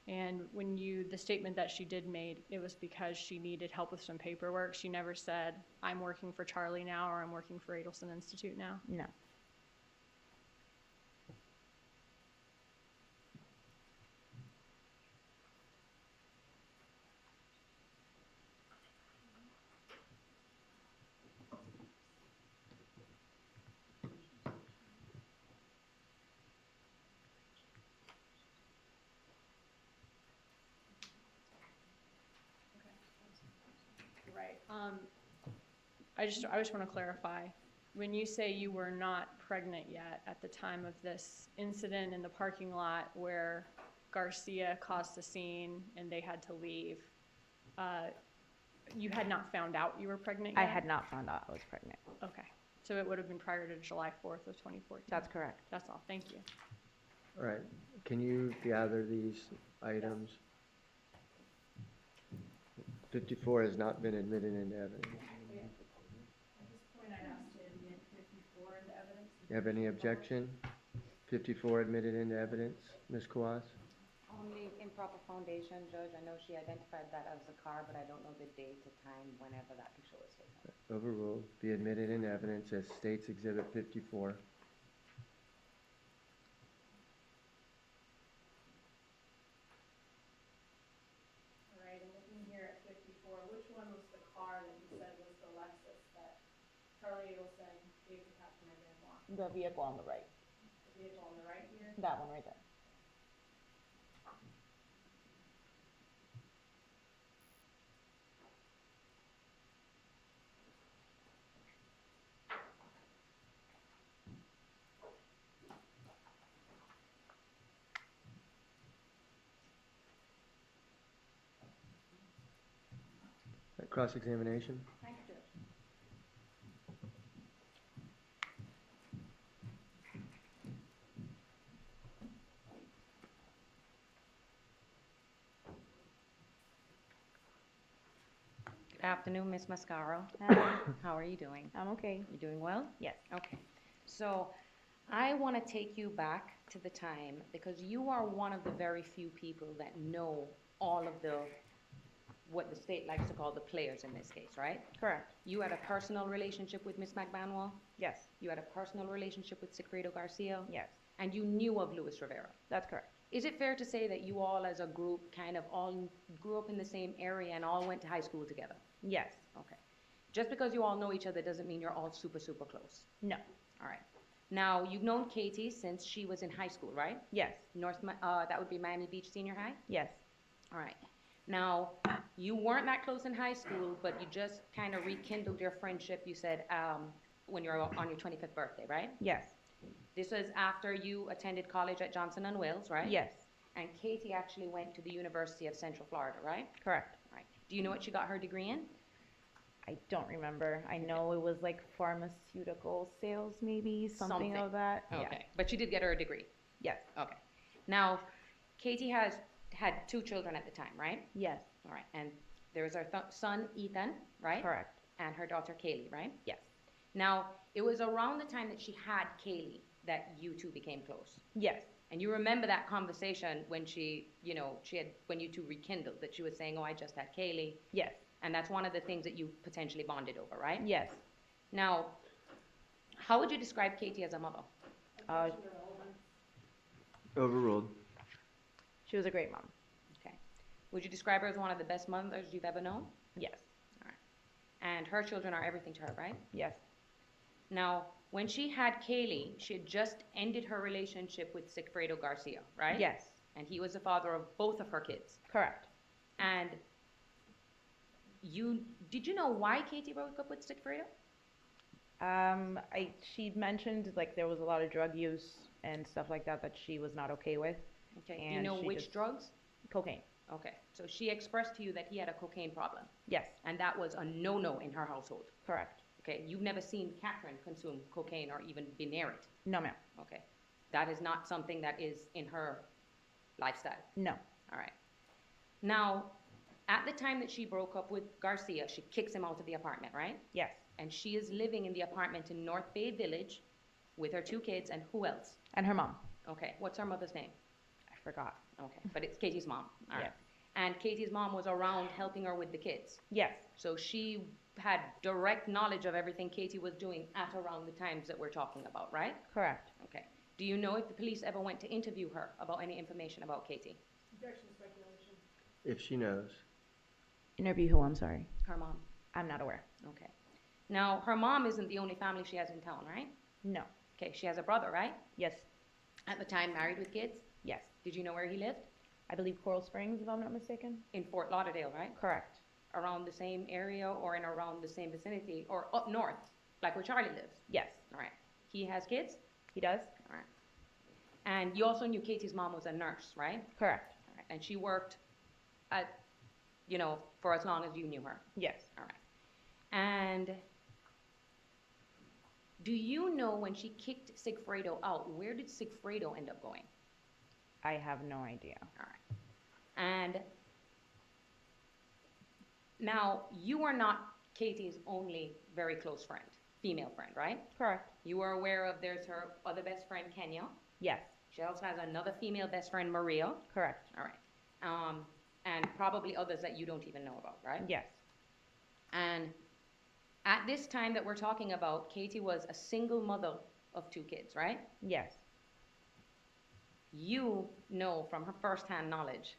And when the statement that she did made, it was because she needed help with some paperwork. She never said, I'm working for Charlie now, or I'm working for Adelson Institute now? No. Right. I just want to clarify. When you say you were not pregnant yet at the time of this incident in the parking lot where Garcia caused the scene and they had to leave, you had not found out you were pregnant yet? I had not found out I was pregnant. Okay. So it would have been prior to July 4th of 2014? That's correct. That's all. Thank you. All right. Can you gather these items? 54 has not been admitted into evidence. At this point, I'd ask to admit 54 into evidence. You have any objection? 54 admitted into evidence, Ms. Kawaz? Only improper foundation, Judge. I know she identified that as a car, but I don't know the date or time whenever that picture was taken. Overruled. Be admitted into evidence as State's Exhibit 54. All right, and looking here at 54, which one was the car that you said was the Lexus that Charlie Adelson gave to Katherine Magbanua? The vehicle on the right, The vehicle on the right here? that one right there. Cross-examination? Thank you, Judge. Good afternoon, Ms. Mascaro. How are you doing? I'm okay. You doing well? Yes. Okay. So I want to take you back to the time because you are one of the very few people that know all of the, what the state likes to call the players in this case, right? Correct. You had a personal relationship with Ms. Magbanua. Yes. You had a personal relationship with Sigfredo Garcia. Yes. And you knew of Luis Rivera. That's correct. Is it fair to say that you all as a group kind of all grew up in the same area and all went to high school together? Yes. Okay. Just because you all know each other doesn't mean you're all super, super close. No. All right. Now, you've known Katie since she was in high school, right? Yes. That would be Miami Beach Senior High? Yes. All right. Now, you weren't that close in high school, but you just kind of rekindled your friendship, you said, when you were on your 25th birthday, right? Yes. This was after you attended college at Johnson & Wales, right? Yes. And Katie actually went to the University of Central Florida, right? Correct. Right. Do you know what she got her degree in? I don't remember. I know it was like pharmaceutical sales, maybe, something of that. Okay. Yeah. But she did get her a degree? Yes. Okay. Now, Katie has had 2 children at the time, right? Yes. All right. And there's her son, Ethan, right? Correct. And her daughter, Kaylee, right? Yes. Now, it was around the time that she had Kaylee that you two became close. Yes. And you remember that conversation when when you two rekindled, that she was saying, oh, I just had Kaylee. Yes. And that's one of the things that you potentially bonded over, right? Yes. Now, how would you describe Katie as a mother? Overruled. She was a great mom. Okay. Would you describe her as one of the best mothers you've ever known? Yes. All right. And her children are everything to her, right? Yes. Now, when she had Kaylee, she had just ended her relationship with Sigfredo Garcia, right? Yes. And he was the father of both of her kids. Correct. And did you know why Katie broke up with Sigfredo? She mentioned like there was a lot of drug use and stuff like that that she was not okay with. Okay. Do you And know she which just- drugs? Cocaine. Okay. So she expressed to you that he had a cocaine problem. Yes. And that was a no-no in her household. Correct. Okay. You've never seen Catherine consume cocaine or even be near it. No, ma'am. Okay. That is not something that is in her lifestyle. No. All right. Now, at the time that she broke up with Garcia, she kicks him out of the apartment, right? Yes. And she is living in the apartment in North Bay Village with her 2 kids, and who else? And her mom. Okay. What's her mother's name? I forgot. Okay. But it's Katie's mom. All right. Yes. And Katie's mom was around helping her with the kids. Yes. So she had direct knowledge of everything Katie was doing at around the times that we're talking about, right? Correct. Okay. Do you know if the police ever went to interview her about any information about Katie? Objection, speculation. If she knows. Interview who? I'm sorry. Her mom. I'm not aware. Okay. Now, her mom isn't the only family she has in town, right? No. Okay, she has a brother, right? Yes. At the time, married with kids? Yes. Did you know where he lived? I believe Coral Springs, if I'm not mistaken. In Fort Lauderdale, right? Correct. Around the same area or in around the same vicinity or up north, like where Charlie lives? Yes. All right. He has kids? He does. All right. And you also knew Katie's mom was a nurse, right? Correct. All right. And she worked at, for as long as you knew her? Yes. All right. And do you know when she kicked Sigfredo out, where did Sigfredo end up going? I have no idea. All right. And Now, you are not Katie's only very close friend, female friend, right? Correct. You are aware of there's her other best friend, Kenya. Yes. She also has another female best friend, Maria. Correct. All right. And probably others that you don't even know about, right? Yes. And at this time that we're talking about, Katie was a single mother of 2 kids, right? Yes. You know from her firsthand knowledge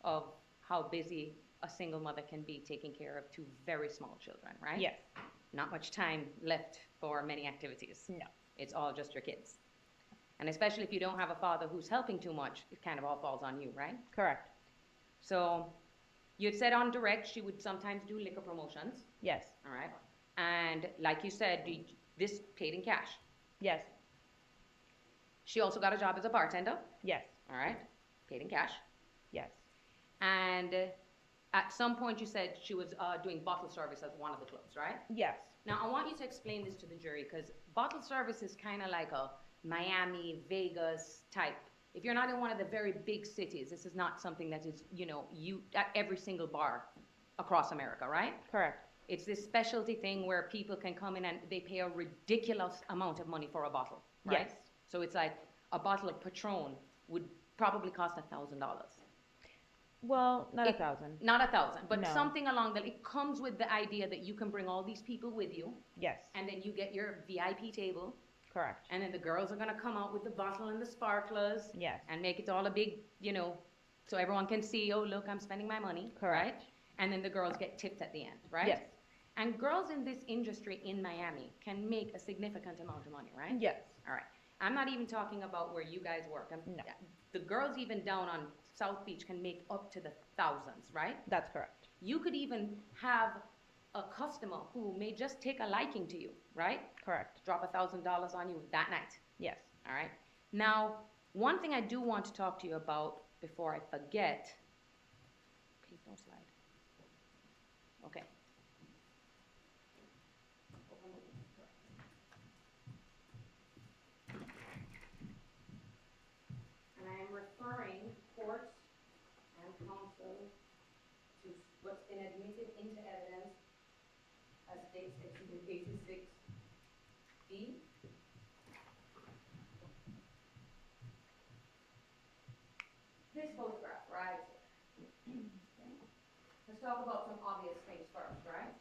of how busy a single mother can be taking care of 2 very small children, right? Yes. Not much time left for many activities. No. It's all just your kids. And especially if you don't have a father who's helping too much, it kind of all falls on you, right? Correct. So you'd said on direct she would sometimes do liquor promotions, Yes. all right? And like you said, this paid in cash. Yes. She also got a job as a bartender, Yes. all right? Paid in cash. Yes. And at some point you said she was doing bottle service at one of the clubs, right? Yes. Now I want you to explain this to the jury because bottle service is kind of like a Miami, Vegas type. If you're not in one of the very big cities, this is not something that is, you at every single bar across America, right? Correct. It's this specialty thing where people can come in and they pay a ridiculous amount of money for a bottle, right? Yes. So it's like a bottle of Patron would probably cost $1,000. Well, not 1,000. Not 1,000, but No. something along that. It comes with the idea that you can bring all these people with you, Yes. and then you get your VIP table, Correct. and then the girls are gonna come out with the bottle and the sparklers, Yes. and make it all a big, so everyone can see, oh, look, I'm spending my money, Correct. right? And then the girls get tipped at the end, right? Yes. And girls in this industry in Miami can make a significant amount of money, right? Yes. All right. I'm not even talking about where you guys work. No. The girls even down on South Beach can make up to the thousands, right? That's correct. You could even have a customer who may just take a liking to you, right? Correct. Drop $1,000 on you that night, Yes. all right? Now, one thing I do want to talk to you about before I forget, please don't slide. Okay. And I am referring courts and counsel to what's been admitted into evidence as states exhibit 86B. This photograph, right? Okay. Let's talk about some obvious things first, right?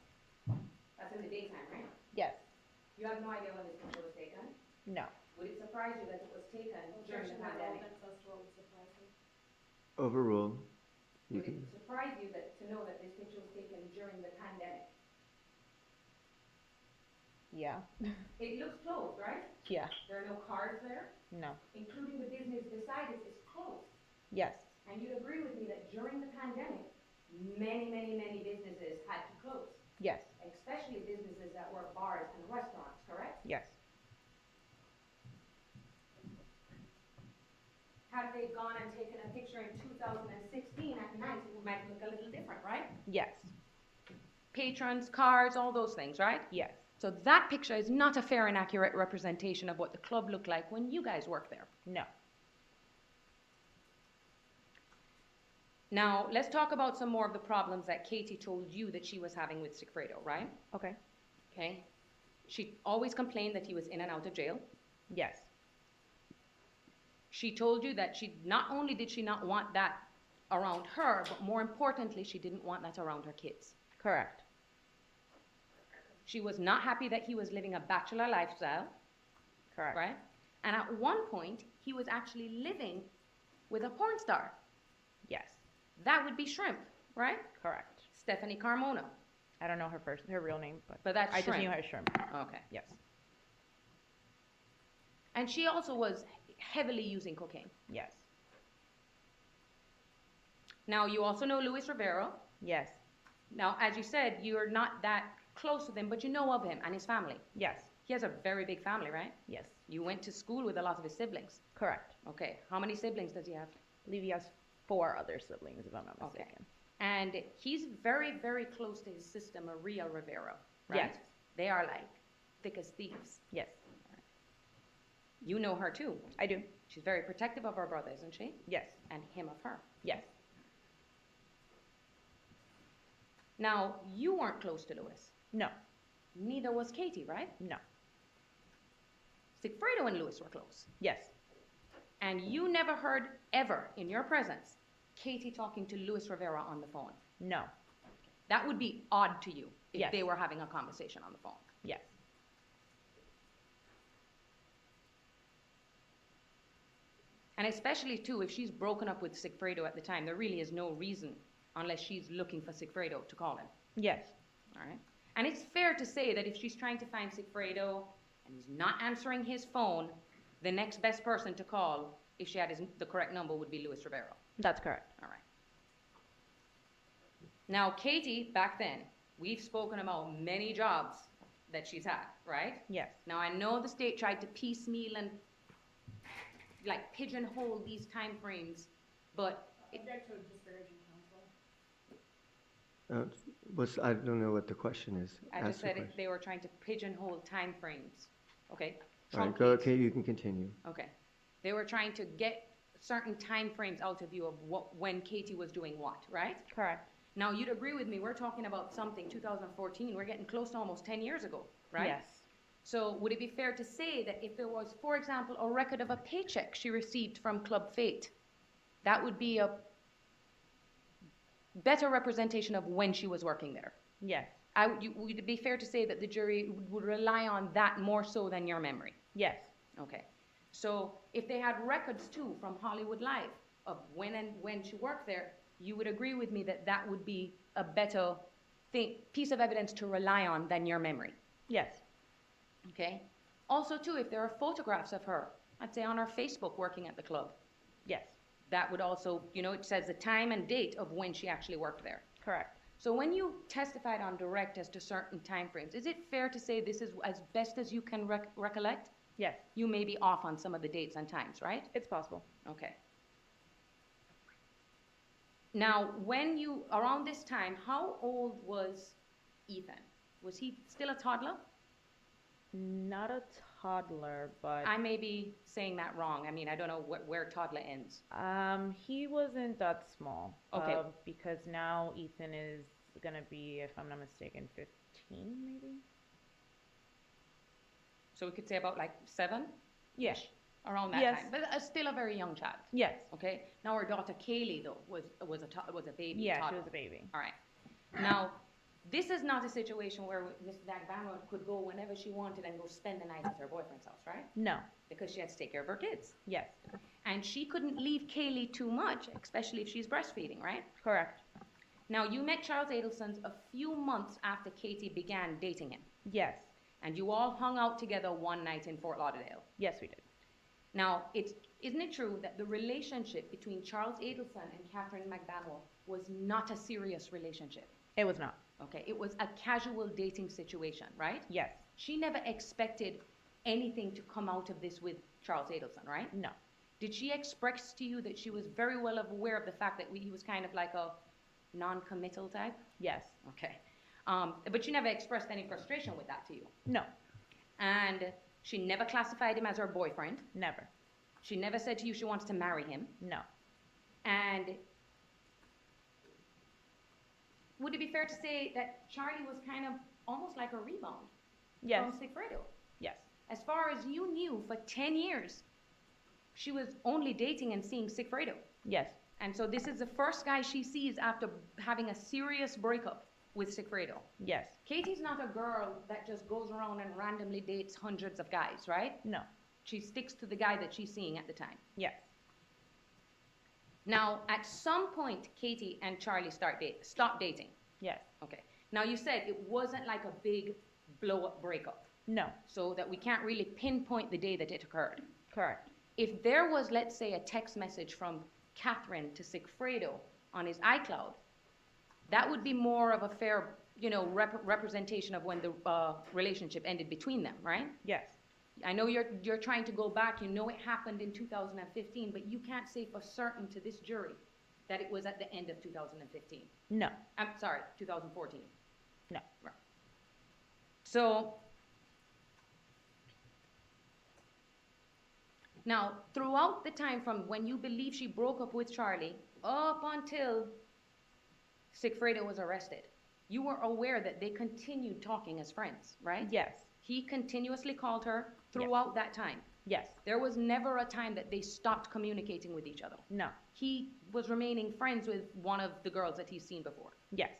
That's in the daytime, right? Yes. You have no idea when this picture was taken? No. Would it surprise you that it was taken during the pandemic? Overruled. You Would can, it surprise you to know that this picture was taken during the pandemic? Yeah. It looks closed, right? Yeah. There are no cars there, No. including the business beside it is closed. Yes. And you'd agree with me that during the pandemic, many, many, many businesses had to close, Yes. especially businesses that were bars and restaurants, correct? Yes. Had they gone and taken a picture in 2016 at night, it might look a little different, right? Yes. Patrons, cars, all those things, right? Yes. So that picture is not a fair and accurate representation of what the club looked like when you guys worked there. No. Now, let's talk about some more of the problems that Katie told you that she was having with Sigfredo, right? Okay. Okay. She always complained that he was in and out of jail. Yes. She told you that not only did she not want that around her, but more importantly, she didn't want that around her kids. Correct. She was not happy that he was living a bachelor lifestyle, Correct. right? And at one point, he was actually living with a porn star. Yes. That would be Shrimp, right? Correct. Stephanie Carmona. I don't know her real name, but that's I just Shrimp. knew her as Shrimp. Okay. Yes. And she also was heavily using cocaine. Yes. Now, you also know Luis Rivera. Yes. Now, as you said, you're not that close with him, but you know of him and his family. Yes. He has a very big family, right? Yes. You went to school with a lot of his siblings. Correct. Okay. How many siblings does he have? I believe he has 4 other siblings, if I'm not Okay. mistaken. And he's very, very close to his sister, Maria Rivera, right? Yes. They are like thick as thieves. Yes. You know her too. I do. She's very protective of her brother, isn't she? Yes. And him of her. Yes. Now, you weren't close to Lewis. No, Neither was Katie, right? no, Sigfredo and Lewis were close. yes, And you never heard ever in your presence Katie talking to Luis Rivera on the phone. no, That would be odd to you if Yes. they were having a conversation on the phone. yes, And especially too, if she's broken up with Sigfredo at the time, there really is no reason unless she's looking for Sigfredo to call him. yes, All right? And it's fair to say that if she's trying to find Sigfredo and he's not answering his phone, the next best person to call, if she had the correct number, would be Luis Rivera. that's correct. All right. Now, Katie, back then, we've spoken about many jobs that she's had, right? Yes, Now, I know the state tried to piecemeal and like pigeonhole these time frames, but Object to disparaging counsel. I don't know what the question is. I Ask just the said question. they were trying to pigeonhole time frames. Okay? All right, Truncate. go, okay, you can continue. Okay. They were trying to get certain time frames out of you of when Katie was doing what, right? correct. Now, you'd agree with me, we're talking about something 2014, we're getting close to almost 10 years ago, right? Yes, So would it be fair to say that if there was, for example, a record of a paycheck she received from Club Fate, that would be a better representation of when she was working there? yes, Would it be fair to say that the jury would rely on that more so than your memory? yes, Okay. So if they had records too from Hollywood Live of when she worked there, you would agree with me that that would be a better piece of evidence to rely on than your memory? yes, Okay. Also, too, if there are photographs of her, I'd say on her Facebook working at the club, yes, that would also, it says the time and date of when she actually worked there. correct. So when you testified on direct as to certain timeframes, is it fair to say this is as best as you can recollect? Yes, You may be off on some of the dates and times, right? it's possible. Okay. Now, around this time, how old was Ethan? Was he still a toddler? Not a toddler, but I may be saying that wrong. I mean, I don't know where toddler ends. he wasn't that small. Okay. Because now Ethan is gonna be, if I'm not mistaken, 15 maybe? So we could say about like 7? Yes. Around that Yes. time. But still a very young child. Yes. Okay. Now our daughter Kaylee though was a baby. Yeah, she toddler. was a baby. All right. Now, this is not a situation where Mrs. Magbanua could go whenever she wanted and go spend the night at her boyfriend's house, right? No. Because she had to take care of her kids. Yes. And she couldn't leave Kaylee too much, especially if she's breastfeeding, right? Correct. Now, you met Charles Adelson a few months after Katie began dating him. Yes. And you all hung out together one night in Fort Lauderdale. Yes, we did. Now, isn't it true that the relationship between Charles Adelson and Katherine Magbanua was not a serious relationship? It was not. Okay, it was a casual dating situation, right? Yes. She never expected anything to come out of this with Charles Adelson, right? No. Did she express to you that she was very well aware of the fact that he was kind of like a non-committal type? Yes. Okay. But she never expressed any frustration with that to you? No. And she never classified him as her boyfriend? Never. She never said to you she wants to marry him? No. And would it be fair to say that Charlie was kind of almost like a rebound Yes. from Sigfredo? Yes. As far as you knew, for 10 years, she was only dating and seeing Sigfredo. Yes. And so this is the first guy she sees after having a serious breakup with Sigfredo. Yes. Katie's not a girl that just goes around and randomly dates hundreds of guys, right? No. She sticks to the guy that she's seeing at the time. Yes. Now, at some point, Katie and Charlie stopped dating. Yes. Okay. Now, you said it wasn't like a big blow-up breakup, No. so that we can't really pinpoint the day that it occurred. Correct. If there was, let's say, a text message from Katherine to Sigfredo on his iCloud, that would be more of a fair, representation of when the relationship ended between them, right? Yes. I know you're trying to go back. You know it happened in 2015, but you can't say for certain to this jury that it was at the end of 2015. No. I'm sorry, 2014. No. Right. So, now, throughout the time from when you believe she broke up with Charlie up until Sigfredo was arrested, You were aware that they continued talking as friends, right? Yes. He continuously called her throughout that time. Yes. There was never a time that they stopped communicating with each other. No. He was remaining friends with one of the girls that he's seen before. Yes.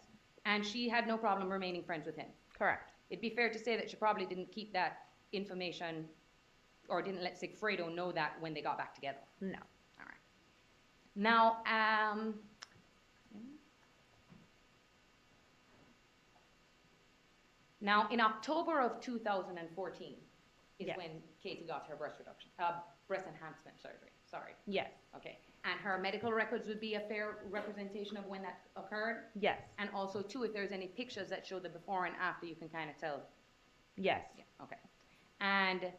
And she had no problem remaining friends with him. Correct. It'd be fair to say that she probably didn't keep that information or didn't let Sigfredo know that when they got back together. No. All right. Now, in October of 2014 is Yes. when Katie got her breast enhancement surgery. Sorry. Yes. Okay. And her medical records would be a fair representation of when that occurred. Yes. And also, too, if there's any pictures that show the before and after, you can kind of tell. Yes. Yeah. Okay. And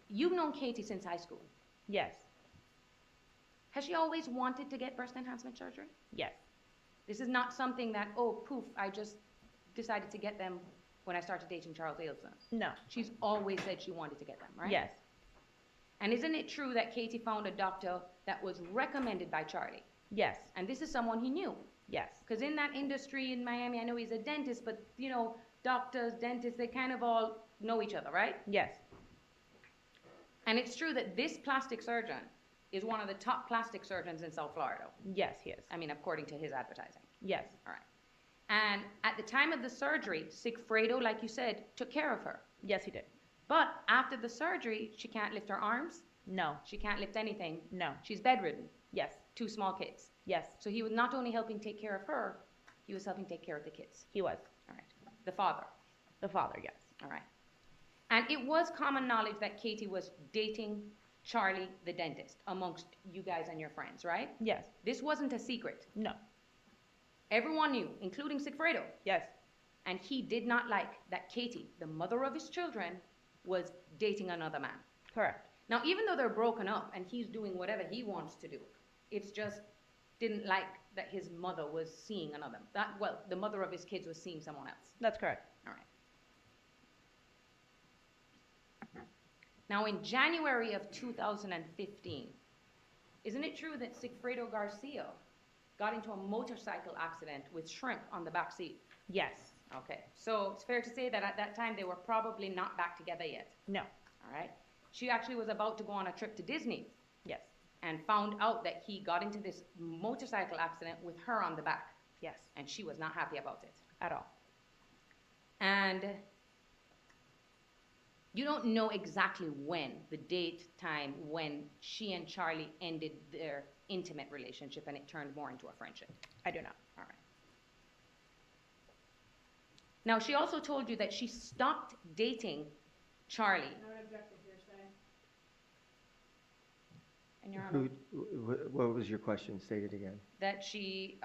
you've known Katie since high school. Yes. Has she always wanted to get breast enhancement surgery? Yes. This is not something that, oh, poof, I just decided to get them when I started dating Charles Adelson. No. She's always said she wanted to get them, right? Yes. And isn't it true that Katie found a doctor that was recommended by Charlie? Yes. And this is someone he knew. Yes. Because in that industry in Miami, I know he's a dentist, but, you know, doctors, dentists, they kind of all know each other, right? Yes. And it's true that this plastic surgeon is one of the top plastic surgeons in South Florida. Yes, he is. I mean, according to his advertising. Yes. All right. And at the time of the surgery, Sigfredo, like you said, took care of her. Yes, he did. But after the surgery, she can't lift her arms. No. She can't lift anything. No. She's bedridden. Yes. 2 small kids. Yes. So he was not only helping take care of her, he was helping take care of the kids. He was. All right. The father. The father, yes. All right. And it was common knowledge that Katie was dating Charlie, the dentist, amongst you guys and your friends, right? Yes. This wasn't a secret. No. Everyone knew, including Sigfredo. Yes. And he did not like that Katie, the mother of his children, was dating another man. Correct. Now, even though they're broken up and he's doing whatever he wants to do, it's just didn't like that his mother was seeing another. The mother of his kids was seeing someone else. That's correct. All right. Now, in January of 2015, isn't it true that Sigfredo Garcia got into a motorcycle accident with Shrimp on the back seat? Yes. Okay. So it's fair to say that at that time they were probably not back together yet. No. All right. She actually was about to go on a trip to Disney. Yes. And found out that he got into this motorcycle accident with her on the back. Yes. And she was not happy about it. At all. And you don't know exactly when, the date, time, when she and Charlie ended their intimate relationship and it turned more into a friendship. I do not. All right. Now, she also told you that she stopped dating Charlie. I would object to hearsay. And Your Honor, What was your question? State it again. that she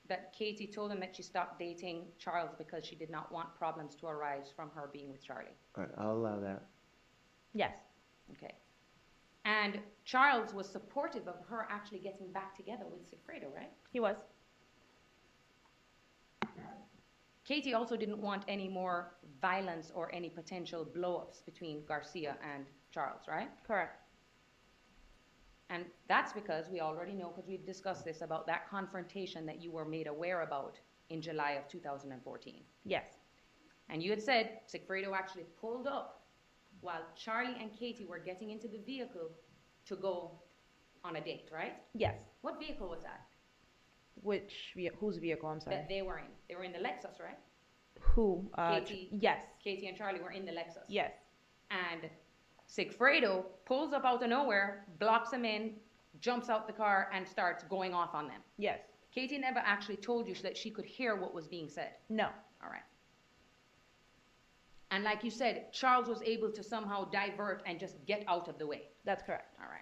that Katie told him that she stopped dating Charles because she did not want problems to arise from her being with Charlie. All right, I'll allow that. Yes. Okay. And Charles was supportive of her actually getting back together with Sigfredo, right? He was. Katie also didn't want any more violence or any potential blow-ups between Garcia and Charles, right? Correct. And that's because we already know, because we've discussed this, about that confrontation that you were made aware about in July of 2014. Yes. And you had said Sigfredo actually pulled up while Charlie and Katie were getting into the vehicle to go on a date, right? Yes. What vehicle was that? Whose vehicle? I'm sorry. That they were in. They were in the Lexus, right? Who? Katie. Yes. Katie and Charlie were in the Lexus. Yes. And Sigfredo pulls up out of nowhere, blocks them in, jumps out the car, and starts going off on them. Yes. Katie never actually told you so that she could hear what was being said. No. All right. And like you said, Charles was able to somehow divert and just get out of the way. That's correct. All right.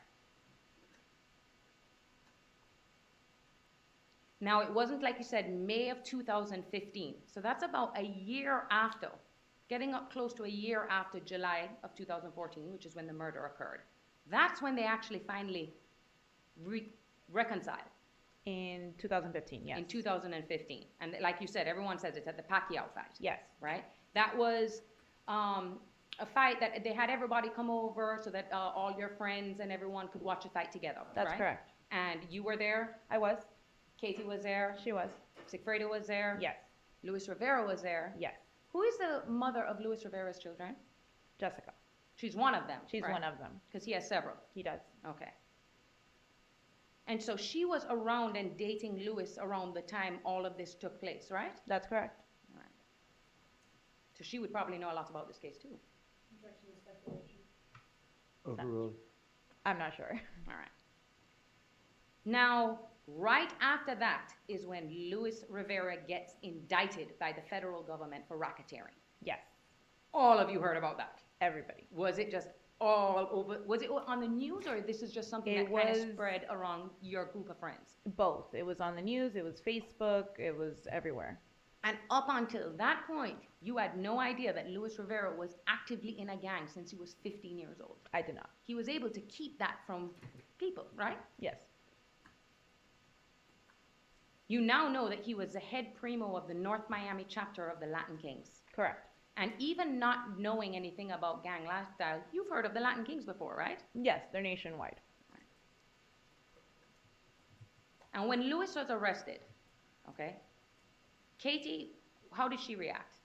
Now, it wasn't, like you said, May of 2015. So that's about a year after, getting up close to a year after July of 2014, which is when the murder occurred. That's when they actually finally reconciled. In 2015, yes. In 2015. And like you said, everyone says it's at the Pacquiao fight. Yes. Right? That was a fight that they had everybody come over so that all your friends and everyone could watch a fight together. That's right? correct. And you were there? I was. Katie was there, She was. Sigfredo was there. Yes. Luis Rivera was there. Yes. Who is the mother of Luis Rivera's children? Jessica. She's one of them. She's one of them. Because he has several. He does. Okay. And so she was around and dating Luis around the time all of this took place, right? That's correct. All right. So she would probably know a lot about this case too. Overruled. I'm not sure. All right. Now, right after that is when Luis Rivera gets indicted by the federal government for racketeering. Yes. All of you heard about that. Everybody. Was it just all over? Was it on the news, or this is just something It that kind of was- spread around your group of friends? Both. It was on the news, it was Facebook, it was everywhere. And up until that point, you had no idea that Luis Rivera was actively in a gang since he was 15 years old. I did not. He was able to keep that from people, right? Yes. You now know that he was the head primo of the North Miami chapter of the Latin Kings. Correct. And even not knowing anything about gang lifestyle, you've heard of the Latin Kings before, right? Yes, they're nationwide. And when Luis was arrested, okay, Katie, how did she react?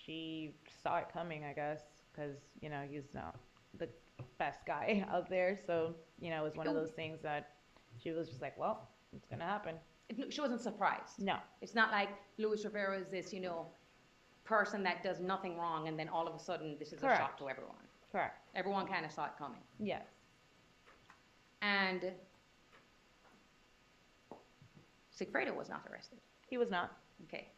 She saw it coming, I guess, because, you know, he's not the best guy out there. So, you know, it was one of those things that she was just like, well, it's going to happen. She wasn't surprised. No. It's not like Luis Rivera is this, you know, person that does nothing wrong and then all of a sudden this is Correct. a shock to everyone. Correct. Everyone kind of saw it coming. Yes. And Sigfredo was not arrested. He was not. Okay.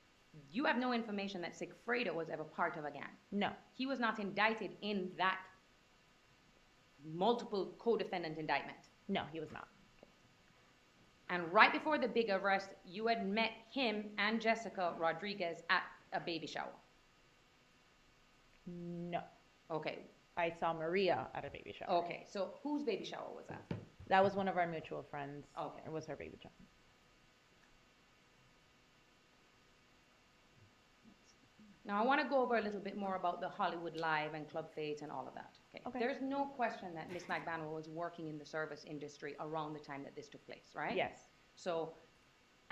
You have no information that Sigfredo was ever part of a gang. No. He was not indicted in that multiple co-defendant indictment. No, he was not. And right before the big arrest, you had met him and Jessica Rodriguez at a baby shower. No. Okay. I saw Maria at a baby shower. Okay. So whose baby shower was that? That was one of our mutual friends. Okay. It was her baby shower. Now, I want to go over a little bit more about the Hollywood Live and Club Fate and all of that. Okay. There's no question that Miss Magbanua was working in the service industry around the time that this took place, right? Yes. So,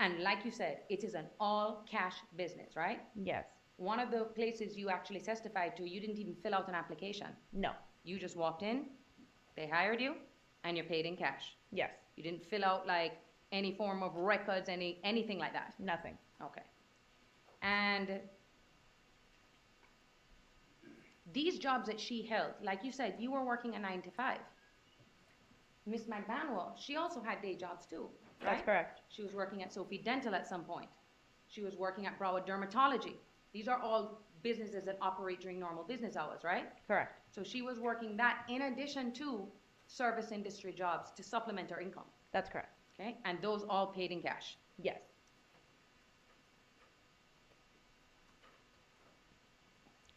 and like you said, it is an all-cash business, right? Yes. One of the places you actually testified to, you didn't even fill out an application. No. You just walked in, they hired you, and you're paid in cash. Yes. You didn't fill out like any form of records, anything like that. Nothing. Okay. And these jobs that she held, like you said, you were working a 9 to 5. Miss Magbanua, she also had day jobs too, right? That's correct. She was working at Sophie Dental at some point. She was working at Broward Dermatology. These are all businesses that operate during normal business hours, right? Correct. So she was working that in addition to service industry jobs to supplement her income. That's correct. Okay, and those all paid in cash. Yes.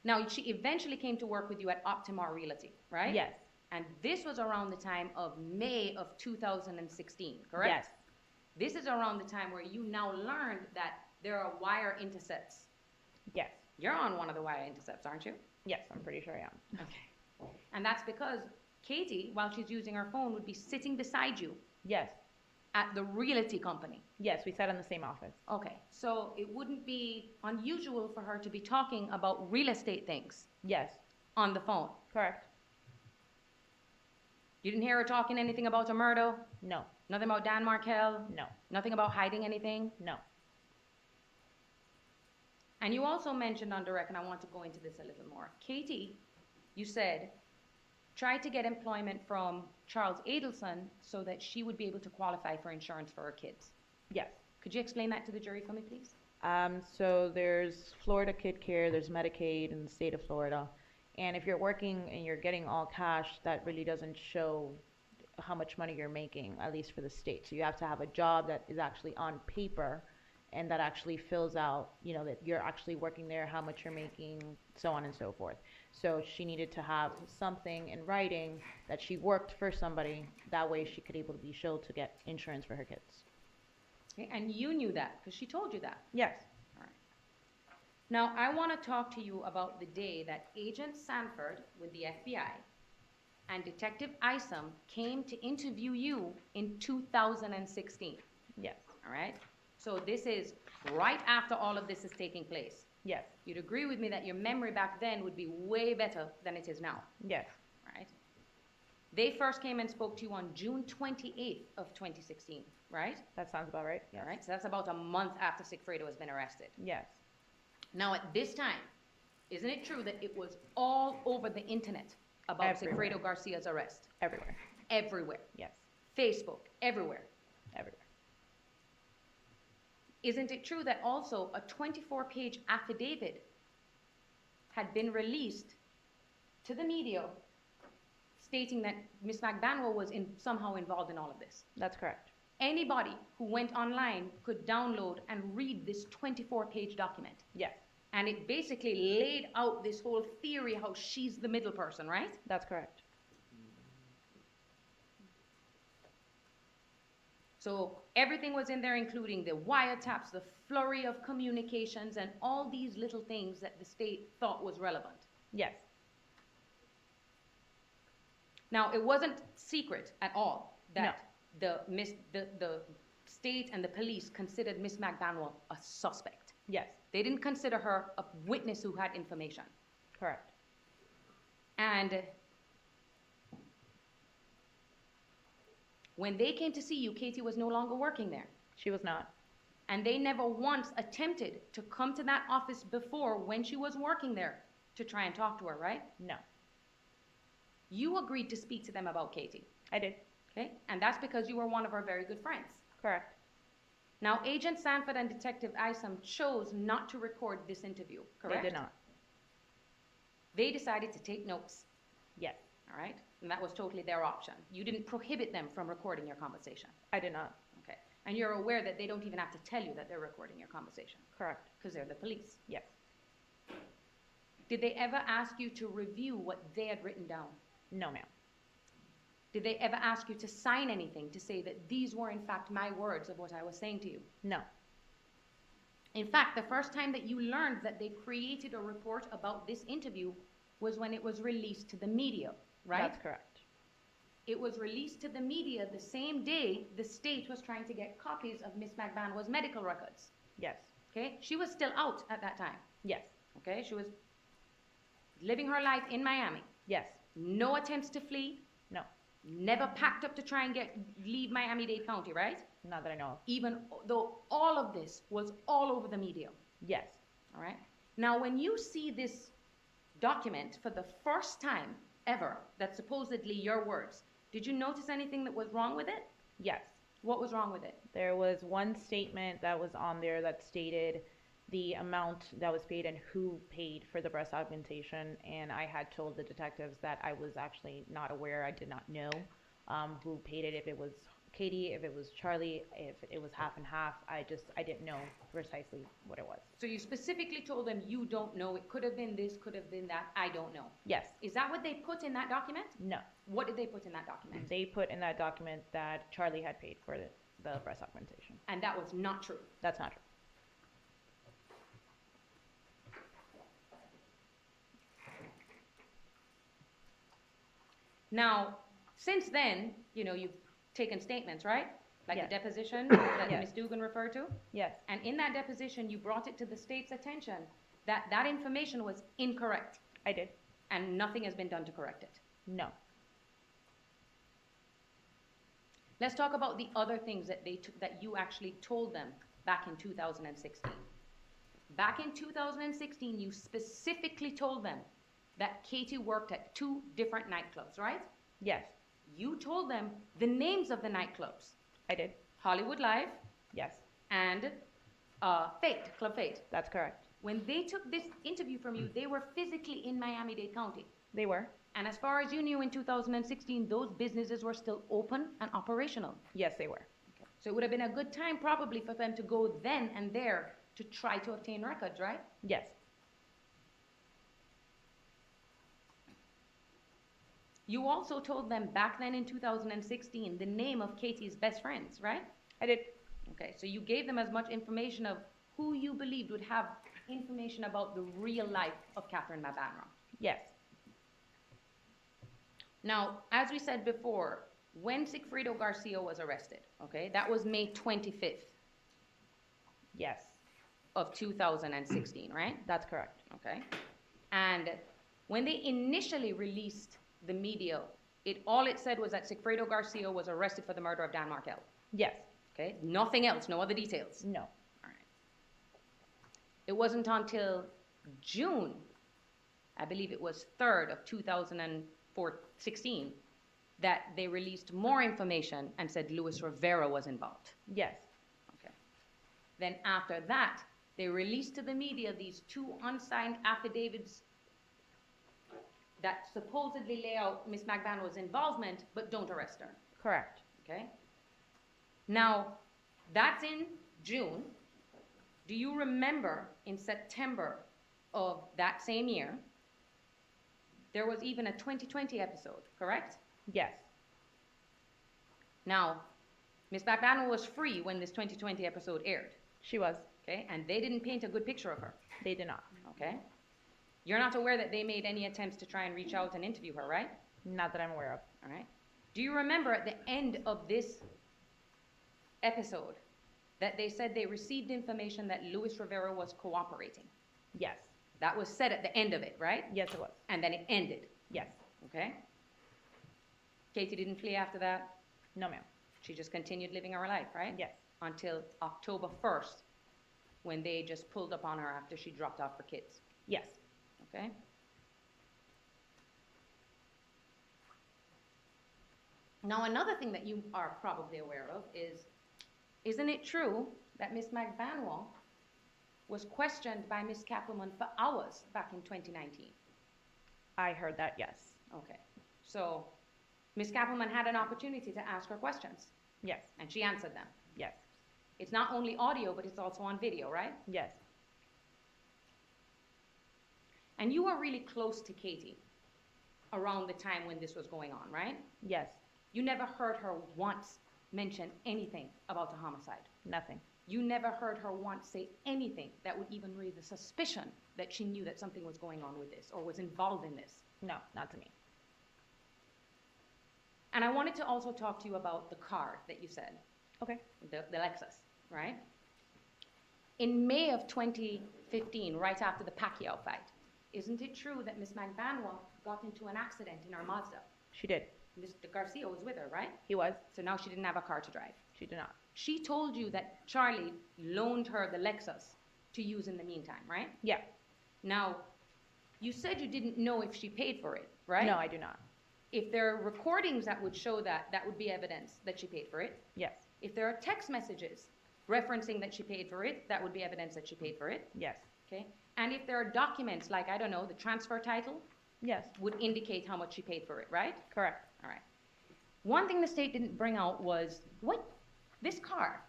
Now, she eventually came to work with you at Optimar Realty, right? Yes. And this was around the time of May of 2016, correct? Yes. This is around the time where you now learned that there are wire intercepts. Yes. You're on one of the wire intercepts, aren't you? Yes, I'm pretty sure I am. Okay. And that's because Katie, while she's using her phone, would be sitting beside you Yes. at the realty company. Yes, we sat in the same office. Okay, so it wouldn't be unusual for her to be talking about real estate things Yes. on the phone. Correct. You didn't hear her talking anything about a murder? No. Nothing about Dan Markel? No. Nothing about hiding anything? No. And you also mentioned on direct, and I want to go into this a little more. Katie, you said, tried to get employment from Charles Adelson so that she would be able to qualify for insurance for her kids. Yes. Could you explain that to the jury for me, please? So there's Florida Kid Care, there's Medicaid in the state of Florida. And if you're working and you're getting all cash, that really doesn't show how much money you're making, at least for the state. So you have to have a job that is actually on paper and that actually fills out, you know, that you're actually working there, how much you're making, so on and so forth. So she needed to have something in writing that she worked for somebody. That way she could able to be showed to get insurance for her kids. Okay, and you knew that because she told you that. Yes. All right. Now, I want to talk to you about the day that Agent Sanford with the FBI and Detective Isom came to interview you in 2016. Yes. all right? So this is right after all of this is taking place. Yes. You'd agree with me that your memory back then would be way better than it is now, Yes. right? They first came and spoke to you on June 28th of 2016, right? That sounds about right. Yes. All right, so that's about a month after Sigfredo has been arrested. Yes. Now, at this time, isn't it true that it was all over the internet about Everywhere. Sigfredo Garcia's arrest? Everywhere. Everywhere. Yes. Facebook, everywhere. Everywhere. Isn't it true that also a 24-page affidavit had been released to the media stating that Ms. Magbanua was somehow involved in all of this? That's correct. Anybody who went online could download and read this 24-page document. Yes. And it basically laid out this whole theory how she's the middle person, right? That's correct. So everything was in there, including the wiretaps, the flurry of communications, and all these little things that the state thought was relevant. Yes. Now, it wasn't secret at all that the state and the police considered Miss Magbanua a suspect. Yes. They didn't consider her a witness who had information. Correct. And when they came to see you, Katie was no longer working there. She was not. And they never once attempted to come to that office before when she was working there to try and talk to her, right? No. You agreed to speak to them about Katie. I did. Okay? And that's because you were one of her very good friends. Correct. Now, Agent Sanford and Detective Isom chose not to record this interview, correct? They did not. They decided to take notes. Yes. All right? And that was totally their option. You didn't prohibit them from recording your conversation. I did not. Okay. And you're aware that they don't even have to tell you that they're recording your conversation. Correct. Because they're the police. Yes. Did they ever ask you to review what they had written down? No, ma'am. Did they ever ask you to sign anything to say that these were in fact my words of what I was saying to you? No. In fact, the first time that you learned that they created a report about this interview was when it was released to the media, right? That's correct. It was released to the media the same day the state was trying to get copies of Miss Magbanua's medical records. Yes. Okay? She was still out at that time. Yes. Okay? She was living her life in Miami. Yes. No attempts to flee. No. Never packed up to try and leave Miami-Dade County, right? Not that I know of. Even though all of this was all over the media. Yes. All right? Now, when you see this document for the first time ever, that's supposedly your words, did you notice anything that was wrong with it? Yes. What was wrong with it? There was one statement that was on there that stated the amount that was paid and who paid for the breast augmentation, and I had told the detectives that I was actually not aware, I did not know who paid it, if it was Katie, if it was Charlie, if it was half and half. I didn't know precisely what it was. So you specifically told them you don't know, it could have been this, could have been that, I don't know. Yes. Is that what they put in that document? No. What did they put in that document? They put in that document that Charlie had paid for the breast augmentation. And that was not true. That's not true. Now, since then, you've taken statements, right? Like Yes. the deposition that Yes. Ms. Dugan referred to? Yes. And in that deposition, you brought it to the state's attention that that information was incorrect. I did. And nothing has been done to correct it. No. Let's talk about the other things that that you actually told them back in 2016. Back in 2016, you specifically told them that Katie worked at 2 different nightclubs, right? Yes. You told them the names of the nightclubs. I did. Hollywood Live Yes. and Fate, Club Fate. That's correct. When they took this interview from you, they were physically in Miami-Dade County. They were. And as far as you knew in 2016, those businesses were still open and operational. Yes, they were. So it would have been a good time probably for them to go then and there to try to obtain records, right? Yes. You also told them back then in 2016 the name of Katie's best friends, right? I did. Okay, so you gave them as much information of who you believed would have information about the real life of Katherine Magbanua. Yes. Now, as we said before, when Sigfredo Garcia was arrested, okay, that was May 25th Yes, of 2016, right? that's correct. Okay. And when they initially released the media, all it said was that Sigfredo Garcia was arrested for the murder of Dan Markel. Yes, Okay. Nothing else, no other details. no. All right. It wasn't until June, I believe it was 3rd of 2016, that they released more information and said Luis Rivera was involved. Yes, Okay. Then after that, they released to the media these 2 unsigned affidavits that supposedly lay out Ms. Magbanua's involvement, but don't arrest her. correct. Okay? Now, that's in June. Do you remember in September of that same year, there was even a 2020 episode, correct? Yes, Now, Ms. Magbanua was free when this 2020 episode aired, she was. okay? And they didn't paint a good picture of her, They did not. okay? You're not aware that they made any attempts to try and reach out and interview her, right? Not that I'm aware of. All right. Do you remember at the end of this episode that they said they received information that Luis Rivera was cooperating? Yes, That was said at the end of it, right? yes, it was. And then it ended, Yes, okay? Katie didn't flee after that. no, ma'am. She just continued living her life, right? Yes, Until October 1st, when they just pulled up on her after she dropped off her kids, yes, okay? Now, another thing that you are probably aware of is, isn't it true that Ms. Magbanua was questioned by Ms. Kappelman for hours back in 2019? I heard that, yes. Okay, so Ms. Kappelman had an opportunity to ask her questions, Yes, and she answered them. yes, It's not only audio, but it's also on video, right? yes, And you were really close to Katie around the time when this was going on, right? yes, You never heard her once mention anything about a homicide. nothing. You never heard her once say anything that would even raise a suspicion that she knew that something was going on with this or was involved in this. No, not to me. And I wanted to also talk to you about the car that you said, Okay. the Lexus, right? In May of 2015, right after the Pacquiao fight, isn't it true that Ms. Magbanua got into an accident in her Mazda? She did. Mr. Garcia was with her, right? He was. So now she didn't have a car to drive. She did not. She told you that Charlie loaned her the Lexus to use in the meantime, right? Yeah. Now, you said you didn't know if she paid for it, right? No, I do not. If there are recordings that would show that, that would be evidence that she paid for it. Yes, If there are text messages referencing that she paid for it, that would be evidence that she paid for it, yes, okay? And if there are documents like, I don't know, the transfer title yes, would indicate how much she paid for it, right? correct. All right. One thing the state didn't bring out was, what? This car,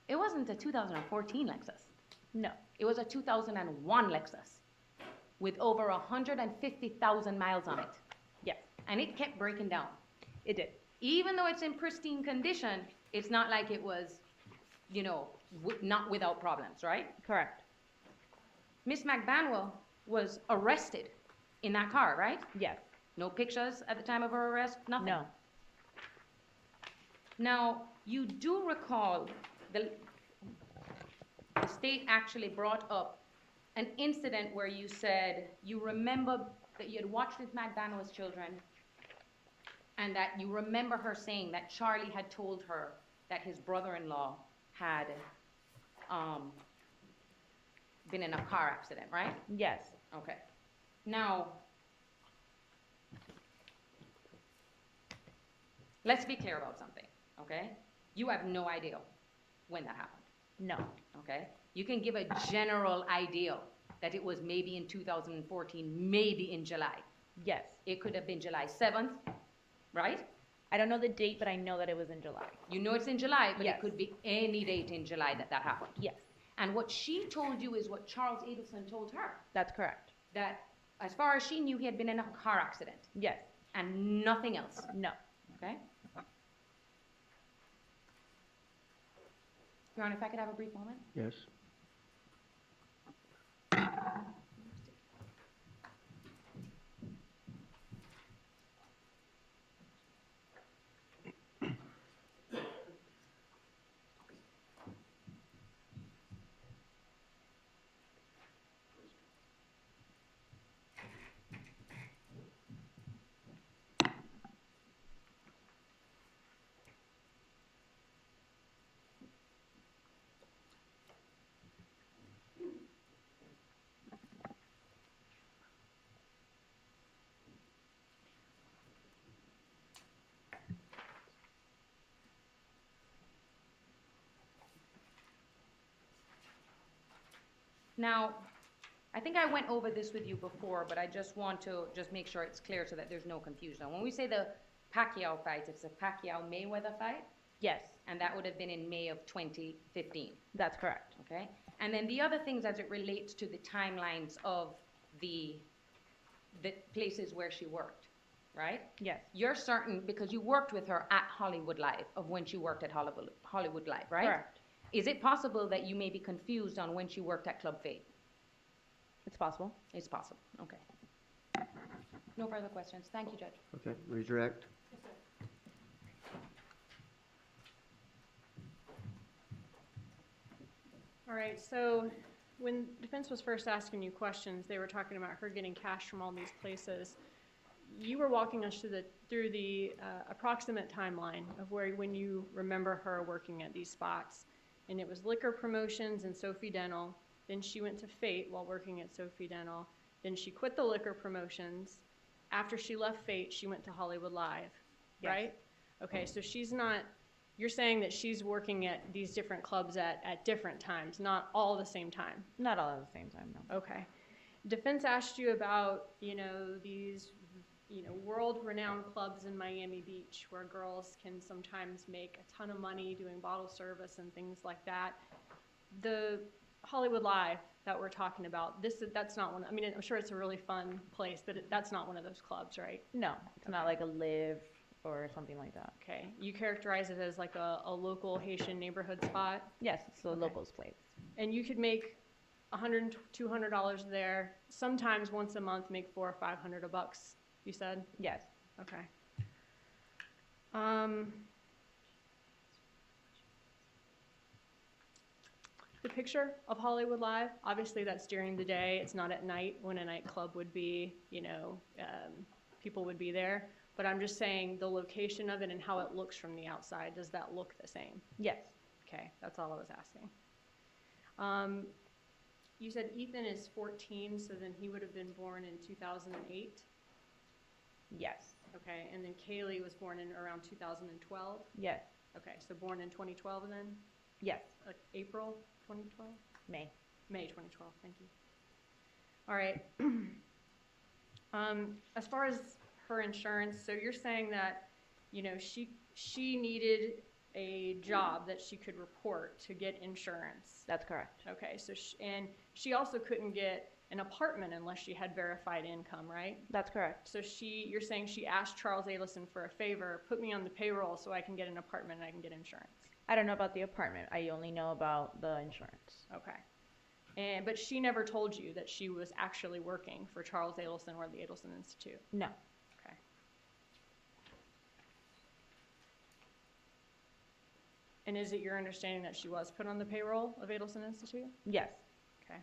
it wasn't a 2014 Lexus. No, It was a 2001 Lexus with over 150,000 miles on it. yes, And it kept breaking down. it did. Even though it's in pristine condition, it's not like it was, you know, not without problems, right? Correct. Miss Magbanua was arrested in that car, right? Yes, No pictures at the time of her arrest, nothing? no, Now, you do recall the state actually brought up an incident where you said you remember that you had watched Miss Magbanua's children and that you remember her saying that Charlie had told her that his brother-in-law had been in a car accident, right? yes, Okay. Now, let's be clear about something, okay? You have no idea when that happened, no, okay? You can give a general idea that it was maybe in 2014, maybe in July. yes. It could have been July 7th, right? I don't know the date, but I know that it was in July. You know it's in July, but Yes. it could be any date in July that happened. Yes, And what she told you is what Charles Adelson told her, that's correct. that as far as she knew, he had been in a car accident Yes, and nothing else, no. okay? Your Honor, if I could have a brief moment? Yes. Now, I think I went over this with you before, but I just want to just make sure it's clear so that there's no confusion. When we say the Pacquiao fight, it's a Pacquiao-Mayweather fight, Yes, and that would have been in May of 2015, that's correct. okay? And then the other things as it relates to the timelines of the places where she worked, right? Yes, You're certain, because you worked with her at Hollywood Live, of when she worked at Hollywood Live, right? correct. Is it possible that you may be confused on when she worked at Club Fade? It's possible. It's possible, okay. No further questions. Thank you, Judge. Okay, redirect. All right, so when defense was first asking you questions, they were talking about her getting cash from all these places. You were walking us through the approximate timeline of when you remember her working at these spots. And it was liquor promotions and Sophie Dental. Then she went to Fate while working at Sophie Dental. Then she quit the liquor promotions. After she left Fate, she went to Hollywood Live, Yes. right? Okay, so she's not, you're saying that she's working at these different clubs at different times, not all at the same time. Not all at the same time, no. Okay. Defense asked you about, these, world-renowned clubs in Miami Beach where girls can sometimes make a ton of money doing bottle service and things like that. The Hollywood Live that we're talking about, that's not one. I mean, I'm sure it's a really fun place, but that's not one of those clubs, right? No, it's not like a live or something like that. Okay. You characterize it as like a local Haitian neighborhood spot, Yes, it's the Okay. locals' place. and you could make $100, $200 there. Sometimes once a month, make $400 or $500. You said. Yes. Okay. The picture of Hollywood Live, obviously that's during the day. It's not at night when a nightclub would be, people would be there. But I'm just saying the location of it and how it looks from the outside. Does that look the same? Yes. Okay, that's all I was asking. You said Ethan is 14, so then he would have been born in 2008. Yes. Okay, and then Kaylee was born in around 2012. Yes. Okay, so born in 2012 then? Yes. April 2012? May. May 2012, thank you. All right. As far as her insurance, so you're saying that, she needed a job that she could report to get insurance. That's correct. Okay, so she also couldn't get an apartment unless she had verified income, right? That's correct. So you're saying she asked Charles Adelson for a favor, put me on the payroll so I can get an apartment and I can get insurance. I don't know about the apartment. I only know about the insurance. Okay. But she never told you that she was actually working for Charles Adelson or the Adelson Institute? No. Okay. And is it your understanding that she was put on the payroll of Adelson Institute? Yes. Okay.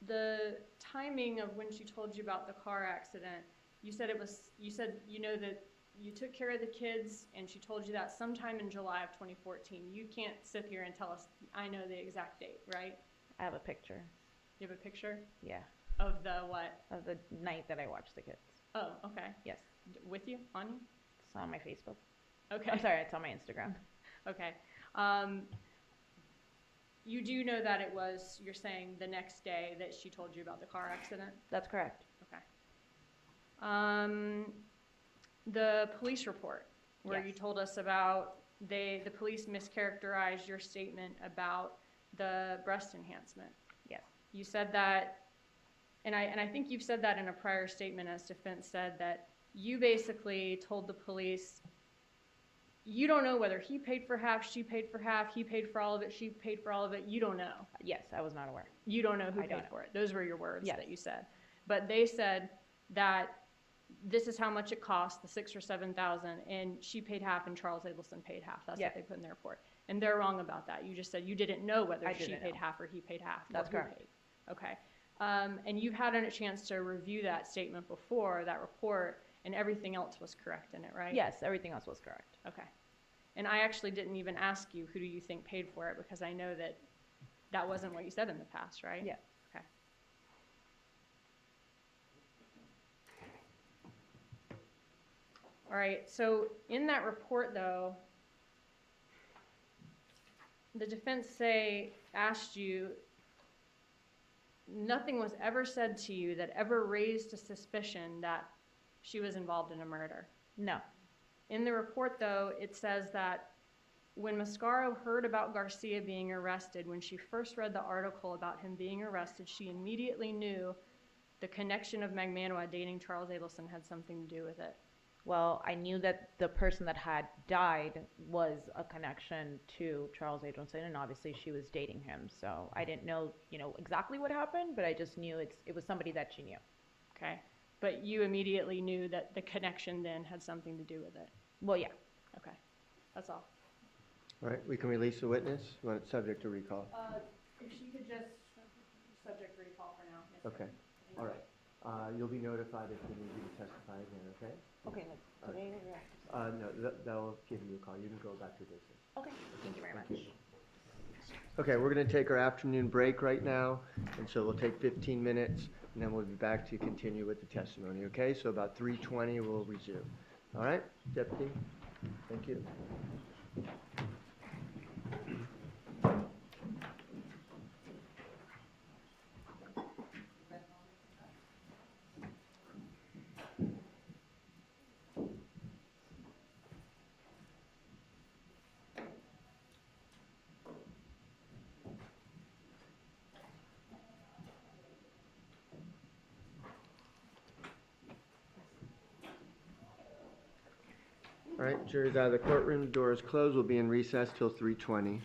The timing of when she told you about the car accident, you said that you took care of the kids and she told you that sometime in July of 2014. You can't sit here and tell us, I know the exact date, right? I have a picture. You have a picture? Yeah. Of the what? Of the night that I watched the kids. Oh, okay. Yes. With you? On you? It's on my Facebook. Okay. I'm sorry, it's on my Instagram. Okay. You do know that it was, you're saying, the next day that she told you about the car accident? That's correct. Okay. The police report, where Yes. you told us about the police mischaracterized your statement about the breast enhancement. Yes. You said that, and I think you've said that in a prior statement, as defense said, that you basically told the police, you don't know whether he paid for half, she paid for half, he paid for all of it, she paid for all of it, you don't know. Yes, I was not aware. You don't know who I don't paid know. for it. Those were your words Yes. that you said. But they said that this is how much it cost, the $6,000 or $7,000, and she paid half and Charles Adelson paid half. That's Yeah. what they put in their report. And they're wrong about that. You just said you didn't know whether I she didn't paid know. half or he paid half. or That's who correct. paid. Okay. And you've had a chance to review that statement before, that report, and everything else was correct in it, right? Yes, everything else was correct. Okay. And I actually didn't even ask you who do you think paid for it, because I know that that wasn't what you said in the past, right? Yeah. Okay. All right, so in that report, though, the defense asked you nothing was ever said to you that ever raised a suspicion that she was involved in a murder. No. In the report, though, it says that when Mascaro heard about Garcia being arrested, when she first read the article about him being arrested, she immediately knew the connection of Magbanua dating Charles Adelson had something to do with it. Well, I knew that the person that had died was a connection to Charles Adelson, and obviously she was dating him. So I didn't know, exactly what happened, but I just knew it was somebody that she knew. Okay. But you immediately knew that the connection then had something to do with it. Well, yeah. Okay. That's all. All right, we can release the witness. You want it subject to recall? If she could just subject recall for now. Yes, Okay. All right. You'll be notified if we need you to testify again, okay? Okay, like today or? No, they'll give you a call. You can go back to business. Okay, thank you very much. Okay, we're going to take our afternoon break right now, and so we'll take 15 minutes, and then we'll be back to continue with the testimony, okay? So about 3:20, we'll resume. All right, Deputy? Thank you. All right, jury's out of the courtroom, door is closed, we'll be in recess till 3:20.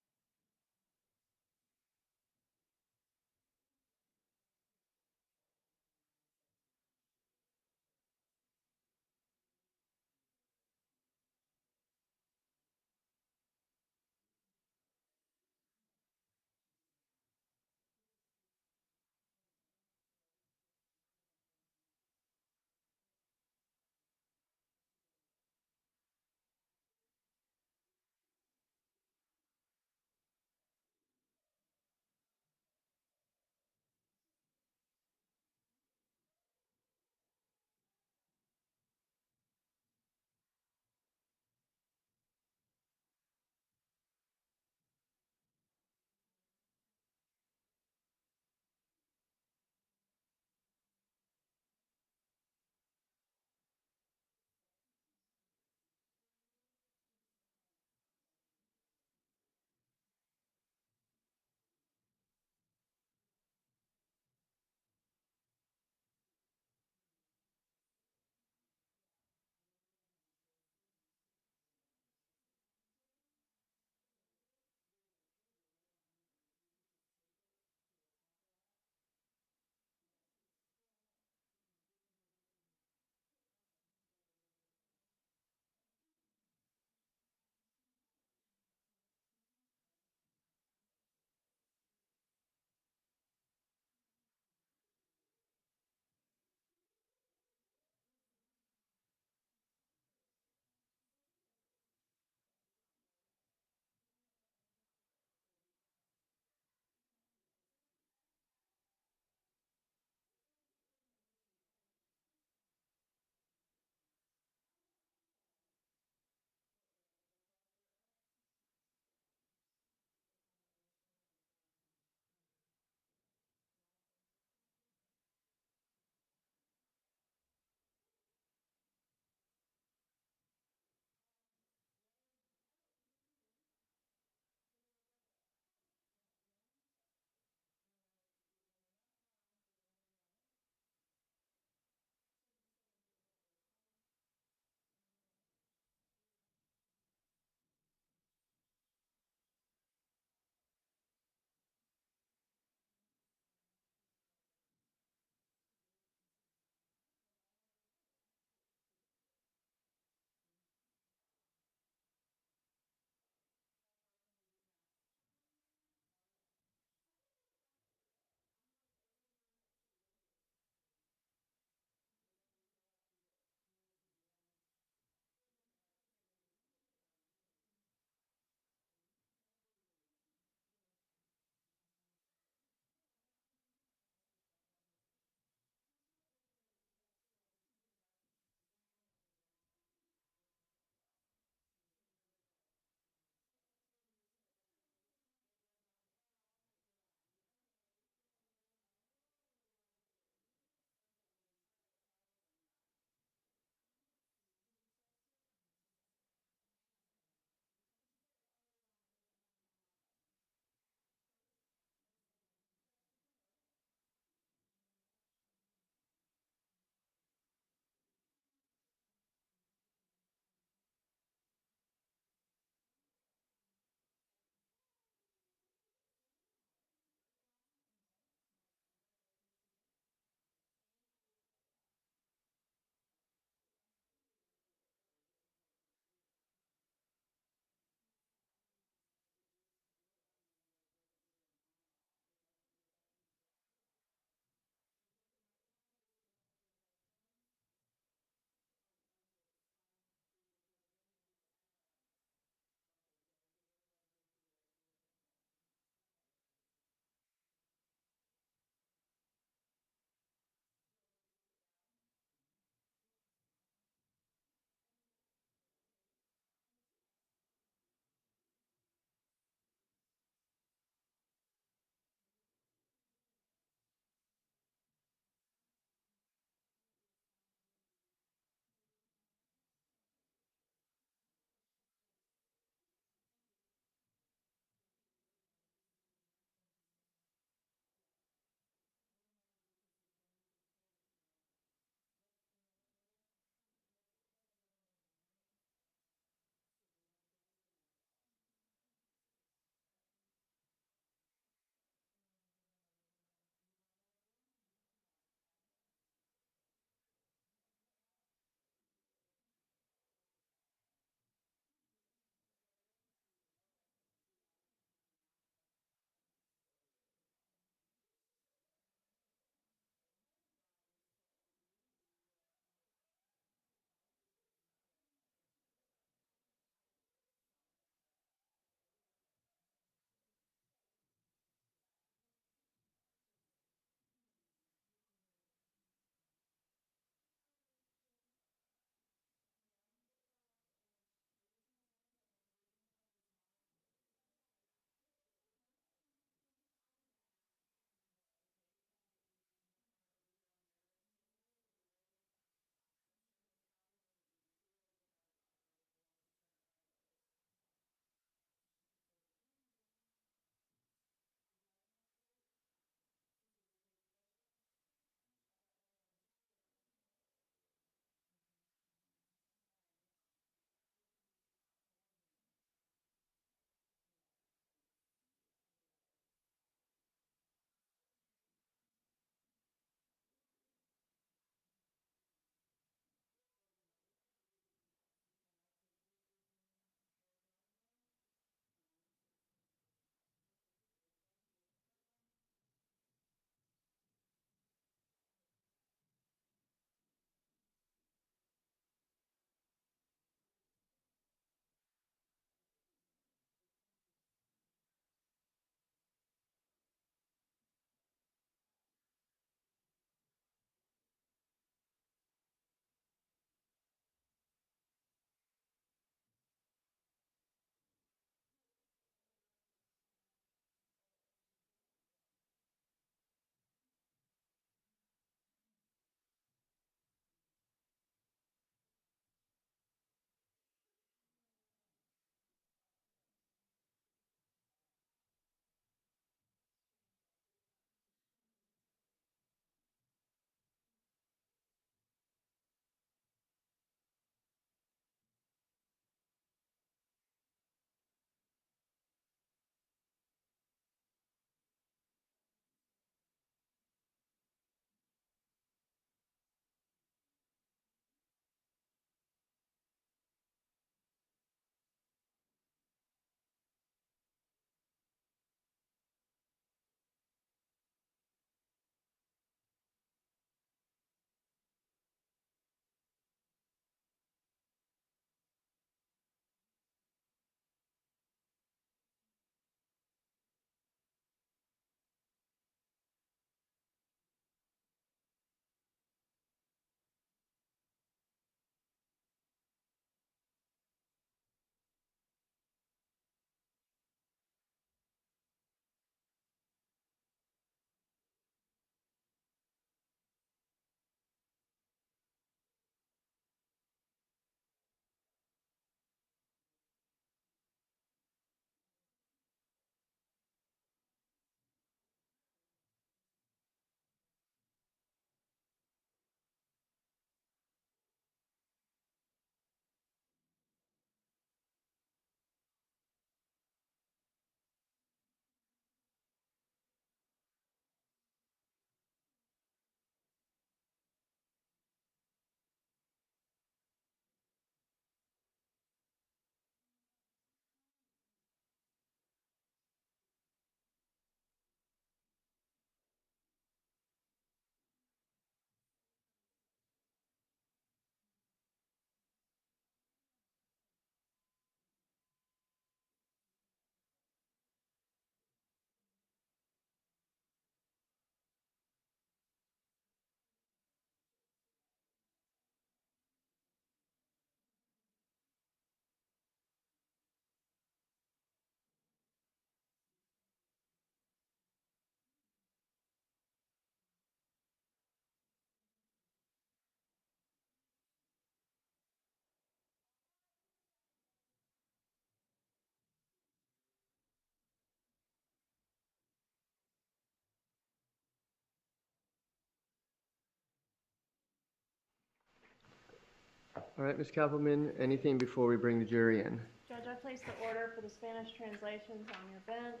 All right, Ms. Kappelman, anything before we bring the jury in? Judge, I placed the order for the Spanish translations on your bench.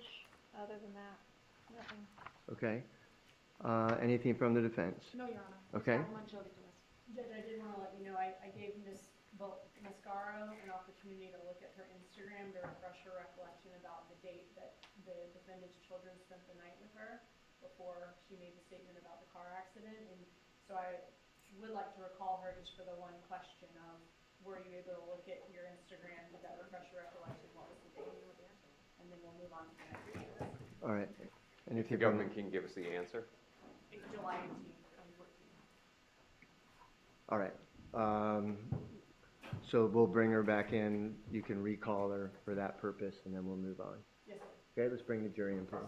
Other than that, nothing. Okay. Anything from the defense? No, Your Honor. Okay. Judge, I did want to let you know, I gave Ms. Mascaro an opportunity to look at her Instagram to refresh her recollection about the date that the defendant's children spent the night with her before she made the statement about the car accident. And so I would like to recall her just for the one question of, were you able to look at your Instagram? Did that refresh your recollection? What was the date? And then we'll move on to the next issue. All right. The Anything from government can give us the answer. July 18th, 2014. All right. So we'll bring her back in. You can recall her for that purpose, and then we'll move on. Yes, sir. Okay, let's bring the jury in, please.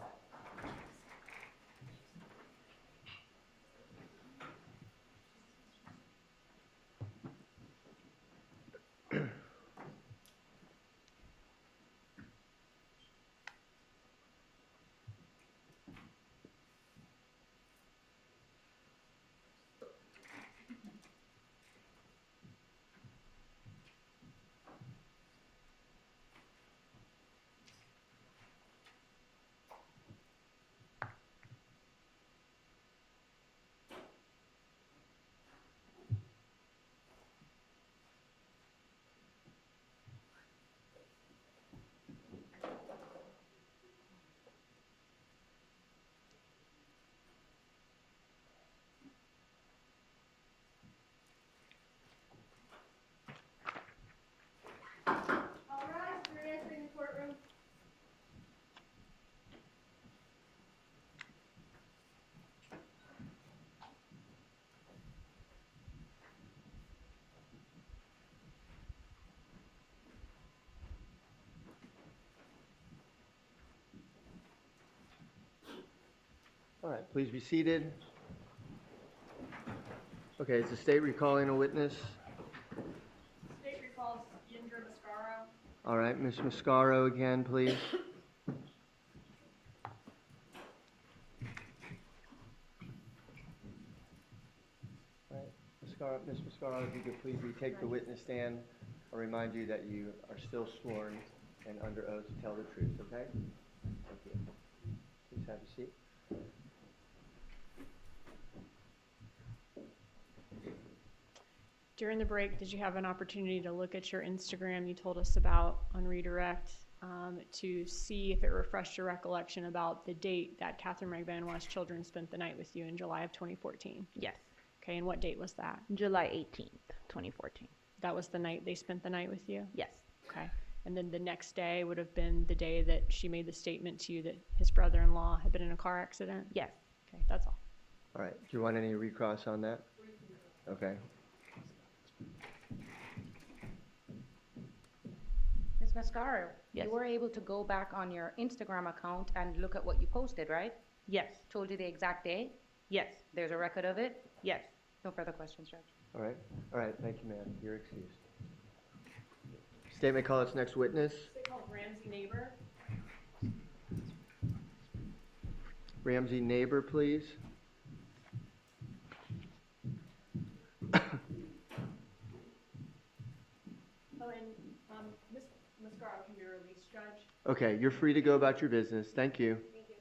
All rise, we're entering the courtroom. All right, please be seated. Okay, is the state recalling a witness? State recalls Yindra Mascaro. All right, Ms. Mascaro again, please. All right, Ms. Mascaro, if you could please retake the witness stand. I'll remind you that you are still sworn and under oath to tell the truth, okay? Thank you. Please have a seat. During the break, did you have an opportunity to look at your Instagram you told us about on redirect to see if it refreshed your recollection about the date that Katherine Magbanua's children spent the night with you in July of 2014? Yes, Okay, and what date was that? July 18th, 2014. That was the night they spent the night with you? Yes, Okay. And then the next day would have been the day that she made the statement to you that his brother-in-law had been in a car accident? yes. Okay, that's all. All right, do you want any recross on that? Okay. Ms. Mascaro, Yes. you were able to go back on your Instagram account and look at what you posted, right? Yes, Told you the exact day? yes, There's a record of it? yes. No further questions, Judge. All right, thank you, ma'am. You're excused. State may call its next witness. State called Ramsey Neighbor. Ramsey Neighbor, please. Oh, and Ms. Mascaro can be released, Judge. Okay, you're free to go about your business. Thank you. Thank you.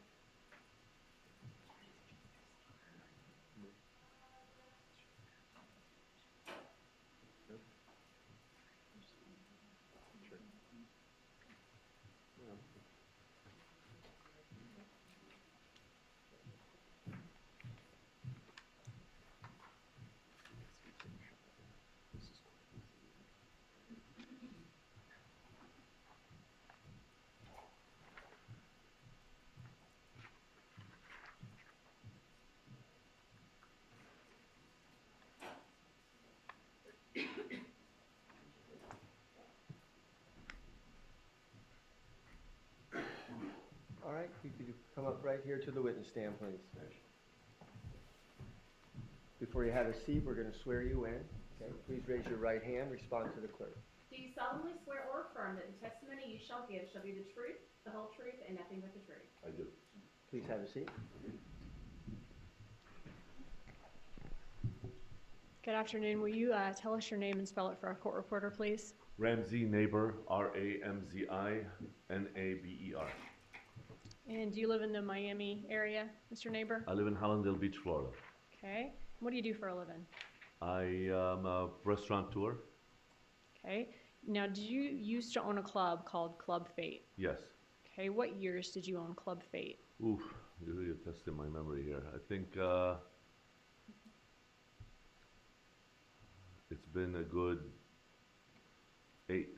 All right, you could come up right here to the witness stand, please. Before you have a seat, we're going to swear you in. Okay, please raise your right hand, respond to the clerk. Do you solemnly swear or affirm that the testimony you shall give shall be the truth, the whole truth, and nothing but the truth? I do. Please have a seat. Good afternoon. Will you tell us your name and spell it for our court reporter, please? Ramsey Neighbor, Ramzinaber. And do you live in the Miami area, Mr. Neighbor? I live in Hallandale Beach, Florida. Okay. What do you do for a living? I am a restaurateur. Okay. Now, did you used to own a club called Club Fate? Yes. Okay. What years did you own Club Fate? Oof, you're really testing my memory here. I think it's been a good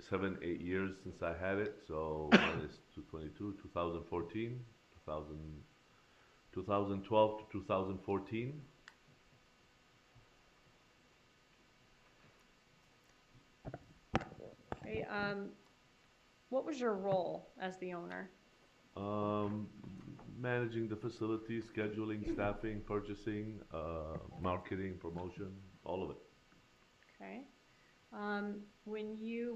7, 8 years since I had it. So it's 2014, 2012 to 2014. Okay. What was your role as the owner? Managing the facility, scheduling, staffing, purchasing, marketing, promotion, all of it. Okay. When you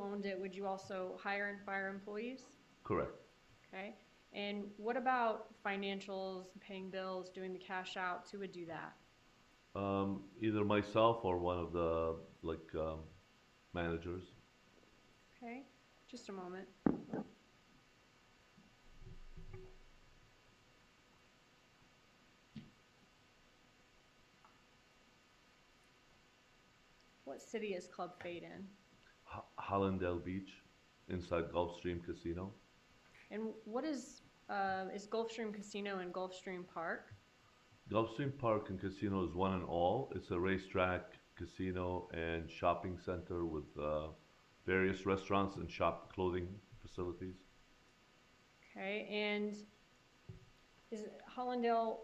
owned it, would you also hire and fire employees? Correct. Okay. And what about financials, paying bills, doing the cash outs? Who would do that? Either myself or one of the managers. Okay. Just a moment. What city is Club Fate in? Hallandale Beach, inside Gulfstream Casino. And what is Gulfstream Casino and Gulfstream Park? Gulfstream Park and Casino is one and all. It's a racetrack, casino, and shopping center with various restaurants and clothing facilities. Okay, and is Hallandale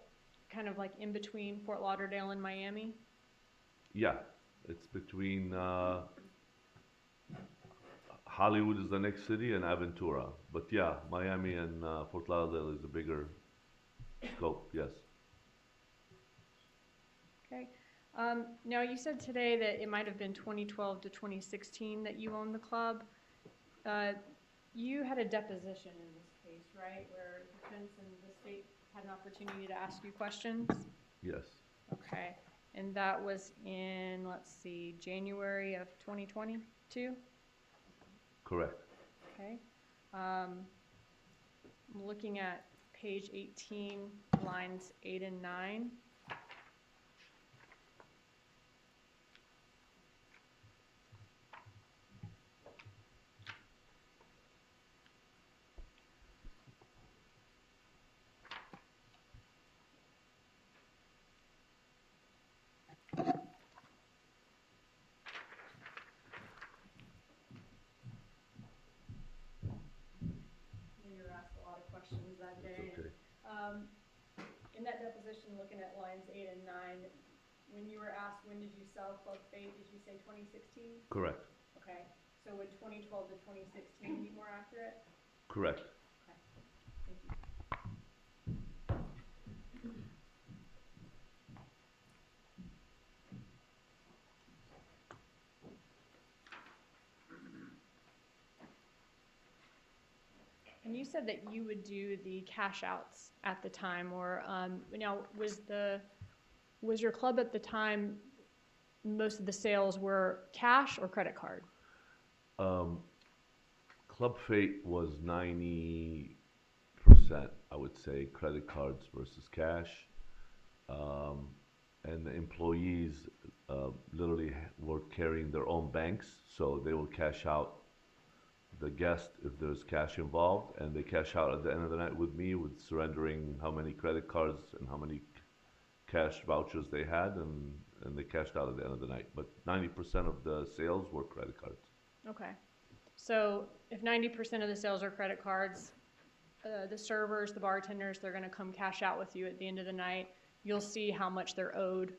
kind of like in between Fort Lauderdale and Miami? Yeah, it's between Hollywood is the next city and Aventura. But yeah, Miami and Fort Lauderdale is a bigger scope, yes. Okay. Now you said today that it might have been 2012 to 2016 that you owned the club. You had a deposition in this case, right, where defense and the state had an opportunity to ask you questions? Yes. Okay. And that was in, let's see, January of 2022? Correct. Okay. I'm looking at page 18, lines 8 and 9. That day. Okay. In that deposition, looking at lines 8 and 9, when you were asked when did you sell Club Fate, did you say 2016? Correct. Okay. So would 2012 to 2016 be more accurate? Correct. Okay. Thank you. And you said that you would do the cash outs at the time, or now was your club at the time, most of the sales were cash or credit card? Club Fate was 90%, I would say, credit cards versus cash. And the employees literally were carrying their own banks, so they will cash out the guest if there's cash involved, and they cash out at the end of the night with me, with surrendering how many credit cards and how many cash vouchers they had, and they cashed out at the end of the night. But 90% of the sales were credit cards. Okay. So if 90% of the sales are credit cards, the servers, the bartenders, they're going to come cash out with you at the end of the night. You'll see how much they're owed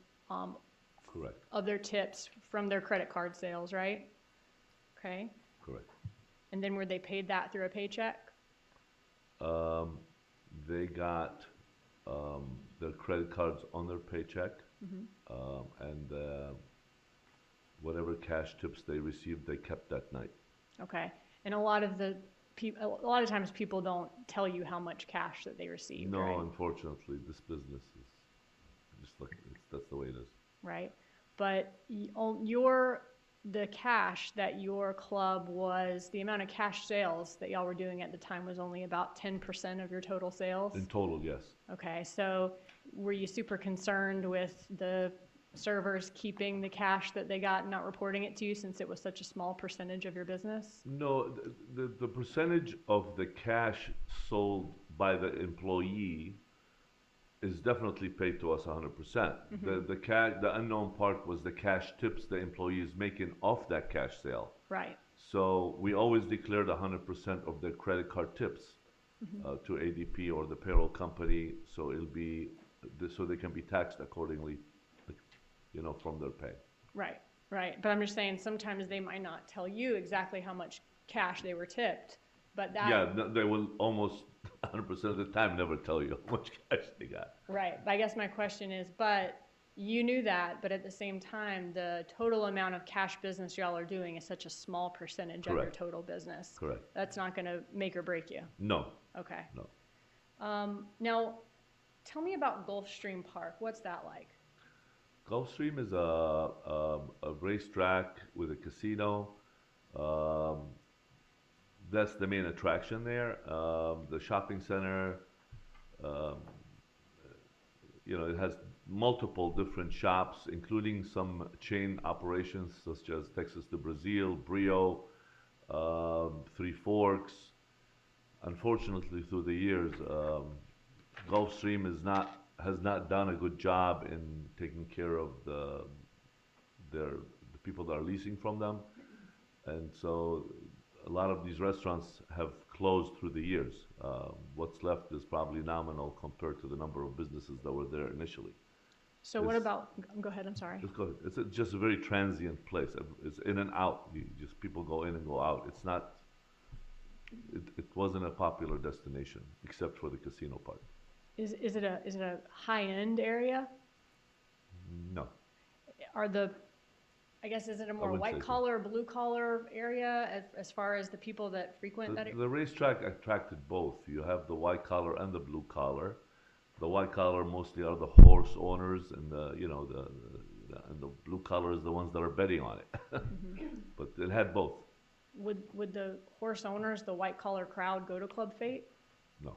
Correct. of their tips from their credit card sales, right? Okay. Correct. And then were they paid that through a paycheck? They got their credit cards on their paycheck, and whatever cash tips they received, they kept that night. Okay. And a lot of times people don't tell you how much cash that they received. No, right? unfortunately, this business is just like that's the way it is. right? But the cash that your club was, the amount of cash sales that y'all were doing at the time was only about 10% of your total sales? In total, yes. Okay, so were you super concerned with the servers keeping the cash that they got and not reporting it to you since it was such a small percentage of your business? No, the percentage of the cash sold by the employee is definitely paid to us 100%. The unknown part was the cash tips the employee is making off that cash sale. Right. So we always declared 100% of their credit card tips to ADP or the payroll company, so it'll be so they can be taxed accordingly, you know, from their pay. Right, right. But I'm just saying sometimes they might not tell you exactly how much cash they were tipped, but that... Yeah, they will almost 100% of the time never tell you how much cash they got. Right. I guess my question is, but you knew that, but at the same time, the total amount of cash business y'all are doing is such a small percentage of your total business. Correct. That's not going to make or break you. No. Okay. No. Now, tell me about Gulfstream Park. What's that like? Gulfstream is a racetrack with a casino. That's the main attraction there. The shopping center, you know, it has multiple different shops, including some chain operations such as Texas to Brazil, Brio, Three Forks. Unfortunately, through the years, Gulfstream has not done a good job in taking care of the people that are leasing from them, and so a lot of these restaurants have closed through the years. What's left is probably nominal compared to the number of businesses that were there initially. So what about, go ahead, I'm sorry. Just go ahead. It's just a very transient place. It's in and out. Just people go in and go out. It's not, it wasn't a popular destination except for the casino part. Is it a high-end area? No. I guess, is it a more white-collar, blue-collar area as far as the people that frequent that area? The racetrack attracted both. You have the white-collar and the blue-collar. The white-collar mostly are the horse owners, and and the blue-collar is the ones that are betting on it. But it had both. Would the horse owners, the white-collar crowd, go to Club Fate? No.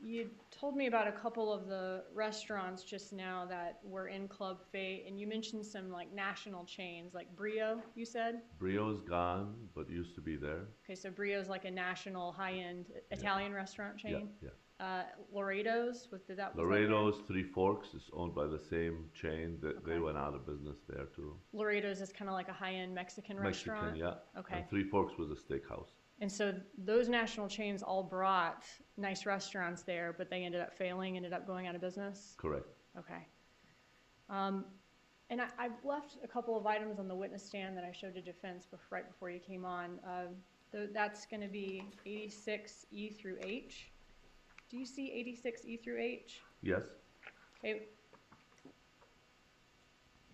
You told me about a couple of the restaurants just now that were in Club Fate, and you mentioned some like national chains, like Brio, you said? Brio's gone, but used to be there. Okay, so Brio's like a national high-end Italian restaurant chain? Yeah. Laredo's, Laredo's, Three Forks is owned by the same chain. They went out of business there too. Laredo's is kind of like a high-end Mexican restaurant? Mexican, yeah. Okay. And Three Forks was a steakhouse. And so those national chains all brought nice restaurants there, but they ended up failing, ended up going out of business? Correct. Okay. And I've left a couple of items on the witness stand that I showed to defense right before you came on. That's going to be 86E through H. Do you see 86E through H? Yes. Okay.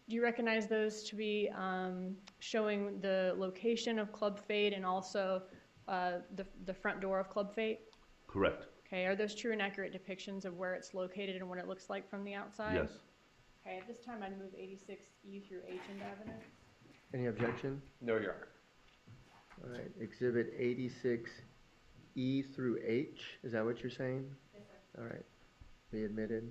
Do you recognize those to be showing the location of Club Fate and also the front door of Club Fate? Correct. Okay, are those true and accurate depictions of where it's located and what it looks like from the outside? Yes. Okay, at this time I'd move 86E through H into evidence. Any objection? No, Your Honor. All right, exhibit 86E through H, is that what you're saying? Yes, sir. All right, be admitted.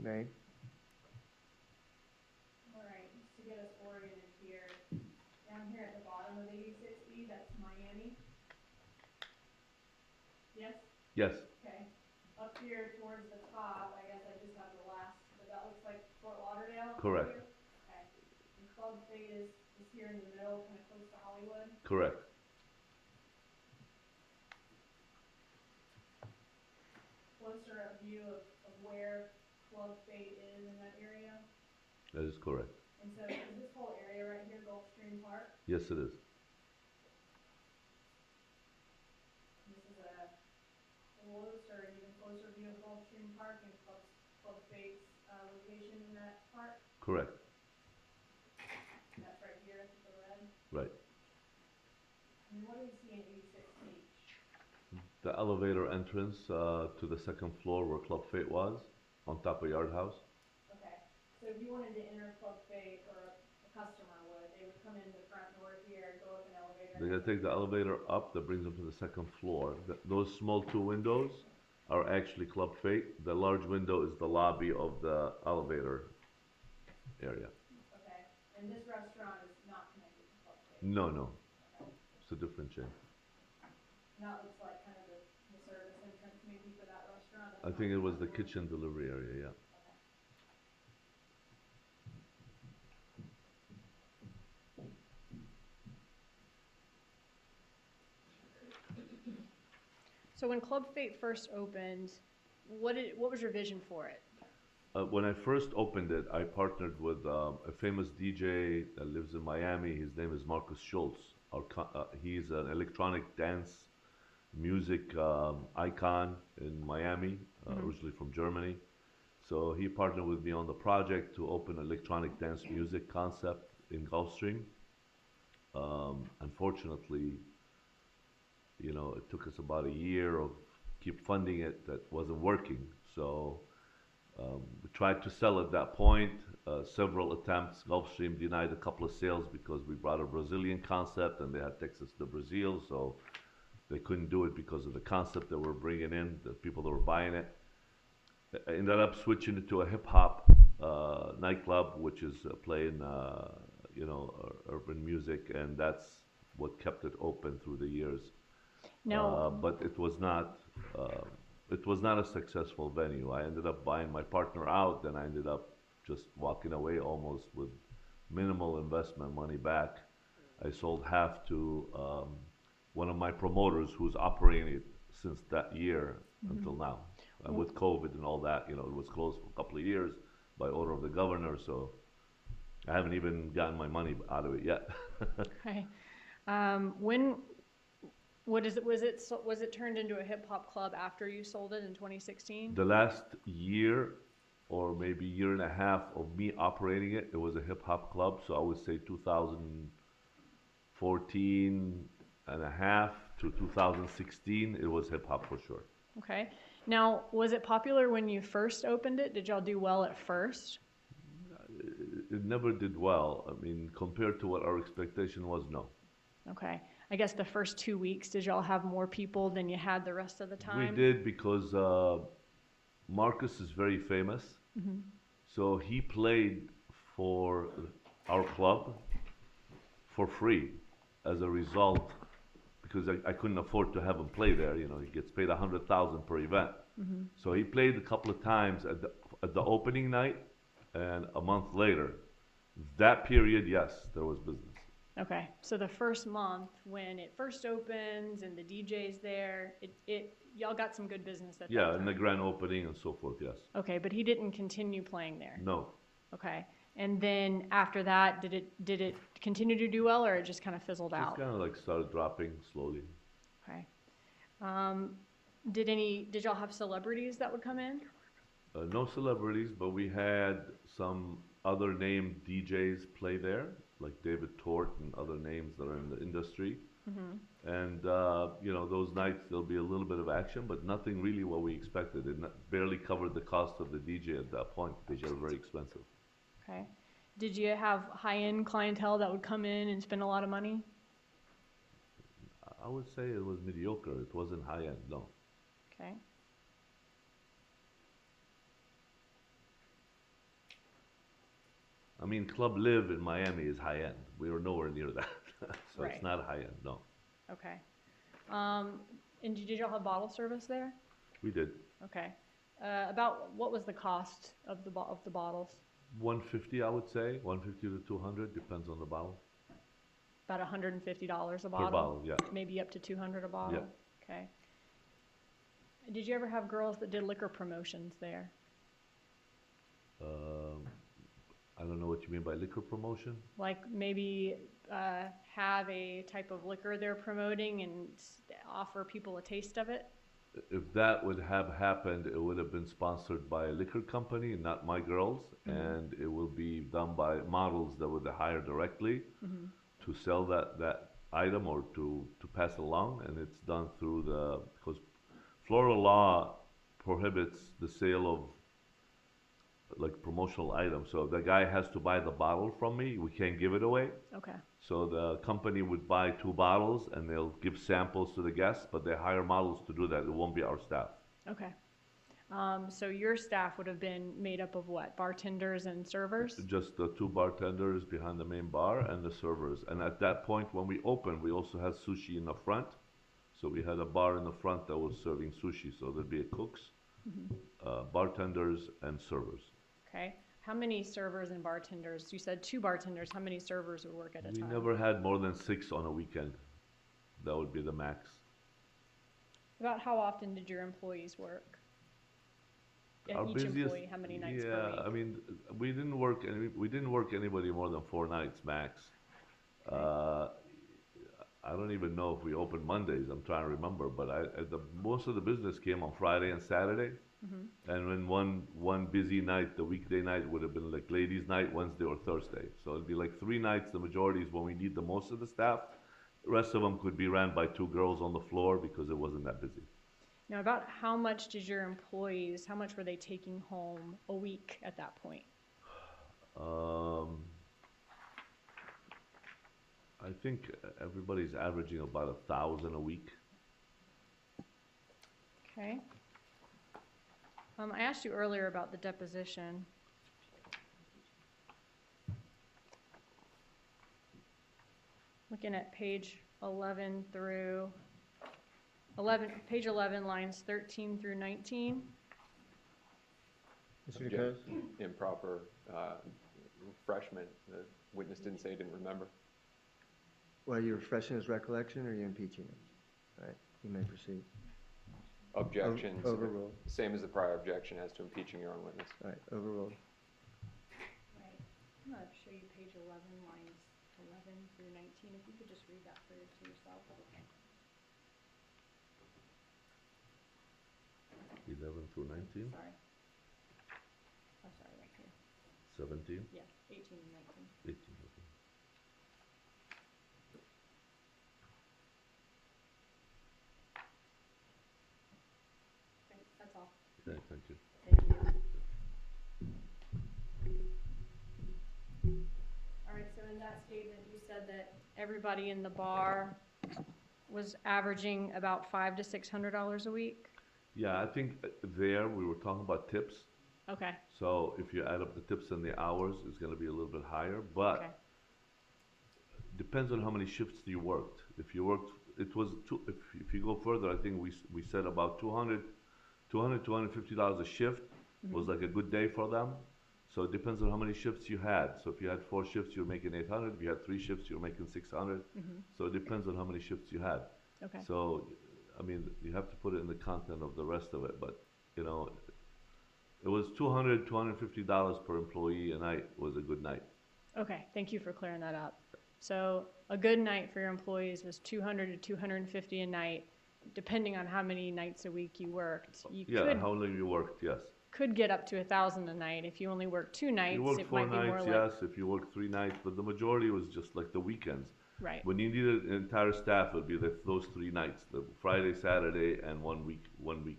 May. All right, just to get us oriented here, down here at the bottom of 86E, that's Miami. Yes? Yes. Okay. Up here towards the top, I guess I just have the last, but that looks like Fort Lauderdale? Correct. Okay. And Club Fate is here in the middle, kind of close to Hollywood? Correct. Closer up view of where Club Fate is in that area? That is correct. And so is this whole area right here Gulfstream Park? Yes, it is. This is a closer, an even closer view of Gulfstream Park and Club Fate's location in that park? Correct. That's right here, the red? Right. The elevator entrance to the second floor where Club Fate was, on top of Yard House. Okay, so if you wanted to enter Club Fate, or a customer would, they would come in the front door here, go up an elevator. They gotta take the elevator up that brings them to the second floor. Those small two windows are actually Club Fate. The large window is the lobby of the elevator area. Okay, and this restaurant is not connected to Club Fate? No, no, Okay. it's a different chain. And that looks like kind of the service entrance maybe for that restaurant? That's I not think it was the door. kitchen delivery area, yeah. Okay. So when Club Fate first opened, what was your vision for it? When I first opened it, I partnered with a famous DJ that lives in Miami. His name is Marcus Schultz. He's an electronic dance music icon in Miami, originally from Germany. So he partnered with me on the project to open electronic dance music concept in Gulfstream. Unfortunately, you know, it took us about a year of keep funding it that wasn't working. So we tried to sell at that point, several attempts. Gulfstream denied a couple of sales because we brought a Brazilian concept and they had Texas to Brazil, so they couldn't do it because of the concept that we're bringing in, the people that were buying it. I ended up switching it to a hip hop nightclub, which is playing, you know, urban music, and that's what kept it open through the years. No. But it was not a successful venue. I ended up buying my partner out, and I ended up just walking away almost with minimal investment money back. I sold half to one of my promoters who's operating it since that year until now. And with COVID and all that, you know, it was closed for a couple of years by order of the governor, so I haven't even gotten my money out of it yet. Okay. Was it turned into a hip hop club after you sold it in 2016? The last year or maybe year and a half of me operating it, it was a hip hop club. So I would say 2014 and a half to 2016, it was hip hop for sure. Okay. Now, was it popular when you first opened it? Did y'all do well at first? It never did well. I mean, compared to what our expectation was, no. Okay. I guess the first 2 weeks, did y'all have more people than you had the rest of the time? We did because Marcus is very famous. Mm-hmm. So he played for our club for free as a result, because I couldn't afford to have him play there. You know, he gets paid $100,000 per event. Mm-hmm. So he played a couple of times at the opening night, and a month later. That period, yes, there was business. Okay, so the first month when it first opens and the DJ's there, y'all got some good business at that Yeah, time. and the grand opening and so forth, yes. Okay, but he didn't continue playing there. No. Okay, and then after that, did it continue to do well, or it just kind of fizzled Just out? kind of like started dropping slowly. Okay. Did y'all have celebrities that would come in? No celebrities, but we had some other named DJs play there, like David Tort and other names that are in the industry. Mm-hmm. And, you know, those nights there'll be a little bit of action, but nothing really what we expected. It barely covered the cost of the DJ at that point because they were very expensive. Okay. Did you have high-end clientele that would come in and spend a lot of money? I would say it was mediocre. It wasn't high-end, no. Okay. I mean, Club Live in Miami is high-end. We were nowhere near that. So Right. It's not high-end, no. Okay. And did y'all have bottle service there? We did. Okay. About what was the cost of the bottles? $150, I would say. $150 to $200, depends on the bottle. About $150 a bottle? Per bottle, yeah. Maybe up to $200 a bottle? Yeah. Okay. Did you ever have girls that did liquor promotions there? I don't know what you mean by liquor promotion. Like maybe have a type of liquor they're promoting and offer people a taste of it? If that would have happened, it would have been sponsored by a liquor company, not my girls, and it will be done by models that would hire directly to sell that item or to pass along, and it's done through because Florida law prohibits the sale of like promotional items. So the guy has to buy the bottle from me. We can't give it away. Okay. So the company would buy 2 bottles and they'll give samples to the guests, but they hire models to do that. It won't be our staff. Okay. So your staff would have been made up of what? Bartenders and servers? Just the 2 bartenders behind the main bar and the servers. And at that point, when we opened, we also had sushi in the front. So we had a bar in the front that was serving sushi. So there'd be cooks, bartenders, and servers. Okay. How many servers and bartenders? You said 2 bartenders. How many servers would work at a We time? never had more than 6 on a weekend. That would be the max. About how often did your employees work? Our Each busiest, employee, how many nights per week? yeah, I mean, we didn't work anybody more than 4 nights max. I don't even know if we opened Mondays. I'm trying to remember, but most of the business came on Friday and Saturday. And when one busy night, the weekday night would have been like ladies' night, Wednesday or Thursday. So it'd be like 3 nights. The majority is when we need the most of the staff. The rest of them could be ran by 2 girls on the floor because it wasn't that busy. Now, about how much did your employees, how much were they taking home a week at that point? I think everybody's averaging about 1,000 a week. Okay. I asked you earlier about the deposition. Looking at page 11 through page 11, lines 13 through 19. Mr. DeCruz? Improper refreshment. The witness didn't say he didn't remember. Well, are you refreshing his recollection or are you impeaching him? All right, you may proceed. Objections. Overruled. Same as the prior objection as to impeaching your own witness. All right, overruled. Right. I'm going to show you page 11, lines 11 through 19. If you could just read that to yourself. 11 through 19? Sorry. Oh, sorry, right here. 17? Yeah, 18 and 19. 18, okay. Okay, that's all. Okay, thank you. Thank you. All right, so in that statement, you said that everybody in the bar was averaging about $500 to $600 a week? Yeah, I think there we were talking about tips. Okay. So if you add up the tips and the hours, it's going to be a little bit higher. But Okay. depends on how many shifts you worked. If you worked, it was if you go further, I think we said about $250 a shift was like a good day for them. So it depends on how many shifts you had. So if you had 4 shifts, you're making 800. If you had 3 shifts, you're making 600. So it depends on how many shifts you had. Okay. So, I mean, you have to put it in the content of the rest of it. But, you know, it was $250 per employee a night was a good night. Okay, thank you for clearing that up. So a good night for your employees was $200 to $250 a night, depending on how many nights a week you worked. You How long you worked, yes. could get up to $1,000 a night. If you only work 2 nights, You worked it 4 might be more nights, like yes. If you worked 3 nights, but the majority was just like the weekends. right. When you needed an entire staff, it would be those 3 nights, the Friday, Saturday, and 1 week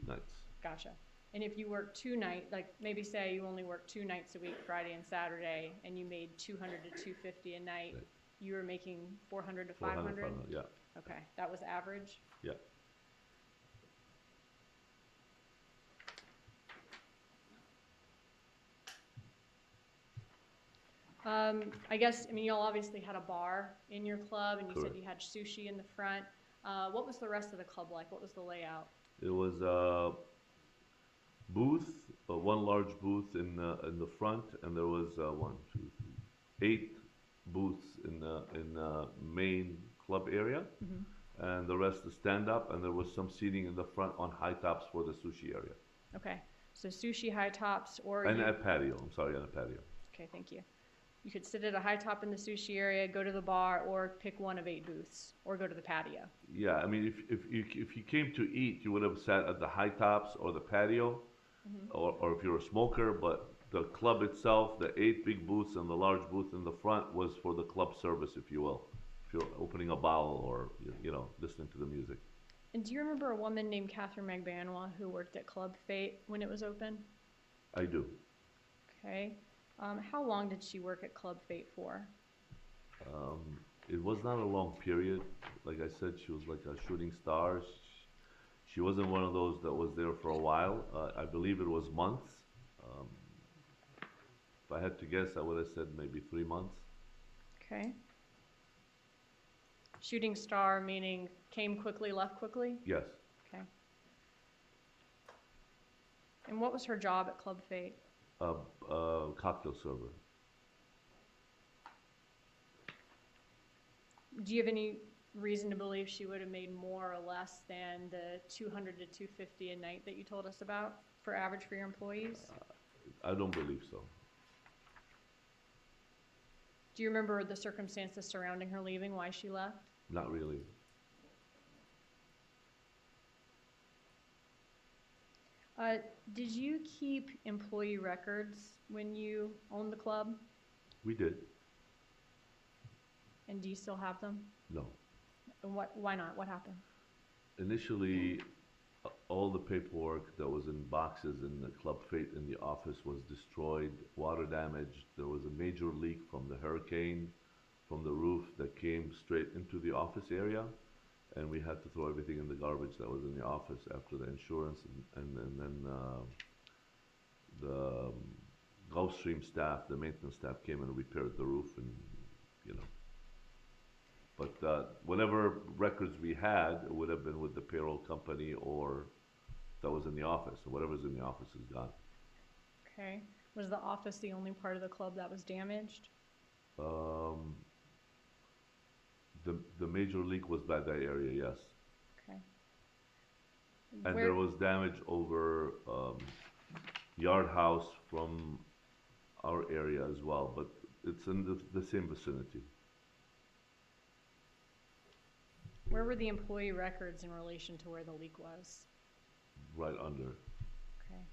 nights. Gotcha. And if you work 2 nights, like maybe say you only work 2 nights a week, Friday and Saturday, and you made $200 to $250 a night, Right. you were making $400 to 400, $500. yeah, Okay, that was average. yeah. I guess, I mean, y'all obviously had a bar in your club, and you Correct. said you had sushi in the front. What was the rest of the club like? What was the layout? It was a booth, one large booth in the front, and there was 8 booths in the main club area, and the rest is stand up, and there was some seating in the front on high tops for the sushi area. Okay, so sushi high tops, or And you, a patio, I'm sorry, and a patio. okay, thank you. You could sit at a high top in the sushi area, go to the bar, or pick one of 8 booths, or go to the patio. Yeah, I mean, if you came to eat, you would have sat at the high tops or the patio, or if you're a smoker, but the club itself, the 8 big booths and the large booth in the front was for the club service, if you will. If you're opening a bottle or, you know, listening to the music. And do you remember a woman named Katherine Magbanua who worked at Club Fate when it was open? I do. Okay. How long did she work at Club Fate for? It was not a long period. Like I said, she was like a shooting star. She wasn't one of those that was there for a while. I believe it was months. If I had to guess, I would have said maybe 3 months. Okay. Shooting star meaning came quickly, left quickly? Yes. Okay. And what was her job at Club Fate? Cocktail server. Do you have any reason to believe she would have made more or less than the 200 to 250 a night that you told us about for average for your employees? I don't believe so. Do you remember the circumstances surrounding her leaving, why she left? Not really. Did you keep employee records when you owned the club? We did. And do you still have them? No. And why not? What happened? Initially, all the paperwork that was in boxes in the Club Fate in the office was destroyed, water damage. There was a major leak from the hurricane from the roof that came straight into the office area, and we had to throw everything in the garbage that was in the office after the insurance and then the Gulfstream staff, the maintenance staff came and repaired the roof, and you know. But whatever records we had, it would have been with the payroll company or that was in the office. So whatever's in the office is gone. Okay. Was the office the only part of the club that was damaged? The major leak was by that area, yes. Okay. And there was damage over yard house from our area as well, but it's in the same vicinity. Where were the employee records in relation to where the leak was? Right under. Okay.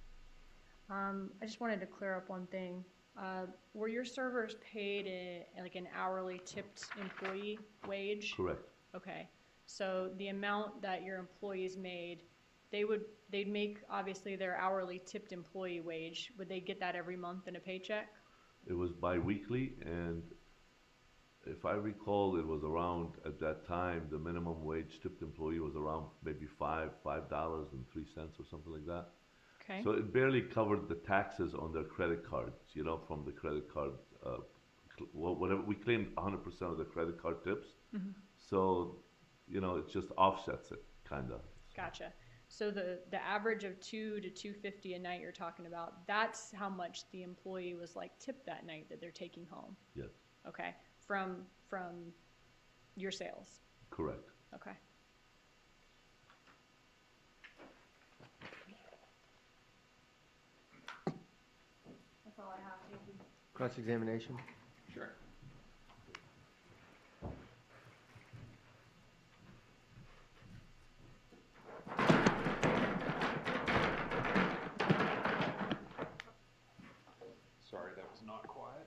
I just wanted to clear up one thing. Were your servers paid like an hourly tipped employee wage? Correct. Okay. So the amount that your employees made, they'd make obviously their hourly tipped employee wage. Would they get that every month in a paycheck? It was bi-weekly, and if I recall, it was around, at that time, the minimum wage tipped employee was around maybe $5.03 or something like that. Okay. So it barely covered the taxes on their credit cards, you know, from the credit card, whatever, we claimed 100% of the credit card tips. Mm-hmm. So, you know, it just offsets it, kind of. Gotcha. So the average of $200 to $250 a night you're talking about, that's how much the employee was like tipped that night that they're taking home? Yes. Okay. From your sales? Correct. Okay. That's all I have. Thank you. Cross-examination? Sure. Sorry, that was not quiet.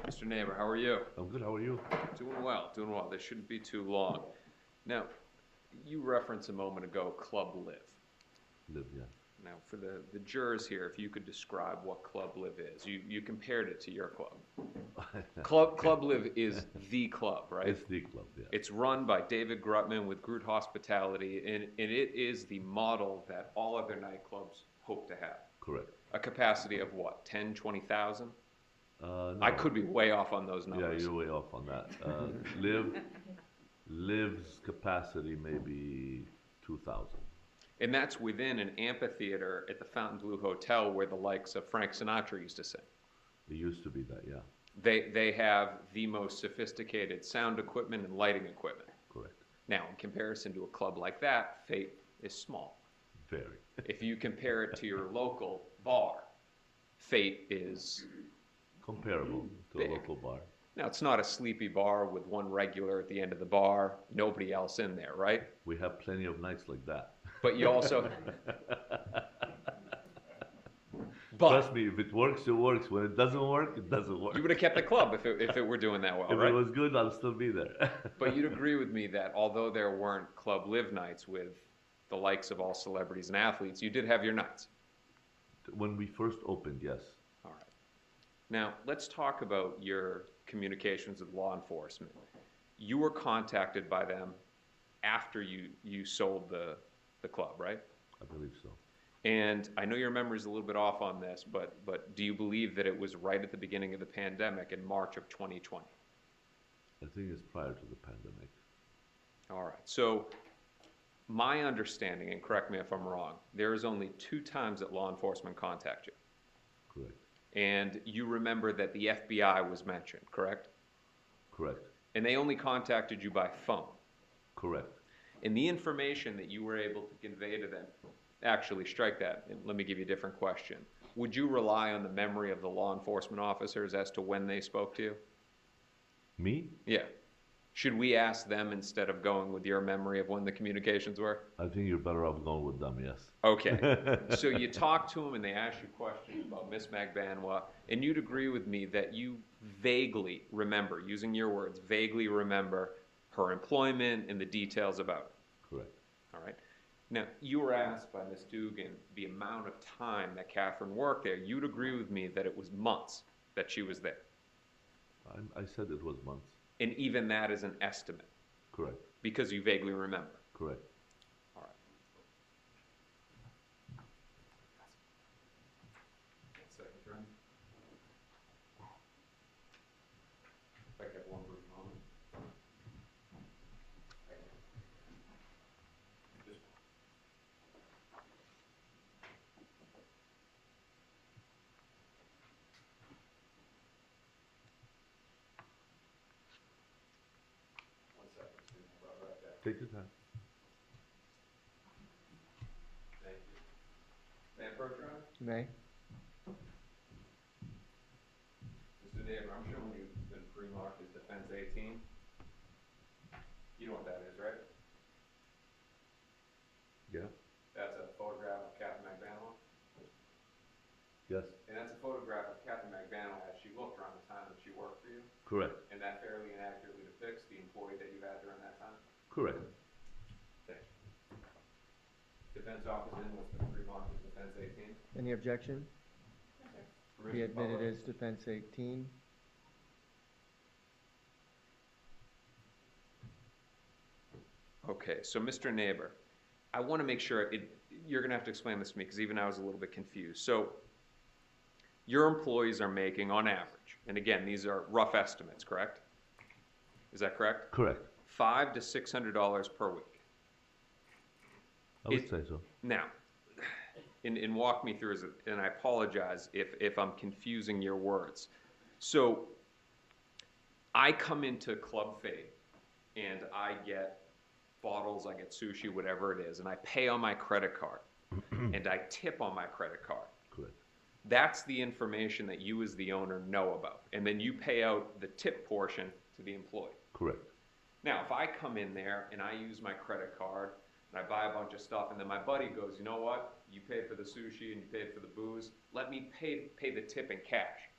Mr. Neighbor, how are you? I'm good, how are you? Doing well, doing well. This shouldn't be too long. Now, you referenced a moment ago Club Live. Live, yeah. Now, for the jurors here, if you could describe what Club Live is. You compared it to your club. Club Live is the club, right? It's the club, yeah. It's run by David Grutman with Groot Hospitality, and it is the model that all other nightclubs hope to have. Correct. A capacity of what, 10, 20,000? No. I could be way off on those numbers. Yeah, you're way off on that. Live's capacity maybe 2,000. And that's within an amphitheater at the Fontainebleau Hotel where the likes of Frank Sinatra used to sing. It used to be that, yeah. They have the most sophisticated sound equipment and lighting equipment. Correct. Now, in comparison to a club like that, Fate is small. Very. If you compare it to your local bar, Fate is comparable to big. A local bar. Now, it's not a sleepy bar with one regular at the end of the bar, nobody else in there, right? We have plenty of nights like that. But you also... But Trust me, if it works, it works. When it doesn't work, it doesn't work. you would have kept the club if it were doing that well, If right? it was good, I'll still be there. But you'd agree with me that although there weren't club live nights with the likes of all celebrities and athletes, you did have your nights. When we first opened, yes. All right. Now, let's talk about your communications with law enforcement. You were contacted by them after you sold the club, right? I believe so. And I know your memory's a little bit off on this, but do you believe that it was right at the beginning of the pandemic in March of 2020? I think it's prior to the pandemic. All right. So my understanding, and correct me if I'm wrong, there is only 2 times that law enforcement contact you. Correct. And you remember that the FBI was mentioned, correct? Correct. And they only contacted you by phone. Correct. And the information that you were able to convey to them, actually strike that, and let me give you a different question. Would you rely on the memory of the law enforcement officers as to when they spoke to you? Me? Yeah. Should we ask them instead of going with your memory of when the communications were? I think you're better off going with them, yes. Okay. So you talk to them and they ask you questions about Miss Magbanua, and you'd agree with me that you vaguely remember, using your words, vaguely remember her employment and the details about it. Correct. All right. Now, you were asked by Ms. Dugan the amount of time that Katherine worked there. You'd agree with me that it was months that she was there. I said it was months. And even that is an estimate. Correct. Because you vaguely remember. Correct. All right. One second, Jordan. If I could have one brief moment. Just one second, Steve. I'll be right back. Take your time. Thank you. Madam Bertrand? May? Mr. Neighbor, I'm showing you been pre-marked as Defense 18. You know what that is, right? Yeah. That's a photograph of Katherine Magbanua. Yes. And that's a photograph of Katherine Magbanua as she looked around the time that she worked for you. Correct. And that fairly and accurately depicts the employee that you had during that time? Correct. Thank you. Defense officer in what's been pre-marked as Defense 18. Any objection? Be admitted as defense 18. Okay, so Mr. Neighbor, I want to make sure, you're going to have to explain this to me because even I was a little bit confused. So your employees are making, on average, and again, these are rough estimates, correct? Is that correct? Correct. $500 to $600 per week. I would say so. Now, and walk me through, and I apologize if I'm confusing your words. So I come into Club Fade and I get bottles, I get sushi, whatever it is, and I pay on my credit card and I tip on my credit card. Correct. That's the information that you as the owner know about. And then you pay out the tip portion to the employee. Correct. Now, if I come in there and I use my credit card and I buy a bunch of stuff and then my buddy goes, you know what? You paid for the sushi and you paid for the booze. Let me pay the tip in cash.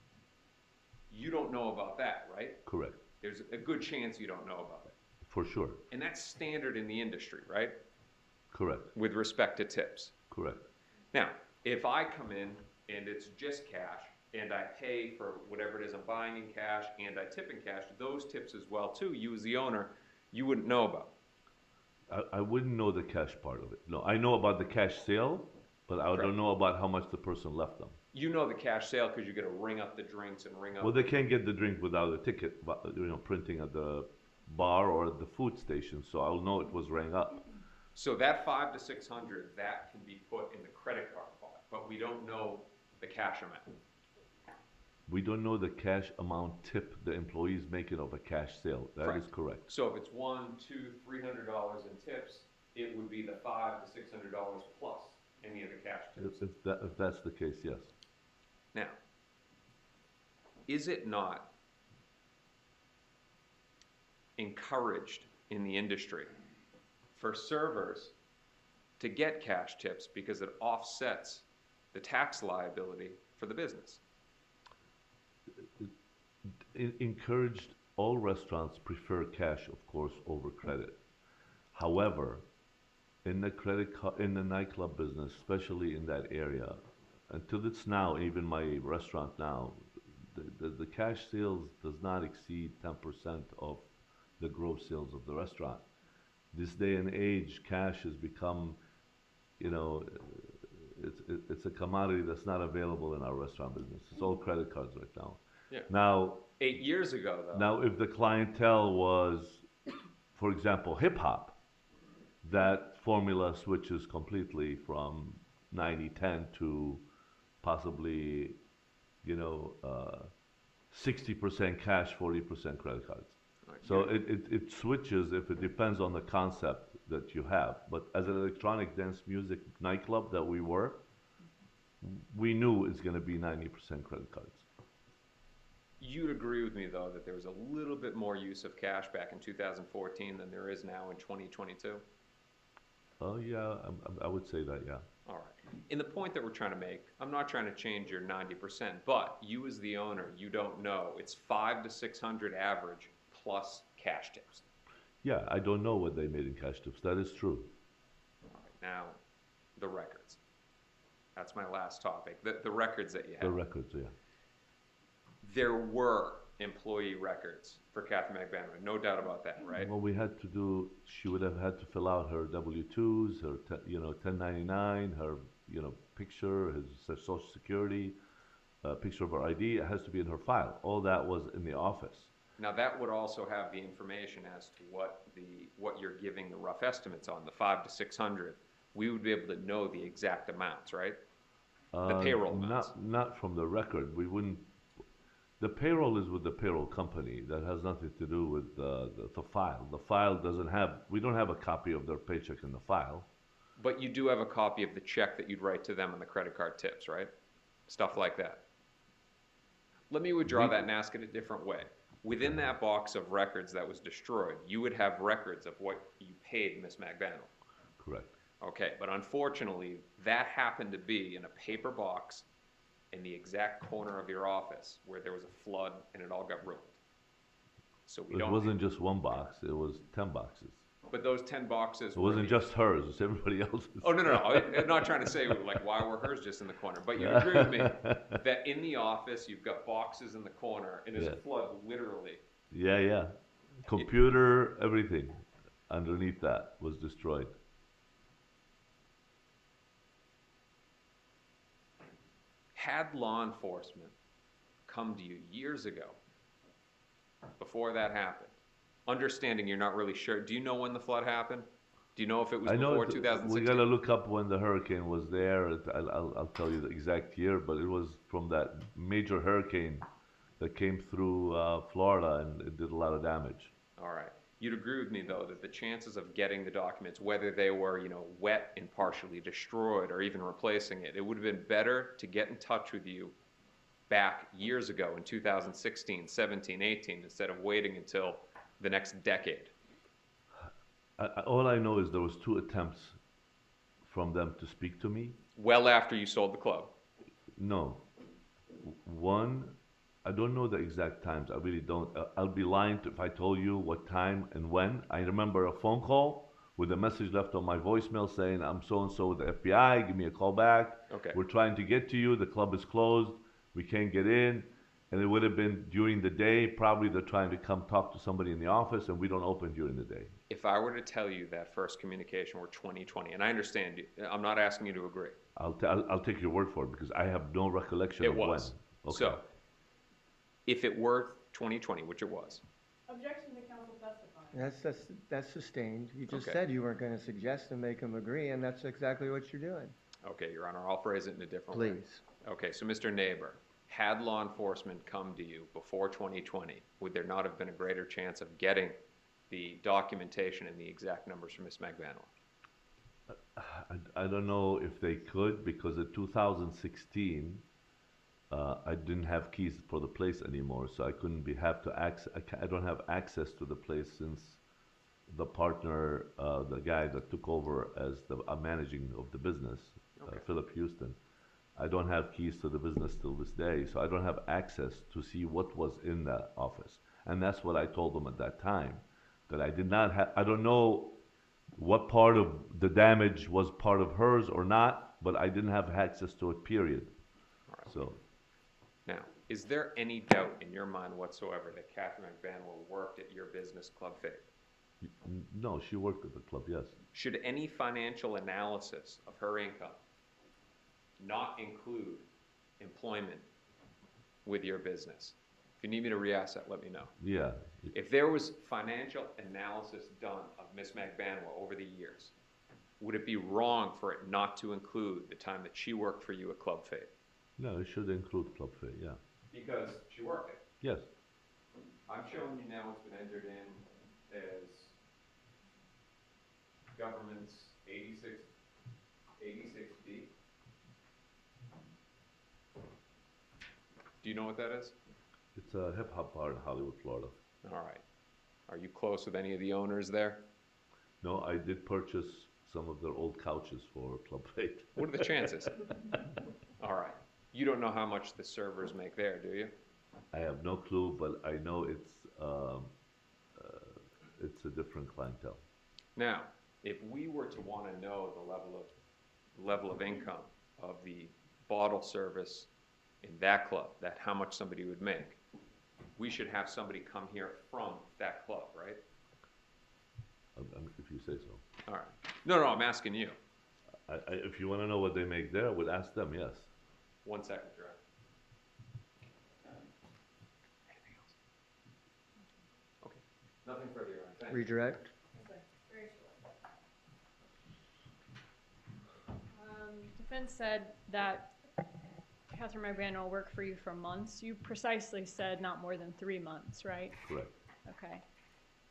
You don't know about that, right? Correct. There's a good chance you don't know about it. For sure. And that's standard in the industry, right? Correct. With respect to tips. Correct. Now, if I come in and it's just cash and I pay for whatever it is I'm buying in cash and I tip in cash, those tips as well too, you as the owner, you wouldn't know about. I wouldn't know the cash part of it. No, I know about the cash sale, but I don't know about how much the person left them. You know the cash sale because you get to ring up the drinks and ring up. Well, they can't get the drink without a ticket, printing at the bar or at the food station, so I'll know it was rang up. So that $500 to $600, that can be put in the credit card pot, but we don't know the cash amount. We don't know the cash amount tip the employee is making of a cash sale. That is correct. So if it's $100, $200, $300 in tips, it would be the $500 to $600 plus any of the cash tips. If that's the case, yes. Now, is it not encouraged in the industry for servers to get cash tips because it offsets the tax liability for the business. Encouraged, all restaurants prefer cash, of course, over credit. However, in in the nightclub business, especially in that area, until it's now, even my restaurant now, the cash sales does not exceed 10% of the gross sales of the restaurant. This day and age, cash has become, you know, it's a commodity that's not available in our restaurant business. It's all credit cards right now. Yeah. Now, 8 years ago, though. now, if the clientele was, for example, hip hop, that formula switches completely from 90-10 to possibly, 60% cash, 40% credit cards. So it switches if it depends on the concept that you have. But as an electronic dance music nightclub that we were, we knew it's going to be 90% credit cards. You'd agree with me, though, that there was a little bit more use of cash back in 2014 than there is now in 2022? Oh, yeah, I would say that, yeah. All right. In the point that we're trying to make, I'm not trying to change your 90%, but you as the owner, you don't know. It's 500 to 600 average plus cash tips. Yeah, I don't know what they made in cash tips. That is true. All right. Now, the records. That's my last topic. The records that you have. The records, yeah. There were employee records for Katherine Magbanua, no doubt about that, right? Well, we had to do, she would have had to fill out her W-2s, her 1099, her picture, her social security, picture of her ID. It has to be in her file. All that was in the office. Now that would also have the information as to what you're giving the rough estimates on, the 500 to 600. We would be able to know the exact amounts, right? The payroll amounts. Not from the record. We wouldn't. The payroll is with the payroll company. That has nothing to do with the file. The file doesn't have. We don't have a copy of their paycheck in the file. But you do have a copy of the check that you'd write to them on the credit card tips, right? Stuff like that. Let me withdraw that and ask it a different way. Within that box of records that was destroyed, you would have records of what you paid Ms. Magbanua. Correct. Okay, but unfortunately, that happened to be in a paper box in the exact corner of your office where there was a flood and it all got ruined. So it wasn't just one box, it was 10 boxes. But those 10 boxes It wasn't just hers, it's everybody else's. Oh, no. I'm not trying to say, like, why were hers just in the corner? But you agree with me that in the office, you've got boxes in the corner, and there's a flood, literally. Yeah. Computer, everything underneath that was destroyed. Had law enforcement come to you years ago, before that happened, understanding you're not really sure, do you know when the flood happened? Do you know if it was before 2016? We got to look up when the hurricane was there. I'll tell you the exact year, but it was from that major hurricane that came through Florida, and it did a lot of damage. All right. You'd agree with me, though, that the chances of getting the documents, whether they were, wet and partially destroyed or even replacing it, it would have been better to get in touch with you back years ago in 2016, 17, 18, instead of waiting until the next decade. All I know is there was 2 attempts from them to speak to me. Well after you sold the club? No. One, I don't know the exact times. I really don't. I'll be lying if I told you what time and when. I remember a phone call with a message left on my voicemail saying, I'm so-and-so with the FBI, give me a call back. Okay. We're trying to get to you, the club is closed, we can't get in. And it would have been during the day. Probably they're trying to come talk to somebody in the office, and we don't open during the day. If I were to tell you that first communication were 2020, and I understand you, I'm not asking you to agree. I'll take your word for it because I have no recollection of when. Okay. So, if it were 2020, which it was. Objection to counsel testifying. That's sustained. You just Okay. said you weren't going to suggest and make them agree, and that's exactly what you're doing. Okay, Your Honor, I'll phrase it in a different way. Please. Okay, so Mr. Neighbor, had law enforcement come to you before 2020, would there not have been a greater chance of getting the documentation and the exact numbers from Ms. Magbanua? I don't know if they could, because in 2016, I didn't have keys for the place anymore, so I couldn't I don't have access to the place since the partner, the guy that took over as the managing of the business, Okay. Philip Houston. I don't have keys to the business till this day, so I don't have access to see what was in that office. And that's what I told them at that time, that I did not have, I don't know what part of the damage was part of hers or not, but I didn't have access to it, period. All right. So, Now, is there any doubt in your mind whatsoever that Katherine Magbanua worked at your business, Club Fate? no, she worked at the club, yes. Should any financial analysis of her income not include employment with your business? If you need me to re-ask that, let me know. Yeah. If there was financial analysis done of Ms. Magbanua over the years, would it be wrong for it not to include the time that she worked for you at Club Fate? No, it should include Club Fate, yeah. Because she worked it. Yes. I'm showing you now what's been entered in as government's 86B. Do you know what that is? It's a hip hop bar in Hollywood, Florida. All right. Are you close with any of the owners there? No, I did purchase some of their old couches for Club Fate. What are the chances? All right. You don't know how much the servers make there, do you? I have no clue, but I know it's a different clientele. Now, if we were to want to know the level of income of the bottle service in that club, that how much somebody would make, we should have somebody come here from that club, right? If you say so. All right. No, I'm asking you. If you want to know what they make there, I would ask them, yes. 1 second, Gerard. Anything else? Okay. Nothing further, Your Honor. Thank you. Redirect. Very short. Defense said that Katherine Magbanua worked for you for months. You precisely said not more than 3 months, right? Correct. Okay.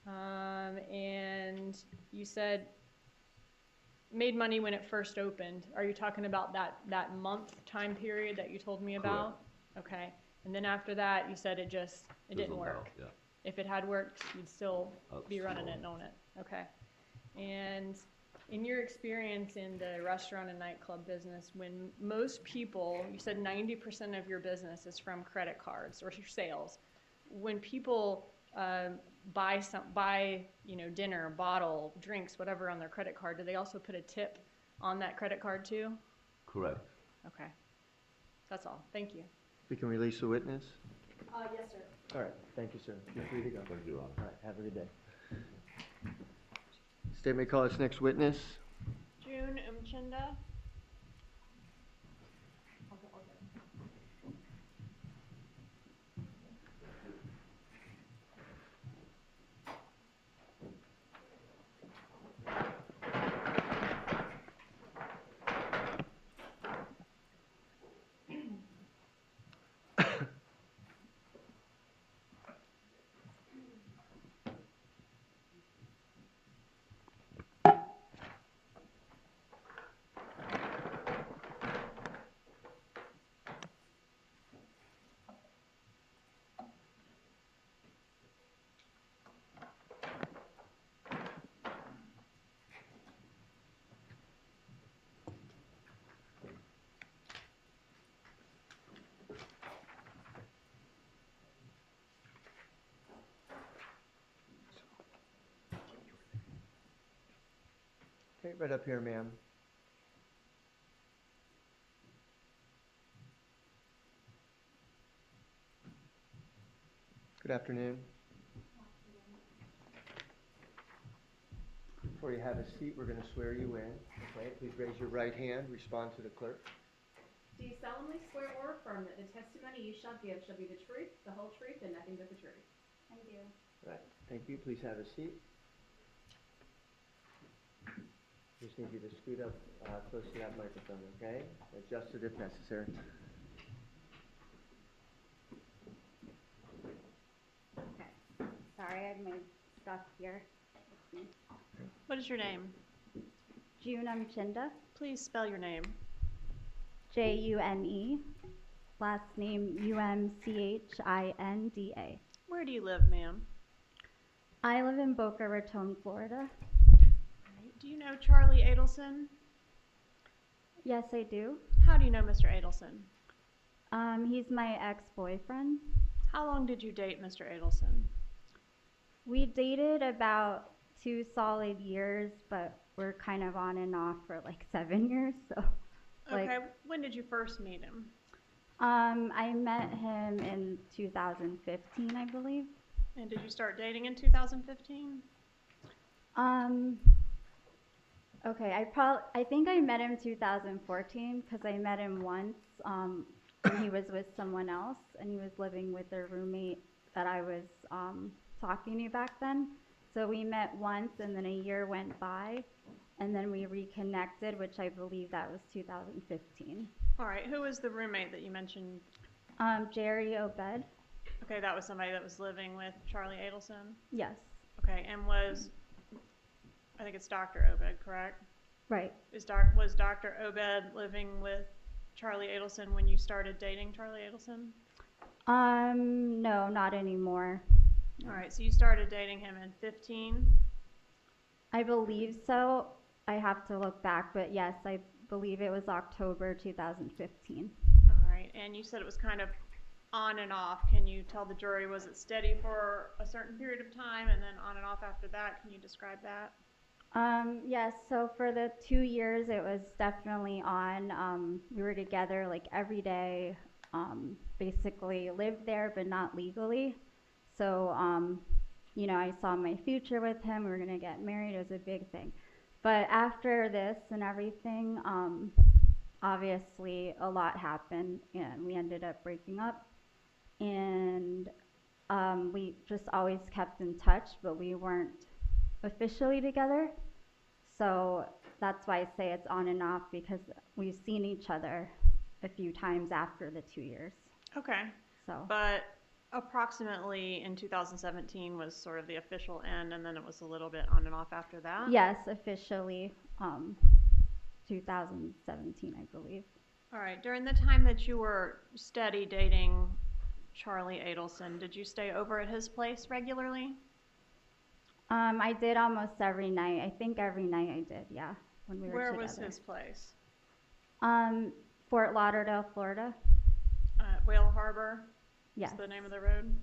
And you said made money when it first opened. Are you talking about that month time period that you told me about? Correct. Okay. And then after that, you said it didn't work. Yeah. If it had worked, you'd still be running Absolutely. it and own it. Okay. And in your experience in the restaurant and nightclub business, when most people, you said 90% of your business is from credit cards or your sales. When people buy dinner, bottle, drinks, whatever on their credit card, do they also put a tip on that credit card too? Correct. Okay. That's all. Thank you. We can release the witness. Yes, sir. All right, thank you, sir. Feel free to go. Thank you, Your Honor. All right, have a good day. State may call its next witness. June Umchinda. Okay, right up here, ma'am. Good afternoon. Before you have a seat, we're going to swear you in. Okay, please raise your right hand, respond to the clerk. Do you solemnly swear or affirm that the testimony you shall give shall be the truth, the whole truth, and nothing but the truth? I do. Right, thank you. Please have a seat. Just need you to scoot up close to that microphone, okay? Adjust it if necessary. Okay. Sorry, I have my stuff here. with me. What is your name? June Umchinda, Please spell your name. June, last name Umchinda. Where do you live, ma'am? I live in Boca Raton, Florida. Do you know Charlie Adelson? Yes, I do. How do you know Mr. Adelson? He's my ex-boyfriend. How long did you date Mr. Adelson? We dated about 2 solid years, but we're kind of on and off for like 7 years, so. Okay, when did you first meet him? I met him in 2015, I believe. And did you start dating in 2015? Okay, I think I met him 2014 because I met him once when he was with someone else and he was living with a roommate that I was talking to back then. So we met once and then a year went by and then we reconnected, which I believe that was 2015. All right, who was the roommate that you mentioned? Jerry Obed. Okay, that was somebody that was living with Charlie Adelson? Yes. Okay, and I think it's Dr. Obed, correct? Right. Was Dr. Obed living with Charlie Adelson when you started dating Charlie Adelson? No, not anymore. All right, so you started dating him in 15? I believe so. I have to look back, but yes, I believe it was October 2015. All right, and you said it was kind of on and off. Can you tell the jury, was it steady for a certain period of time and then on and off after that? Can you describe that? Yes, so for the 2 years it was definitely on. We were together like every day, basically lived there but not legally. So, you know, I saw my future with him. We were going to get married. It was a big thing. But after this and everything, obviously a lot happened and we ended up breaking up. And we just always kept in touch, but we weren't officially together. So that's why I say it's on and off, because we've seen each other a few times after the 2 years. Okay. So. But approximately in 2017 was sort of the official end, and then it was a little bit on and off after that? Yes, officially 2017, I believe. All right. During the time that you were steady dating Charlie Adelson, did you stay over at his place regularly? I did almost every night. I think every night I did, yeah, when we were together. Where was his place? Fort Lauderdale, Florida. Whale Harbor? Yes. What's the name of the road?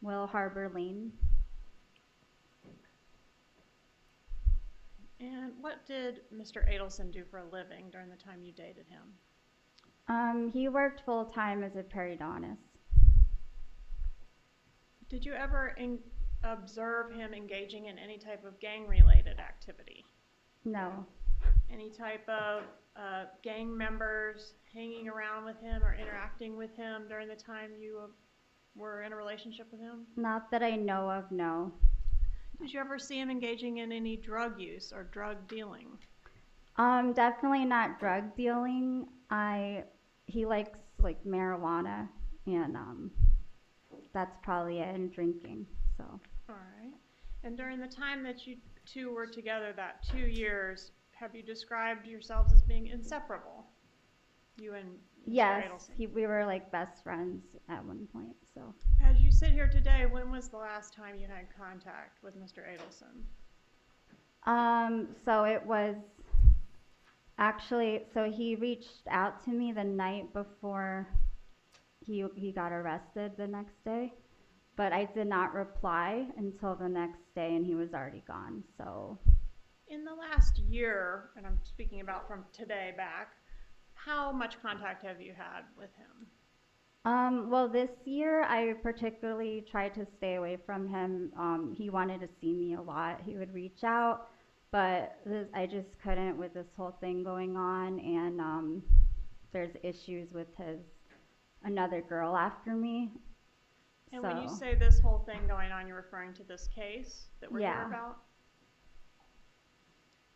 Whale Harbor Lane. And what did Mr. Adelson do for a living during the time you dated him? He worked full-time as a periodontist. Did you ever observe him engaging in any type of gang-related activity? No. Any type of gang members hanging around with him or interacting with him during the time you were in a relationship with him? Not that I know of, no. Did you ever see him engaging in any drug use or drug dealing? Definitely not drug dealing. He likes like marijuana and that's probably it, and drinking, so. All right. And during the time that you two were together, that 2 years, have you described yourselves as being inseparable? You and Mr. Yes, Adelson? we were like best friends at one point, so. As you sit here today, when was the last time you had contact with Mr. Adelson? So it was actually, so he reached out to me the night before he got arrested the next day, but I did not reply until the next day and he was already gone, so. In the last year, and I'm speaking about from today back, how much contact have you had with him? Well, this year I particularly tried to stay away from him. He wanted to see me a lot. He would reach out, but I just couldn't with this whole thing going on, and there's issues with another girl after me. And so. when you say this whole thing going on, you're referring to this case that we're here about?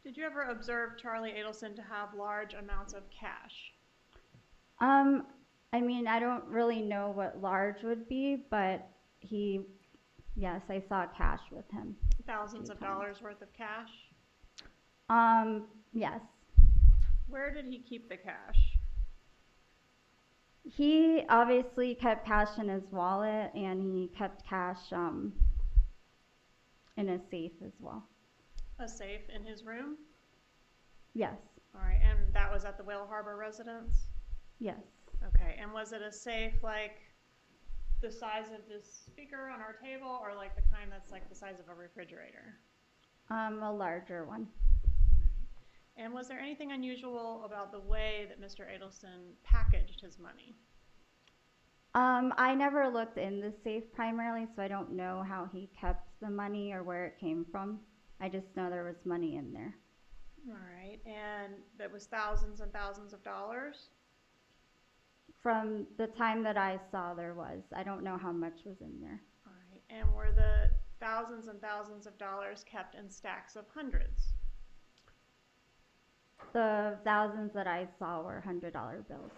Did you ever observe Charlie Adelson to have large amounts of cash? I mean, I don't really know what large would be, but yes, I saw cash with him. Thousands of dollars worth of cash? Yes. Where did he keep the cash? He obviously kept cash in his wallet, and he kept cash in a safe as well. A safe in his room? Yes. All right, and that was at the Whale Harbor residence? Yes. Okay, and was it a safe like the size of this speaker on our table, or like the kind that's like the size of a refrigerator? A larger one. And was there anything unusual about the way that Mr. Adelson packaged his money? I never looked in the safe primarily, so I don't know how he kept the money or where it came from. I just know there was money in there. All right, and that was thousands and thousands of dollars? From the time that I saw there was. I don't know how much was in there. All right, and were the thousands and thousands of dollars kept in stacks of hundreds? The thousands that I saw were $100 bills.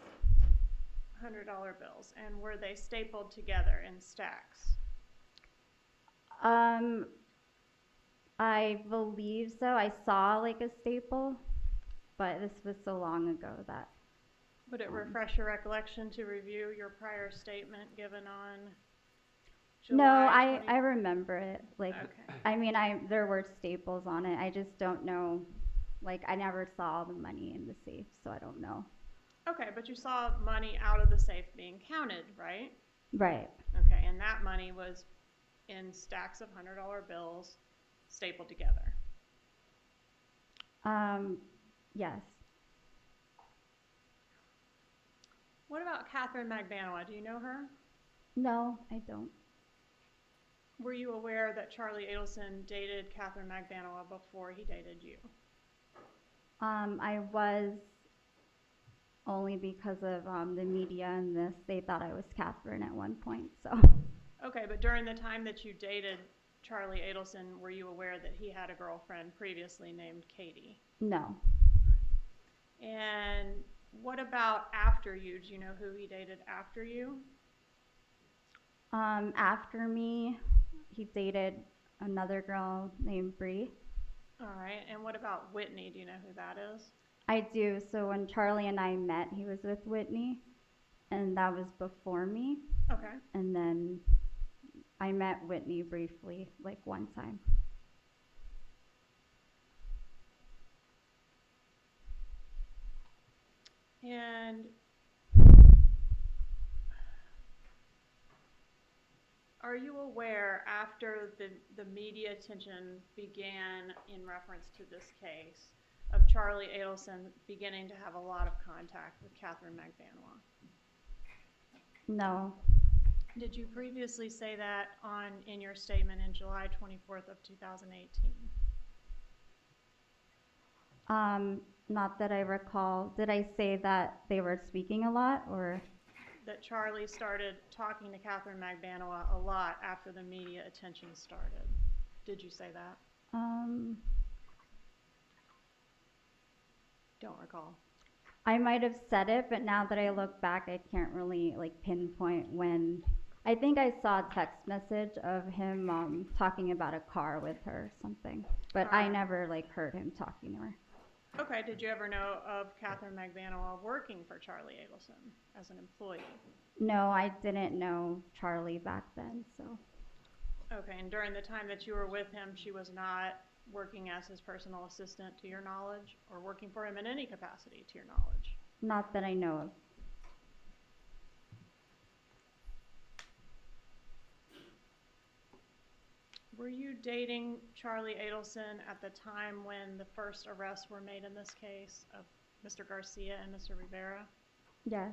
$100 bills, and were they stapled together in stacks? I believe so. I saw like a staple, but this was so long ago that. Would it refresh your recollection to review your prior statement given on July No, 20? I remember it. Like, Okay. I mean, there were staples on it. I just don't know. Like, I never saw the money in the safe, so I don't know. Okay, but you saw money out of the safe being counted, right? Right. Okay, and that money was in stacks of $100 bills stapled together. Yes. What about Katherine Magbanua? Do you know her? No, I don't. Were you aware that Charlie Adelson dated Katherine Magbanua before he dated you? I was only because of the media and this. They thought I was Catherine at one point, so. Okay, but during the time that you dated Charlie Adelson, were you aware that he had a girlfriend previously named Katie? No. And what about after you? Do you know who he dated after you? After me, he dated another girl named Bree. All right, and what about Whitney? Do you know who that is? I do. So when Charlie and I met, he was with Whitney, and that was before me. Okay. And then I met Whitney briefly, like one time. And are you aware, after the media attention began in reference to this case, of Charlie Adelson beginning to have a lot of contact with Katherine Magbanua? No. Did you previously say that in your statement in July 24th of 2018? Not that I recall. Did I say that they were speaking a lot, or? That Charlie started talking to Katherine Magbanua a lot after the media attention started. Did you say that? Don't recall. I might have said it, but now that I look back, I can't really like pinpoint when. I think I saw a text message of him talking about a car with her or something, but I never like heard him talking to her. Okay, did you ever know of Katherine Magbanua working for Charlie Adelson as an employee? No, I didn't know Charlie back then, so. Okay, and during the time that you were with him, she was not working as his personal assistant to your knowledge, or working for him in any capacity to your knowledge? Not that I know of. Were you dating Charlie Adelson at the time when the first arrests were made in this case of Mr. Garcia and Mr. Rivera? Yes.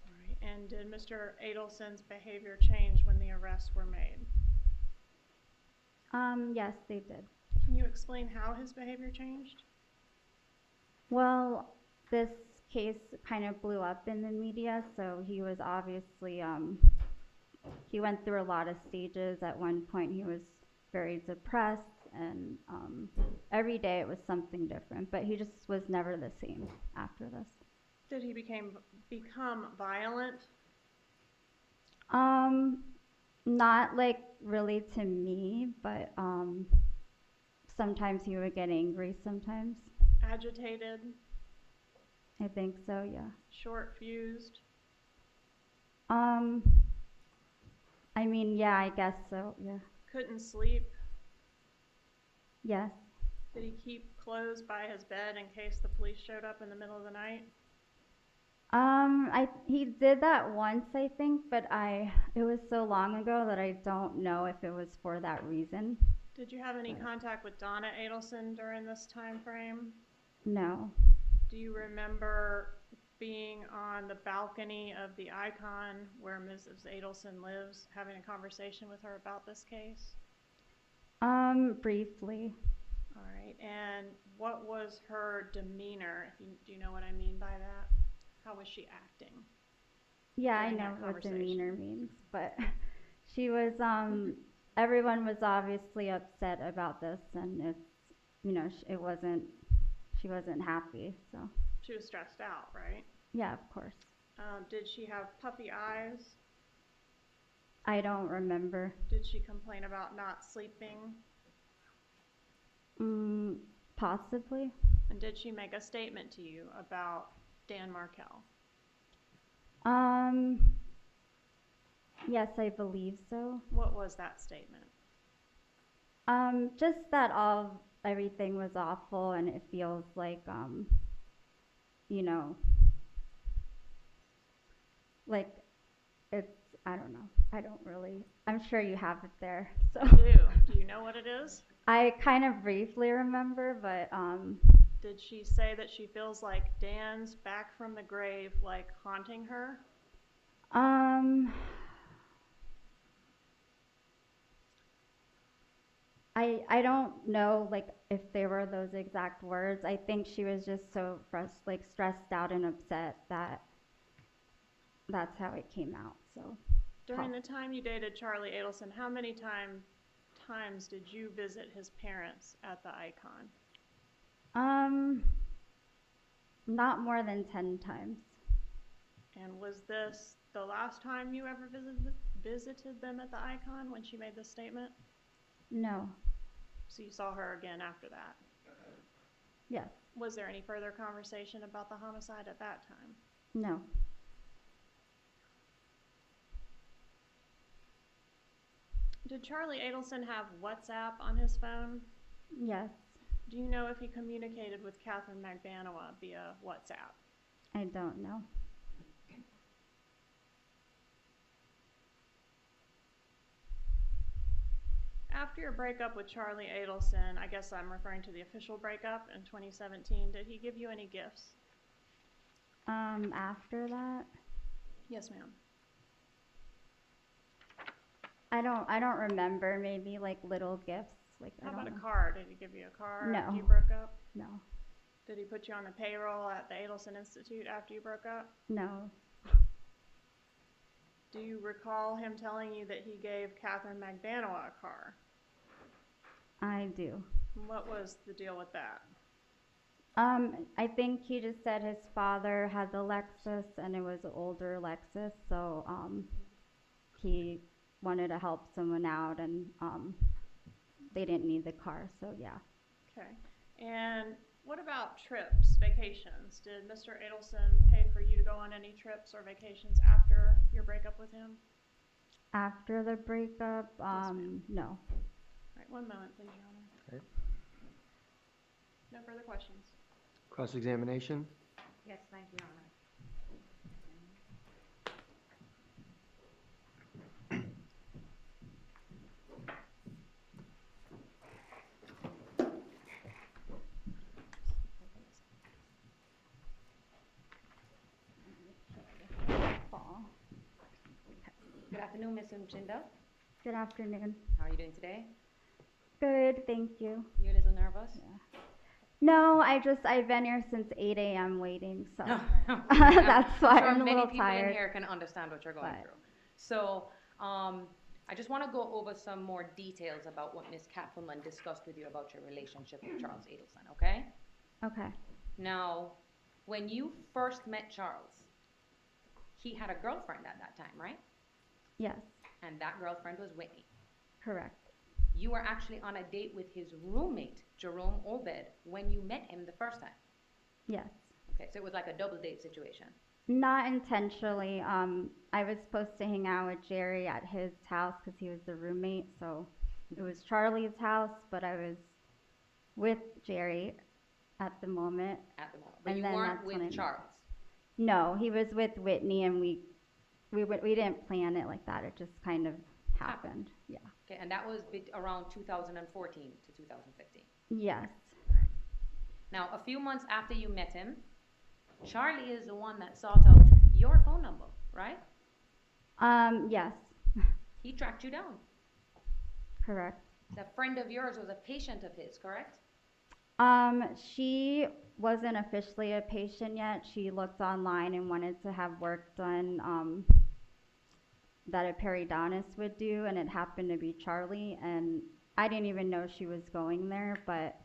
All right. And did Mr. Adelson's behavior change when the arrests were made? Yes, they did. Can you explain how his behavior changed? Well, this case kind of blew up in the media, so he was obviously, he went through a lot of stages. At one point he was very depressed, and every day it was something different, but he just was never the same after this. Did he become violent? Not like really to me, but sometimes he would get angry sometimes. Agitated? I think so, yeah. Short-fused? I mean, yeah, I guess so, yeah. Couldn't sleep? Yes. Did he keep clothes by his bed in case the police showed up in the middle of the night? He did that once, I think, but it was so long ago that I don't know if it was for that reason. Did you have any contact with Donna Adelson during this time frame? No. Do you remember being on the balcony of the Icon where Mrs. Adelson lives, having a conversation with her about this case? Briefly. All right, and what was her demeanor? Do you know what I mean by that? How was she acting? Yeah, I during know that what conversation? demeanor means, but she was, everyone was obviously upset about this, and it's, you know, she wasn't happy, so. She was stressed out, right? Yeah, of course. Did she have puffy eyes? I don't remember. Did she complain about not sleeping? Possibly. And did she make a statement to you about Dan Markel? Yes, I believe so. What was that statement? Just that everything was awful, and it feels like, you know, like it's, I don't know. I'm sure you have it there, so. Do you know what it is? I kind of briefly remember, but, Did she say that she feels like Dan's back from the grave, like haunting her? I don't know, like, if they were those exact words. I think she was just so stressed out and upset that that's how it came out, so. During the time you dated Charlie Adelson, how many times did you visit his parents at the Icon? Not more than 10 times. And was this the last time you ever visited them at the Icon when she made this statement? No. So you saw her again after that? Yes. Was there any further conversation about the homicide at that time? No. Did Charlie Adelson have WhatsApp on his phone? Yes. Do you know if he communicated with Katherine Magbanua via WhatsApp? I don't know. After your breakup with Charlie Adelson, I guess I'm referring to the official breakup in 2017, did he give you any gifts? After that? Yes, ma'am. I don't remember. Maybe like little gifts. Like, How I don't about know. a car? Did he give you a car No. after you broke up? No. Did he put you on the payroll at the Adelson Institute after you broke up? No. Do you recall him telling you that he gave Katherine Magbanua a car? I do. What was the deal with that? I think he just said his father had the Lexus and it was an older Lexus, so he wanted to help someone out, and they didn't need the car, so yeah. Okay. And what about trips, vacations? Did Mr. Adelson pay for you to go on any trips or vacations after your breakup with him? After the breakup, no. All right, one moment, please, Your Honor. Okay. No further questions. Cross-examination? Yes, thank you, Your Honor. Good afternoon, Ms. Mchindo. Good afternoon. How are you doing today? Good, thank you. You a little nervous? Yeah. No, I've been here since 8 a.m. waiting, so that's why I'm a little many people tired. in here can understand what you're going through. So, I just want to go over some more details about what Ms. Katherine discussed with you about your relationship with Charles Adelson, okay? Okay. Now, when you first met Charles, he had a girlfriend at that time, right? Yes. And that girlfriend was Whitney. Correct. You were actually on a date with his roommate, Jerome Obed, when you met him the first time. Yes. Okay, so it was like a double date situation. Not intentionally. I was supposed to hang out with Jerry at his house because he was the roommate, so it was Charlie's house, but I was with Jerry at the moment. At the moment. But And you then weren't that's when with I met. Charles. No, he was with Whitney, and we didn't plan it like that. It just kind of happened. Yeah. Okay, and that was around 2014 to 2015. Yes. Now, a few months after you met him, Charlie is the one that sought out your phone number, right? Yes. He tracked you down. Correct. That friend of yours was a patient of his, correct? She wasn't officially a patient yet. She looked online and wanted to have work done that a periodontist would do, and it happened to be Charlie, and I didn't even know she was going there, but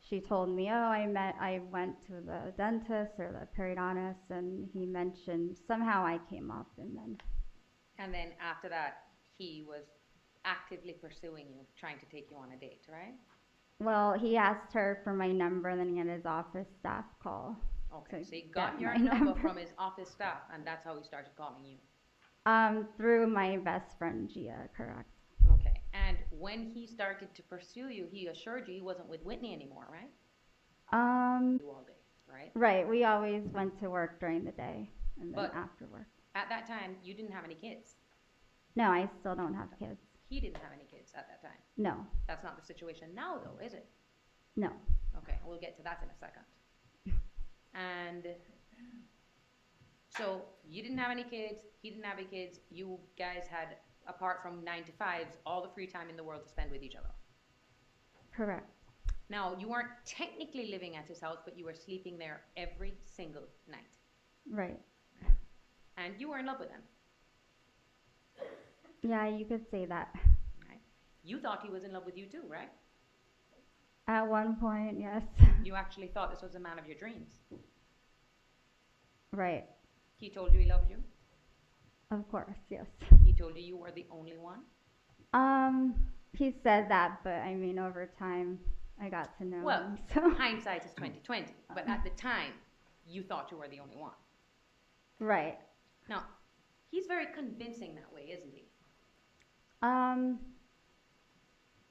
she told me, I went to the dentist or the periodontist, and he mentioned, somehow I came up, and then after that, he was actively pursuing you, trying to take you on a date, right? well, he asked her for my number, and then he had his office staff call. Okay, to so he got get your my number number. from his office staff, and that's how he started calling you. Through my best friend, Gia, correct. Okay, and when he started to pursue you, he assured you he wasn't with Whitney anymore, right? You all day, right? Right, we always went to work during the day, and then But- after work. At that time, you didn't have any kids. No, I still don't have kids. He didn't have any kids at that time. No, That's not the situation now, though, is it? no. Okay, we'll get to that in a second. And so you didn't have any kids, he didn't have any kids, you guys had, apart from 9 to 5s, all the free time in the world to spend with each other. Correct. Now, you weren't technically living at his house, but you were sleeping there every single night. Right. And you were in love with him. Yeah, you could say that. Right? You thought he was in love with you too, right? At one point, yes. You actually thought this was the man of your dreams. Right. He told you he loved you. Of course, yes. He told you you were the only one. He said that, but I mean, over time, I got to know Well, him, so. hindsight is 20/20, but at the time, you thought you were the only one. Right. Now, he's very convincing that way, isn't he?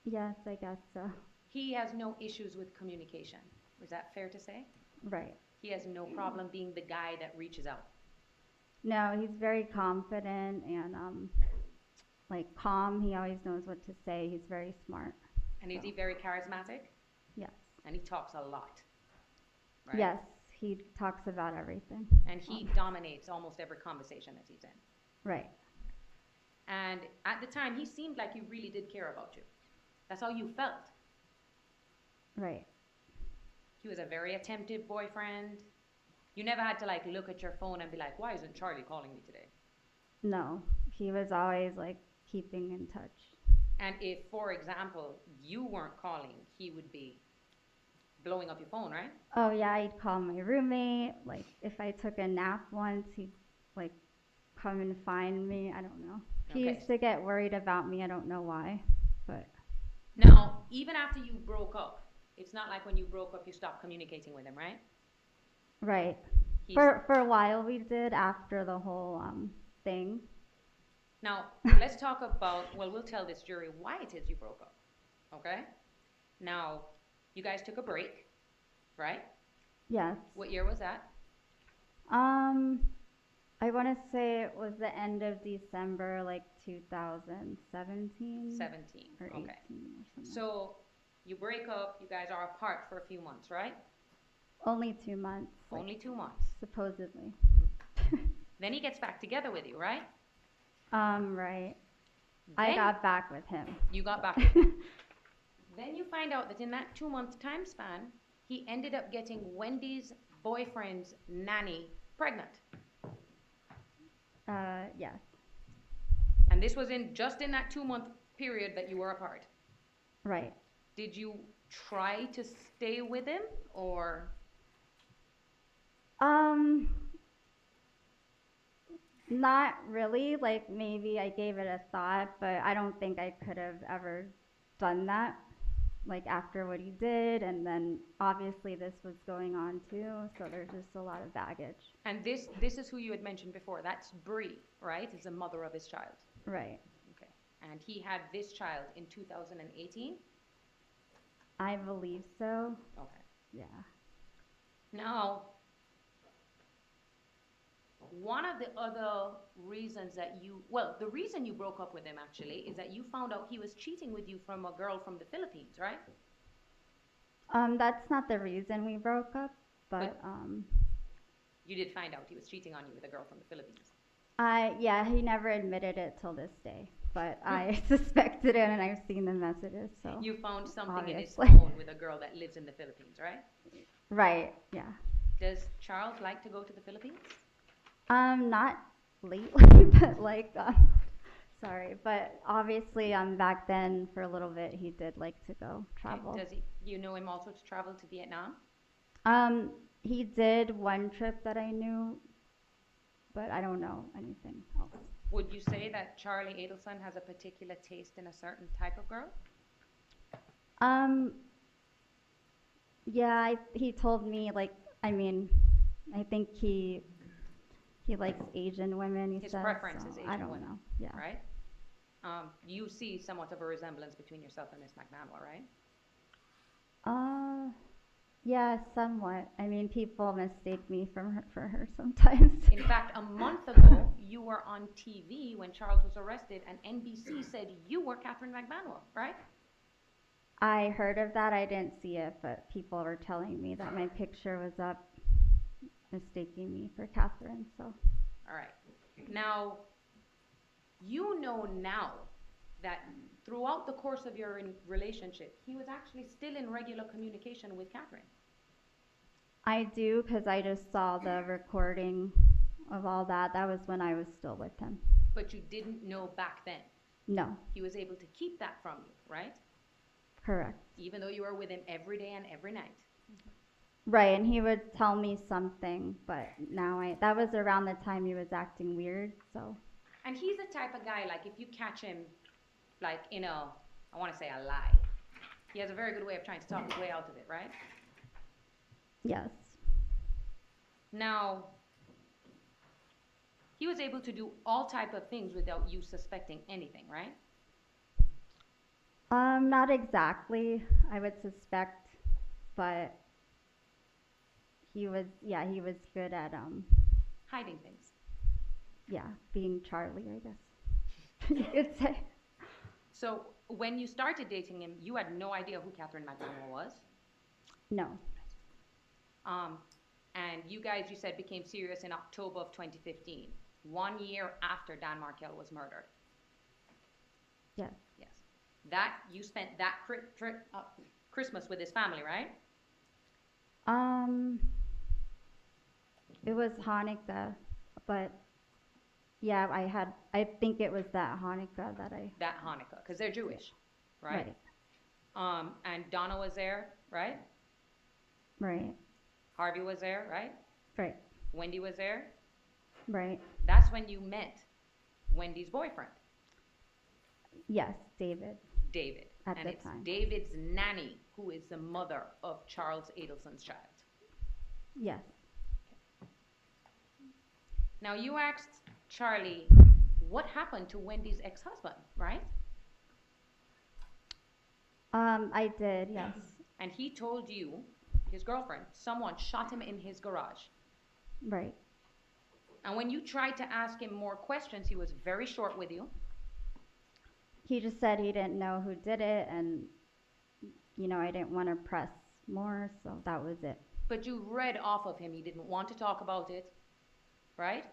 Yes, I guess so. He has no issues with communication. Is that fair to say? Right. He has no problem being the guy that reaches out. No, he's very confident and, like, calm. He always knows what to say. He's very smart. And is he very charismatic? Yes. And he talks a lot. Right? Yes, he talks about everything. And he dominates almost every conversation that he's in. Right. And at the time, he seemed like he really did care about you. That's how you felt. Right. He was a very attentive boyfriend. You never had to like look at your phone and be like, why isn't Charlie calling me today? No, he was always like keeping in touch. And if, for example, you weren't calling, he would be blowing up your phone, right? Oh yeah, I'd call my roommate. Like if I took a nap once, he'd like come and find me. I don't know. He Okay. used to get worried about me. I don't know why, but Now, even after you broke up, it's not like when you broke up you stopped communicating with him, right? right. He's- For a while we did after the whole thing. Now, let's talk about, well, we'll tell this jury why it is you broke up, okay? Now, you guys took a break, right? Yes. What year was that? I want to say it was the end of December, like 2017. 17, Or 18 okay. or something. So, you break up, you guys are apart for a few months, right? Only 2 months. like, Only 2 months. supposedly. Then he gets back together with you, right? Right. I Then got back with him. You got back with him. Then you find out that in that 2-month time span, he ended up getting Wendy's boyfriend's nanny pregnant. Yes. And this was just in that 2-month period that you were apart. Right. Did you try to stay with him, or? Not really. Like maybe I gave it a thought, but I don't think I could have ever done that. Like after what he did, and then obviously this was going on too, so there's just a lot of baggage. And this is who you had mentioned before. That's Bree, right? Is the mother of his child. Right. Okay. And he had this child in 2018. I believe so. Okay. Yeah. Now, one of the other reasons that the reason you broke up with him actually is that you found out he was cheating with you from a girl from the Philippines, right? That's not the reason we broke up, but You did find out he was cheating on you with a girl from the Philippines. yeah, he never admitted it till this day, but I suspected it and I've seen the messages, so. You found something in his obviously. phone with a girl that lives in the Philippines, right? Right, yeah. Does Charles like to go to the Philippines? Not lately, but like, sorry, but obviously, back then for a little bit, he did like to go travel. Does you know him also to travel to Vietnam? He did one trip that I knew, but I don't know anything else. Would you say that Charlie Adelson has a particular taste in a certain type of girl? Yeah, he told me, like, I mean, I think he likes Asian women, he His says. preference so is Asian I don't women, know, yeah. right? You see somewhat of a resemblance between yourself and Miss Magbanua, right? Yeah, somewhat. I mean, people mistake me for her sometimes. In fact, a month ago, you were on TV when Charles was arrested, and NBC said you were Katherine Magbanua, right? I heard of that. I didn't see it, but people were telling me that my picture was up, mistaking me for Katherine, so. All right. Now, you know now that throughout the course of your relationship, he was actually still in regular communication with Katherine. I do, because I just saw the recording of all that. That was when I was still with him. But you didn't know back then. No. He was able to keep that from you, right? Correct. Even though you were with him every day and every night. Right, and he would tell me something, but now that was around the time he was acting weird, so. And he's the type of guy, like, if you catch him, like, in I want to say a lie, he has a very good way of trying to talk his way out of it, right? Yes. Now, he was able to do all type of things without you suspecting anything, right? Not exactly, I would suspect, but he was good at, hiding things. Yeah, being Charlie, I guess you could say. So, when you started dating him, you had no idea who Katherine Magbanua was? No. And you guys, you said, became serious in October of 2015, 1 year after Dan Markel was murdered. Yes. Yes. That, you spent that Christmas with his family, right? It was Hanukkah, but yeah, I think it was that Hanukkah that I... That Hanukkah, because they're Jewish, right? And Donna was there, right? Right. Harvey was there, right? Right. Wendy was there? Right. That's when you met Wendy's boyfriend. Yes, David. David. At and the it's time. David's nanny who is the mother of Charles Adelson's child. Yes. Now you asked Charlie what happened to Wendy's ex-husband, right? I did, yes. And he told you, his girlfriend, someone shot him in his garage. Right. And when you tried to ask him more questions, he was very short with you. He just said he didn't know who did it, and, I didn't want to press more, so that was it. But you read off of him, he didn't want to talk about it, right?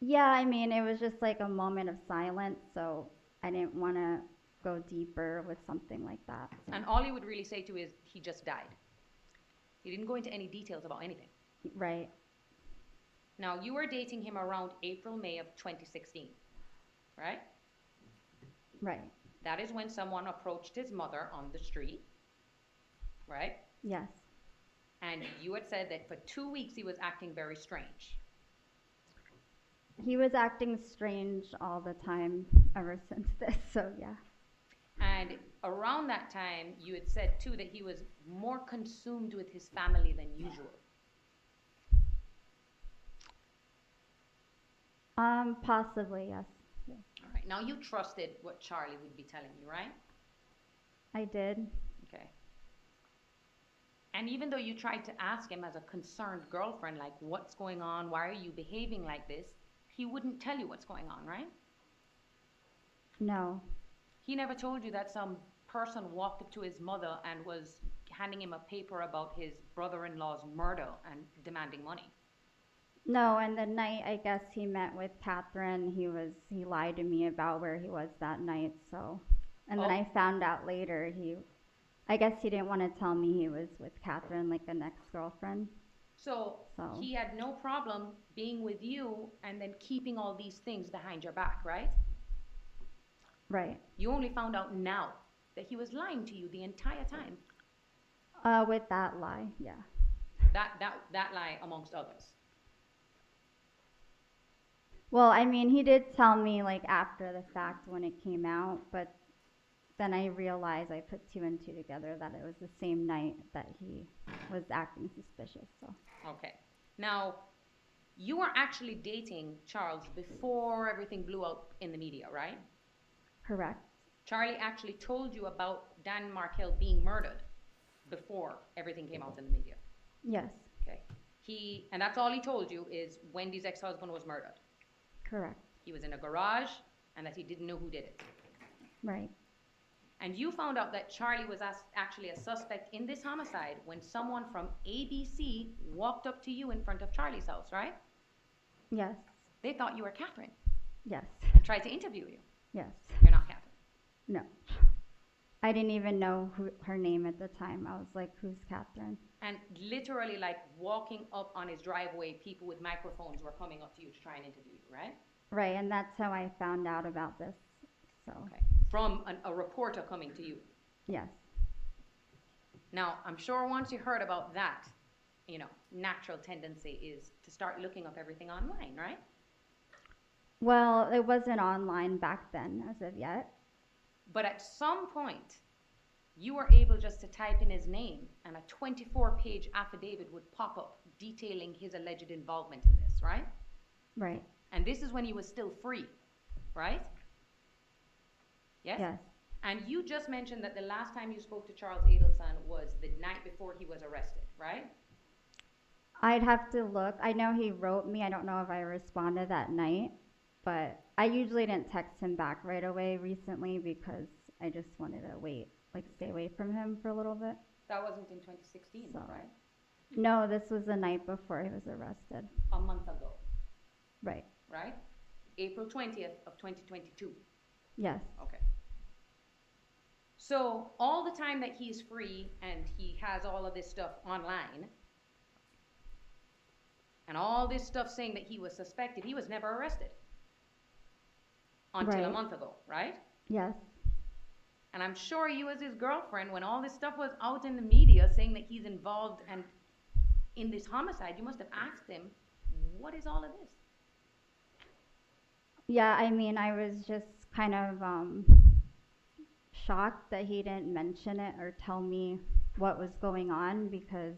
Yeah, it was just like a moment of silence, so I didn't want to go deeper with something like that. So. And all he would really say to you is, he just died. He didn't go into any details about anything. Right. Now, you were dating him around April, May of 2016, right? Right. That is when someone approached his mother on the street, right? Yes. And you had said that for 2 weeks he was acting very strange. He was acting strange all the time ever since this, so yeah. And around that time, you had said too that he was more consumed with his family than usual. Possibly, yes. All right. Now you trusted what Charlie would be telling you, right? I did. Okay. And even though you tried to ask him as a concerned girlfriend, like, what's going on? Why are you behaving like this? He wouldn't tell you what's going on, right? No. He never told you that some person walked up to his mother and was handing him a paper about his brother-in-law's murder and demanding money. No, and the night I guess he met with Catherine, he lied to me about where he was that night, so. And then Oh. I found out later I guess he didn't want to tell me he was with Catherine, like an ex-girlfriend. So he had no problem being with you and then keeping all these things behind your back, right? Right. You only found out now that he was lying to you the entire time. With that lie, yeah. That lie amongst others. Well, I mean, he did tell me like after the fact when it came out, but then I realized I put two and two together that it was the same night that he was acting suspicious, so. Okay. Now, you were actually dating Charles before everything blew up in the media, right? Correct. Charlie actually told you about Dan Markel being murdered before everything came out in the media. Yes. Okay. And that's all he told you is Wendy's ex-husband was murdered. Correct. He was in a garage and that he didn't know who did it. Right. And you found out that Charlie was actually a suspect in this homicide when someone from ABC walked up to you in front of Charlie's house, right? Yes. They thought you were Catherine Yes. and tried to interview you. Yes. You're not Catherine. No. I didn't even know her name at the time. I was like, who's Catherine? And literally, like, walking up on his driveway, people with microphones were coming up to you to try and interview you, right? Right, and that's how I found out about this, so. Okay. From a reporter coming to you. Yes. Now, I'm sure once you heard about that, natural tendency is to start looking up everything online, right? Well, it wasn't online back then, as of yet. But at some point, you were able just to type in his name and a 24-page affidavit would pop up detailing his alleged involvement in this, right? Right. And this is when he was still free, right? Yes? Yes. And you just mentioned that the last time you spoke to Charles Adelson was the night before he was arrested, right? I'd have to look. I know he wrote me. I don't know if I responded that night, but I usually didn't text him back right away recently because I just wanted to wait, like stay away from him for a little bit. That wasn't in 2016, So. right? No, this was the night before he was arrested. A month ago, Right. right? April 20th of 2022. Yes. Okay. So all the time that he's free and he has all of this stuff online and all this stuff saying that he was suspected, he was never arrested until a Right. month ago, right? Yes. And I'm sure you as his girlfriend, when all this stuff was out in the media saying that he's involved and in this homicide, you must have asked him, what is all of this? Yeah, I mean, I was just kind of shocked that he didn't mention it or tell me what was going on because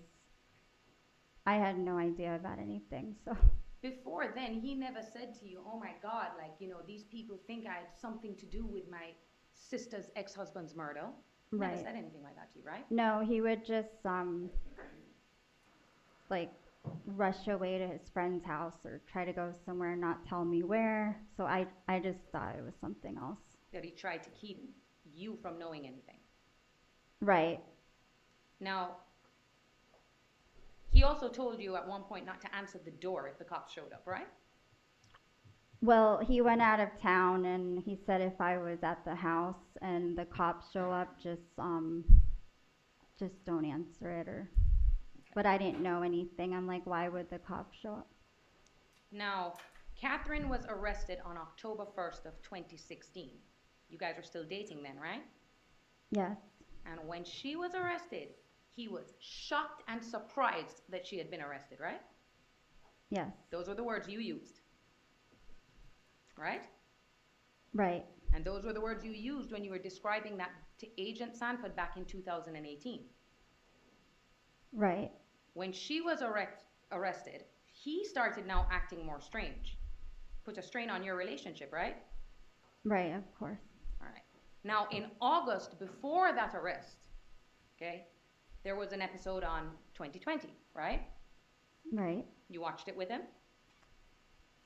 I had no idea about anything, so. Before then, he never said to you, oh my God, these people think I had something to do with my sister's ex-husband's murder. He Right. never said anything like that to you, right? No, he would just rush away to his friend's house or try to go somewhere and not tell me where. So I just thought it was something else. That he tried to keep you from knowing anything. Right. Now, he also told you at one point not to answer the door if the cops showed up, right? Well, he went out of town and he said if I was at the house and the cops show up, just don't answer it or. But I didn't know anything. I'm like, why would the cops show up? Now, Catherine was arrested on October 1st of 2016. You guys are still dating then, right? Yes. And when she was arrested, he was shocked and surprised that she had been arrested, right? Yes. Those were the words you used, right? Right. And those were the words you used when you were describing that to Agent Sanford back in 2018. Right. When she was arrested, he started now acting more strange. Put a strain on your relationship, right? Right, of course. All right. Now, in August, before that arrest, okay, there was an episode on 2020, right? Right. You watched it with him?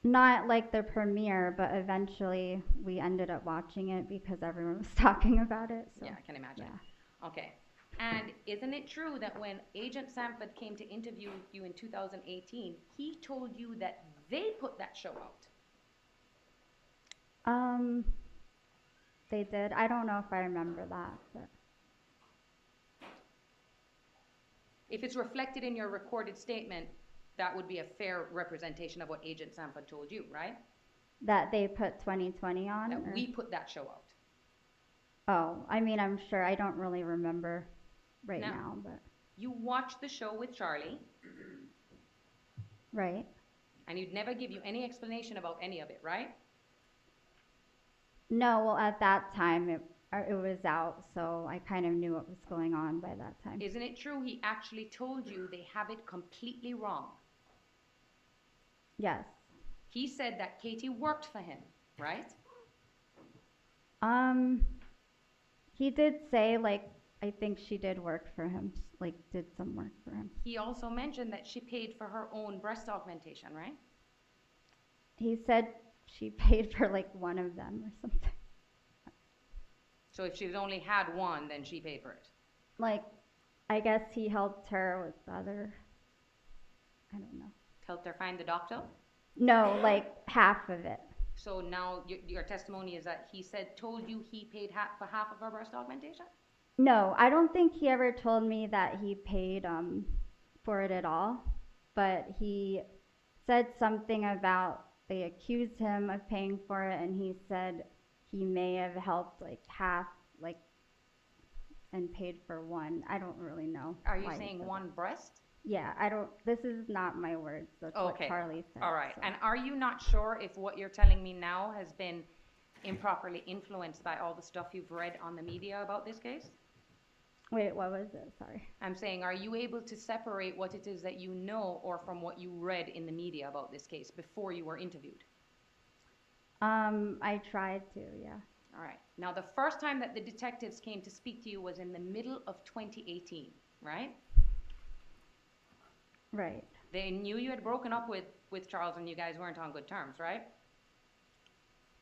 Not like the premiere, but eventually we ended up watching it because everyone was talking about it. So, Yeah, I can imagine. yeah. Okay. And isn't it true that when Agent Sanford came to interview you in 2018, he told you that they put that show out? They did. I don't know if I remember that, but If it's reflected in your recorded statement, that would be a fair representation of what Agent Sanford told you, right? that they put 2020 on. That or- we put that show out. Oh, I mean, I'm sure. I don't really remember right Now- now, but You watched the show with Charlie, right. and he'd never give you any explanation about any of it, right? No, well, at that time it was out, so I kind of knew what was going on by that time. Isn't it true he actually told you they have it completely wrong? Yes. He said that Katie worked for him, right? He did say, like, I think she did work for him, like, did some work for him. He also mentioned that she paid for her own breast augmentation, right? He said she paid for, like, one of them or something. So if she's only had one, then she paid for it. Like, I guess he helped her with the other, I don't know. Helped her find the doctor? No, like, half of it. So now your testimony is that he said, told you he paid for half of her breast augmentation? No, I don't think he ever told me that he paid for it at all, but he said something about they accused him of paying for it, and he said he may have helped like half, like, and paid for one. I don't really know. Are you why he saying said one that. breast? Yeah, I don't, this is not my words, that's Okay. what Charlie said. All right. so. And are you not sure if what you're telling me now has been improperly influenced by all the stuff you've read on the media about this case? Wait, what was it? Sorry. I'm saying, are you able to separate what it is that you know or from what you read in the media about this case before you were interviewed? I tried to, yeah. All right. Now, the first time that the detectives came to speak to you was in the middle of 2018, right? Right. They knew you had broken up with Charles and you guys weren't on good terms, right?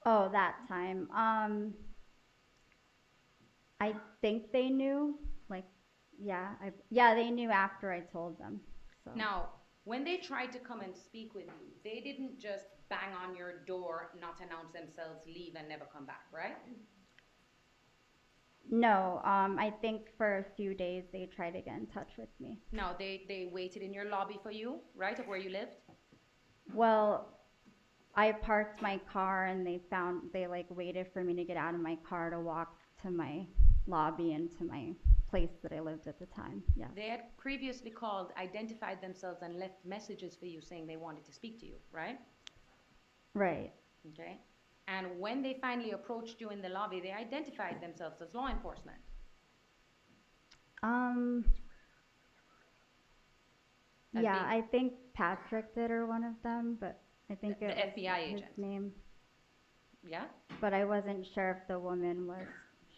Oh, that time. I think they knew, like, yeah, they knew after I told them. So. Now, when they tried to come and speak with you, they didn't just bang on your door, not announce themselves, leave, and never come back, right? No, I think for a few days they tried to get in touch with me. No, they waited in your lobby for you, right, of where you lived? Well, I parked my car and they like waited for me to get out of my car to walk to my lobby and to my place that I lived at the time, yeah. They had previously called, identified themselves, and left messages for you saying they wanted to speak to you, right? Right. Okay. And when they finally approached you in the lobby, they identified themselves as law enforcement. Yeah, I think Patrick did, or one of them, but I think The it was FBI his agent. name. Yeah? But I wasn't sure if the woman was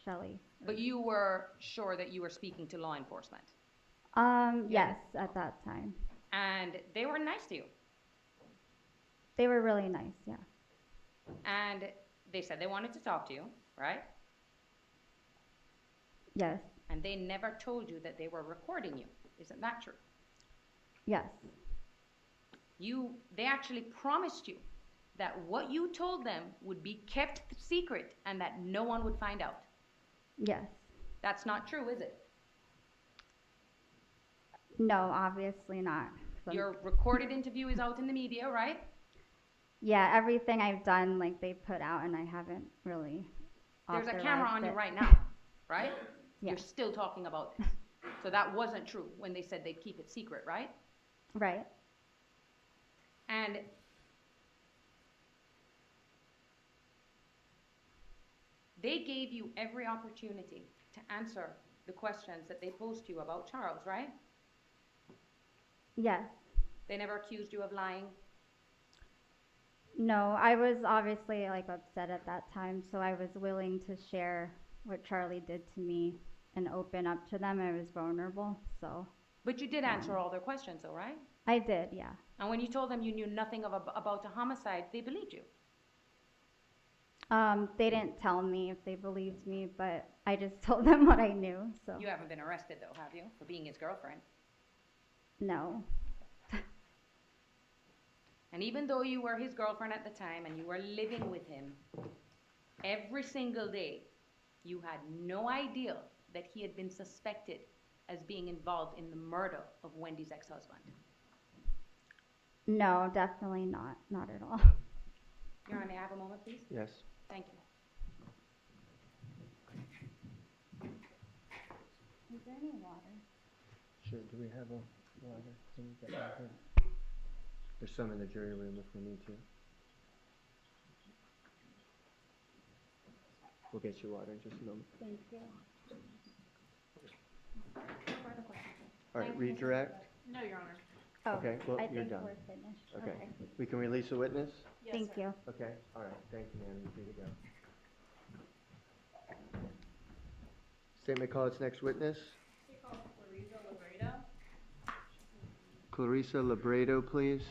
Shelley. But you were sure that you were speaking to law enforcement. Yes, at that time. And they were nice to you. They were really nice, yeah. And they said they wanted to talk to you, right? Yes, And they never told you that they were recording you. Isn't that true? yes, They actually promised you that what you told them would be kept secret and that no one would find out. yes. That's not true, is it? No, obviously not. Your recorded interview is out in the media, right? Yeah, everything I've done, like, they put out, and I haven't really There's a camera on authorized you it. right now, right? Yeah. You're still talking about this. So that wasn't true when they said they'd keep it secret, right? Right. And they gave you every opportunity to answer the questions that they posed to you about Charles, right? Yes. They never accused you of lying. No, I was obviously, like, upset at that time, so I was willing to share what Charlie did to me and open up to them. I was vulnerable, so. But you did answer all their questions though, right? I did, yeah. And when you told them you knew nothing about a homicide, they believed you. They didn't tell me if they believed me, but I just told them what I knew, so. You haven't been arrested though, have you, for being his girlfriend? No. And even though you were his girlfriend at the time and you were living with him every single day, you had no idea that he had been suspected as being involved in the murder of Wendy's ex-husband. No, definitely not. Not at all. Your Honor, may I have a moment, please? Yes. Thank you. Is there any water? Sure, do we have a water? Can we get water? There's some in the jury room if we need to. We'll get you water in just a moment. Thank you. All right, redirect. No, Your Honor. Oh, Okay, well, I you're think done. we're finished. Okay. We can release a witness? Yes, Thank sir. you. Okay, all right, thank you, ma'am, you're free to go. State may call its next witness. Clarissa Labredo, please.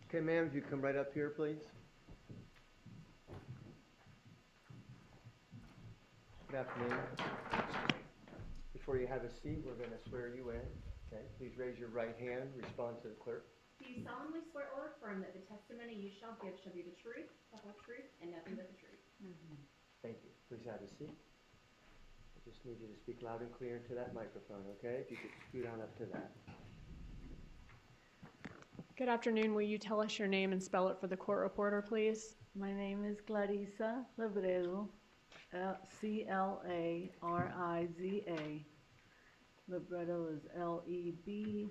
Okay, ma'am, if you come right up here, please. Good afternoon. Before you have a seat, we're going to swear you in. Okay, please raise your right hand, respond to the clerk. Do you solemnly swear or affirm that the testimony you shall give shall be the truth, the whole truth, and nothing but the truth? Thank you. Please have a seat. I just need you to speak loud and clear into that microphone, okay? If you could scoot on up to that. Good afternoon. Will you tell us your name and spell it for the court reporter, please? My name is Clarissa Labredo, C-L-A-R-I-Z-A. Labredo is L-E-B-R-E-D-O.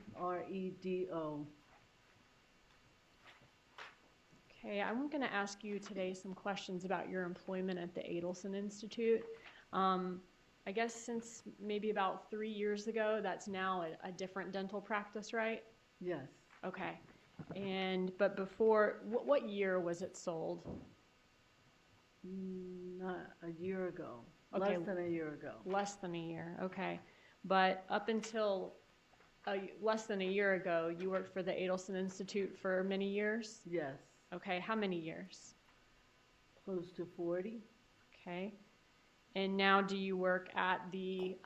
Okay, I'm going to ask you today some questions about your employment at the Adelson Institute. I guess since maybe about 3 years ago, that's now a different dental practice, right? Yes. Okay. But before, what year was it sold? Not a year ago. Okay. Less than a year ago. Less than a year, okay. But up until less than a year ago, you worked for the Adelson Institute for many years? Yes. Okay, how many years? Close to 40. Okay. And now do you work at the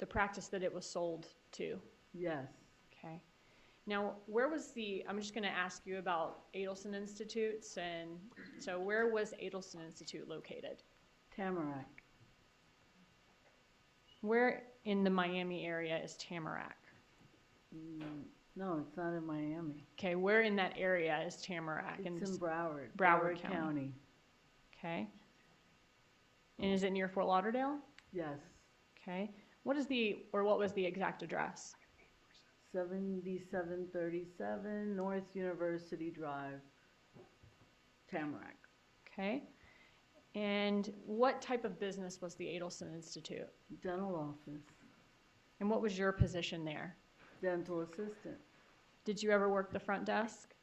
practice that it was sold to? Yes. Okay. Now, I'm just going to ask you about Adelson Institutes, and so where was Adelson Institute located? Tamarack. Where in the Miami area is Tamarack? No, it's not in Miami. Okay, where in that area is Tamarack? It's in Broward. Broward County. Okay. And is it near Fort Lauderdale? Yes. Okay. What was the exact address? 7737 North University Drive, Tamarack. Okay. And what type of business was the Adelson Institute? Dental office. And what was your position there? Dental assistant. Did you ever work the front desk?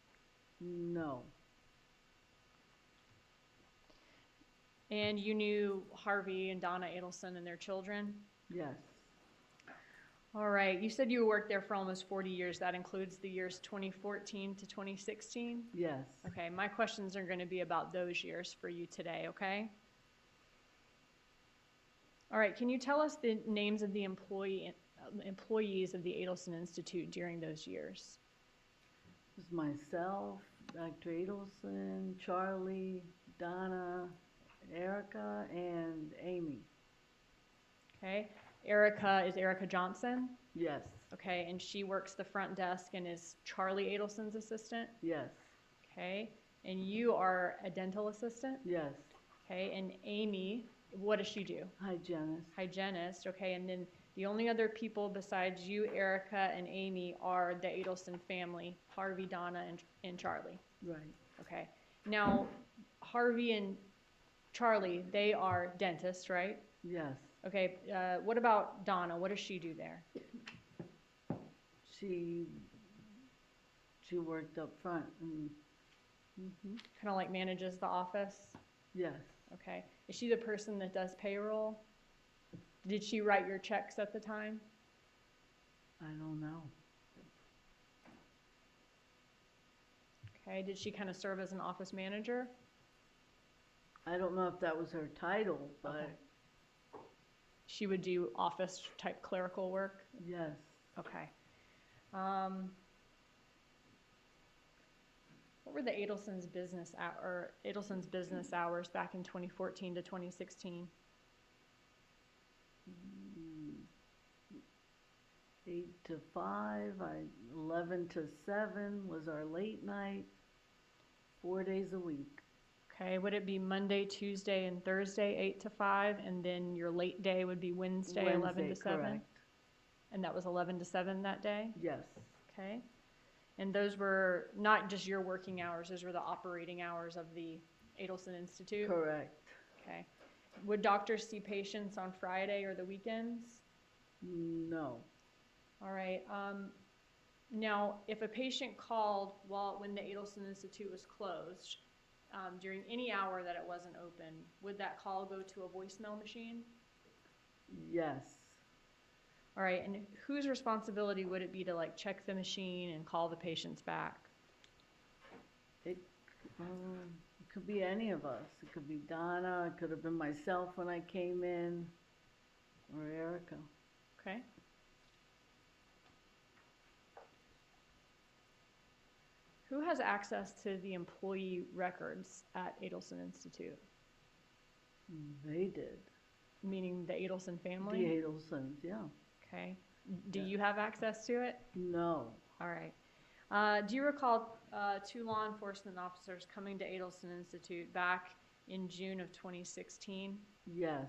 No. And you knew Harvey and Donna Adelson and their children? Yes. All right. You said you worked there for almost 40 years. That includes the years 2014 to 2016? Yes. Okay. My questions are going to be about those years for you today, okay? All right. Can you tell us the names of the employees of the Adelson Institute during those years? It was myself, Dr. Adelson, Charlie, Donna, Erica, and Amy. Okay. Is Erica Johnson? Yes. Okay, and she works the front desk and is Charlie Adelson's assistant? Yes. Okay, and you are a dental assistant? Yes. Okay, and Amy, what does she do? Hygienist. Hygienist, okay, and then The only other people besides you, Erica, and Amy are the Adelson family, Harvey, Donna, and Charlie. Right. Okay. Now, Harvey and Charlie, they are dentists, right? Yes. Okay. What about Donna? What does she do there? She worked up front and, Kind of like manages the office? yes. Okay. Is she the person that does payroll? Did she write your checks at the time? I don't know. Okay. Did she kind of serve as an office manager? I don't know if that was her title, but Okay. She would do office type clerical work? yes. Okay. What were the Adelson's business hours back in 2014 to 2016? 8 to 5, 11 to 7 was our late night, 4 days a week. Okay, would it be Monday, Tuesday, and Thursday, 8 to 5, and then your late day would be Wednesday 11 to 7? Correct. And that was 11 to 7 that day? Yes. Okay. And those were not just your working hours, those were the operating hours of the Adelson Institute? Correct. Okay. Would doctors see patients on Friday or the weekends? No. All right. Now, if a patient called when the Adelson Institute was closed, during any hour that it wasn't open, would that call go to a voicemail machine? Yes. All right. And whose responsibility would it be to like check the machine and call the patients back? It could be any of us. It could be Donna. It could have been myself when I came in, or Erica. Okay. Who has access to the employee records at Adelson Institute? They did. Meaning the Adelson family? The Adelsons, yeah. Okay. Do you have access to it? No. All right. Do you recall 2 law enforcement officers coming to Adelson Institute back in June of 2016? Yes.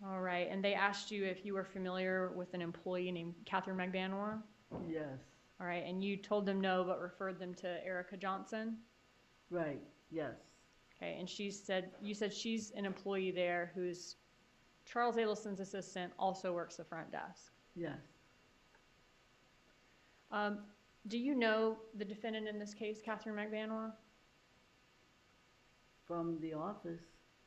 All right. And they asked you if you were familiar with an employee named Katherine Magbanua? Yes. All right. And you told them no, but referred them to Erica Johnson? Right. Yes. Okay. And you said she's an employee there who's Charles Adelson's assistant, also works the front desk. Yes. Do you know the defendant in this case, Katherine Magbanua? From the office.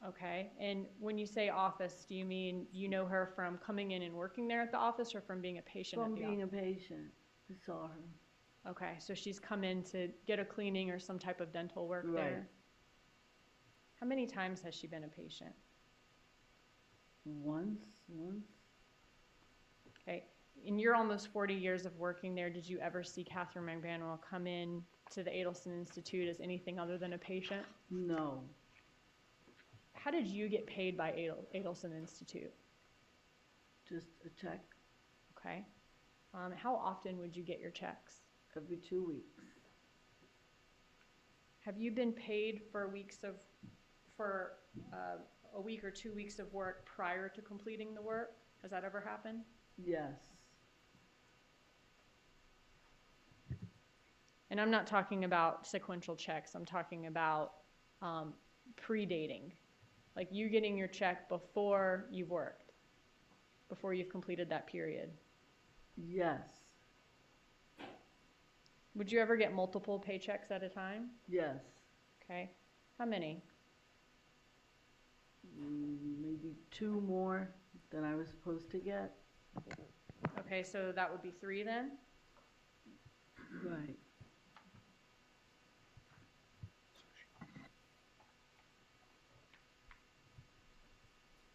Okay. And when you say office, do you mean you know her from coming in and working there at the office or from being a patient at the office? From being a patient. I saw her. Okay. So she's come in to get a cleaning or some type of dental work Right. there? How many times has she been a patient? Once. Okay. In your almost 40 years of working there, did you ever see Katherine Magbanua come in to the Adelson Institute as anything other than a patient? No. How did you get paid by Adelson Institute? Just a check. Okay. How often would you get your checks? Every 2 weeks. Have you been paid for a week or 2 weeks of work prior to completing the work? Has that ever happened? Yes. And I'm not talking about sequential checks. I'm talking about predating. Like you getting your check before you've worked, before you've completed that period. Yes. Would you ever get multiple paychecks at a time? Yes. Okay. How many? Maybe 2 more than I was supposed to get. Okay, so that would be 3 then? Right.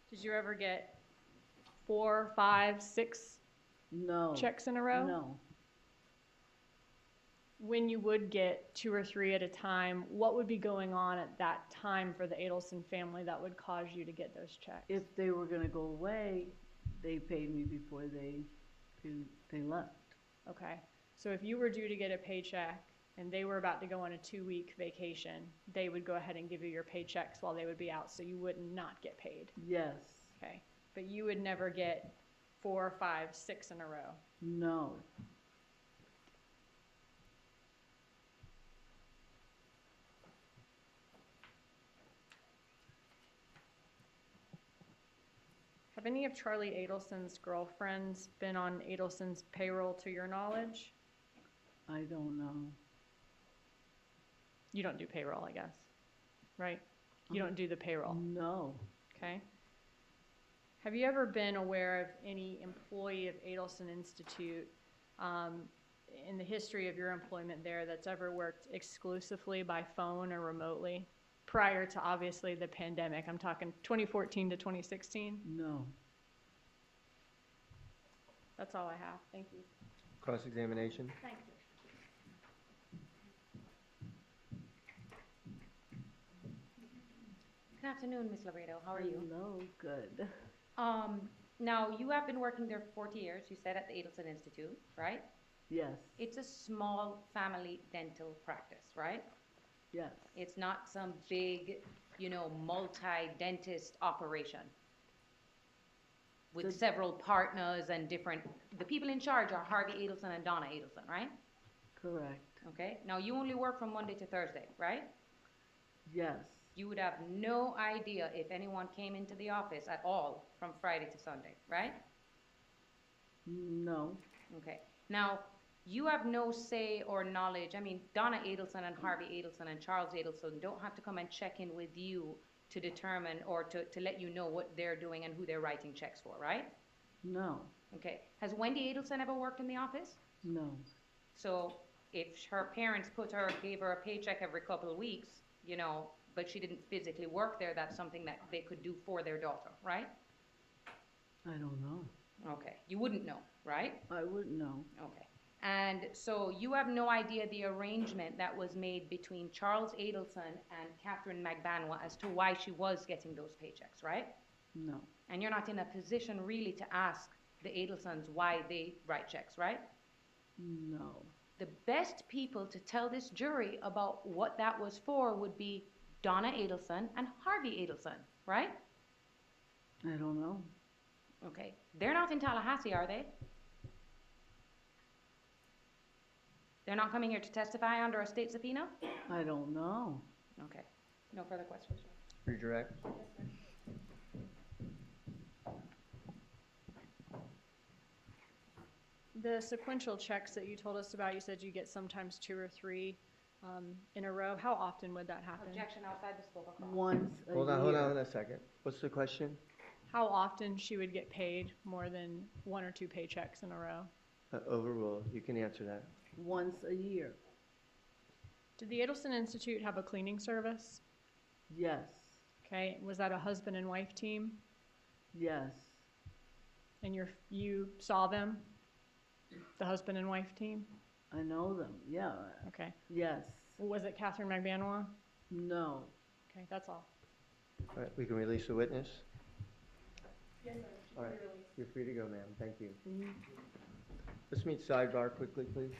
Did you ever get 4, 5, 6 No. checks in a row? No. When you would get 2 or 3 at a time, what would be going on at that time for the Adelson family that would cause you to get those checks? If they were going to go away, they paid me before they left. Okay. So if you were due to get a paycheck and they were about to go on a 2-week vacation, they would go ahead and give you your paychecks while they would be out, so you would not get paid. Yes. Okay. But you would never get 4, 5, 6 in a row? No. Have any of Charlie Adelson's girlfriends been on Adelson's payroll to your knowledge? I don't know. You don't do payroll, I guess, right? You don't do the payroll, No. okay? Have you ever been aware of any employee of Adelson Institute in the history of your employment there that's ever worked exclusively by phone or remotely prior to obviously the pandemic? I'm talking 2014 to 2016. No. That's all I have. Thank you. Cross-examination? Thank you. Good afternoon, Ms. Laredo. How are you? Hello, good. Now, you have been working there for 40 years, you said, at the Adelson Institute, right? Yes. It's a small family dental practice, right? Yes. It's not some big, multi-dentist operation with several partners and the people in charge are Harvey Adelson and Donna Adelson, right? Correct. Okay. Now, you only work from Monday to Thursday, right? Yes. You would have no idea if anyone came into the office at all from Friday to Sunday, right? No. Okay. Now, you have no say or knowledge. I mean, Donna Adelson and Harvey Adelson and Charles Adelson don't have to come and check in with you to determine or to let you know what they're doing and who they're writing checks for, right? No. Okay. Has Wendy Adelson ever worked in the office? No. So if her parents gave her a paycheck every couple of weeks, but she didn't physically work there, that's something that they could do for their daughter, right? I don't know. Okay. You wouldn't know, right? I wouldn't know. Okay. And so you have no idea the arrangement that was made between Charles Adelson and Katherine Magbanua as to why she was getting those paychecks, right? No. And you're not in a position really to ask the Adelsons why they write checks, right? No. The best people to tell this jury about what that was for would be Donna Adelson and Harvey Adelson, right? I don't know. Okay. They're not in Tallahassee, are they? They're not coming here to testify under a state subpoena? I don't know. Okay. No further questions? Redirect. The sequential checks that you told us about, you said you get sometimes 2 or 3 in a row. How often would that happen? Objection outside the scope of cross. Once a Hold year. on a second. What's the question? How often she would get paid more than 1 or 2 paychecks in a row? Overruled. You can answer that. Once a year. Did the Adelson Institute have a cleaning service? Yes. Okay. Was that a husband and wife team? Yes. And you saw them? The husband and wife team? I know them. Yeah. Okay. Yes. Was it Katherine Magbanua? No. Okay, that's all. All right, we can release the witness. Yes, sir. All right, you're free to go, ma'am. Thank you. Let's meet sidebar quickly, please.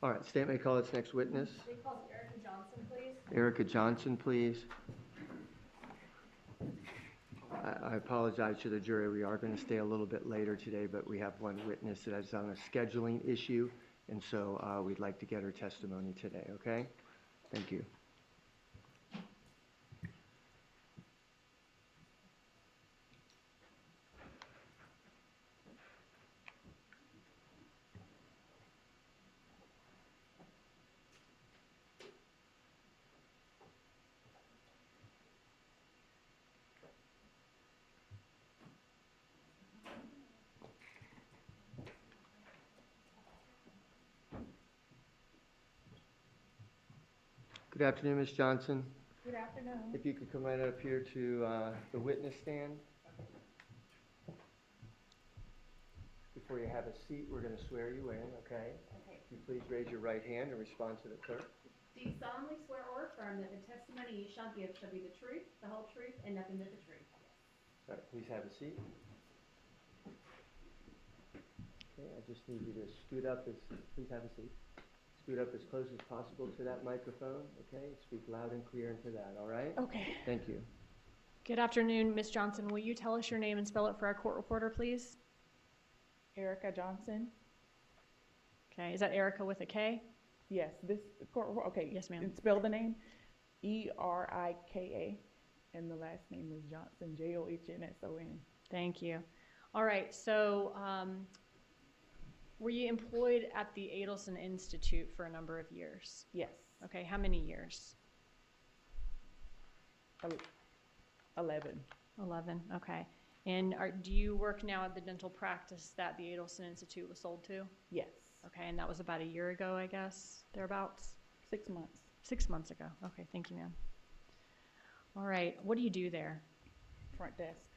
All right, state may call its next witness. State calls Erica Johnson, please. Erica Johnson, please. I apologize to the jury. We are going to stay a little bit later today, but we have one witness that is on a scheduling issue, and so we'd like to get her testimony today, okay? Thank you. Good afternoon, Ms. Johnson. Good afternoon. If you could come right up here to the witness stand. Before you have a seat, we're going to swear you in, okay? Okay. If you please raise your right hand and respond to the clerk. Do you solemnly swear or affirm that the testimony you shall give shall be the truth, the whole truth, and nothing but the truth? All right, please have a seat. Okay, I just need you to scoot up please have a seat. Scoot up as close as possible to that microphone, okay? Speak loud and clear into that, all right? Okay. Thank you. Good afternoon, Ms. Johnson. Will you tell us your name and spell it for our court reporter, please? Erica Johnson. Okay, is that Erica with a K? Yes, this court, okay. Yes, ma'am. And spell the name, Erika, and the last name is Johnson, Johnson. Thank you. All right, so were you employed at the Adelson Institute for a number of years? Yes. Okay, how many years? 11. 11, okay. And do you work now at the dental practice that the Adelson Institute was sold to? Yes. Okay, and that was about a year ago, I guess, thereabouts? 6 months. 6 months ago. Okay, thank you, ma'am. All right, what do you do there? Front desk.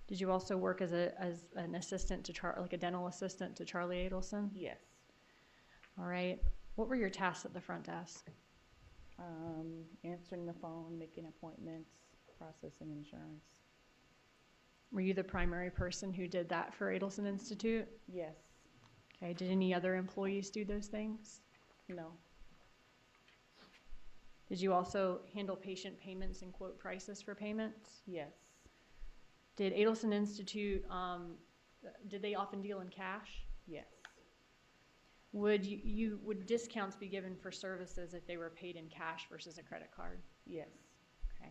Did you also work as an assistant to like a dental assistant to Charlie Adelson? Yes. All right. What were your tasks at the front desk? Answering the phone, making appointments, processing insurance. Were you the primary person who did that for Adelson Institute? Yes. Okay. Did any other employees do those things? No. Did you also handle patient payments and quote prices for payments? Yes. Did Adelson Institute, did they often deal in cash? Yes. Would would discounts be given for services if they were paid in cash versus a credit card? Yes. Okay.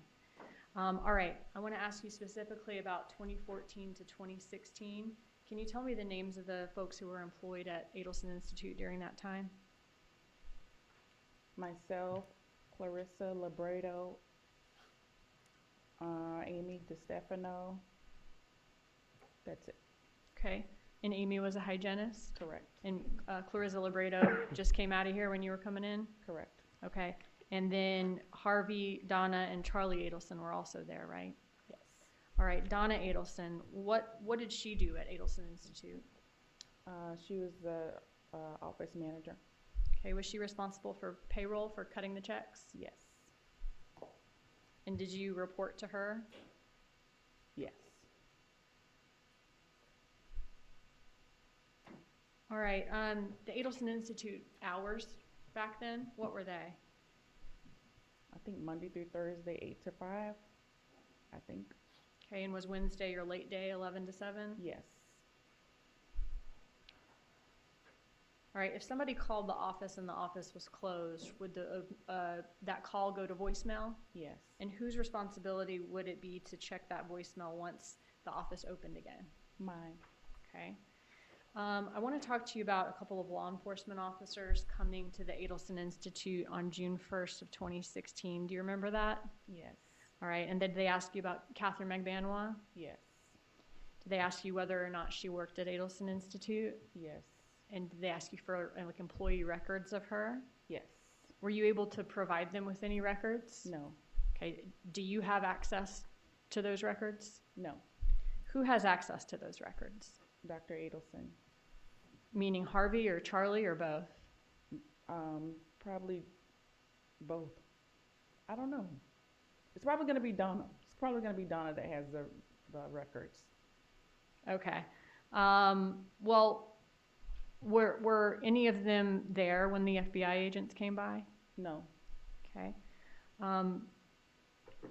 All right. I want to ask you specifically about 2014 to 2016. Can you tell me the names of the folks who were employed at Adelson Institute during that time? Myself, Clarissa Labredo, Amy DeStefano. That's it. Okay. And Amy was a hygienist? Correct. And Clarissa Labredo just came out of here when you were coming in? Correct. Okay. And then Harvey, Donna, and Charlie Adelson were also there, right? Yes. All right. Donna Adelson, what did she do at Adelson Institute? She was the office manager. Okay. Was she responsible for payroll, for cutting the checks? Yes. And did you report to her? Yes. All right. The Adelson Institute hours back then, what were they? I think Monday through Thursday, 8 to 5, I think. Okay, and was Wednesday your late day, 11 to 7? Yes. All right, if somebody called the office and the office was closed, would that call go to voicemail? Yes. And whose responsibility would it be to check that voicemail once the office opened again? Mine. Okay. I want to talk to you about a couple of law enforcement officers coming to the Adelson Institute on June 1st of 2016. Do you remember that? Yes. All right, and did they ask you about Katherine Magbanua? Yes. Did they ask you whether or not she worked at Adelson Institute? Yes. And did they ask you for like employee records of her? Yes. Were you able to provide them with any records? No. Okay, do you have access to those records? No. Who has access to those records? Dr. Adelson. Meaning Harvey or Charlie or both? Probably both. I don't know. It's probably going to be Donna. It's probably going to be Donna that has the records. Okay. Well, Were any of them there when the FBI agents came by? No, Okay.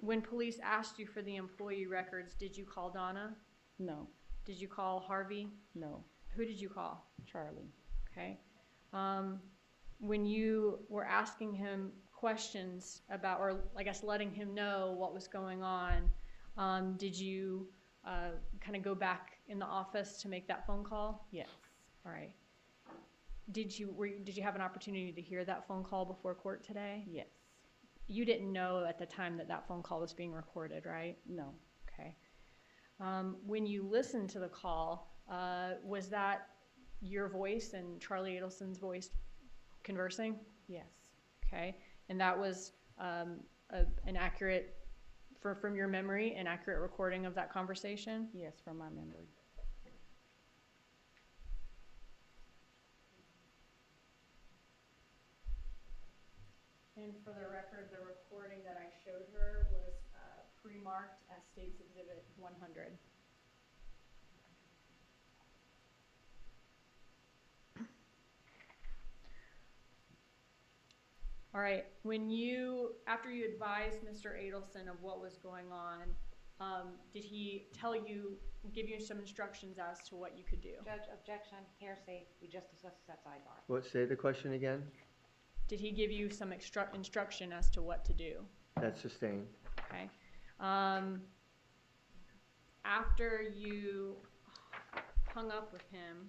When police asked you for the employee records, did you call Donna? no, Did you call Harvey? no, Who did you call? Charlie. Okay. When you were asking him questions about, or I guess letting him know what was going on, did you kind of go back in the office to make that phone call? Yes, All right. Did you have an opportunity to hear that phone call before court today? yes, You didn't know at the time that that phone call was being recorded, right? no, Okay. When you listened to the call, was that your voice and Charlie Adelson's voice conversing? yes, Okay. And that was an accurate, from your memory, an accurate recording of that conversation? yes, from my memory. And for the record, the recording that I showed her was pre-marked as State's Exhibit 100. All right. After you advised Mr. Adelson of what was going on, did he give you some instructions as to what you could do? Judge, objection, hearsay, we just discussed this at sidebar. What, say the question again? Did he give you some instruction as to what to do? That's sustained. Okay. After you hung up with him,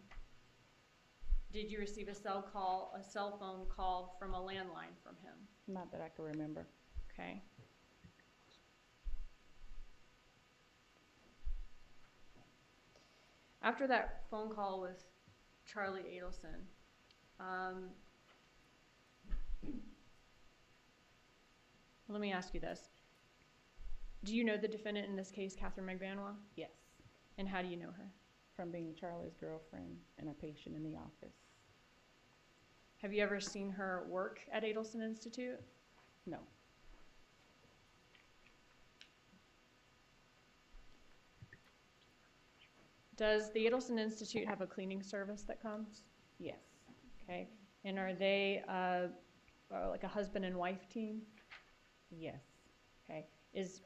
did you receive a cell phone call from a landline from him? Not that I can remember. Okay. After that phone call with Charlie Adelson, let me ask you this. Do you know the defendant in this case, Katherine Magbanua? Yes, And how do you know her? from being Charlie's girlfriend and a patient in the office. Have you ever seen her work at Adelson Institute? No, Does the Adelson Institute have a cleaning service that comes? yes, Okay. And are they like a husband and wife team? yes, Okay. Is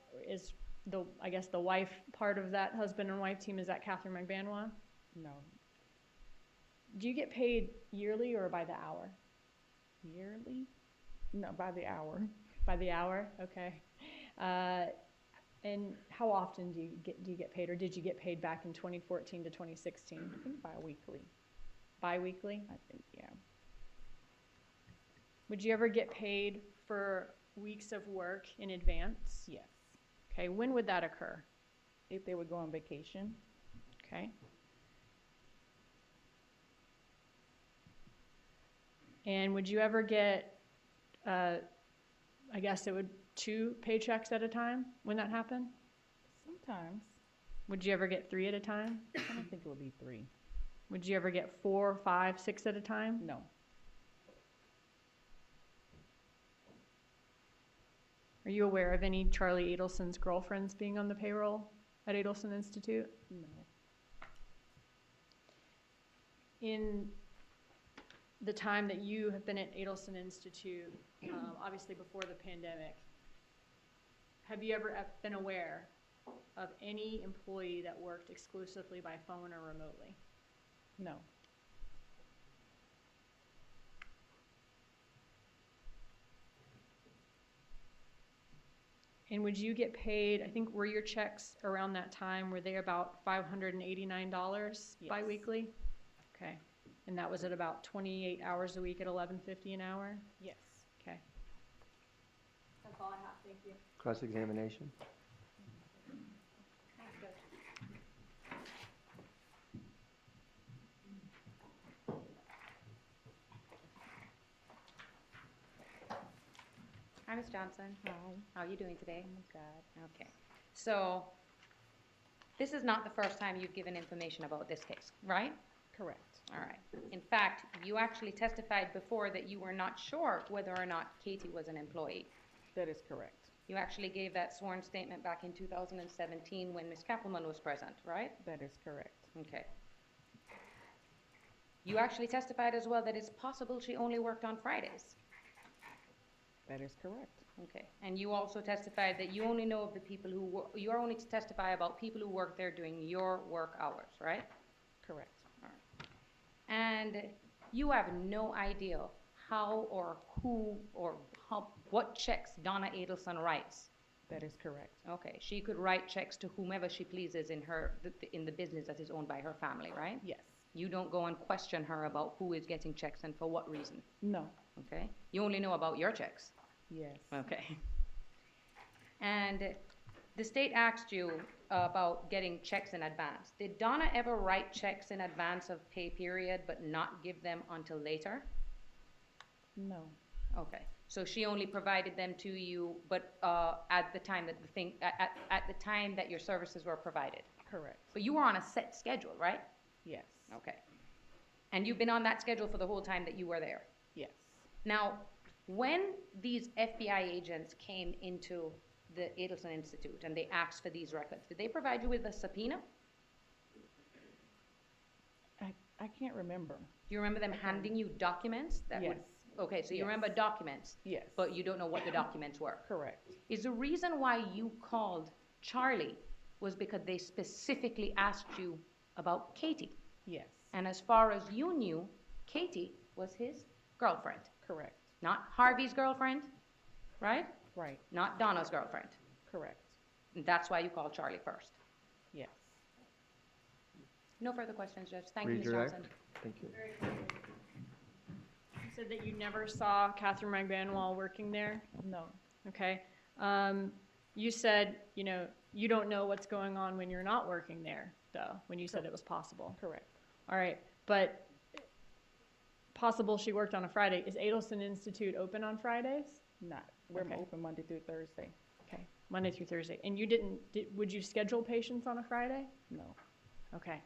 I guess the wife part of that husband and wife team, is that Katherine Magbanua? no. Do you get paid yearly or by the hour? Yearly? No, by the hour. By the hour? Okay. And how often do you get paid, or did you get paid back in 2014 to 2016? I think bi-weekly. Bi-weekly? I think, yeah. Would you ever get paid for weeks of work in advance? Yes. Okay. When would that occur? If they would go on vacation? Okay. And would you ever get, I guess it would 2 paychecks at a time when that happened? Sometimes. Would you ever get 3 at a time? I don't think it would be 3. Would you ever get 4, 5, 6 at a time? No. Are you aware of any Charlie Adelson's girlfriends being on the payroll at Adelson Institute? No. In the time that you have been at Adelson Institute, obviously before the pandemic, have you ever been aware of any employee that worked exclusively by phone or remotely? No. And would you get paid, I think, were your checks around that time, were they about $589 Yes. biweekly? Okay. And that was at about 28 hours a week at $11.50 an hour? Yes. Okay. That's all I have, thank you. Cross-examination? Thanks, Judge. Hi, Ms. Johnson. Hi. How are you doing today? I'm good. Okay. So, this is not the first time you've given information about this case, right? Correct. All right. In fact, you actually testified before that you were not sure whether or not Katie was an employee. That is correct. You actually gave that sworn statement back in 2017 when Ms. Kappelman was present, right? That is correct. Okay. You actually testified as well that it's possible she only worked on Fridays. That is correct. Okay, and you also testified that you only know of the people who you are only to testify about people who work there during your work hours, right? Correct. And you have no idea how or who or what checks Donna Adelson writes. That is correct. Okay, she could write checks to whomever she pleases in in the business that is owned by her family, right? Yes. You don't go and question her about who is getting checks and for what reason. No. Okay, you only know about your checks. Yes. Okay. And the state asked you about getting checks in advance. Did Donna ever write checks in advance of pay period but not give them until later? No. Okay. So she only provided them to you, but at the time that at the time that your services were provided. Correct. But you were on a set schedule, right? Yes. Okay. And you've been on that schedule for the whole time that you were there? Yes. Now, when these FBI agents came into the Adelson Institute and they asked for these records, did they provide you with a subpoena? I can't remember. Do you remember them handing you documents? Yes. Okay, so you Yes. remember documents? Yes. But you don't know what the documents were? Correct. Is the reason why you called Charlie was because they specifically asked you about Katie? Yes. And as far as you knew, Katie was his girlfriend. Correct. Not Harvey's girlfriend, right? Right. Not Donna's girlfriend. Correct. And that's why you called Charlie first. Yes. No further questions, Judge. Thank you, Ms. Redirect. Johnson. Thank you. You said that you never saw Katherine Magbanua working there? No. Okay. You said, you don't know what's going on when you're not working there, though, when you said it was possible. Correct. All right, but possible she worked on a Friday. Is Adelson Institute open on Fridays? Not. We're Okay. open Monday through Thursday. Okay, Monday through Thursday. And you would you schedule patients on a Friday? No. Okay.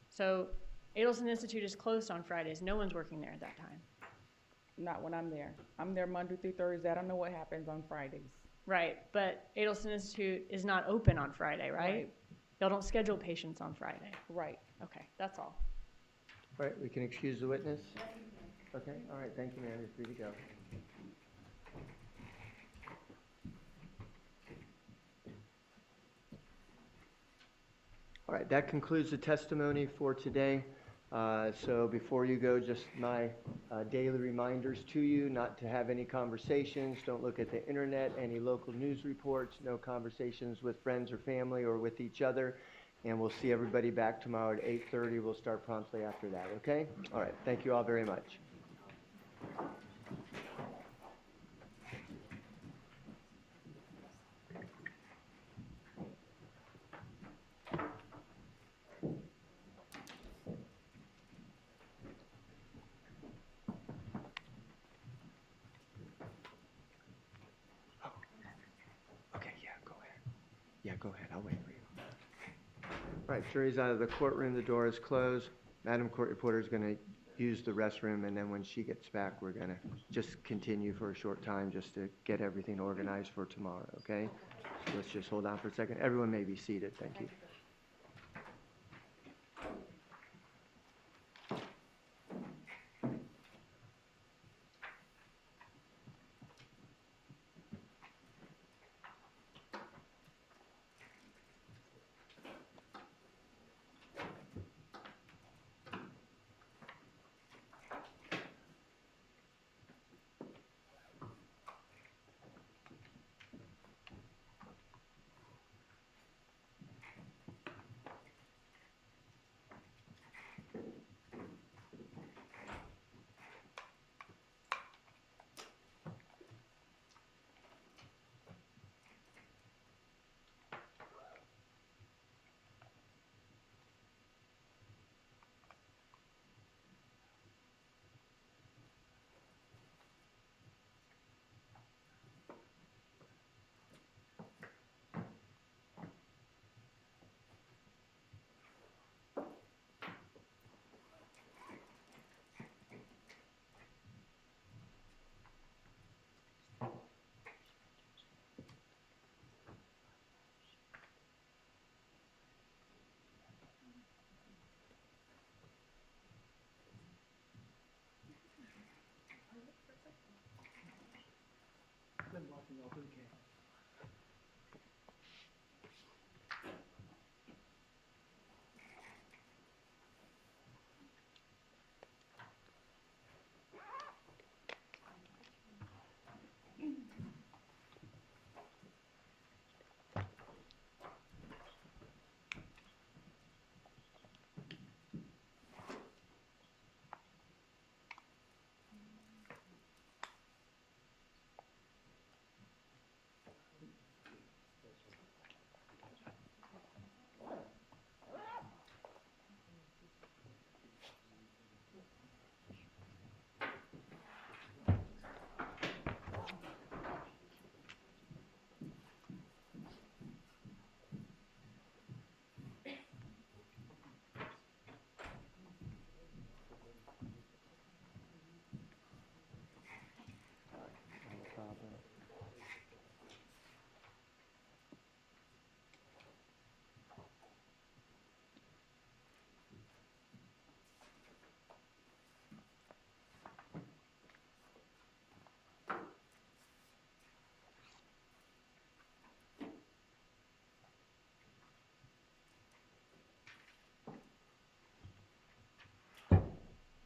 So Adelson Institute is closed on Fridays. No one's working there at that time. Not when I'm there. I'm there Monday through Thursday. I don't know what happens on Fridays. Right, but Adelson Institute is not open on Friday, right? Y'all don't schedule patients on Friday. Right. Okay, that's all. All right, we can excuse the witness? Okay, all right, thank you, ma'am, you're free to go. All right, that concludes the testimony for today. So before you go, just my daily reminders to you, not to have any conversations, don't look at the internet, any local news reports, no conversations with friends or family or with each other. And we'll see everybody back tomorrow at 8:30. We'll start promptly after that, okay? All right, thank you all very much. Okay, yeah, go ahead. Yeah, go ahead, I'll wait for you. All right, jury's out of the courtroom, the door is closed. Madam Court Reporter is going to use the restroom, and then when she gets back, we're going to just continue for a short time just to get everything organized for tomorrow, okay? So let's just hold on for a second. Everyone may be seated, thank you.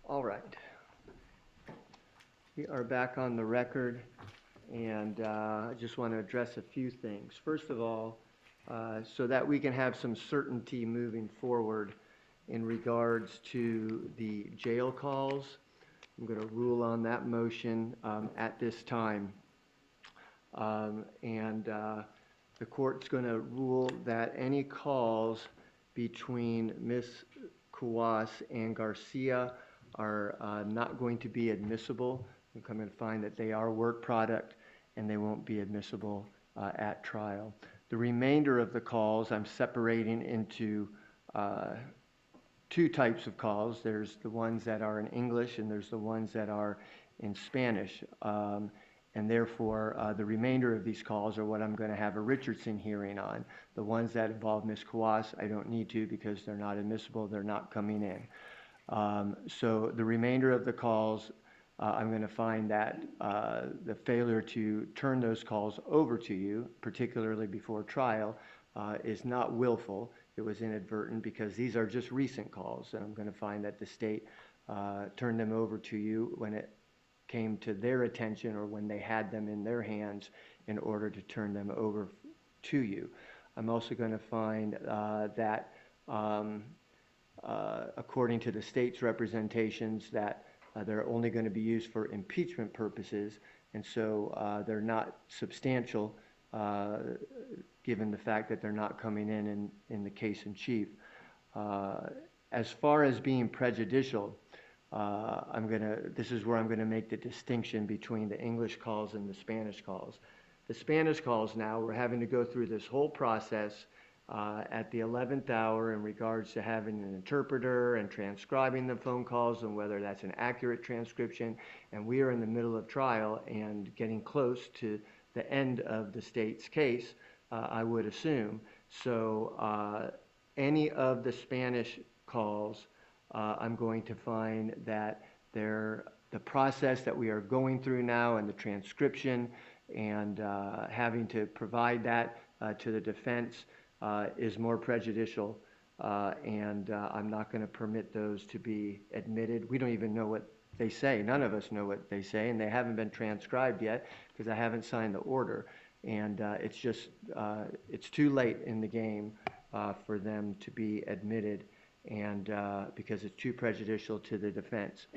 All right. We are back on the record, and I just want to address a few things. First of all, so that we can have some certainty moving forward in regards to the jail calls, I'm going to rule on that motion at this time. The court's going to rule that any calls between Ms. Kuwas and Garcia are not going to be admissible. I'm going to find that they are work product and they won't be admissible at trial. The remainder of the calls I'm separating into two types of calls. There's the ones that are in English and there's the ones that are in Spanish. And therefore, the remainder of these calls are what I'm going to have a Richardson hearing on. The ones that involve Ms. Kuwas, I don't need to because they're not admissible, they're not coming in. So the remainder of the calls, I'm going to find that the failure to turn those calls over to you, particularly before trial, is not willful. It was inadvertent because these are just recent calls, and I'm going to find that the state turned them over to you when it came to their attention or when they had them in their hands in order to turn them over to you. I'm also going to find that according to the state's representations that they're only going to be used for impeachment purposes, and so they're not substantial given the fact that they're not coming in the case in chief. As far as being prejudicial, this is where I'm going to make the distinction between the English calls and the Spanish calls. The Spanish calls now, we're having to go through this whole process at the 11th hour in regards to having an interpreter and transcribing the phone calls and whether that's an accurate transcription. And we are in the middle of trial and getting close to the end of the state's case, I would assume. So any of the Spanish calls, I'm going to find that the process that we are going through now and the transcription and having to provide that to the defense is more prejudicial, and I'm not going to permit those to be admitted. We don't even know what they say. None of us know what they say, and they haven't been transcribed yet because I haven't signed the order. And it's just, it's too late in the game for them to be admitted, and because it's too prejudicial to the defense.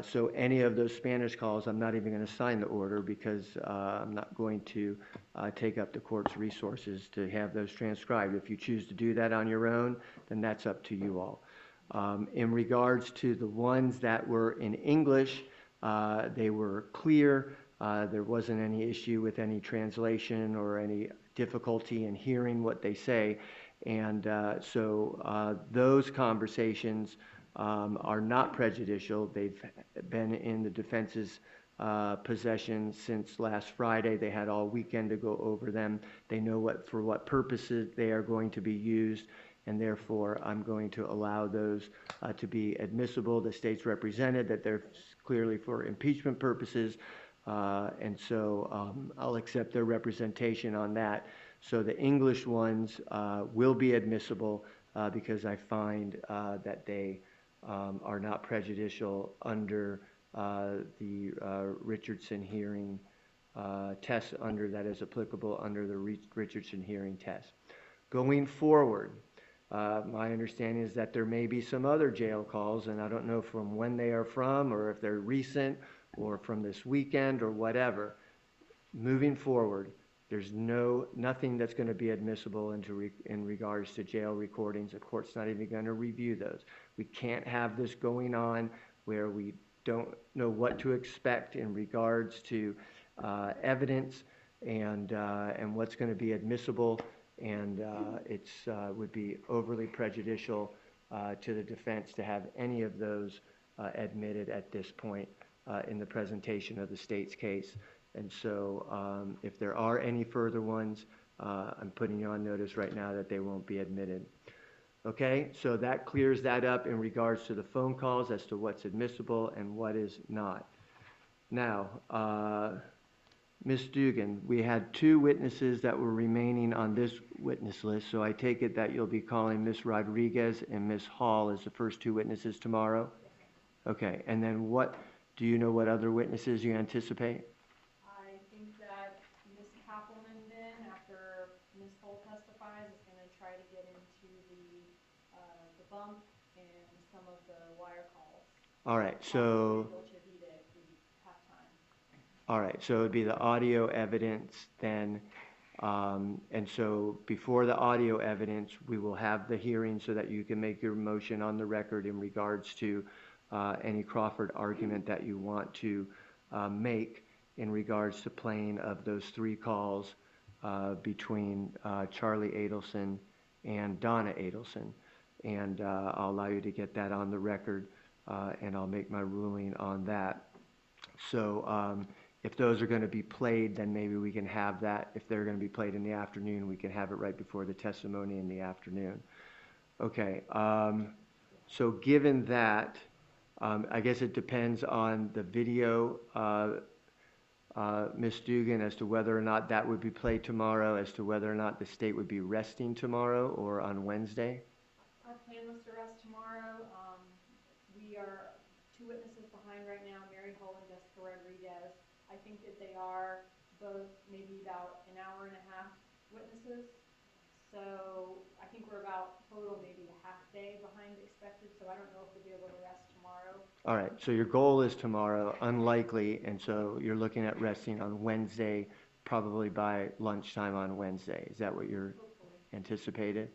So any of those Spanish calls, I'm not even going to sign the order because I'm not going to take up the court's resources to have those transcribed. If you choose to do that on your own, then that's up to you all. In regards to the ones that were in English, they were clear. There wasn't any issue with any translation or any difficulty in hearing what they say. And so those conversations are not prejudicial. They've been in the defense's possession since last Friday. They had all weekend to go over them. They know for what purposes they are going to be used, and therefore I'm going to allow those to be admissible. The state's represented that they're clearly for impeachment purposes, And so I'll accept their representation on that. So the English ones will be admissible because I find that they are not prejudicial under the Richardson hearing test that is applicable under the Richardson hearing test. Going forward, my understanding is that there may be some other jail calls, and I don't know from when they are from or if they're recent or from this weekend or whatever. Moving forward, there's nothing that's going to be admissible in regards to jail recordings. The court's not even going to review those. We can't have this going on where we don't know what to expect in regards to evidence and what's going to be admissible, and it would be overly prejudicial to the defense to have any of those admitted at this point in the presentation of the state's case. And so if there are any further ones, I'm putting you on notice right now that they won't be admitted. Okay, so that clears that up in regards to the phone calls as to what's admissible and what is not. Now, Ms. Dugan, we had 2 witnesses that were remaining on this witness list, so I take it that you'll be calling Ms. Rodriguez and Ms. Hall as the first 2 witnesses tomorrow? Okay, and then do you know what other witnesses you anticipate? I think that Ms. Kappelman then, after Ms. Hull testifies, is going to try to get into the bump and some of the wire calls. All right, so... All right, so it would be the audio evidence then, and so before the audio evidence, we will have the hearing so that you can make your motion on the record in regards to any Crawford argument that you want to make in regards to playing of those 3 calls between Charlie Adelson and Donna Adelson. And I'll allow you to get that on the record, and I'll make my ruling on that. So if those are going to be played, then maybe we can have that. If they're going to be played in the afternoon, we can have it right before the testimony in the afternoon. Okay, so given that, I guess it depends on the video, Ms. Dugan, as to whether or not that would be played tomorrow, as to whether or not the state would be resting tomorrow or on Wednesday. Our plan was to rest tomorrow. We are 2 witnesses behind right now, Mary Hull and Jessica Rodriguez. I think that they are both maybe about an hour and a half witnesses. So I think we're about total maybe a half day behind expected, so I don't know if we'll be able to rest tomorrow. All right, so your goal is tomorrow, unlikely, and so you're looking at resting on Wednesday, probably by lunchtime on Wednesday. Is that what you're anticipated?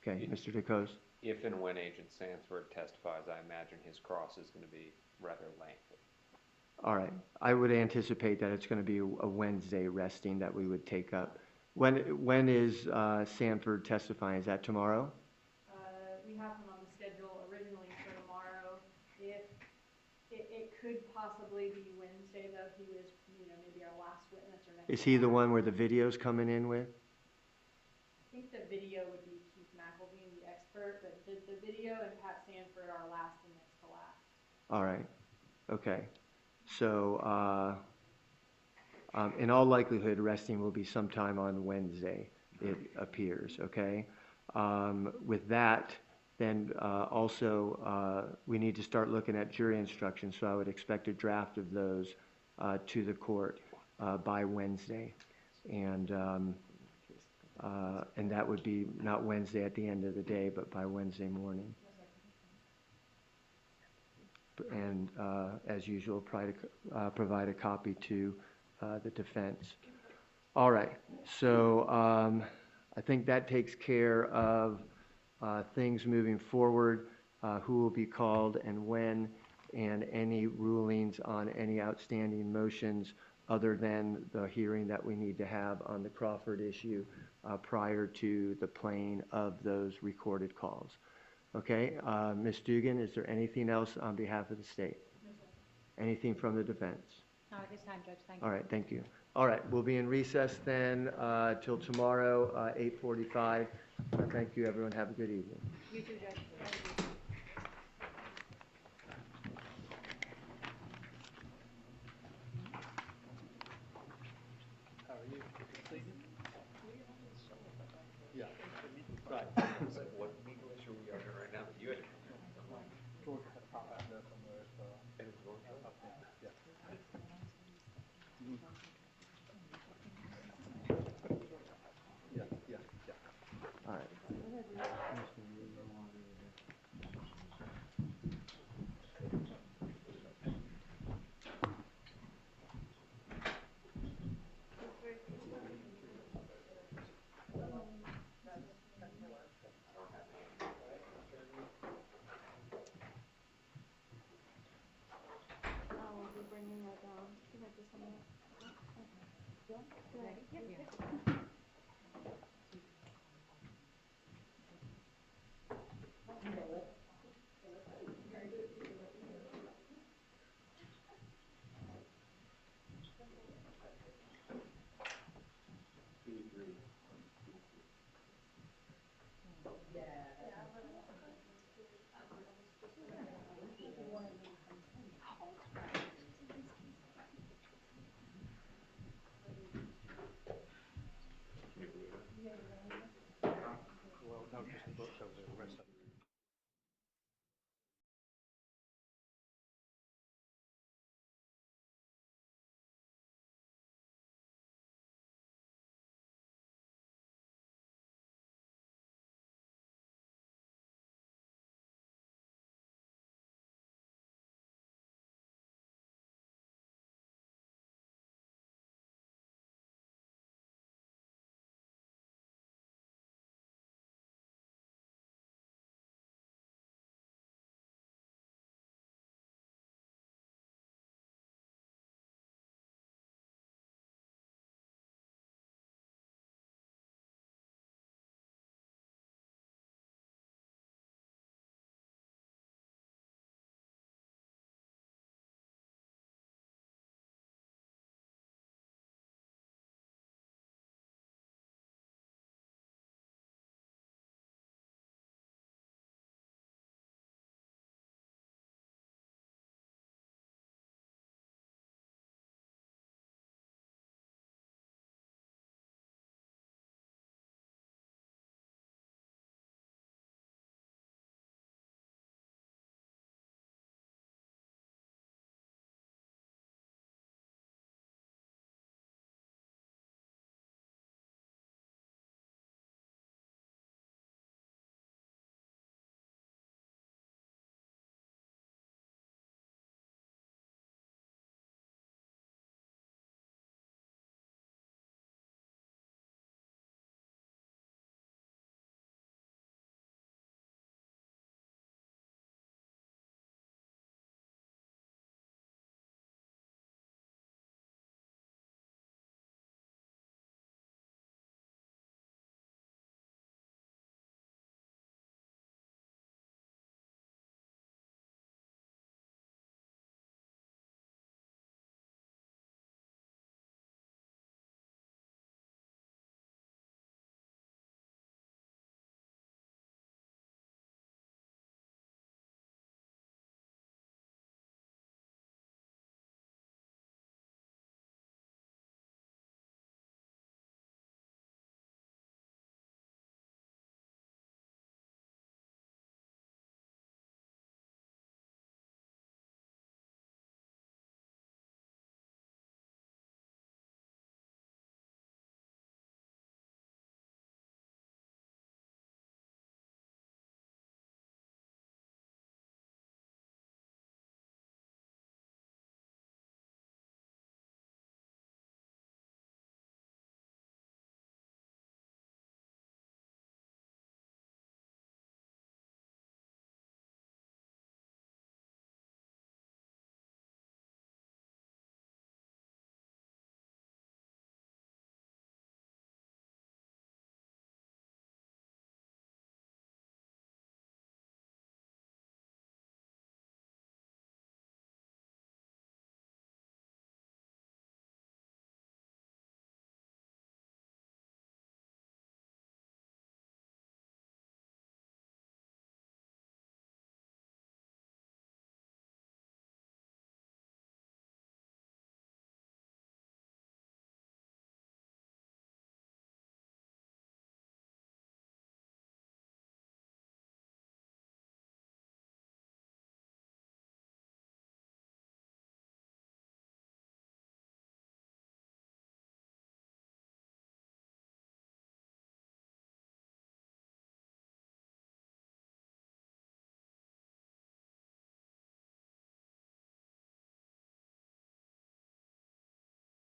Okay, Mr. DeCoste? If and when Agent Sanford testifies, I imagine his cross is going to be rather lengthy. All right, I would anticipate that it's going to be a Wednesday resting that we would take up. When is Sanford testifying? Is that tomorrow? We have him on the schedule originally for tomorrow. If it could possibly be Wednesday, though, he was, maybe our last witness or next. Is he the one where the video's coming in with? I think the video would be Keith McElveen, the expert, but the video and Pat Sanford are last and next to last. All right, okay. So, in all likelihood, resting will be sometime on Wednesday, it appears, okay? With that, then also we need to start looking at jury instructions, so I would expect a draft of those to the court by Wednesday. And that would be not Wednesday at the end of the day, but by Wednesday morning. And as usual, provide a copy to the defense. All right, so I think that takes care of things moving forward, who will be called and when, and any rulings on any outstanding motions other than the hearing that we need to have on the Crawford issue prior to the playing of those recorded calls. Okay, Ms. Dugan, is there anything else on behalf of the state? No, sir. Anything from the defense? Not at this time, Judge. Thank you. All right, thank you. All right, we'll be in recess then till tomorrow, 8:45. Thank you, everyone. Have a good evening. You too, Judge. Thank you. Well, no, just the books over there, the rest of it.